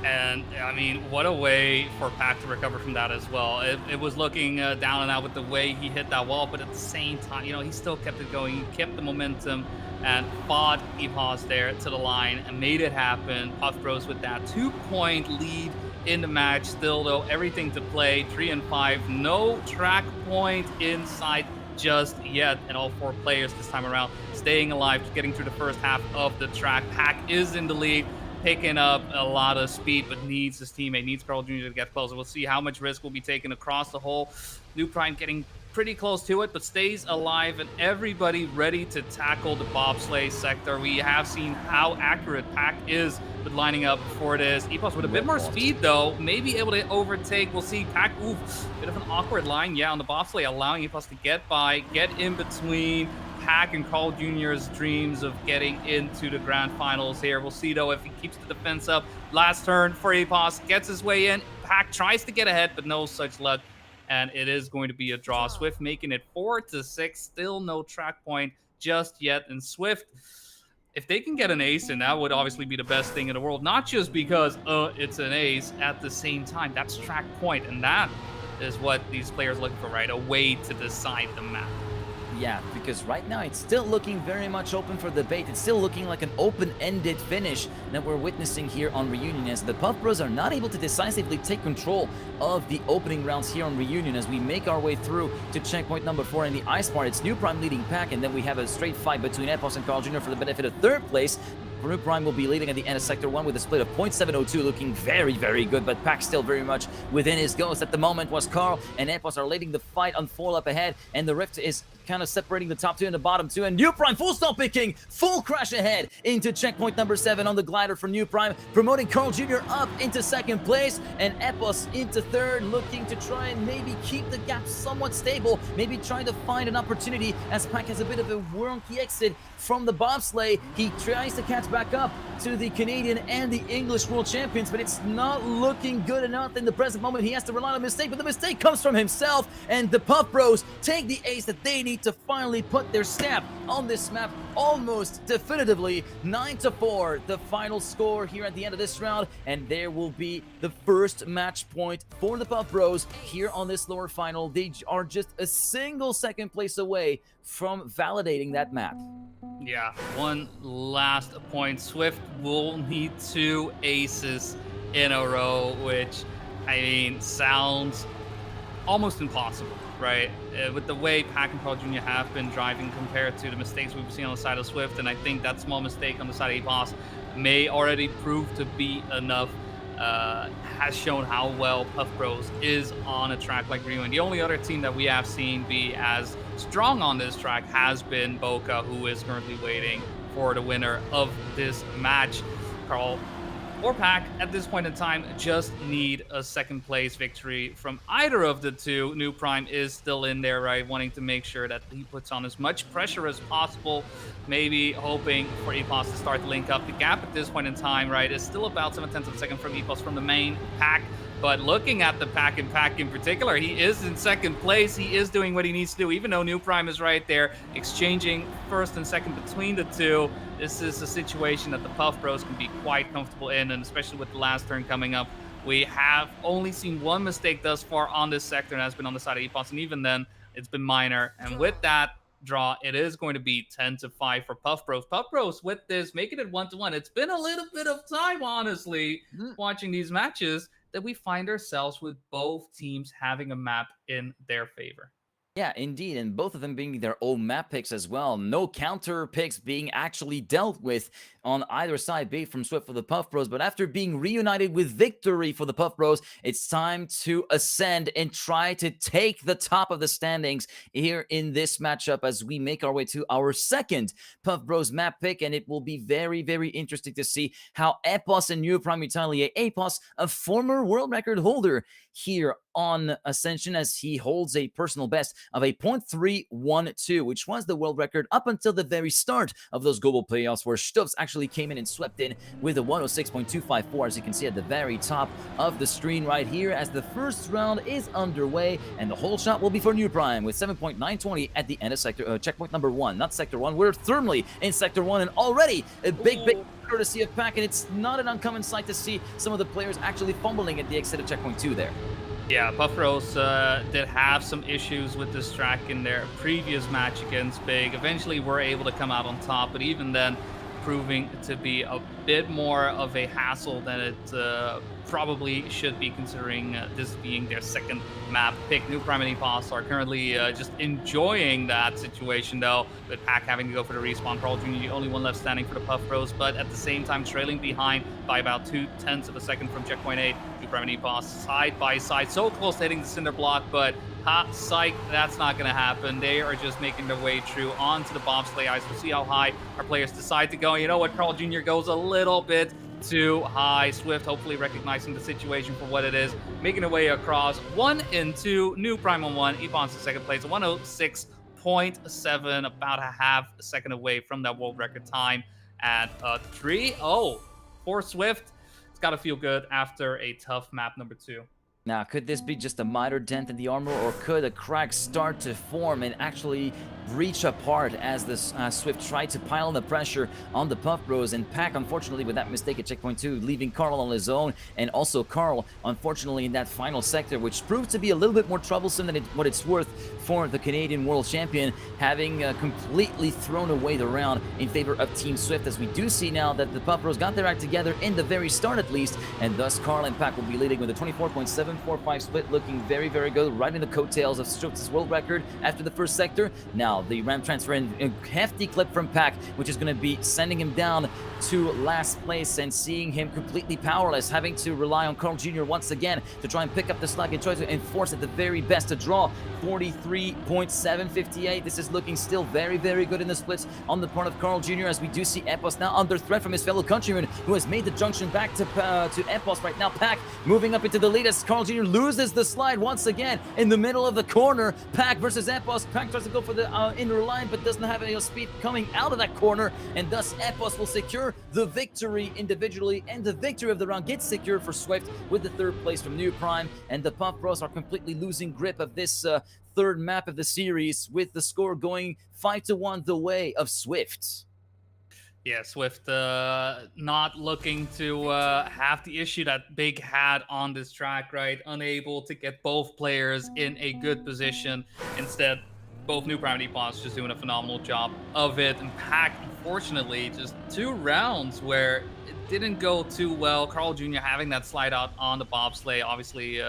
And I mean, what a way for Pac to recover from that as well. It was looking down and out with the way he hit that wall, but at the same time, you know, he still kept it going. He kept the momentum and fought Epos there to the line and made it happen. Puff Bros with that 2-point lead in the match. Still, though, everything to play. 3-5. No track point inside just yet, and all 4 players this time around staying alive, getting through the first half of the track. Pac is in the lead, picking up a lot of speed, but needs his teammate, needs Carl Jr. to get closer. We'll see how much risk will be taken across the hole. New Prime getting pretty close to it, but stays alive, and everybody ready to tackle the bobsleigh sector. We have seen how accurate Pack is with lining up for this. Epos with a bit more speed, though, may be able to overtake. We'll see Pack, bit of an awkward line, yeah, on the bobsleigh, allowing Epos to get by, get in between Pack and Carl Jr.'s dreams of getting into the grand finals here. We'll see, though, if he keeps the defense up. Last turn for Epos, gets his way in. Pack tries to get ahead, but no such luck. And it is going to be a draw. Swift making it 4-6. Still no track point just yet. And Swift, if they can get an ace, and that would obviously be the best thing in the world, not just because it's an ace, at the same time, that's track point. And that is what these players are looking for, right? A way to decide the map.
Yeah, because right now it's still looking very much open for debate. It's still looking like an open-ended finish that we're witnessing here on Reunion, as the Puff Bros are not able to decisively take control of the opening rounds here on Reunion as we make our way through to checkpoint number 4 in the ice part. It's New Prime leading Pack, and then we have a straight fight between Epos and Carl Jr. for the benefit of third place. New Prime will be leading at the end of Sector 1 with a split of 0.702, looking very, very good, but Pack still very much within his ghost. At the moment was Carl and Epos are leading the fight unfold up ahead, and the rift is kind of separating the top 2 and the bottom 2, and New Prime full stop picking, full crash ahead into checkpoint number 7 on the glider from New Prime, promoting Carl Jr. up into second place, and Epos into third, looking to try and maybe keep the gap somewhat stable, maybe trying to find an opportunity as Pack has a bit of a wonky exit from the bobsleigh. He tries to catch back up to the Canadian and the English world champions, but it's not looking good enough in the present moment. He has to rely on a mistake, but the mistake comes from himself, and the Puff Bros take the ace that they need to finally put their stamp on this map almost definitively. 9-4, the final score here at the end of this round, and there will be the first match point for the Puff Bros here on this lower final. They are just a single second place away from validating that map.
Yeah, one last point. Swift will need 2 aces in a row, which, I mean, sounds almost impossible, right? With the way Pack and Carl Jr. have been driving compared to the mistakes we've seen on the side of Swift, and I think that small mistake on the side of Epos may already prove to be enough. Has shown how well Puff Bros is on a track like Rio, and the only other team that we have seen be as strong on this track has been Bokeh, who is currently waiting for the winner of this match. Carl or Pack at this point in time just need a second place victory from either of the two. New Prime is still in there, right, wanting to make sure that he puts on as much pressure as possible, maybe hoping for Epos to start to link up. The gap at this point in time, right, is still about 7/10 of a second from Epos from the main Pack. But looking at the Pack and Pack in particular, he is in second place. He is doing what he needs to do, even though New Prime is right there, exchanging first and second between the two. This is a situation that the Puff Bros can be quite comfortable in, and especially with the last turn coming up. We have only seen one mistake thus far on this sector, and that's been on the side of Epos, and even then, it's been minor. And with that draw, it is going to be 10-5 for Puff Bros. Puff Bros with this, making it 1-1. It's been a little bit of time, honestly, watching these matches, that we find ourselves with both teams having a map in their favor.
Yeah, indeed, and both of them being their own map picks as well. No counter picks being actually dealt with on either side, be it from Swift for the Puff Bros. But after being reunited with victory for the Puff Bros, it's time to ascend and try to take the top of the standings here in this matchup as we make our way to our second Puff Bros map pick. And it will be very, very interesting to see how Epos and New Prime retaliate. Epos, a former world record holder here on Ascension, as he holds a personal best of a 0.312, which was the world record up until the very start of those global playoffs, where Stubbs actually came in and swept in with a 106.254, as you can see at the very top of the screen right here, as the first round is underway, and the whole shot will be for New Prime with 7.920 at the end of sector checkpoint number 1, not sector 1. We're firmly in sector 1, and already a big courtesy of Pack, and it's not an uncommon sight to see some of the players actually fumbling at the exit of checkpoint 2 there.
Yeah, Puff Bros did have some issues with this track in their previous match against Big. Eventually were able to come out on top, but even then proving to be a bit more of a hassle than it probably should be, considering this being their second map pick. New Prime and EPOS are currently just enjoying that situation, though, with Pack having to go for the respawn. Carl Jr., the only one left standing for the Puff Bros, but at the same time trailing behind by about 0.2 of a second from checkpoint 8. New Prime and EPOS side by side, so close to hitting the cinder block, but psych, that's not going to happen. They are just making their way through onto the bobsleigh ice. We'll see how high our players decide to go. You know what? Carl Jr. goes a little bit too high. Swift hopefully recognizing the situation for what it is, making their way across 1 and 2. New Prime on 1, EPOS in second place, 106.7, about a half a second away from that world record time at 3-0 for Swift. It's got to feel good after a tough map number 2.
Now, could this be just a minor dent in the armor, or could a crack start to form and actually breach apart as the Swift tried to pile the pressure on the Puff Bros? And Pack, unfortunately, with that mistake at checkpoint 2, leaving Carl on his own, and also Carl, unfortunately, in that final sector, which proved to be a little bit more troublesome than what it's worth for the Canadian World Champion, having completely thrown away the round in favor of Team Swift, as we do see now that the Puff Bros got their act together in the very start at least, and thus Carl and Pack will be leading with a 24.745 split, looking very, very good, right in the coattails of Swift's world record after the first sector. Now, the ramp transfer and a hefty clip from Pack, which is going to be sending him down to last place and seeing him completely powerless, having to rely on Carl Jr. once again to try and pick up the slack and try to enforce at the very best a draw. 43.758. This is looking still very, very good in the splits on the part of Carl Jr., as we do see EPOS now under threat from his fellow countryman, who has made the junction back to EPOS right now. Pack moving up into the lead as Carl Jr. loses the slide once again in the middle of the corner. Pack versus EPOS. Pack tries to go for the inner line, but doesn't have any speed coming out of that corner, and thus EPOS will secure the victory individually, and the victory of the round gets secured for Swift with the third place from New Prime, and the Puff Bros are completely losing grip of this third map of the series, with the score going 5-1 the way of Swift.
Yeah, Swift not looking to have the issue that Big had on this track, right? Unable to get both players in a good position. Instead, both New Prime and EPOS just doing a phenomenal job of it. And Pack, unfortunately, just 2 rounds where it didn't go too well. Carl Jr. having that slide out on the bobsleigh obviously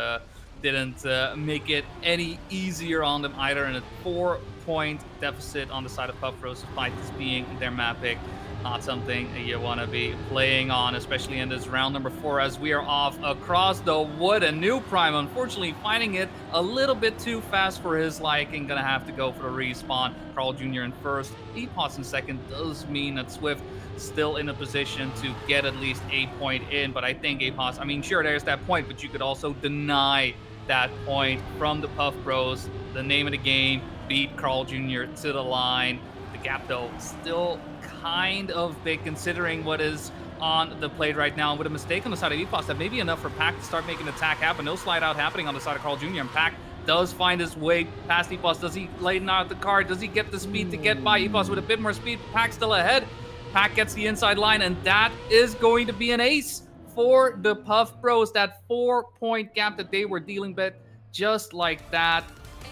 didn't make it any easier on them either. And a 4-point deficit on the side of Puff Bros, despite this being their map pick. Not something you want to be playing on, especially in this round number 4, as we are off across the wood. And New Prime, unfortunately, finding it a little bit too fast for his liking. Gonna have to go for the respawn. Carl Jr. in first, EPOS in second. Does mean that Swift still in a position to get at least a point in. But I think EPOS, I mean, sure, there's that point, but you could also deny that point from the Puff Bros. The name of the game, beat Carl Jr. to the line. The gap, though, still kind of big considering what is on the plate right now. With a mistake on the side of EPOS, that may be enough for Pack to start making the attack happen. No slide out happening on the side of Carl Jr. and Pack does find his way past EPOS. Does he lighten out the car? Does he get the speed to get by EPOS with a bit more speed? Pack still ahead. Pack gets the inside line, and that is going to be an ace for the Puff Bros. That 4-point gap that they were dealing with, just like that,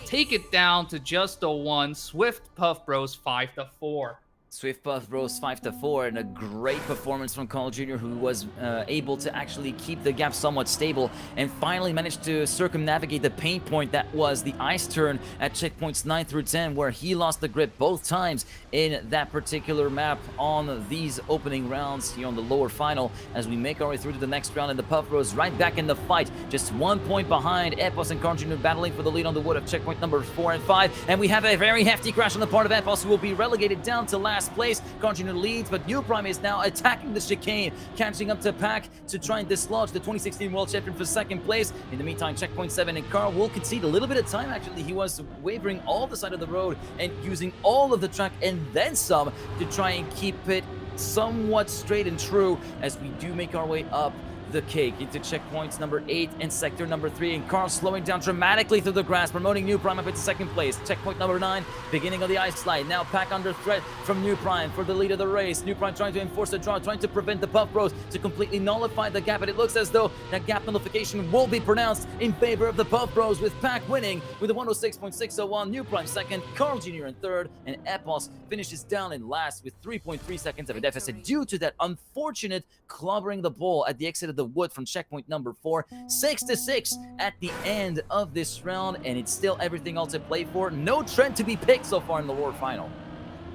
take it down to just a 1. Swift Puff Bros 5-4.
Swift Puff Bros 5-4, and a great performance from Carl Jr., who was able to actually keep the gap somewhat stable and finally managed to circumnavigate the pain point that was the ice turn at checkpoints 9 through 10, where he lost the grip both times in that particular map on these opening rounds here on the lower final, as we make our way through to the next round. And the Puff Bros right back in the fight, just 1 point behind. EPOS and Carl Jr. battling for the lead on the wood of checkpoint number 4 and 5, and we have a very hefty crash on the part of EPOS, who will be relegated down to last place. Carl Jr. leads, but New Prime is now attacking the chicane, catching up to Pack to try and dislodge the 2016 World Champion for second place. In the meantime, checkpoint 7, and Carl will concede a little bit of time. Actually, he was wavering all the side of the road and using all of the track and then some to try and keep it somewhat straight and true, as we do make our way up the cake into checkpoints number 8 and sector number 3, and Carl slowing down dramatically through the grass, promoting New Prime up into second place. Checkpoint number 9, beginning of the ice slide. Now Pack under threat from New Prime for the lead of the race. New Prime trying to enforce the draw, trying to prevent the Puff Bros to completely nullify the gap, and it looks as though that gap nullification will be pronounced in favor of the Puff Bros, with Pack winning with a 106.601, New Prime second, Carl Jr. in third, and Epos finishes down in last with 3.3 seconds of a deficit due to that unfortunate clobbering the ball at the exit of the wood from checkpoint number 4. 6-6 at the end of this round, and it's still everything all to play for. No trend to be picked so far in the World Final.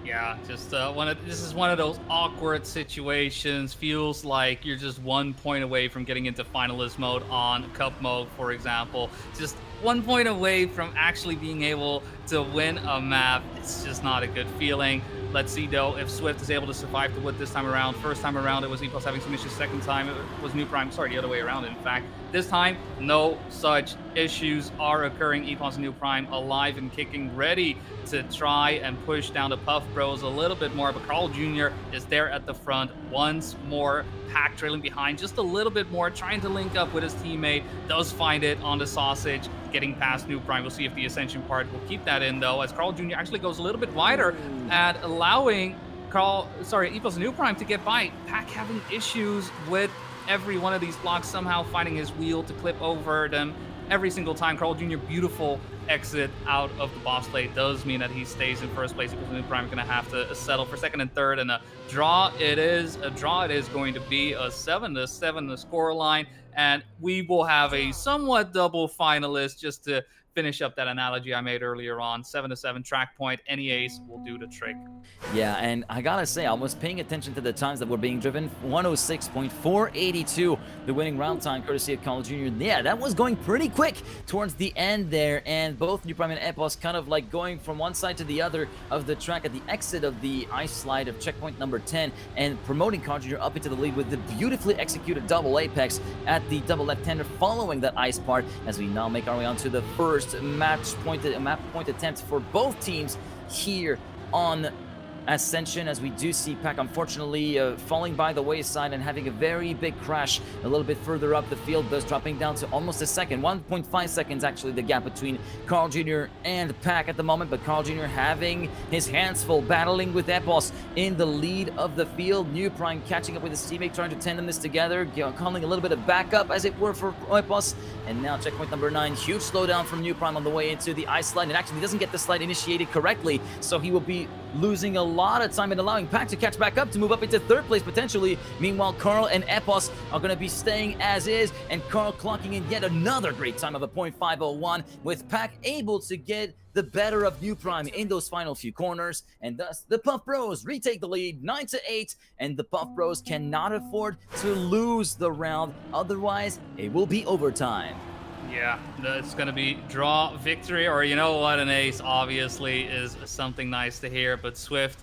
Yeah, just this is one of those awkward situations. Feels like you're just 1 point away from getting into finalist mode on cup mode, for example. Just 1 point away from actually being able to win a map. It's just not a good feeling. Let's see, though, if Swift is able to survive the wood this time around. First time around, it was Epos having some issues. Second time, it was New Prime. Sorry, the other way around, in fact. This time, no such issues are occurring. Epos and New Prime alive and kicking, ready to try and push down the Puff Bros a little bit more. But Carl Jr. is there at the front once more. Pack trailing behind just a little bit more, trying to link up with his teammate. Does find it on the sausage, getting past New Prime. We'll see if the Ascension part will keep that in, though, as Carl Jr. actually goes a little bit wider at allowing Epos and New Prime to get by. Pack having issues with every one of these blocks, somehow finding his wheel to clip over them every single time. Carl Jr. beautiful exit out of the boss plate does mean that he stays in first place, because New Prime is going to have to settle for second and third, and a draw it is. A draw it is going to be, a 7-7 the score line, and we will have a somewhat double finalist, just to finish up that analogy I made earlier on. 7-7 track point, any ace will do the trick.
Yeah, and I gotta say, I was paying attention to the times that were being driven. 106.482, the winning round time, courtesy of Carl Jr. Yeah, that was going pretty quick towards the end there, and both New Prime and Epos kind of like going from one side to the other of the track at the exit of the ice slide of checkpoint number 10, and promoting Carl Jr. up into the lead with the beautifully executed double apex at the double left-hander following that ice part, as we now make our way on to the first map point attempt for both teams here on Ascension, as we do see Pack unfortunately falling by the wayside and having a very big crash a little bit further up the field, thus dropping down to almost a second. 1.5 seconds actually the gap between Carl Jr. and Pack at the moment, but Carl Jr. having his hands full, battling with Epos in the lead of the field. New Prime catching up with his teammate, trying to tandem this together, calling a little bit of backup as it were for Epos. And now checkpoint number 9, huge slowdown from New Prime on the way into the ice slide, and actually doesn't get the slide initiated correctly, so he will be losing a lot of time and allowing Pack to catch back up to move up into third place potentially. Meanwhile, Carl and Epos are going to be staying as is, and Carl clocking in yet another great time of a .501, with Pack able to get the better of New Prime in those final few corners, and thus the Puff Bros retake the lead 9-8, and the Puff Bros cannot afford to lose the round, otherwise it will be overtime.
Yeah, it's going to be draw victory, or you know what, an ace obviously is something nice to hear, but Swift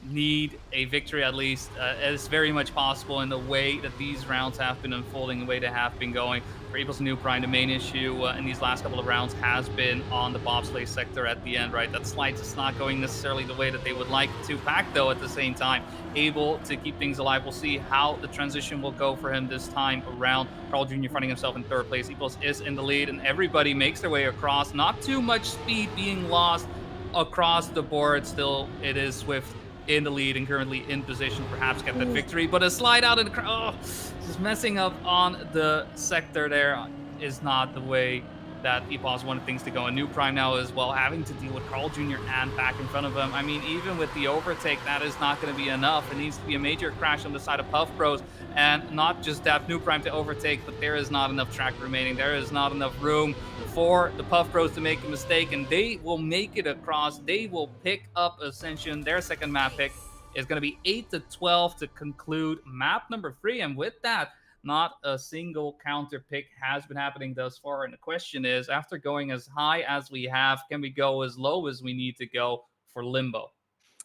need a victory at least. It's very much possible in the way that these rounds have been unfolding, the way they have been going. For Epos and New Prime, the main issue in these last couple of rounds has been on the bobsleigh sector at the end, right? That slide is not going necessarily the way that they would like to. Pack, though, at the same time, able to keep things alive. We'll see how the transition will go for him this time around. Carl Jr. finding himself in third place. Epos is in the lead, and everybody makes their way across. Not too much speed being lost across the board. Still, it is Swift in the lead and currently in position, perhaps get that victory, but a slide out in the crowd, just messing up on the sector there is not the way that Epos wanted things to go. And New Prime now as well, having to deal with Carl Jr. and Pack in front of him. I mean, even with the overtake, that is not going to be enough. It needs to be a major crash on the side of Puff Bros, and not just that New Prime to overtake, but there is not enough track remaining. There is not enough room for the Puff Bros to make a mistake, and they will make it across. They will pick up Ascension. Their second map pick is going to be 8-12 to conclude map number 3, and with that, not a single counter pick has been happening thus far. And the question is, after going as high as we have, can we go as low as we need to go for Limbo?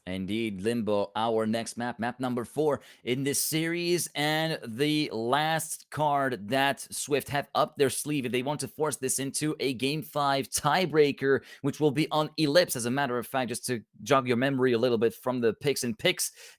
Indeed, Limbo, our next map, map number 4 in this series, and the last card that Swift have up their sleeve if they want to force this into a Game 5 tiebreaker, which will be on Eclipse, as a matter of fact, just to jog your memory a little bit from the picks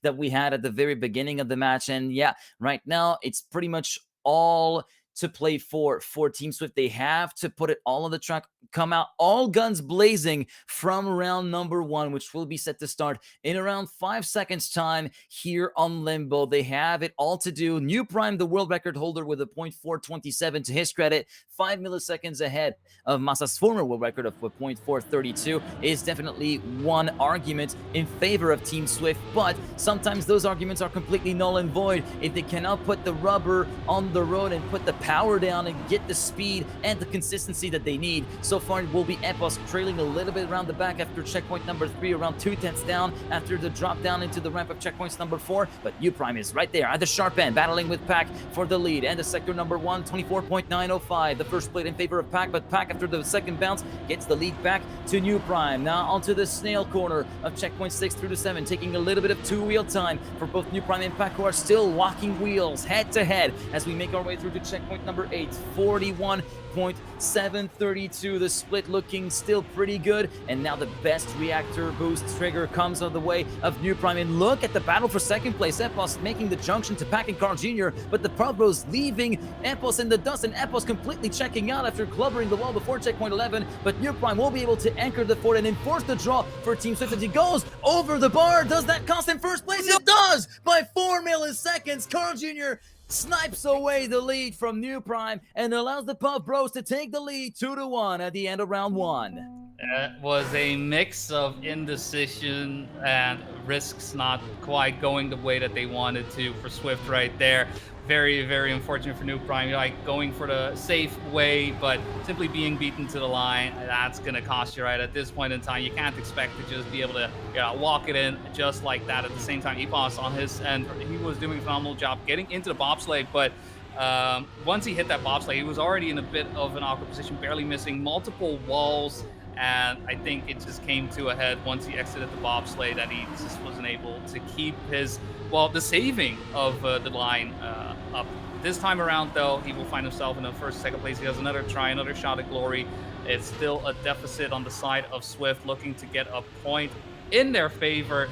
that we had at the very beginning of the match. And yeah, right now, it's pretty much all to play for Team Swift. They have to put it all on the track, come out all guns blazing from round number 1, which will be set to start in around 5 seconds time here on Limbo. They have it all to do. New Prime, the world record holder with a 0.427 to his credit, 5 milliseconds ahead of Masa's former world record of 0.432, is definitely one argument in favor of Team Swift, but sometimes those arguments are completely null and void if they cannot put the rubber on the road and put the power down and get the speed and the consistency that they need. So far, it will be Epos trailing a little bit around the back after checkpoint number 3, around 2/10 down after the drop down into the ramp of checkpoints number 4. But U Prime is right there at the sharp end, battling with Pack for the lead. And the sector number 1, 24.905. The first plate in favor of Pack, but Pack after the second bounce gets the lead back to New Prime. Now onto the snail corner of checkpoint 6 through to 7, taking a little bit of two-wheel time for both New Prime and Pack, who are still walking wheels head to head as we make our way through to checkpoint number 8, 41.732. The split looking still pretty good, and now the best reactor boost trigger comes on the way of New Prime. And look at the battle for second place. Epos making the junction to Pack and Carl Jr., but the Proud Bros leaving Epos in the dust, and Epos completely checking out after clubbering the wall before checkpoint 11. But New Prime will be able to anchor the fort and enforce the draw for Team Swift as he goes over the bar. Does that cost him first place? It does! By 4 milliseconds, Carl Jr. snipes away the lead from New Prime and allows the Puff Bros to take the lead 2-1 at the end of round 1.
It was a mix of indecision and risks not quite going the way that they wanted to for Swift right there. Very, very unfortunate for New Prime, like going for the safe way, but simply being beaten to the line, that's going to cost you, right? At this point in time, you can't expect to just be able to walk it in just like that. At the same time, Epos on his end, he was doing a phenomenal job getting into the bobsleigh, but once he hit that bobsleigh, he was already in a bit of an awkward position, barely missing multiple walls. And I think it just came to a head once he exited the bobsleigh that he just wasn't able to keep his, well, the saving of the line up. This time around, though, he will find himself in the first, second place. He has another try, another shot at glory. It's still a deficit on the side of Swift, looking to get a point in their favor,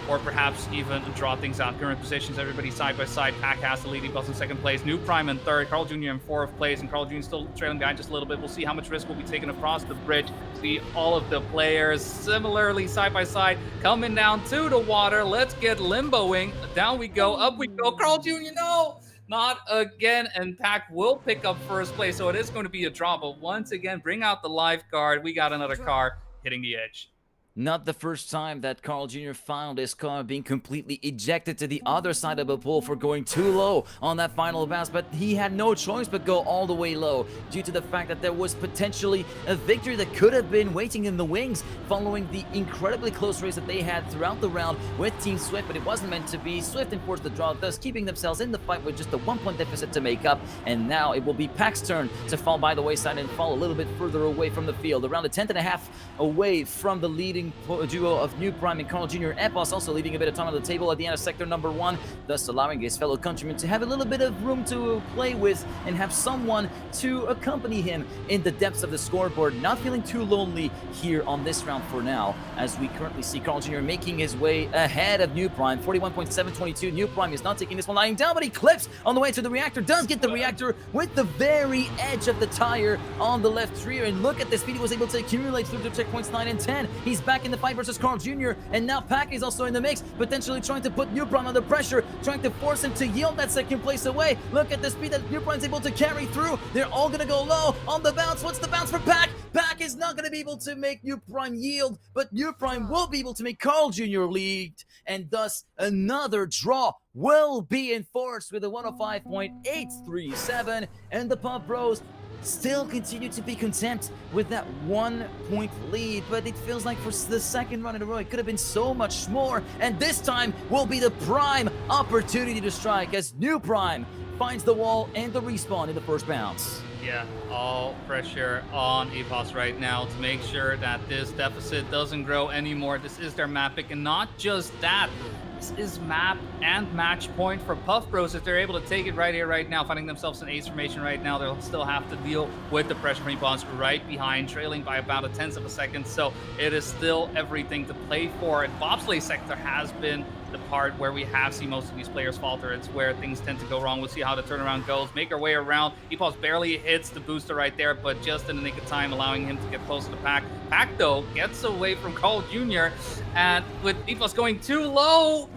or perhaps even draw things out. Current positions, everybody side by side. Pack has the lead. Epos in second place. New Prime in third. Carl Jr. in fourth place. And Carl Jr. still trailing behind just a little bit. We'll see how much risk will be taken across the bridge. See all of the players similarly side by side coming down to the water. Let's get limboing. Down we go. Up we go. Carl Jr. No! Not again, and Pack will pick up first place. So it is going to be a draw. But once again, bring out the lifeguard. We got another car hitting the edge.
Not the first time that Carl Jr. found his car being completely ejected to the other side of the pool for going too low on that final bounce, but he had no choice but go all the way low due to the fact that there was potentially a victory that could have been waiting in the wings following the incredibly close race that they had throughout the round with Team Swift, but it wasn't meant to be. Swift enforced the draw, thus keeping themselves in the fight with just a 1-point deficit to make up, and now it will be Pack's turn to fall by the wayside and fall a little bit further away from the field, around a 10.5 away from the leading duo of New Prime and Carl Jr. Epos also leaving a bit of time on the table at the end of sector number 1, thus allowing his fellow countrymen to have a little bit of room to play with and have someone to accompany him in the depths of the scoreboard. Not feeling too lonely here on this round for now, as we currently see Carl Jr. making his way ahead of New Prime, 41.722. New Prime is not taking this one lying down, but Eclipse on the way to the reactor does get the reactor with the very edge of the tire on the left rear, and look at the speed he was able to accumulate through the checkpoints 9 and 10. He's back in the fight versus Carl Jr., and now Pack is also in the mix, potentially trying to put New Prime under pressure, trying to force him to yield that second place away. Look at the speed that New Prime's able to carry through. They're all gonna go low on the bounce. What's the bounce for Pack? Pack is not gonna be able to make New Prime yield, but New Prime will be able to make Carl Jr. lead, and thus another draw will be enforced with a 105.837, and the Puff Bros still continue to be content with that 1-point lead, but it feels like for the second run in a row, it could have been so much more, and this time will be the prime opportunity to strike as New Prime finds the wall and the respawn in the first bounce.
Yeah, all pressure on Epos right now to make sure that this deficit doesn't grow anymore. This is their map pick, and not just that. This is map and match point for Puff Bros. If they're able to take it right here, right now, finding themselves in ace formation right now, they'll still have to deal with the pressure from Epos right behind, trailing by about 1/10 of a second. So it is still everything to play for. And bobsleigh sector has been the part where we have seen most of these players falter. It's where things tend to go wrong. We'll see how the turnaround goes. Make our way around. Epos barely hits the booster right there, but just in the nick of time, allowing him to get close to the pack. Pack, though, gets away from Carl Jr., and with Epos going too low,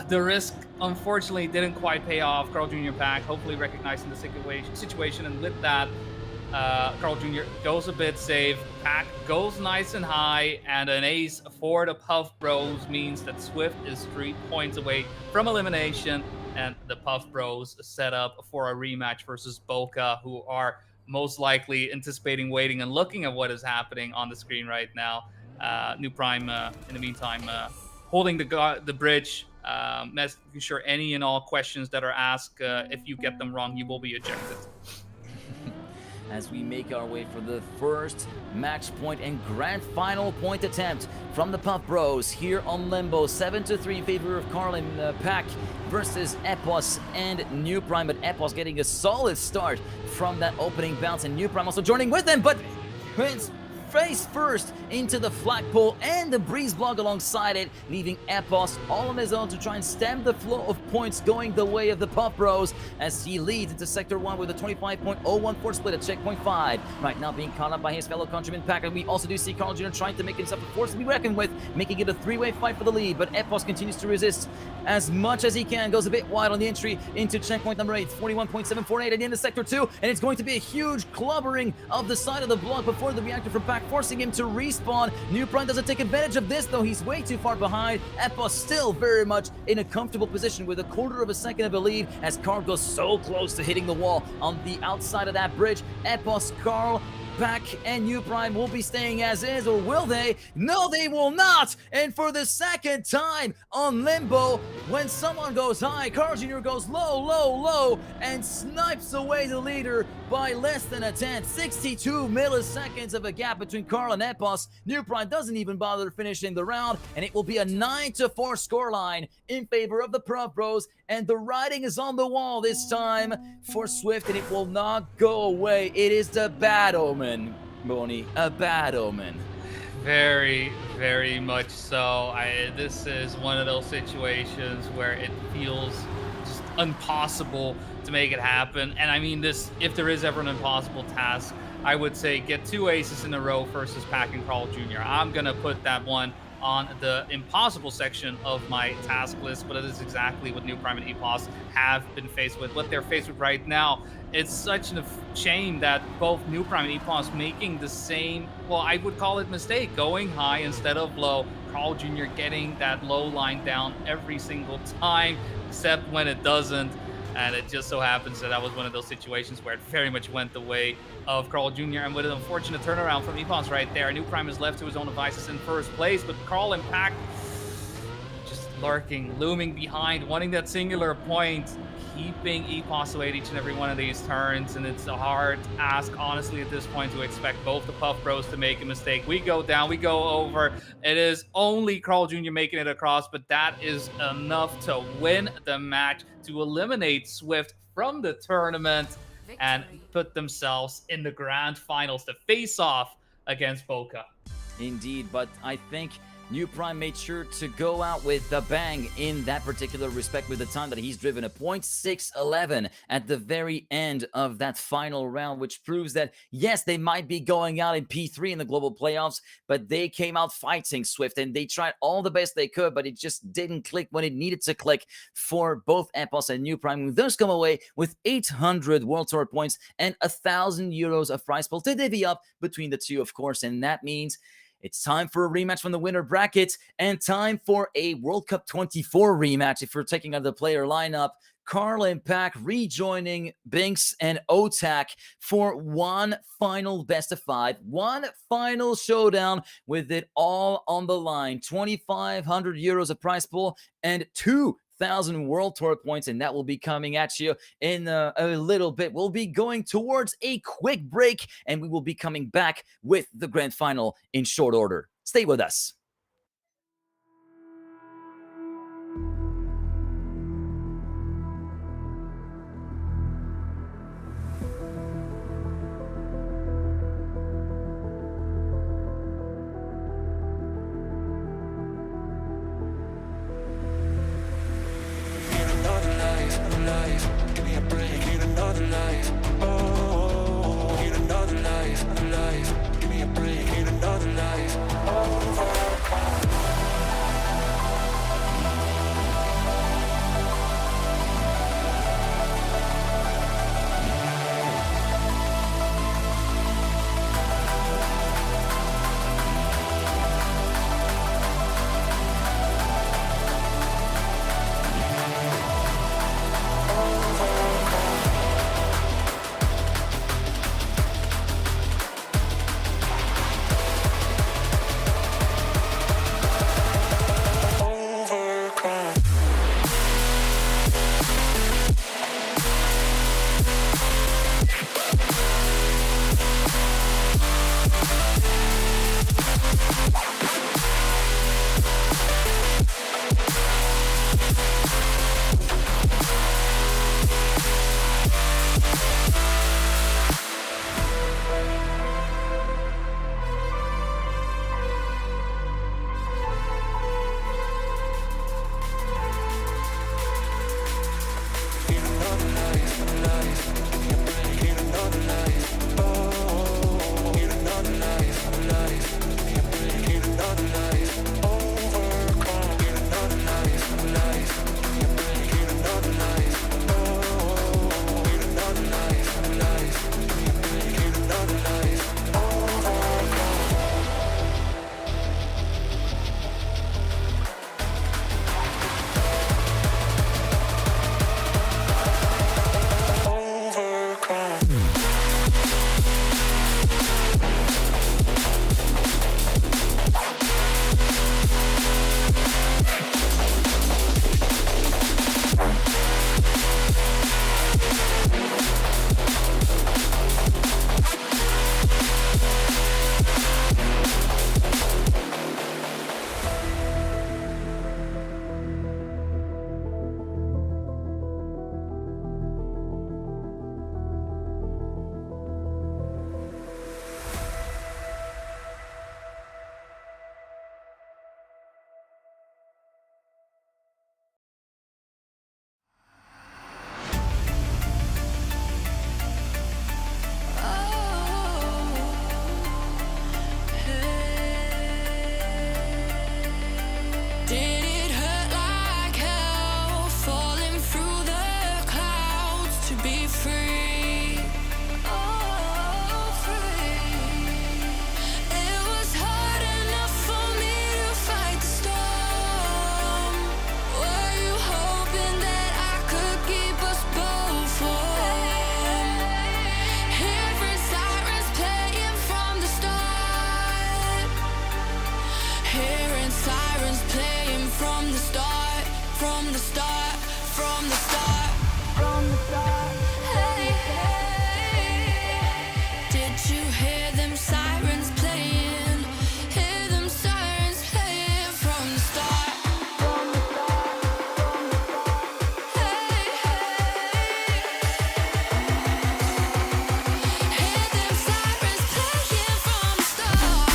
the risk, unfortunately, didn't quite pay off. Carl Jr. Pack, hopefully recognizing the situation, and with that, Carl Jr. goes a bit safe. Pack goes nice and high, and an ace for the Puff Bros means that Swift is 3 points away from elimination, and the Puff Bros set up for a rematch versus Bokeh, who are most likely anticipating, waiting, and looking at what is happening on the screen right now. New Prime, in the meantime, holding the bridge, making sure any and all questions that are asked, if you get them wrong, you will be ejected.
As we make our way for the first match point and grand final point attempt from the Puff Bros here on Limbo. 7-3 in favor of Carl and Pack versus Epos and New Prime, but Epos getting a solid start from that opening bounce, and New Prime also joining with them, but Prince face first into the flagpole and the breeze block alongside it, leaving Epos all on his own to try and stem the flow of points going the way of the Puff Bros as he leads into Sector 1 with a 25.014 split at checkpoint 5. Right now being caught up by his fellow countryman Pack, and we also do see Carl Jr. trying to make himself a force to be reckoned with, making it a three-way fight for the lead, but Epos continues to resist as much as he can, goes a bit wide on the entry into checkpoint number 8, 41.748 at the end of Sector 2, and it's going to be a huge clubbering of the side of the block before the reactor from Pack, forcing him to respawn. New Prime doesn't take advantage of this, though. He's way too far behind. Epos still very much in a comfortable position with a quarter of a second, I believe, as Carl goes so close to hitting the wall on the outside of that bridge. Epos, Carl, Pack, and New Prime will be staying as is, or will they? No, they will not! And for the second time on Limbo, when someone goes high, Carl Jr. goes low, low, low, and snipes away the leader by less than a tenth. 62 milliseconds of a gap between Carl and Epos. New Prime doesn't even bother finishing the round, and it will be a 9-4 scoreline in favor of the Puff Bros, and the writing is on the wall this time for Swift, and it will not go away. It is the bad omen, Boney, a bad omen.
Very, very much so. This is one of those situations where it feels just impossible to make it happen. And I mean, this, if there is ever an impossible task, I would say get 2 aces in a row versus Pack and Carl Jr. I'm gonna put that one on the impossible section of my task list, but it is exactly what New Prime and Epos have been faced with, what they're faced with right now. It's such a shame that both New Prime and Epos making the same, well, I would call it mistake, going high instead of low. Carl Jr. getting that low line down every single time, except when it doesn't. And it just so happens that was one of those situations where it very much went the way of Carl Jr. And with an unfortunate turnaround from Epos right there, New Prime is left to his own devices in first place, but Carl and Pack just lurking, looming behind, wanting that singular point, keeping Epos away at each and every one of these turns. And it's a hard ask, honestly, at this point, to expect both the Puff Bros to make a mistake. We go down, we go over. It is only Carl Jr. making it across, but that is enough to win the match, to eliminate Swift from the tournament and put themselves in the grand finals to face off against Bokeh.
Indeed, but I think New Prime made sure to go out with the bang in that particular respect with the time that he's driven, a .611 at the very end of that final round, which proves that, yes, they might be going out in P3 in the global playoffs, but they came out fighting Swift, and they tried all the best they could, but it just didn't click when it needed to click for both Epos and New Prime, who thus come away with 800 World Tour points and 1,000 euros of prize pool to divvy up between the two, of course, and that means it's time for a rematch from the winner bracket and time for a World Cup 24 rematch if we're taking out the player lineup. Carl and Pack rejoining Binks and Otak for one final best of 5, one final showdown with it all on the line. 2,500 euros of prize pool and 2,000 World Tour points, and that will be coming at you in a little bit. We'll be going towards a quick break, and we will be coming back with the grand final in short order. Stay with us.
life. Give me a break, need another life. Oh, need another life, life. Give me a break, need another life.
Did it hurt like hell, falling through the clouds to be free? Oh, free. It was hard enough for me to fight the storm. Were you hoping that I could keep us both warm? Hearing sirens playing from the start. Hearing sirens playing from the start, from the start, from the start, from the start. Hey, hey. Did you hear them sirens playing? Hear them sirens playing from the start, from the start, from the start. Hey, hey. Hear them sirens playing from the start.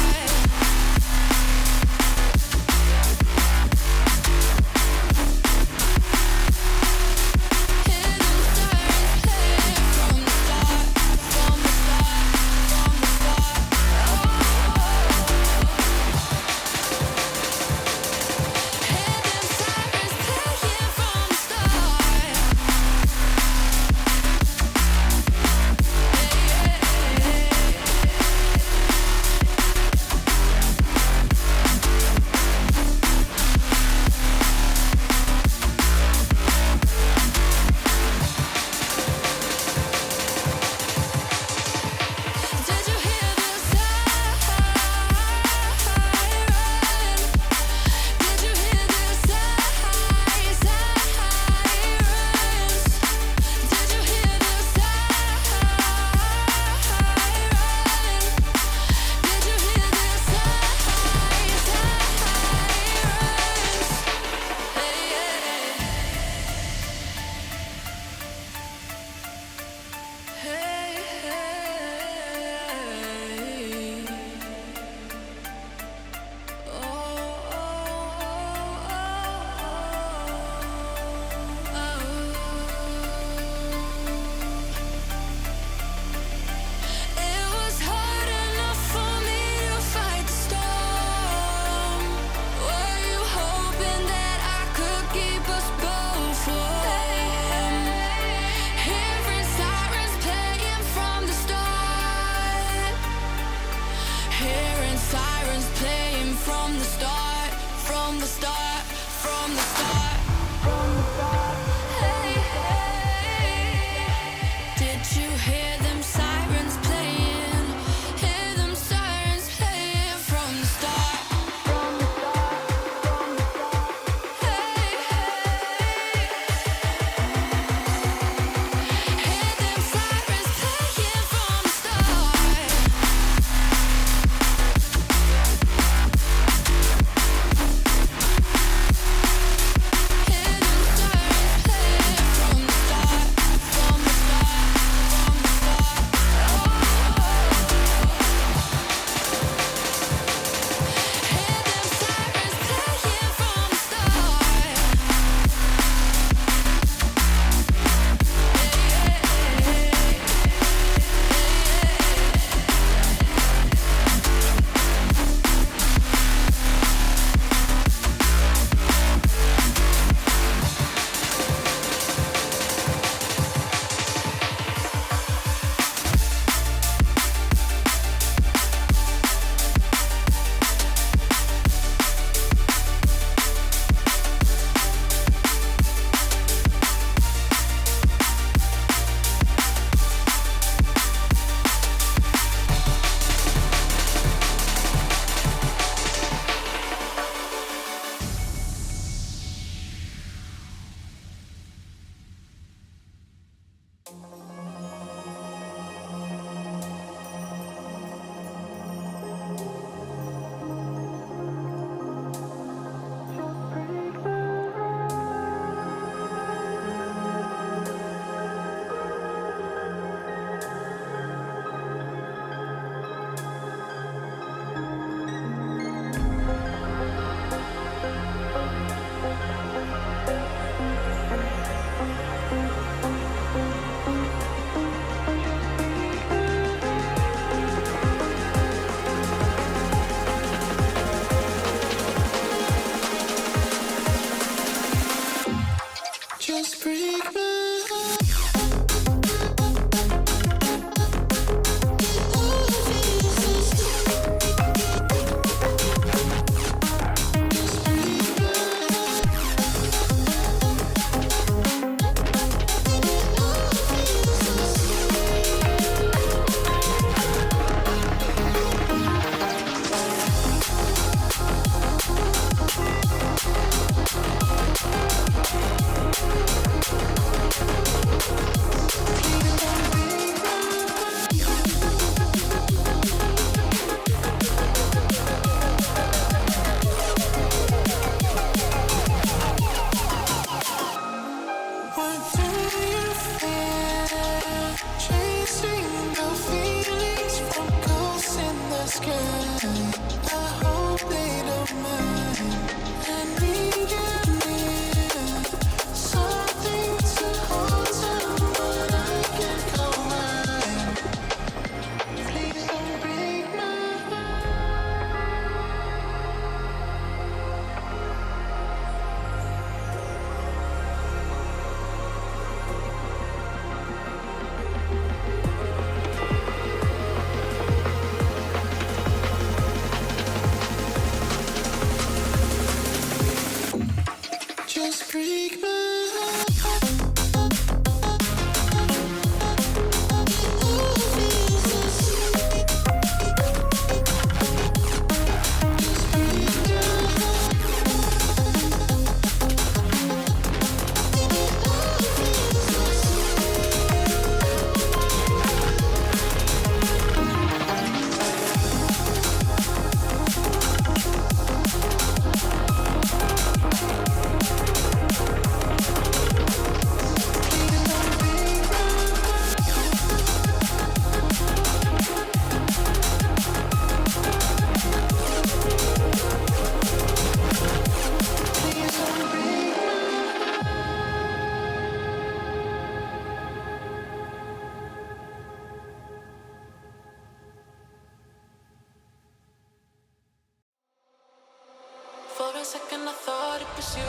For a second I thought it was you.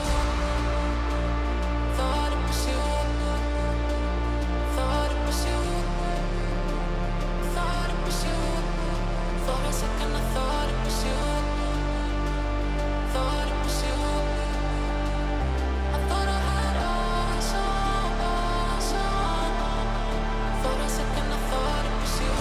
Thought it was you. Thought it was you. Thought it was you. For a second I thought it was you. Thought it was you. I thought I had eyes on. For a second I thought it was you.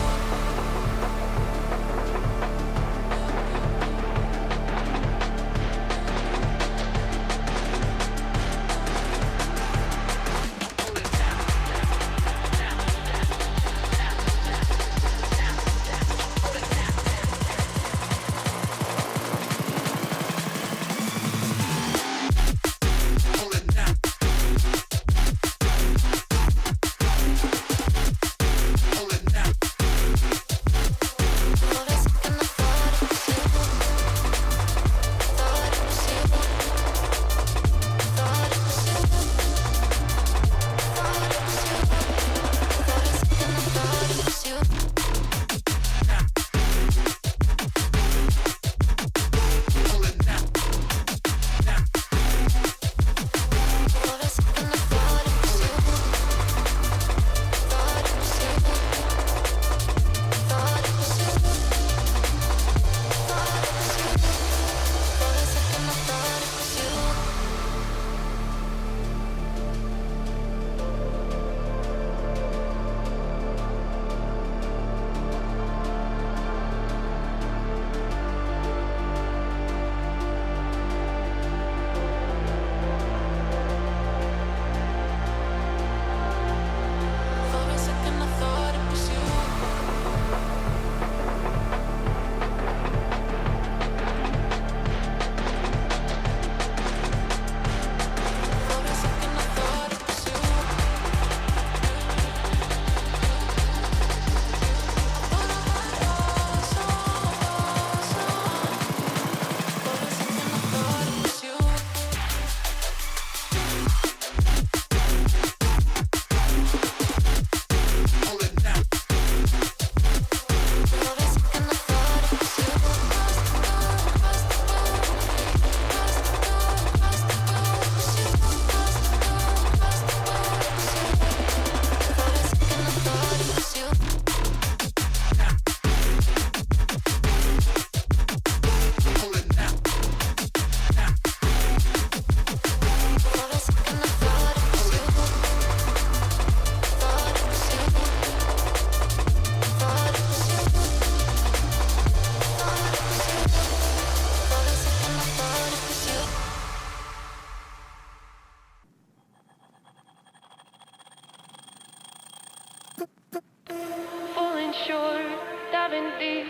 Falling short, diving deep.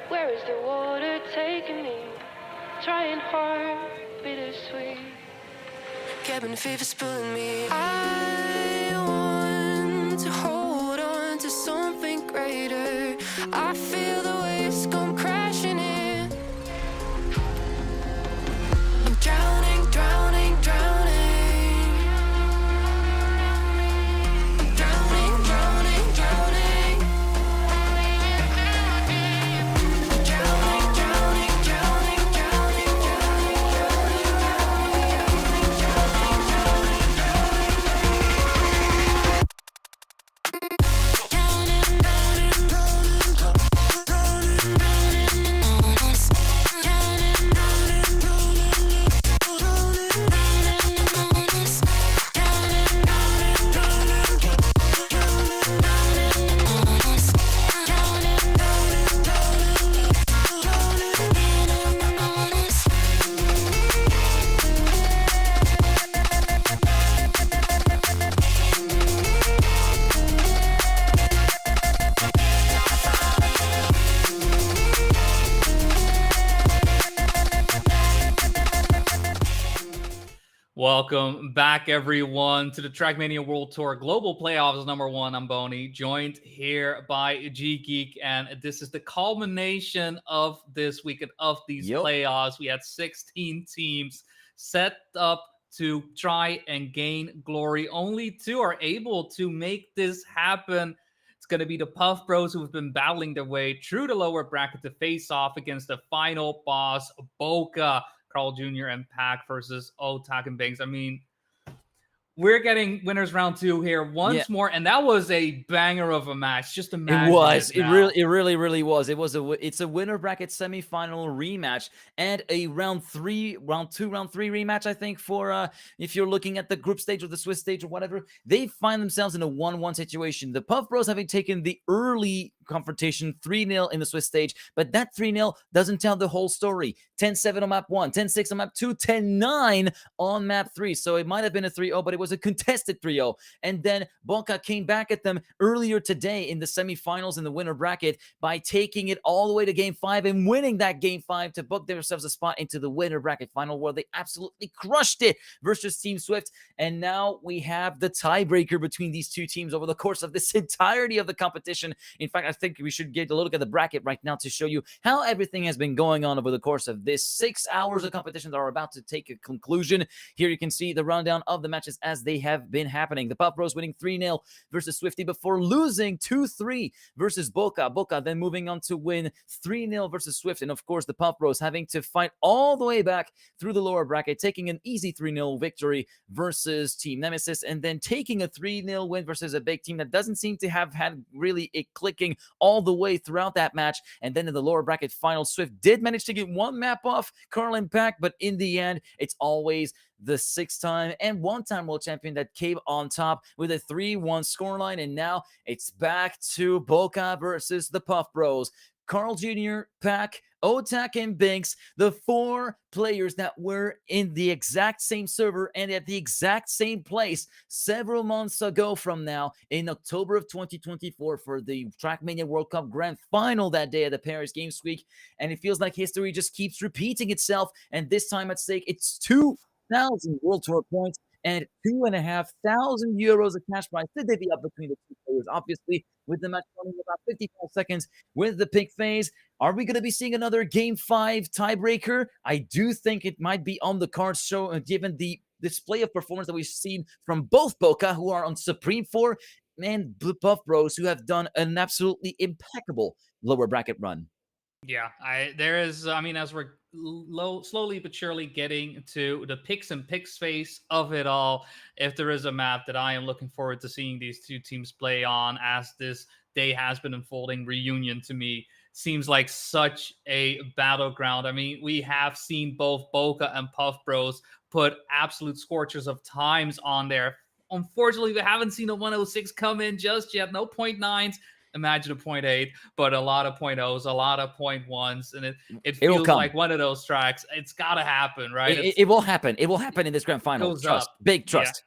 Where is the water taking me? Trying hard, bittersweet. Cabin fever's pulling me. I want to hold on to something greater. I feel the waves come crashing in. I'm drowning, drowning, drowning. Drowning, drowning, drowning. Drowning, drowning, drowning, drowning, drowning, drowning, drowning, drowning, drowning.
Welcome back, everyone, to the Trackmania World Tour Global Playoffs #1. I'm Boney, joined here by GGeek, and this is the culmination of this weekend of these playoffs. We had 16 teams set up to try and gain glory. Only 2 are able to make this happen. It's going to be the Puff Bros, who have been battling their way through the lower bracket to face off against the final boss, Bokeh. Carl Jr. and Pack versus Otak and Banks. I mean, we're getting winners round 2 here once more, and that was a banger of a match. Just imagine
it was.
It
really was. It's a winner bracket semifinal rematch and a round 3 rematch. I think for if you're looking at the group stage or the Swiss stage or whatever, they find themselves in a 1-1 situation. The Puff Bros having taken the early confrontation 3-0 in the Swiss stage, but that 3-0 doesn't tell the whole story. 10-7 on map 1, 10-6 on map 2, 10-9 on map 3. So it might have been a 3-0, but it was a contested 3-0. And then Bokeh came back at them earlier today in the semifinals in the winner bracket by taking it all the way to game 5 and winning that game 5 to book themselves a spot into the winner bracket final, where they absolutely crushed it versus Team Swift. And now we have the tiebreaker between these two teams over the course of this entirety of the competition. In fact, I think we should get a look at the bracket right now to show you how everything has been going on over the course of this 6 hours of competition that are about to take a conclusion. Here you can see the rundown of the matches as they have been happening. The Puff Bros winning 3-0 versus Swifty before losing 2-3 versus Bokeh. Bokeh then moving on to win 3-0 versus Swift. And of course, the Puff Bros having to fight all the way back through the lower bracket, taking an easy 3-0 victory versus Team Nemesis, and then taking a 3-0 win versus a big team that doesn't seem to have had really it clicking all the way throughout that match. And then in the lower bracket final, Swift did manage to get one map off Carl and Pack, but in the end, it's always the 6-time and 1-time world champion that came on top with a 3-1 scoreline. And now it's back to Bokeh versus the Puff Bros. Carl Jr., Pack, Otak, and Binks, the 4 players that were in the exact same server and at the exact same place several months ago from now in October of 2024 for the Trackmania World Cup Grand Final that day at the Paris Games Week. And it feels like history just keeps repeating itself. And this time at stake, it's 2,000 World Tour points and 2,500 euros of cash prize to divvy up between the two players. Obviously, with the match running about 55 seconds with the pick phase, are we going to be seeing another Game 5 tiebreaker? I do think it might be on the cards, given the display of performance that we've seen from both Bokeh, who are on Supreme 4, and the Puff Bros, who have done an absolutely impeccable lower bracket run.
Yeah, as we're slowly but surely getting to the picks and picks phase of it all, if there is a map that I am looking forward to seeing these two teams play on as this day has been unfolding, Reunion to me seems like such a battleground. I mean, we have seen both Bokeh and Puff Bros put absolute scorchers of times on there. Unfortunately, we haven't seen a 106 come in just yet. No 0.9s. Imagine a 0.8, but a lot of 0.0s, a lot of 0.1s, and it feels like one of those tracks. It's got to happen, right?
It will happen. It will happen in this grand final. Trust. Big trust.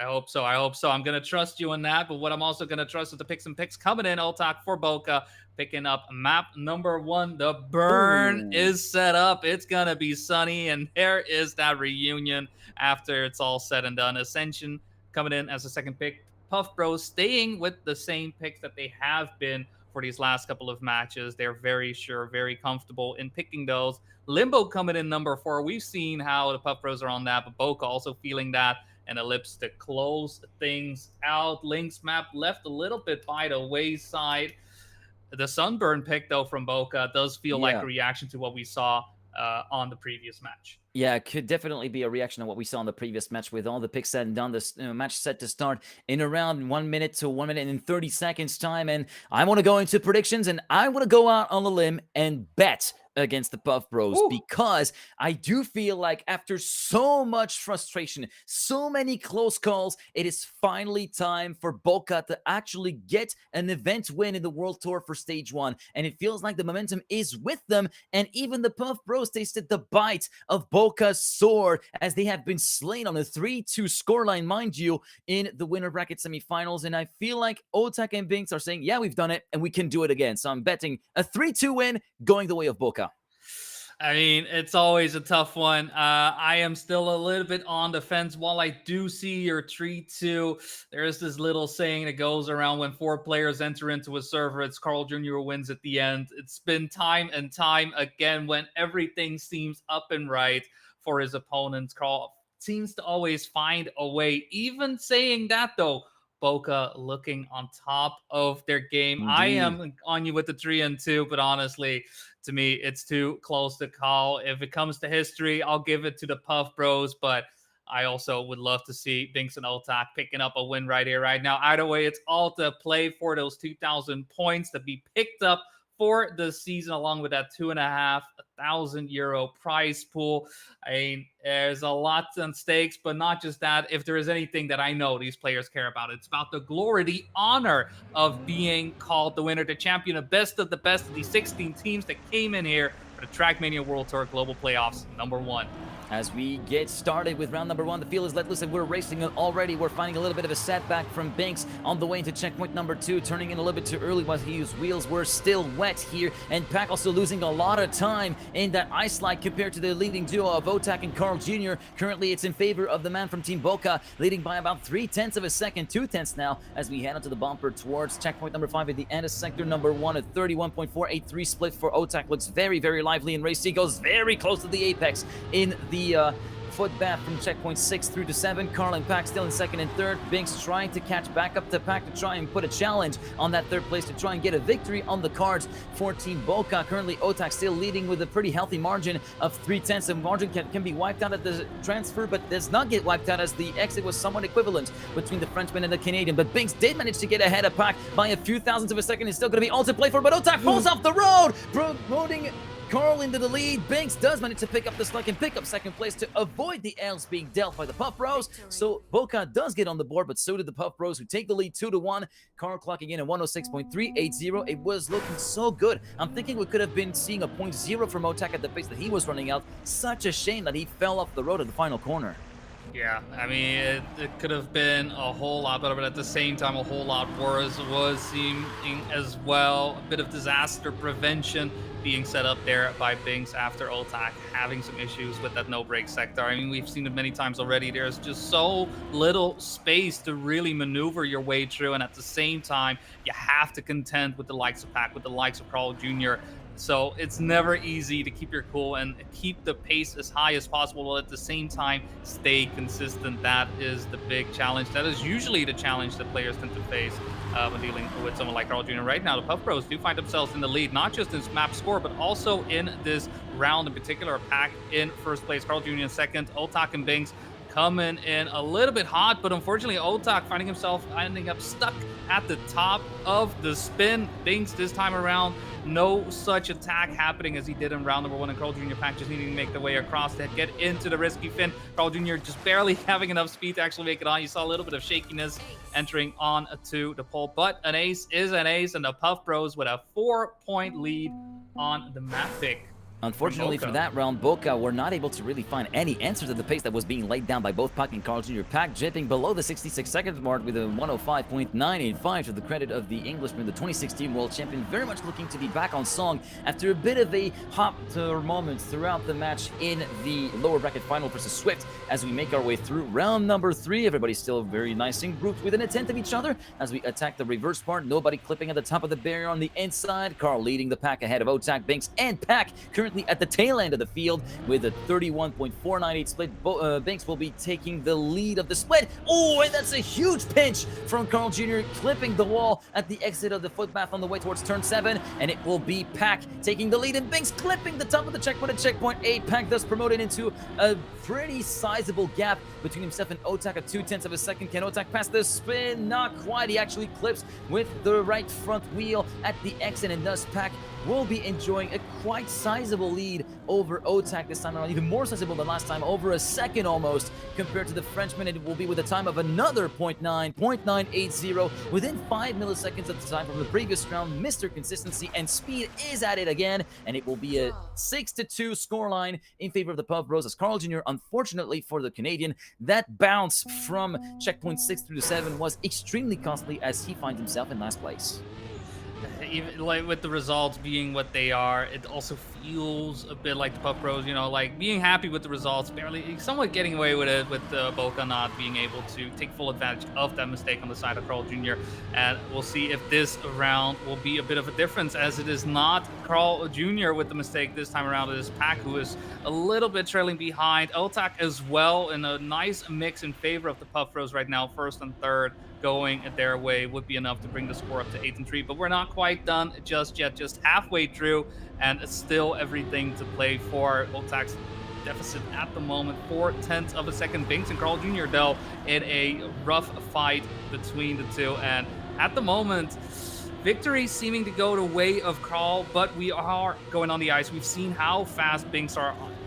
Yeah. I hope so. I'm going to trust you on that, but what I'm also going to trust is the picks and picks coming in. Otak for Bokeh, picking up map number 1. The burn is set up. It's going to be sunny, and there is that Reunion after it's all said and done. Ascension coming in as a second pick. Puff Bros staying with the same picks that they have been for these last couple of matches. They're very sure, very comfortable in picking those. Limbo coming in number 4. We've seen how the Puff Bros are on that, but Bokeh also feeling that. And Eclipse to close things out. Link's map left a little bit by the wayside. The Sunburn pick, though, from Bokeh does feel like a reaction to what we saw on the previous match.
Yeah, it could definitely be a reaction to what we saw in the previous match with all the picks said and done. This match set to start in around 1 minute to 1 minute and 30 seconds time. And I want to go into predictions, and I want to go out on a limb and bet against the Puff Bros because I do feel like after so much frustration, so many close calls, it is finally time for Bokeh to actually get an event win in the World Tour for Stage 1. And it feels like the momentum is with them. And even the Puff Bros tasted the bite of Bokeh's sword as they have been slain on a 3-2 scoreline, mind you, in the winner bracket semifinals. And I feel like Otak and Binks are saying, yeah, we've done it and we can do it again. So I'm betting a 3-2 win going the way of Bokeh.
I mean, it's always a tough one. I am still a little bit on the fence. While I do see your treat too, there's this little saying that goes around when 4 players enter into a server, it's Carl Jr. who wins at the end. It's been time and time again when everything seems up and right for his opponents. Carl seems to always find a way. Even saying that though, Bokeh looking on top of their game. I
Indeed.
am on you with the 3 and 2, but honestly, to me, it's too close to call. If it comes to history, I'll give it to the Puff Bros, but I also would love to see Binks and Otak picking up a win right here, right now. Either way, it's all to play for those 2,000 points to be picked up for the season, along with that €2,500 prize pool. I mean, there's a lot on stakes, but not just that. If there is anything that I know these players care about, it's about the glory, the honor of being called the winner, the champion, the best of these 16 teams that came in here for the Trackmania World Tour Global Playoffs #1.
As we get started with round number 1, the field is let loose and we're racing already. We're finding a little bit of a setback from Binks on the way into checkpoint number 2, turning in a little bit too early while his wheels were still wet here. And Pack also losing a lot of time in that ice slide compared to the leading duo of Otak and Carl Jr. Currently, it's in favor of the man from Team Bokeh, leading by about 0.3 of a second, 2/10 now, as we head onto the bumper towards checkpoint number 5 at the end of sector number 1. A 31.483 split for Otak looks very, very lively, and Race C goes very close to the apex in the foot bath from checkpoint 6 through to 7. Carl and Pack still in second and third. Binks trying to catch back up to Pack to try and put a challenge on that third place to try and get a victory on the cards for Team Bokeh. Currently, Otak still leading with a pretty healthy margin of 0.3. The margin can be wiped out at the transfer, but does not get wiped out as the exit was somewhat equivalent between the Frenchman and the Canadian. But Binks did manage to get ahead of Pack by a few thousandths of a second. It's still going to be all to play for, but Otak falls off the road, promoting Carl into the lead. Binks does manage to pick up the slack and pick up second place to avoid the L's being dealt by the Puff Bros. So Bokeh does get on the board, but so did the Puff Bros, who take the lead 2-1. Carl clocking in at 106.380. It was looking so good. I'm thinking we could have been seeing a 0.0 from Otak at the pace that he was running out. Such a shame that he fell off the road at the final corner.
Yeah, I mean, it could have been a whole lot better, but at the same time, a whole lot worse was seeming as well. A bit of disaster prevention being set up there by Binks after Otak having some issues with that no-break sector. I mean, we've seen it many times already. There's just so little space to really maneuver your way through, and at the same time, you have to contend with the likes of Pack, with the likes of Carl Jr., so it's never easy to keep your cool and keep the pace as high as possible, while at the same time stay consistent. That is the big challenge. That is usually the challenge that players tend to face when dealing with someone like Carl Jr. Right now, the Puff Bros do find themselves in the lead, not just in map score, but also in this round in particular. Pack in first place, Carl Jr. in second, Otak and Binks coming in a little bit hot, but unfortunately Otak finding himself ending up stuck at the top of the spin. Binks this time around, no such attack happening as he did in round number 1, and Carl Jr. Pack just needing to make the way across to get into the risky fin. Carl Jr. just barely having enough speed to actually make it on. You saw a little bit of shakiness entering on to the pole, but an ace is an ace, and the Puff Bros with a 4-point lead on the map pick.
Unfortunately for that round, Bokeh were not able to really find any answers at the pace that was being laid down by both Pack and Carl Jr. Pack jipping below the 66-second mark with a 105.985 to the credit of the Englishman, the 2016 world champion, very much looking to be back on song after a bit of a hop moment throughout the match in the lower bracket final versus Swift. As we make our way through round number 3, everybody's still very nice and grouped within a tenth of each other as we attack the reverse part. Nobody clipping at the top of the barrier on the inside. Carl leading the Pack ahead of Otak, Binks, and Pack currently at the tail end of the field with a 31.498 split. Binks will be taking the lead of the split. Oh, and that's a huge pinch from Carl Jr. clipping the wall at the exit of the footpath on the way towards turn 7, and it will be Pack taking the lead, and Binks clipping the top of the checkpoint at checkpoint 8. Pack thus promoted into a pretty sizable gap between himself and Otak at 0.2 of a second. Can Otak pass the spin? Not quite. He actually clips with the right front wheel at the exit, and thus Pack will be enjoying a quite sizable lead over Otak this time around, even more sizable than last time, over a second almost compared to the Frenchman. It will be with a time of another 0.980 within 5 milliseconds of the time from the previous round. Mr. Consistency and speed is at it again, and it will be a 6-2 scoreline in favor of the Puff Bros as Carl Jr. Unfortunately for the Canadian, that bounce from checkpoint 6 through to 7 was extremely costly as he finds himself in last place.
Even like with the results being what they are, it also feels a bit like the Puff Bros, you know, like being happy with the results, barely, somewhat getting away with it, with Bokeh not being able to take full advantage of that mistake on the side of Carl Jr. And we'll see if this round will be a bit of a difference, as it is not Carl Jr. with the mistake this time around. It is Pack, who is a little bit trailing behind. Otak as well, in a nice mix in favor of the Puff Bros right now. First and third going their way would be enough to bring the score up to 8-3, but we're not quite done just yet, just halfway through, and still everything to play for. Otak's deficit at the moment, 0.4 of a second. Binks and Carl Jr. though in a rough fight between the two, and at the moment victory seeming to go the way of Carl, but we are going on the ice. We've seen how fast Binks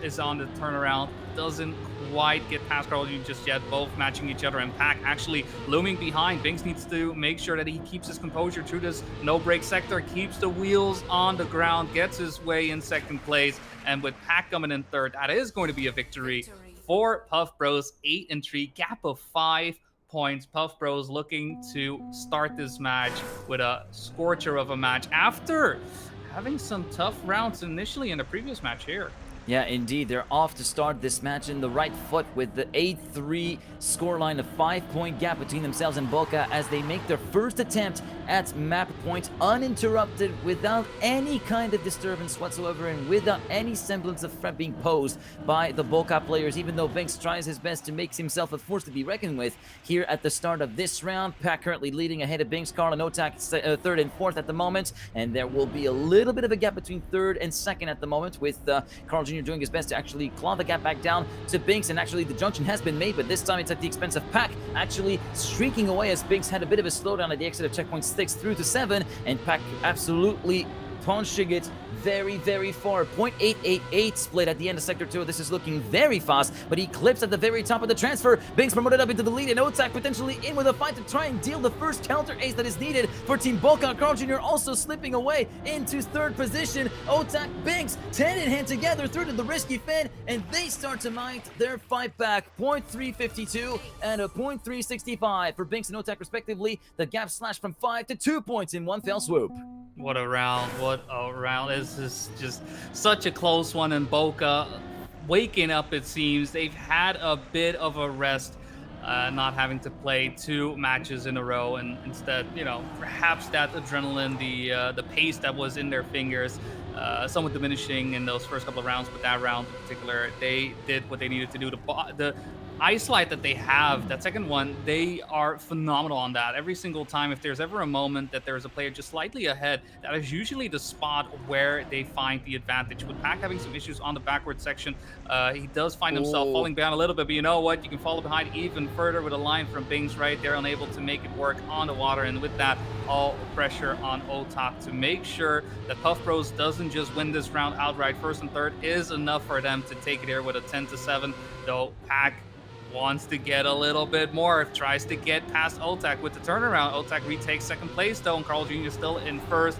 is on the turnaround. Doesn't quite get past Carl Jr. just yet, both matching each other, and Pack actually looming behind. Binks needs to make sure that he keeps his composure through this no-break sector, keeps the wheels on the ground, gets his way in second place, and with Pack coming in third, that is going to be a victory for Puff Bros. 8-3, gap of 5 points. Puff Bros looking to start this match with a scorcher of a match after having some tough rounds initially in the previous match here.
Yeah, indeed. They're off to start this match in the right foot with the 8-3 scoreline, a 5-point gap between themselves and Bokeh as they make their first attempt at map point uninterrupted, without any kind of disturbance whatsoever and without any semblance of threat being posed by the Bokeh players, even though Binks tries his best to make himself a force to be reckoned with here at the start of this round. Pack currently leading ahead of Binks, Carl and Otak third and fourth at the moment, and there will be a little bit of a gap between third and second at the moment, with Carl Jr. doing his best to actually claw the gap back down to Binks, and actually the junction has been made, but this time it's at the expense of Pack actually streaking away, as Binks had a bit of a slowdown at the exit of checkpoint 6 through to 7, and Pack absolutely punching it very, very far. 0.888 split at the end of Sector 2. This is looking very fast, but Eclipse at the very top of the transfer. Binks promoted up into the lead, and Otak potentially in with a fight to try and deal the first counter ace that is needed for Team Bokeh. Carl Jr. also slipping away into third position. Otak, Binks, 10 in hand together through to the risky fin, and they start to mount their fight back. 0.352 and a 0.365 for Binks and Otak respectively. The gap slashed from 5 to 2 points in one fell swoop.
What a round, what a round. This is just such a close one, and Bokeh waking up, it seems. They've had a bit of a rest, not having to play 2 matches in a row, and instead, you know, perhaps that adrenaline, the pace that was in their fingers, somewhat diminishing in those first couple of rounds, but that round in particular, they did what they needed to do. The ice slide that they have, that second one, they are phenomenal on that. Every single time, if there's ever a moment that there's a player just slightly ahead, that is usually the spot where they find the advantage. With Pack having some issues on the backward section, he does find himself falling down a little bit, but you know what? You can follow behind even further with a line from Binks right there, unable to make it work on the water, and with that, all pressure on Otak to make sure that Puff Bros doesn't just win this round outright. First and third is enough for them to take it here with a 10-7, though Pack wants to get a little bit more, tries to get past Otak with the turnaround. Otak retakes second place though, and Carl Jr. still in first.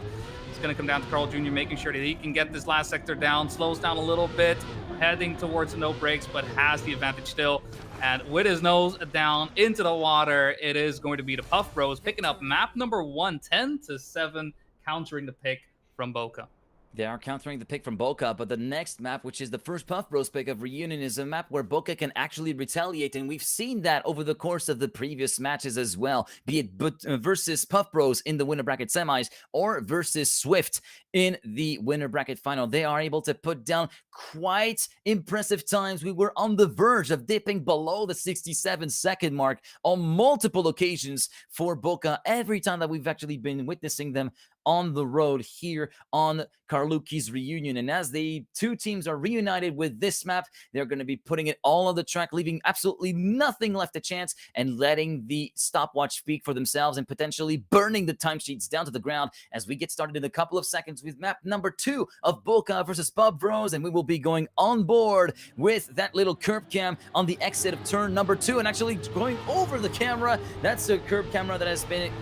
It's going to come down to Carl Jr. making sure that he can get this last sector down, slows down a little bit, heading towards no breaks, but has the advantage still. And with his nose down into the water, it is going to be the Puff Bros picking up map number 1, 10-7, countering the pick from Bokeh.
They are countering the pick from Bokeh, but the next map, which is the first Puff Bros pick of Reunion, is a map where Bokeh can actually retaliate, and we've seen that over the course of the previous matches as well, be it versus Puff Bros in the winner bracket semis or versus Swift in the winner bracket final. They are able to put down quite impressive times. We were on the verge of dipping below the 67-second mark on multiple occasions for Bokeh every time that we've actually been witnessing them on the road here on Karluki's Reunion. And as the two teams are reunited with this map, they're going to be putting it all on the track, leaving absolutely nothing left to chance and letting the stopwatch speak for themselves and potentially burning the timesheets down to the ground as we get started in a couple of seconds with map number 2 of Bokeh versus Puff Bros. And we will be going on board with that little curb cam on the exit of turn number 2 and actually going over the camera. That's a curb camera that has been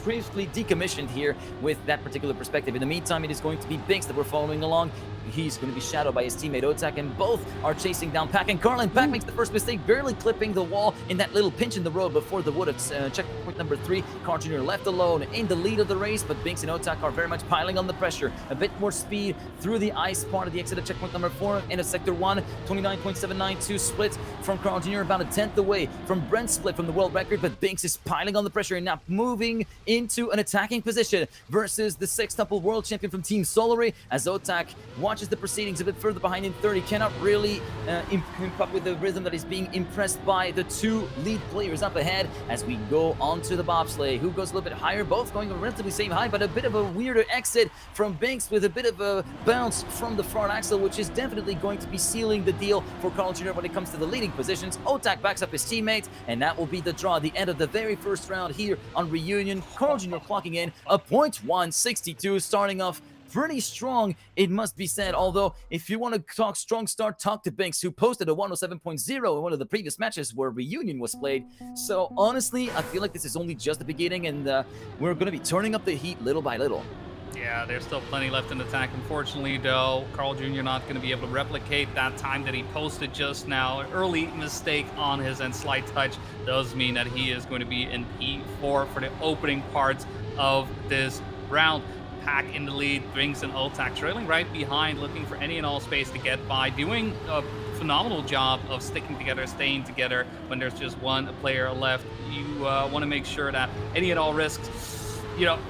previously decommissioned here with that particular perspective. In the meantime, it is going to be Binks that we're following along. he's going to be shadowed by his teammate Otak, and both are chasing down Pack and Carlin. Pack makes the first mistake, barely clipping the wall in that little pinch in the road before the wood of checkpoint number 3. Carl Jr. left alone in the lead of the race, but Binks and Otak are very much piling on the pressure. A bit more speed through the ice part of the exit of checkpoint number 4 into sector 1. 29.792 split from Carl Jr., about a 10th away from Brent's split from the world record, but Binks is piling on the pressure and now moving into an attacking position versus the sextuple world champion from Team Solary, as Otak watches the proceedings a bit further behind in third. He cannot really keep up with the rhythm that is being impressed by the two lead players up ahead as we go on to the bobsleigh. Who goes a little bit higher? Both going relatively same height, but a bit of a weirder exit from Binks with a bit of a bounce from the front axle, which is definitely going to be sealing the deal for Carl Jr. when it comes to the leading positions. Otak backs up his teammate, and that will be the draw, the end of the very first round here on Reunion. Carl Jr. clocking in a .162, starting off pretty strong, it must be said. Although, if you want to talk strong start, talk to Binks, who posted a 107.0 in one of the previous matches where Reunion was played. So, honestly, I feel like this is only just the beginning, and we're going to be turning up the heat little by little.
Yeah, there's still plenty left in the tank. Unfortunately, though, Carl Jr. not going to be able to replicate that time that he posted just now. An early mistake on his end, slight touch, does mean that he is going to be in P4 for the opening parts of this round. Pack in the lead, Binks and Otak trailing right behind, looking for any and all space to get by, doing a phenomenal job of sticking together, staying together when there's just one player left. You want to make sure that any and all risks,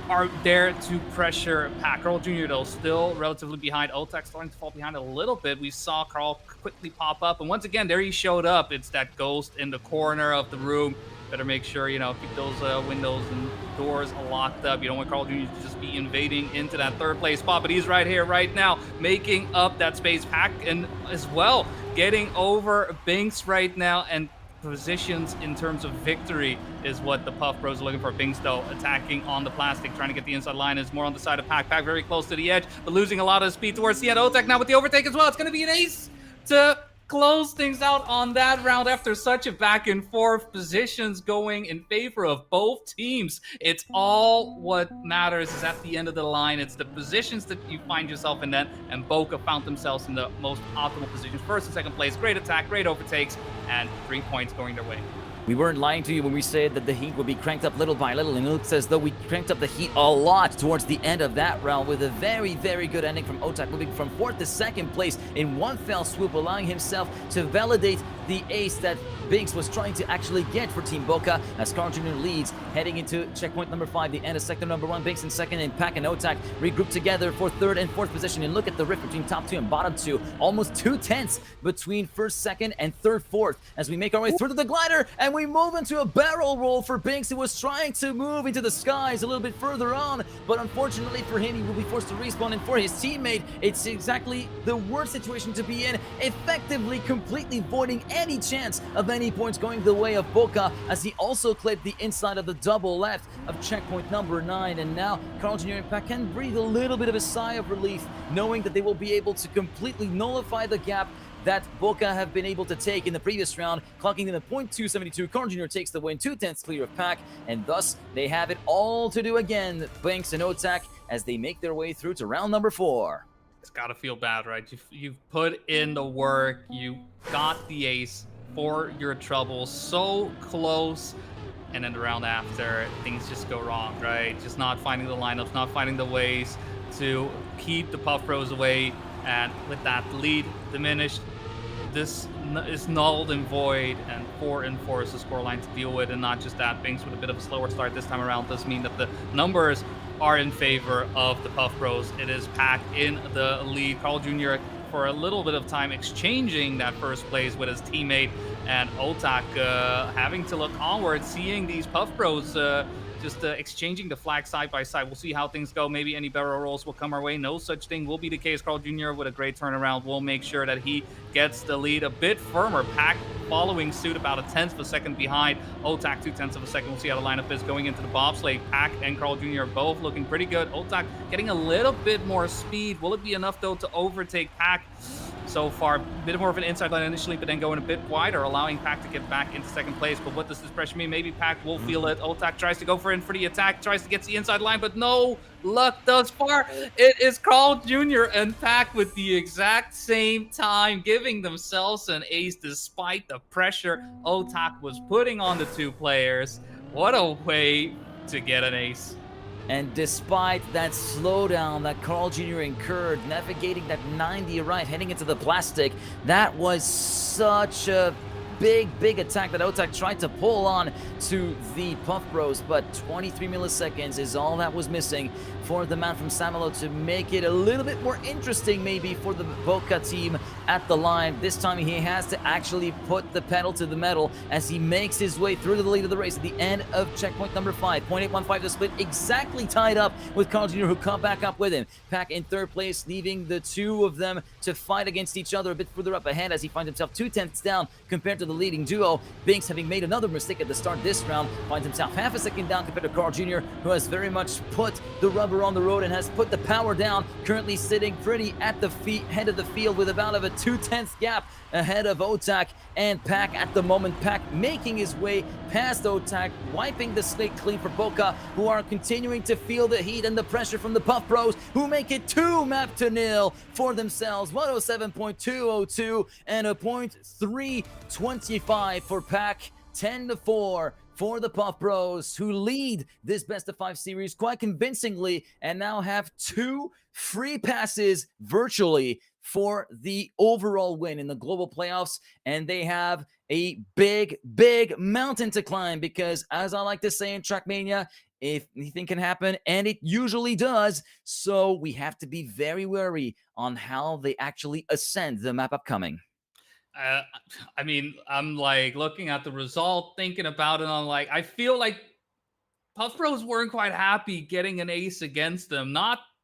are there to pressure Pack. Carl Jr., though, still relatively behind. Otak starting to fall behind a little bit. We saw Carl quickly pop up, and once again, there he showed up. It's that ghost in the corner of the room. Better make sure, keep those windows and doors locked up. You don't want Carl Jr. to just be invading into that third place spot, but he's right here, right now, making up that space. Pack and as well, getting over Binks right now, and positions in terms of victory is what the Puff Bros are looking for. Binks, though, attacking on the plastic, trying to get the inside line, is more on the side of Pack. Pack very close to the edge, but losing a lot of speed towards the end. Otak now with the overtake as well. It's going to be an ace to close things out on that round after such a back and forth. Positions going in favor of both teams. It's all what matters is at the end of the line. It's the positions that you find yourself in then, and Bokeh found themselves in the most optimal positions. First and second place, great attack, great overtakes, and 3 points going their way.
We weren't lying to you when we said that the heat would be cranked up little by little, and it looks as though we cranked up the heat a lot towards the end of that round, with a very, very good ending from Otak, moving from 4th to 2nd place in one fell swoop, allowing himself to validate the ace that Binks was trying to actually get for Team Bokeh, as Carl Jr. leads heading into checkpoint number 5, the end of sector number 1. Binks in 2nd, and Pack and Otak regroup together for 3rd and 4th position. And look at the rift between top 2 and bottom 2, almost 2/10 between 1st, 2nd, and 3rd, 4th, as we make our way through to the glider, and we move into a barrel roll for Binks, who was trying to move into the skies a little bit further on, but unfortunately for him, he will be forced to respawn, and for his teammate, it's exactly the worst situation to be in, effectively completely voiding any chance of any points going the way of Bokeh, as he also clipped the inside of the double left of checkpoint number 9. And now Carl Jr. and Pack can breathe a little bit of a sigh of relief, knowing that they will be able to completely nullify the gap that Bokeh have been able to take in the previous round, clocking in a .272. Carl Jr. takes the win, 2/10 clear of Pack, and thus they have it all to do again, Binks and Otak, as they make their way through to round number 4.
It's got to feel bad, right? You've put in the work, you got the ace for your trouble, so close, and then the round after, things just go wrong, right? Just not finding the lineups, not finding the ways to keep the Puff Bros away, and with that lead diminished, this is nulled and void, and 4-4 is the scoreline to deal with. And not just that, Binks with a bit of a slower start this time around does mean that the numbers are in favor of the Puff Bros. It is Pack in the lead. Carl Jr. for a little bit of time exchanging that first place with his teammate, and Otak having to look onward, seeing these Puff Bros just exchanging the flag side by side. We'll see how things go. Maybe any barrel rolls will come our way. No such thing will be the case. Carl Jr. with a great turnaround will make sure that he gets the lead a bit firmer. Pack following suit, about a 1/10 of a second behind. Otak 2/10 of a second. We'll see how the lineup is going into the bobsleigh. Pack and Carl Jr. both looking pretty good. Otak getting a little bit more speed. Will it be enough, though, to overtake Pack? so far. A bit more of an inside line initially, but then going a bit wider, allowing Pac to get back into second place. But what does this pressure mean? Maybe Pac will feel it. Otak tries to go for the attack, tries to get to the inside line, but no luck thus far. It is Carl Jr. and Pac with the exact same time, giving themselves an ace despite the pressure Otak was putting on the two players. What a way to get an ace.
And despite that slowdown that Carl Jr. incurred, navigating that 90 right, heading into the plastic, that was such a big attack that Otak tried to pull on to the Puff Bros, but 23 milliseconds is all that was missing for the man from Samelo to make it a little bit more interesting maybe for the Bokeh team at the line. This time he has to actually put the pedal to the metal as he makes his way through to the lead of the race at the end of checkpoint number 5. 0.815 to split, exactly tied up with Carl Jr. who caught back up with him. Pac in third place, leaving the two of them to fight against each other a bit further up ahead as he finds himself 2/10 down compared to the leading duo. Binks, having made another mistake at the start this round, finds himself half a second down compared to Carl Jr., who has very much put the rubber on the road and has put the power down, currently sitting pretty at the head of the field with about of a 2/10 gap ahead of Otak and Pac at the moment. Pac making his way past Otak, wiping the slate clean for Bokeh, who are continuing to feel the heat and the pressure from the Puff Bros, who make it 2-0 for themselves. 107.202 and a .325 for Pac. 10-4 for the Puff Bros, who lead this best-of-5 series quite convincingly and now have 2 free passes virtually for the overall win in the global playoffs. And they have a big mountain to climb because, as I like to say in Trackmania, if anything can happen, and it usually does, so we have to be very wary on how they actually ascend the map upcoming.
I mean, I'm like looking at the result, thinking about it. I'm like, I feel like Puff Bros weren't quite happy getting an ace against them.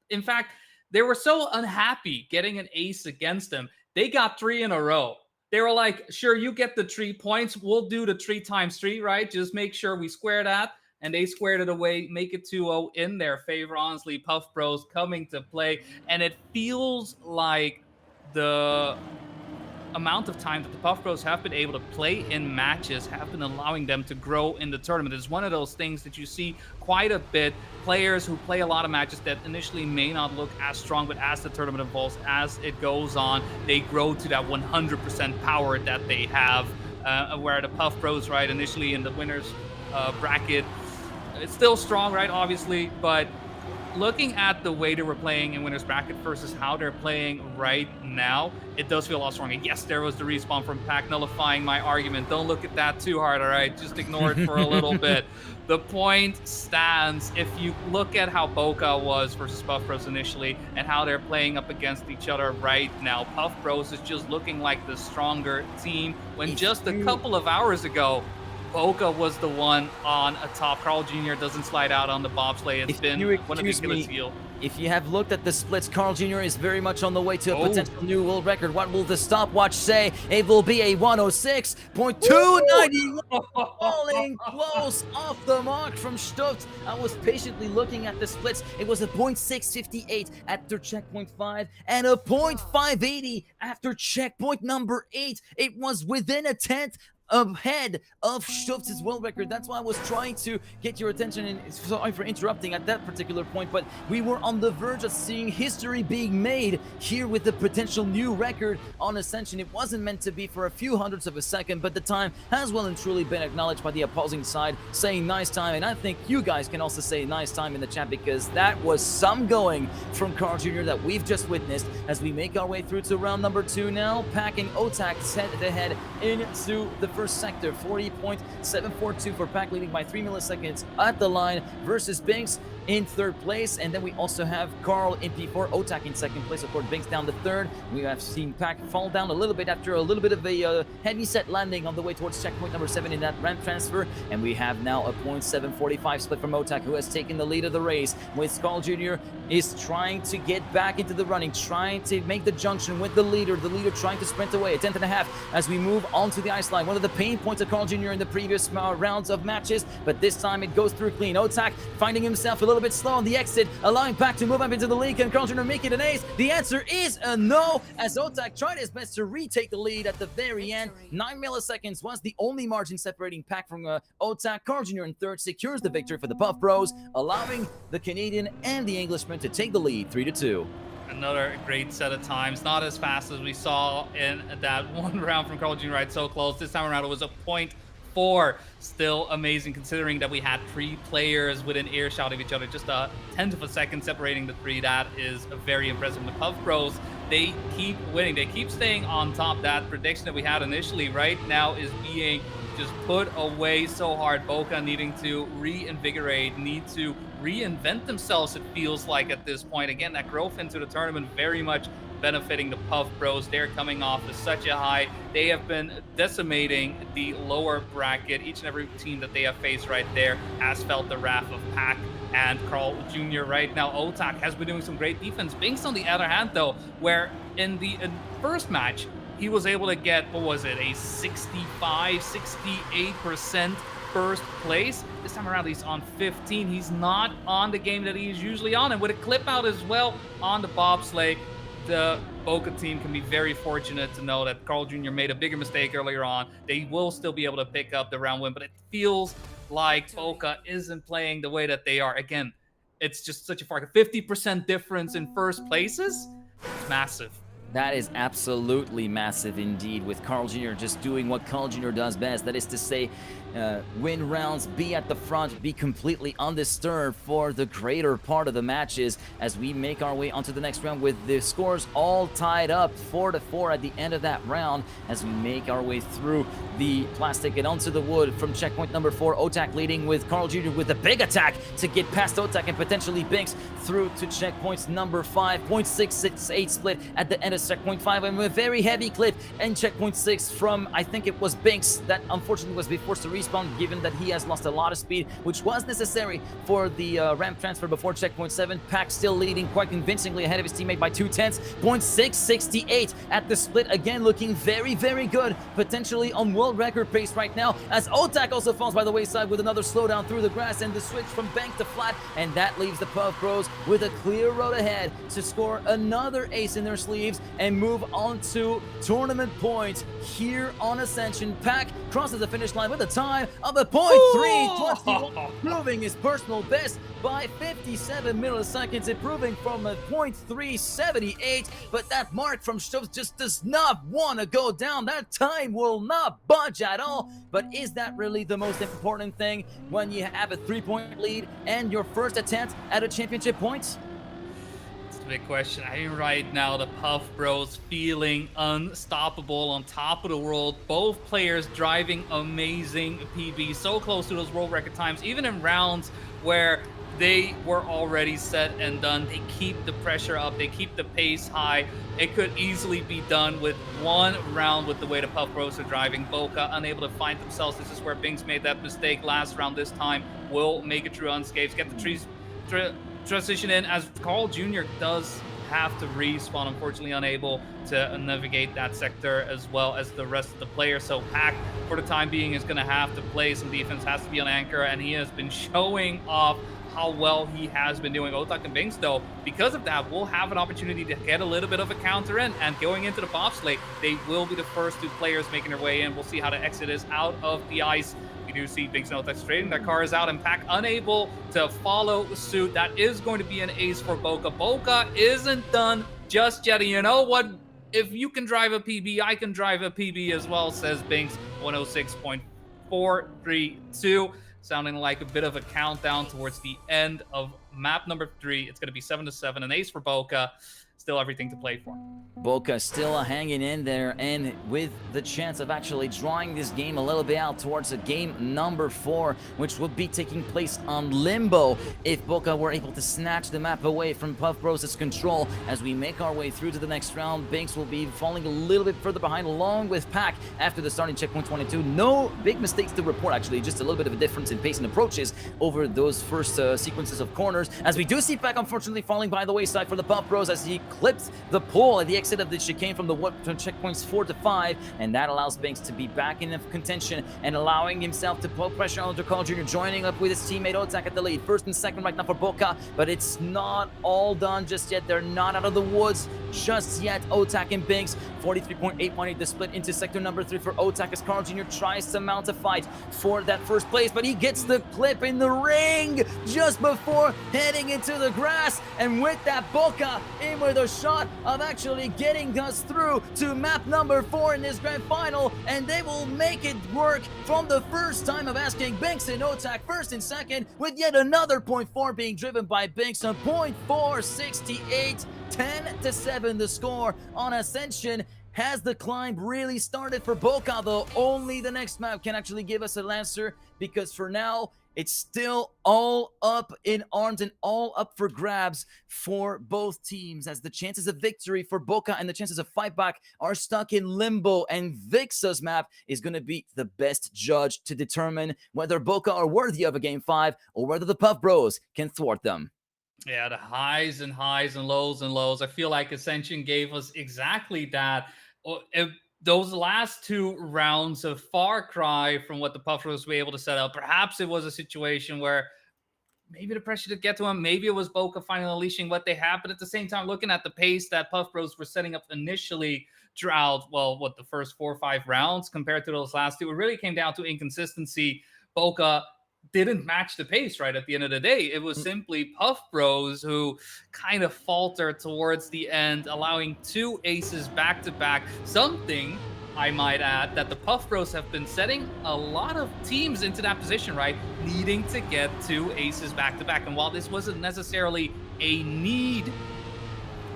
In fact, they were so unhappy getting an ace against them. They got 3 in a row. They were like, sure, you get the 3 points. We'll do the 3 times 3, right? Just make sure we square that. And they squared it away, make it 2-0 in their favor. Honestly, Puff Bros coming to play. And it feels like the amount of time that the Puff Bros have been able to play in matches have been allowing them to grow in the tournament. It's one of those things that you see quite a bit. Players who play a lot of matches that initially may not look as strong, but as the tournament evolves, as it goes on, they grow to that 100% power that they have. Where the Puff Bros, right, initially in the winners bracket, it's still strong, right, obviously, but looking at the way they were playing in winners bracket versus how they're playing right now, it does feel a lot stronger. Yes, there was the respawn from Pac, nullifying my argument. Don't look at that too hard, all right? Just ignore it for a little bit. The point stands. If you look at how Bokeh was versus Puff Bros initially and how they're playing up against each other right now, Puff Bros is just looking like the stronger team when just a couple of hours ago, Bokeh was the one on atop. Carl Jr. doesn't slide out on the bobsleigh. It's been one of the Achilles heel.
If you have looked at the splits, Carl Jr. is very much on the way to a potential new world record. What will the stopwatch say? It will be a 106.291, falling close off the mark from Stubbs. I was patiently looking at the splits. It was a .658 after checkpoint 5 and a .580 after checkpoint number 8. It was within a tenth ahead of Stubbs' world record. That's why I was trying to get your attention, and sorry for interrupting at that particular point, but we were on the verge of seeing history being made here with the potential new record on Ascension. It wasn't meant to be for a few hundredths of a second, but the time has well and truly been acknowledged by the opposing side, saying nice time, and I think you guys can also say nice time in the chat, because that was some going from Carl Jr. that we've just witnessed as we make our way through to round number 2 now. Packing Otak head to head into the first sector. 40.742 for Pac, leading by 3 milliseconds at the line versus Binks in third place. And then we also have Carl in P4, Otak in second place. Of course, Binks down to third. We have seen Pac fall down a little bit after a little bit of a heavy set landing on the way towards checkpoint number 7 in that ramp transfer. And we have now a .745 split from Otak, who has taken the lead of the race, with Carl Jr. is trying to get back into the running, trying to make the junction with the leader trying to sprint away. A 10th and a half as we move onto the ice line. One of the pain points of Carl Jr. in the previous rounds of matches, but this time it goes through clean. Otak finding himself a little bit slow on the exit, allowing Pack to move up into the lead. Can Carl Jr. make it an ace? The answer is a no, as Otak tried his best to retake the lead at the very end. 9 milliseconds was the only margin separating Pack from Otak. Carl Jr. in third secures the victory for the Puff Bros, allowing the Canadian and the Englishman to take the lead 3-2.
Another great set of times, not as fast as we saw in that one round from Carl Jr. right so close. This time around it was a 0.4. Still amazing considering that we had 3 players within earshot of each other, just a 10th of a second separating the 3. That is very impressive. The Puff Bros, they keep winning, they keep staying on top. That prediction that we had initially right now is being just put away so hard. Bokeh needing to reinvigorate, need to reinvent themselves, it feels like at this point. Again, that growth into the tournament very much benefiting the Puff Bros. They're coming off of such a high. They have been decimating the lower bracket. Each and every team that they have faced right there has felt the wrath of Pack and Carl Jr. right now. Otak has been doing some great defense. Binks, on the other hand, though, where in the first match, he was able to get, what was it, a 65, 68% first place. This time around, he's on 15. He's not on the game that he's usually on. And with a clip out as well on the bobsleigh, the Bokeh team can be very fortunate to know that Carl Jr. made a bigger mistake earlier on. They will still be able to pick up the round win, but it feels like Bokeh isn't playing the way that they are. Again, it's just such a far 50% difference in first places. It's massive.
That is absolutely massive indeed, with Carl Jr. just doing what Carl Jr. does best. That is to say, win rounds, be at the front, be completely undisturbed for the greater part of the matches as we make our way onto the next round with the scores all tied up 4-4 at the end of that round as we make our way through the plastic and onto the wood from checkpoint number 4. Otak leading with Carl Jr. with a big attack to get past Otak and potentially Binks through to checkpoints number 5. 0.668 split at the end of checkpoint 5, and a very heavy clip in checkpoint 6 from, I think it was Binks, that unfortunately was forced to respawn given that he has lost a lot of speed, which was necessary for the ramp transfer before checkpoint 7. Pack still leading quite convincingly ahead of his teammate by 0.2. 0.668 at the split, again looking very, very good, potentially on world record pace right now, as Otak also falls by the wayside with another slowdown through the grass and the switch from bank to flat, and that leaves the Puff Bros with a clear road ahead to score another ace in their sleeves and move on to tournament points here on Ascension. Pack crosses the finish line with a time of a 0.321, proving his personal best by 57 milliseconds, improving from a 0.378, but that mark from Stubbs just does not want to go down. That time will not budge at all, but is that really the most important thing when you have a 3-point lead and your first attempt at a championship point?
Big question. I mean, right now the Puff Bros feeling unstoppable on top of the world. Both players driving amazing PB, so close to those world record times, even in rounds where they were already set and done. They keep the pressure up, they keep the pace high. It could easily be done with one round with the way the Puff Bros are driving. Bokeh unable to find themselves. This is where Binks made that mistake last round. This time will make it through unscathed, get the trees transition in, as Carl Jr. does have to respawn, unfortunately unable to navigate that sector as well as the rest of the players. So Pack, for the time being, is going to have to play some defense, has to be on anchor, and he has been showing off how well he has been doing. Otak and Binks, though, because of that, will have an opportunity to get a little bit of a counter in, and going into the bobsleigh, they will be the first 2 players making their way in. We'll see how the exit is out of the ice. We do see Binks and Otak trading their cars out, and Pack unable to follow suit. That is going to be an ace for Bokeh. Bokeh isn't done just yet. And you know what? If you can drive a PB, I can drive a PB as well, says Binks. 106.432. Sounding like a bit of a countdown towards the end of map number 3. It's going to be 7-7, an ace for Bokeh. still everything to play for.
Bokeh still hanging in there, and with the chance of actually drawing this game a little bit out towards a game number 4, which will be taking place on Limbo if Bokeh were able to snatch the map away from Puff Bros' control. As we make our way through to the next round, Binks will be falling a little bit further behind along with Pack after the starting checkpoint 22. No big mistakes to report, actually, just a little bit of a difference in pace and approaches over those first sequences of corners, as we do see Pack unfortunately falling by the wayside for the Puff Bros as he clips the pole at the exit of the chicane from the checkpoints 4 to 5, and that allows Binks to be back in contention and allowing himself to put pressure on Carl Jr., joining up with his teammate Otak at the lead. First and second right now for Bokeh, but it's not all done just yet. They're not out of the woods just yet. Otak and Binks, 43.818 the split into sector number 3 for Otak as Carl Jr. tries to mount a fight for that first place, but he gets the clip in the ring just before heading into the grass, and with that, Bokeh in with a shot of actually getting us through to map number 4 in this grand final, and they will make it work from the first time of asking Binks and Otak first and second, with yet another .4 being driven by Binks, a .468, 10-7 the score on Ascension. Has the climb really started for Bokeh, though? Only the next map can actually give us an answer, because for now, it's still all up in arms and all up for grabs for both teams, as the chances of victory for Bokeh and the chances of fight back are stuck in limbo, and Vixa's map is going to be the best judge to determine whether Bokeh are worthy of a Game 5 or whether the Puff Bros can thwart them.
Yeah, the highs and highs and lows and lows. I feel like Ascension gave us exactly that. Those last 2 rounds, a far cry from what the Puff Bros were able to set up. Perhaps it was a situation where maybe the pressure to get to him, maybe it was Bokeh finally unleashing what they have, but at the same time, looking at the pace that Puff Bros were setting up initially throughout, the first 4 or 5 rounds compared to those last 2, it really came down to inconsistency. Bokeh didn't match the pace, right? At the end of the day, it was simply Puff Bros who kind of faltered towards the end, allowing 2 aces back to back. Something, I might add, that the Puff Bros have been setting a lot of teams into that position, right? Needing to get 2 aces back to back. And while this wasn't necessarily a need,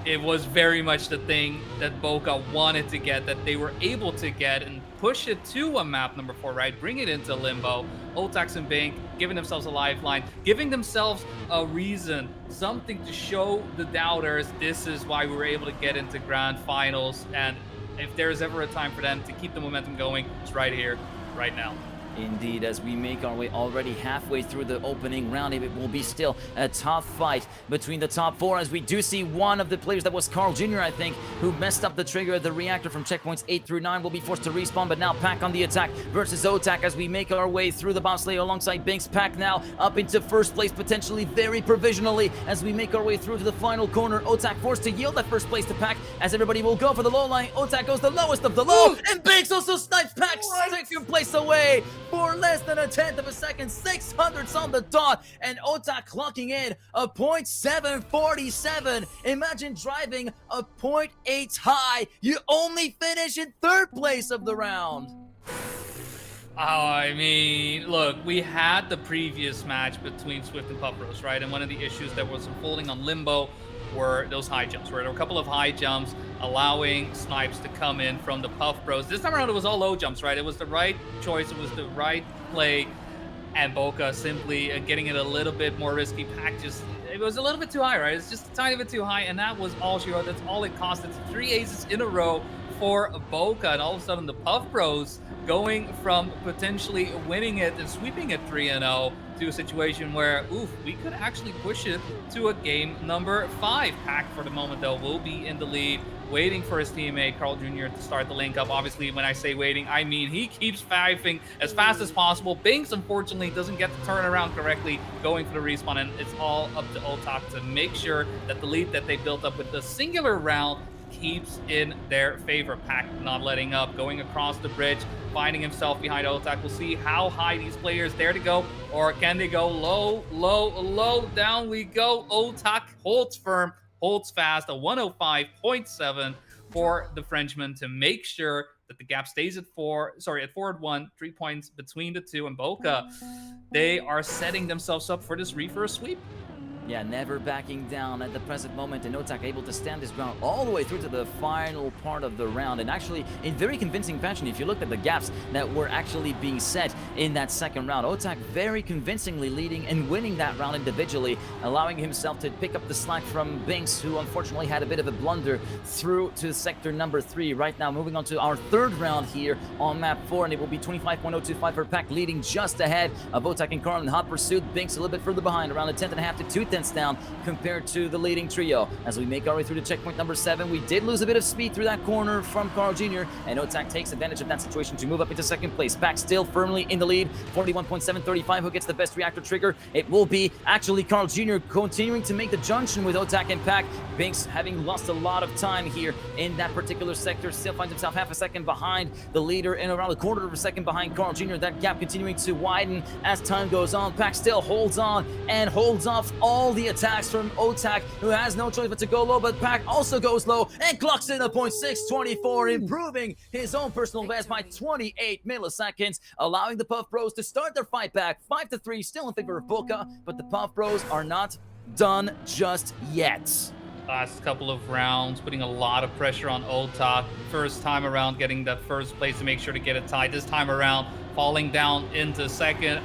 it was very much the thing that Bokeh wanted to get, that they were able to get, and push it to a map number 4, right? Bring it into Limbo. Otax and Bink giving themselves a lifeline, giving themselves a reason, something to show the doubters, this is why we were able to get into grand finals. And if there's ever a time for them to keep the momentum going, it's right here, right now.
Indeed, as we make our way already halfway through the opening round, it will be still a tough fight between the top 4, as we do see one of the players, that was Carl Jr., I think, who messed up the trigger of the reactor from checkpoints 8 through 9, will be forced to respawn, but now Pack on the attack versus Otak as we make our way through the boss layer alongside Binks. Pack now up into first place, potentially very provisionally, as we make our way through to the final corner. Otak forced to yield that first place to Pack, as everybody will go for the low line. Otak goes the lowest of the low, and Binks also snipes Pack's second place away for less than a 1/10 of a second. 600s on the dot, and Otak clocking in a .747. Imagine driving a .8 high. You only finish in 3rd place of the round.
Oh, I mean, look, we had the previous match between Swift and Puff Bros, right? And one of the issues that was unfolding on Limbo were those high jumps, right? There were a couple of high jumps allowing snipes to come in from the Puff Bros. This time around, it was all low jumps, right? It was the right choice. It was the right play. And Bokeh simply getting it a little bit more risky. Pack just, it was a little bit too high, right? It's just a tiny bit too high. And that was all she wrote. That's all it cost. It's 3 aces in a row for Bokeh. And all of a sudden, the Puff Bros going from potentially winning it and sweeping it 3-0 to a situation where, oof, we could actually push it to a game number 5. Pack, for the moment, though, will be in the lead, waiting for his teammate, Carl Jr., to start the link up. Obviously, when I say waiting, I mean he keeps fiving as fast as possible. Binks, unfortunately, doesn't get the turnaround correctly, going for the respawn, and it's all up to Otak to make sure that the lead that they built up with the singular round keeps in their favor. Pack not letting up, going across the bridge, finding himself behind Otak. We'll see how high these players dare to go, or can they go low, low, low? Down we go. Otak holds firm, holds fast, a 105.7 for the Frenchman to make sure that the gap stays at 4-1, 3 points between the two. And Bokeh, they are setting themselves up for this reverse sweep.
Yeah, never backing down at the present moment, and Otak able to stand his ground all the way through to the final part of the round, and actually in very convincing fashion. If you look at the gaps that were actually being set in that second round, Otak very convincingly leading and winning that round individually, allowing himself to pick up the slack from Binks, who unfortunately had a bit of a blunder through to sector number 3. Right now, moving on to our third round here on map 4, and it will be 25.025 for Pack, leading just ahead of Otak and Carl in hot pursuit. Binks a little bit further behind, around a 10.5 to 2 tenths down compared to the leading trio. As we make our way through to checkpoint number 7, we did lose a bit of speed through that corner from Carl Jr., and Otak takes advantage of that situation to move up into second place. Pack still firmly in the lead, 41.735. Who gets the best reactor trigger? It will be actually Carl Jr. continuing to make the junction with Otak and Pack. Binks, having lost a lot of time here in that particular sector, still finds himself half a second behind the leader and around a quarter of a second behind Carl Jr. That gap continuing to widen as time goes on. Pack still holds on and holds off all the attacks from Otak, who has no choice but to go low, but Pack also goes low and clocks in a 0.624, improving his own personal best by 28 milliseconds, allowing the Puff Bros to start their fight back 5-3, still in favor of Bokeh, but the Puff Bros are not done just yet.
Last couple of rounds, putting a lot of pressure on Otak. First time around, getting that first place to make sure to get it tied. This time around, falling down into second.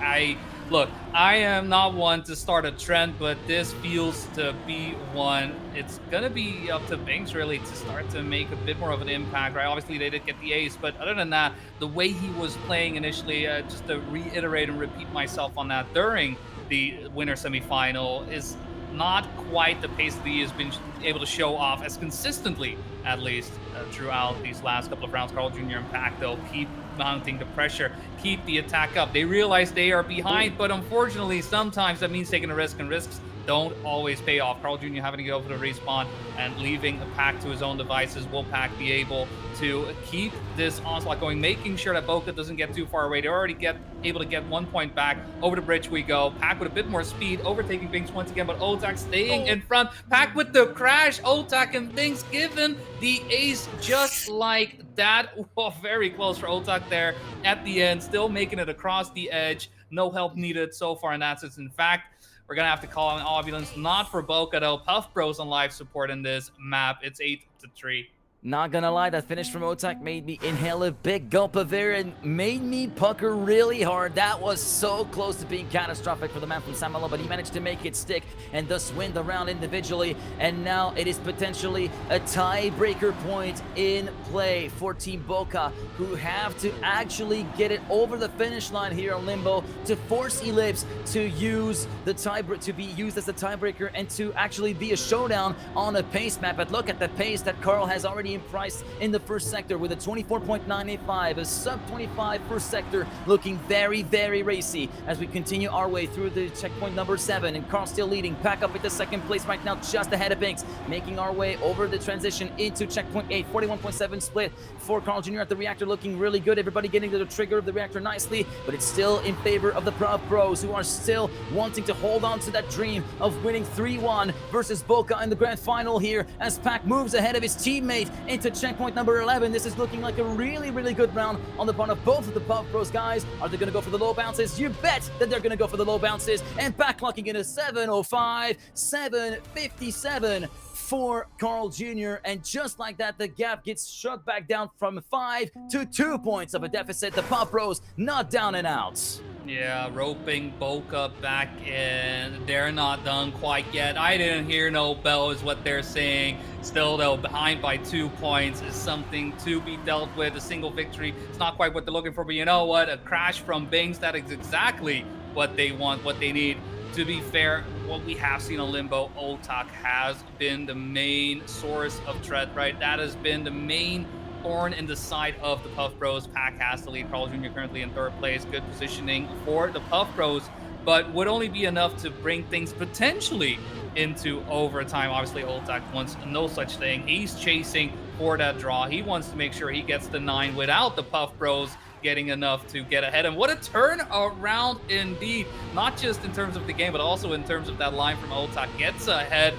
Look, I am not one to start a trend, but this feels to be one. It's gonna be up to Binks really to start to make a bit more of an impact, right? Obviously, they did get the ace, but other than that, the way he was playing initially, just to reiterate and repeat myself on that, during the winner semifinal is not quite the pace that he has been able to show off as consistently, at least throughout these last couple of rounds. Carl Jr. and Pack, they'll keep mounting the pressure, keep the attack up. They realize they are behind, but unfortunately, sometimes that means taking a risk, and risks don't always pay off. Carl Jr. having to go for the respawn and leaving a Pack to his own devices. Will Pack be able to keep this onslaught going, making sure that Bokeh doesn't get too far away? They're already able to get 1 point back. Over the bridge we go. Pack with a bit more speed, overtaking Binks once again, but Otak staying in front. Pack with the crash. Otak and Binks given the ace just like that. Oh, very close for Otak there at the end, still making it across the edge. No help needed so far in that sense. In fact, we're going to have to call an ambulance, not for Bokeh though. Puff Bros on live support in this map. It's 8-3.
Not gonna lie, that finish from Otak made me inhale a big gulp of air and made me pucker really hard. That was so close to being catastrophic for the man from Saint-Malo, but he managed to make it stick and thus win the round individually. And now it is potentially a tiebreaker point in play for Team Bokeh, who have to actually get it over the finish line here on Limbo to force Eclipse to use the to be used as the tiebreaker and to actually be a showdown on a pace map. But look at the pace that Carl has already priced in the first sector with a 24.985, a sub-25 first sector, looking very, very racy as we continue our way through the checkpoint number 7, and Carl still leading. Pack up at the second place right now, just ahead of Binks, making our way over the transition into checkpoint 8. 41.7 split for Carl Jr. at the reactor, looking really good. Everybody getting to the trigger of the reactor nicely, but it's still in favor of the Puff Bros, who are still wanting to hold on to that dream of winning 3-1 versus Bokeh in the grand final here, as Pack moves ahead of his teammate into checkpoint number 11. This is looking like a really, really good round on the part of both of the Puff Bros guys. Are they going to go for the low bounces? You bet that they're going to go for the low bounces, and Pack clocking in a 7:05, 7:57 for Carl Jr. And just like that, the gap gets shut back down from 5 to 2 points of a deficit. The Puff Bros not down and out.
Yeah, roping Bokeh back in. They're not done quite yet. I didn't hear no bell is what they're saying. Still, though, behind by 2 points is something to be dealt with. A single victory, it's not quite what they're looking for, but you know what? A crash from Binks, that is exactly what they want, what they need. To be fair, what we have seen on Limbo, Otak has been the main source of threat, right? That has been the main thorn in the side of the Puff Bros. Pack has the lead. Carl Jr. currently in third place. Good positioning for the Puff Bros, but would only be enough to bring things potentially into overtime. Obviously, Otak wants no such thing. He's chasing for that draw. He wants to make sure he gets the 9 without the Puff Bros getting enough to get ahead. And what a turn around indeed. Not just in terms of the game, but also in terms of that line from Otak. Gets ahead,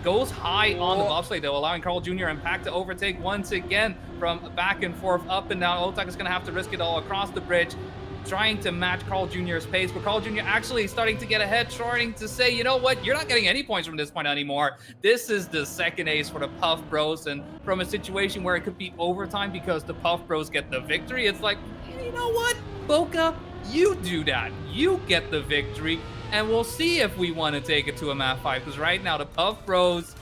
goes high on the bobsleigh, though, allowing Carl Jr. and Pack to overtake once again from back and forth, up and down. Otak is going to have to risk it all across the bridge. trying to match Carl Jr.'s pace, but Carl Jr. actually starting to get ahead, starting to say, you know what, you're not getting any points from this point anymore. This is the second ace for the Puff Bros, and from a situation where it could be overtime because the Puff Bros get the victory, it's like, you know what, Bokeh, you do that. You get the victory, and we'll see if we want to take it to a map 5, because right now the Puff Bros,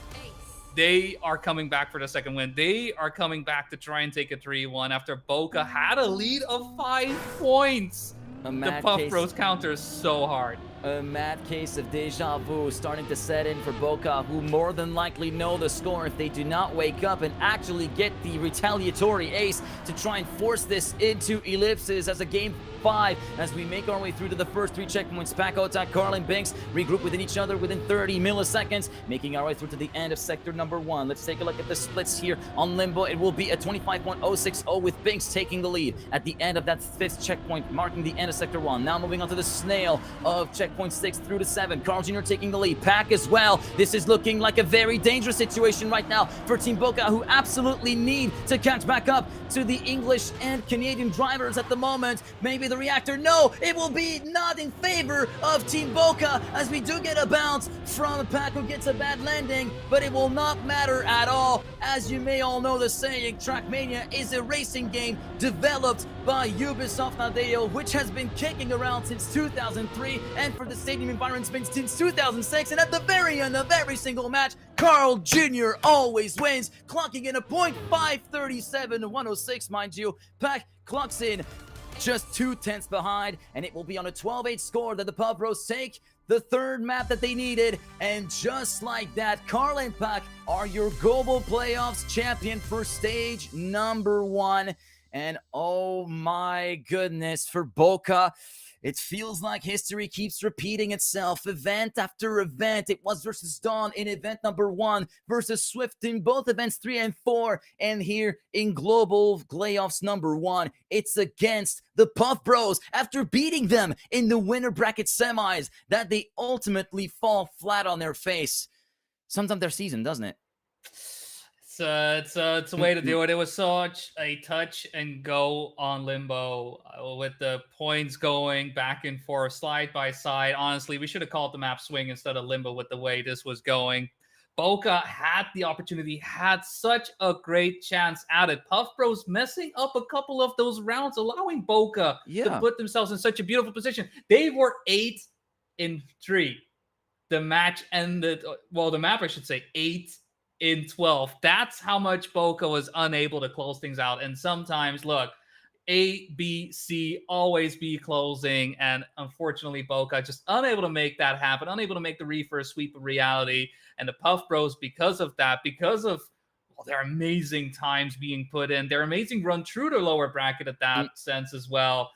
they are coming back for the second win. They are coming back to try and take a 3-1 after Bokeh had a lead of 5 points. The Puff Bros counters so hard.
A mad case of deja vu starting to set in for Bokeh, who more than likely know the score if they do not wake up and actually get the retaliatory ace to try and force this into ellipses as a game 5 as we make our way through to the first 3 checkpoints. Paco attack, Carl and Binks regroup within each other within 30 milliseconds, making our way through to the end of sector number 1. Let's take a look at the splits here on Limbo. It will be a 25.060 with Binks taking the lead at the end of that 5th checkpoint, marking the end of sector 1. Now moving on to the snail of checkpoint 6 through to 7. Carl Jr. taking the lead. Pack as well. This is looking like a very dangerous situation right now for Team Bokeh, who absolutely need to catch back up to the English and Canadian drivers at the moment. Maybe the reactor. No, it will be not in favor of Team Bokeh as we do get a bounce from Pack, who gets a bad landing, but it will not matter at all. As you may all know the saying, Trackmania is a racing game developed by Ubisoft Nadeo, which has been kicking around since 2003 and for the stadium environment's been since 2006, and at the very end of every single match, Carl Jr. always wins, clocking in a .537 to 106, mind you. Pack clocks in just 2/10 behind, and it will be on a 12-8 score that the Puff Bros take the 3rd map that they needed. And just like that, Carl and Pack are your global playoffs champion for stage number 1. And oh my goodness, for Bokeh, it feels like history keeps repeating itself. Event after event. It was versus Dawn in event number 1, versus Swift in both events 3 and 4. And here in global playoffs number 1, it's against the Puff Bros after beating them in the winner bracket semis that they ultimately fall flat on their face. Sums up their season, doesn't it?
It's a way to do it. It was such a touch and go on Limbo with the points going back and forth, side by side. Honestly, we should have called the map swing instead of Limbo with the way this was going. Bokeh had the opportunity, had such a great chance at it. Puff Bros messing up a couple of those rounds, allowing Bokeh to put themselves in such a beautiful position. They were 8-3. The match ended, well, the map, I should say, 8-12. That's how much Bokeh was unable to close things out. And sometimes, look, A, B, C, always be closing. And unfortunately, Bokeh just unable to make that happen, unable to make the reverse sweep of reality. And the Puff Bros, because of that, because of their amazing times being put in, their amazing run through the lower bracket at that sense as well,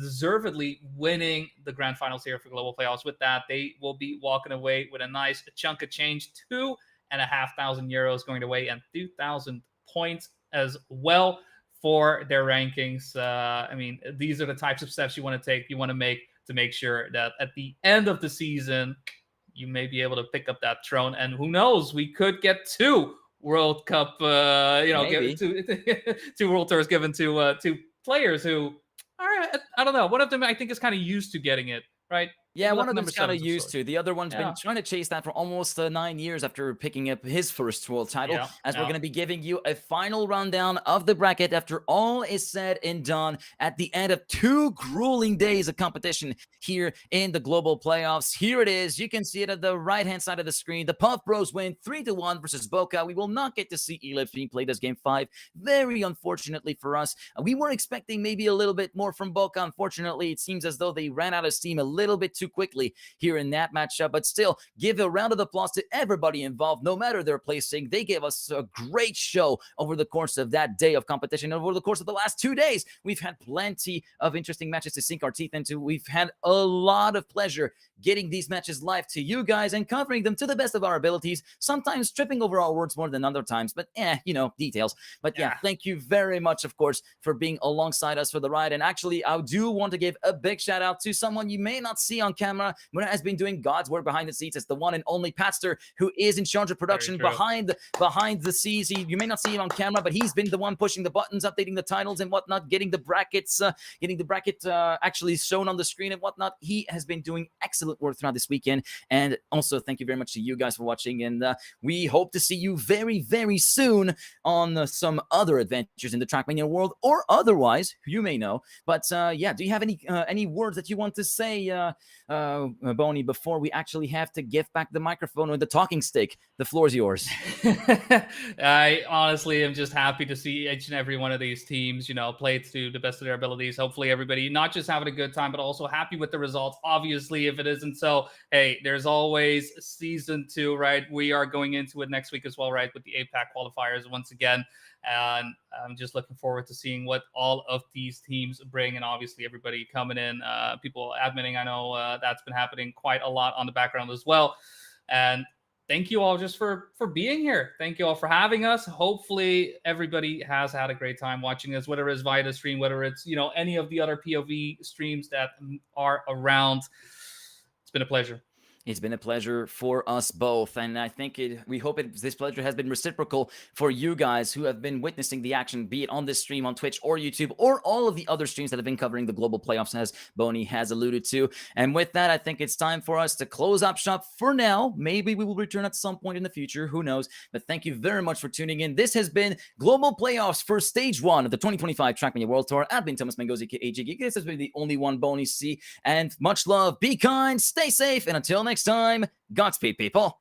deservedly winning the grand finals here for global playoffs. With that, they will be walking away with a nice chunk of change, €2,500 going away, and 2,000 points as well for their rankings. I mean, these are the types of steps you want to take, you want to make sure that at the end of the season, you may be able to pick up that throne. And who knows, we could get 2 World Cup, get 2 World Tours given to 2 players who are, I don't know, one of them I think is kind of used to getting it, right?
Yeah, one of them's kind of used to. The other one's been trying to chase that for almost 9 years after picking up his first world title. As we're going to be giving you a final rundown of the bracket after all is said and done at the end of 2 grueling days of competition here in the global playoffs. Here it is. You can see it at the right-hand side of the screen. The Puff Bros win 3-1 versus Bokeh. We will not get to see Eclipse being played as game 5. Very unfortunately for us. We were expecting maybe a little bit more from Bokeh. Unfortunately, it seems as though they ran out of steam a little bit too quickly here in that matchup, but still give a round of applause to everybody involved, no matter their placing. They gave us a great show over the course of that day of competition. Over the course of the last 2 days, we've had plenty of interesting matches to sink our teeth into. We've had a lot of pleasure getting these matches live to you guys and covering them to the best of our abilities, sometimes tripping over our words more than other times, but details. But yeah, thank you very much, of course, for being alongside us for the ride. And actually, I do want to give a big shout out to someone you may not see on on camera. Muna has been doing God's work behind the scenes. It's the one and only Pastor who is in charge of production
true.
behind the scenes. You may not see him on camera, but he's been the one pushing the buttons, updating the titles and whatnot, getting the bracket actually shown on the screen and whatnot. He has been doing excellent work throughout this weekend. And also, thank you very much to you guys for watching. And we hope to see you very, very soon on some other adventures in the Trackmania world or otherwise, you may know. But yeah, do you have any words that you want to say, Boney, before we actually have to give back the microphone or the talking stick? The floor is yours.
I honestly am just happy to see each and every one of these teams, play to the best of their abilities. Hopefully everybody not just having a good time, but also happy with the results. Obviously, if it isn't so, hey, there's always season 2, right? We are going into it next week as well, right? With the APAC qualifiers once again. And I'm just looking forward to seeing what all of these teams bring. And obviously everybody coming in, people admitting, I know that's been happening quite a lot on the background as well. And thank you all just for being here. Thank you all for having us. Hopefully everybody has had a great time watching this, whether it's via the stream, whether it's, any of the other POV streams that are around. It's been a pleasure.
It's been a pleasure for us both, and I think we hope this pleasure has been reciprocal for you guys who have been witnessing the action, be it on this stream on Twitch or YouTube or all of the other streams that have been covering the global playoffs, as Boney has alluded to. And with that, I think it's time for us to close up shop for now. Maybe we will return at some point in the future, who knows? But thank you very much for tuning in. This has been Global Playoffs for Stage 1 of the 2025 Trackmania World Tour. I've been Thomas Mangozi, GGeek. This has been the only one Boney C. And much love, be kind, stay safe, and until next time, Godspeed, people.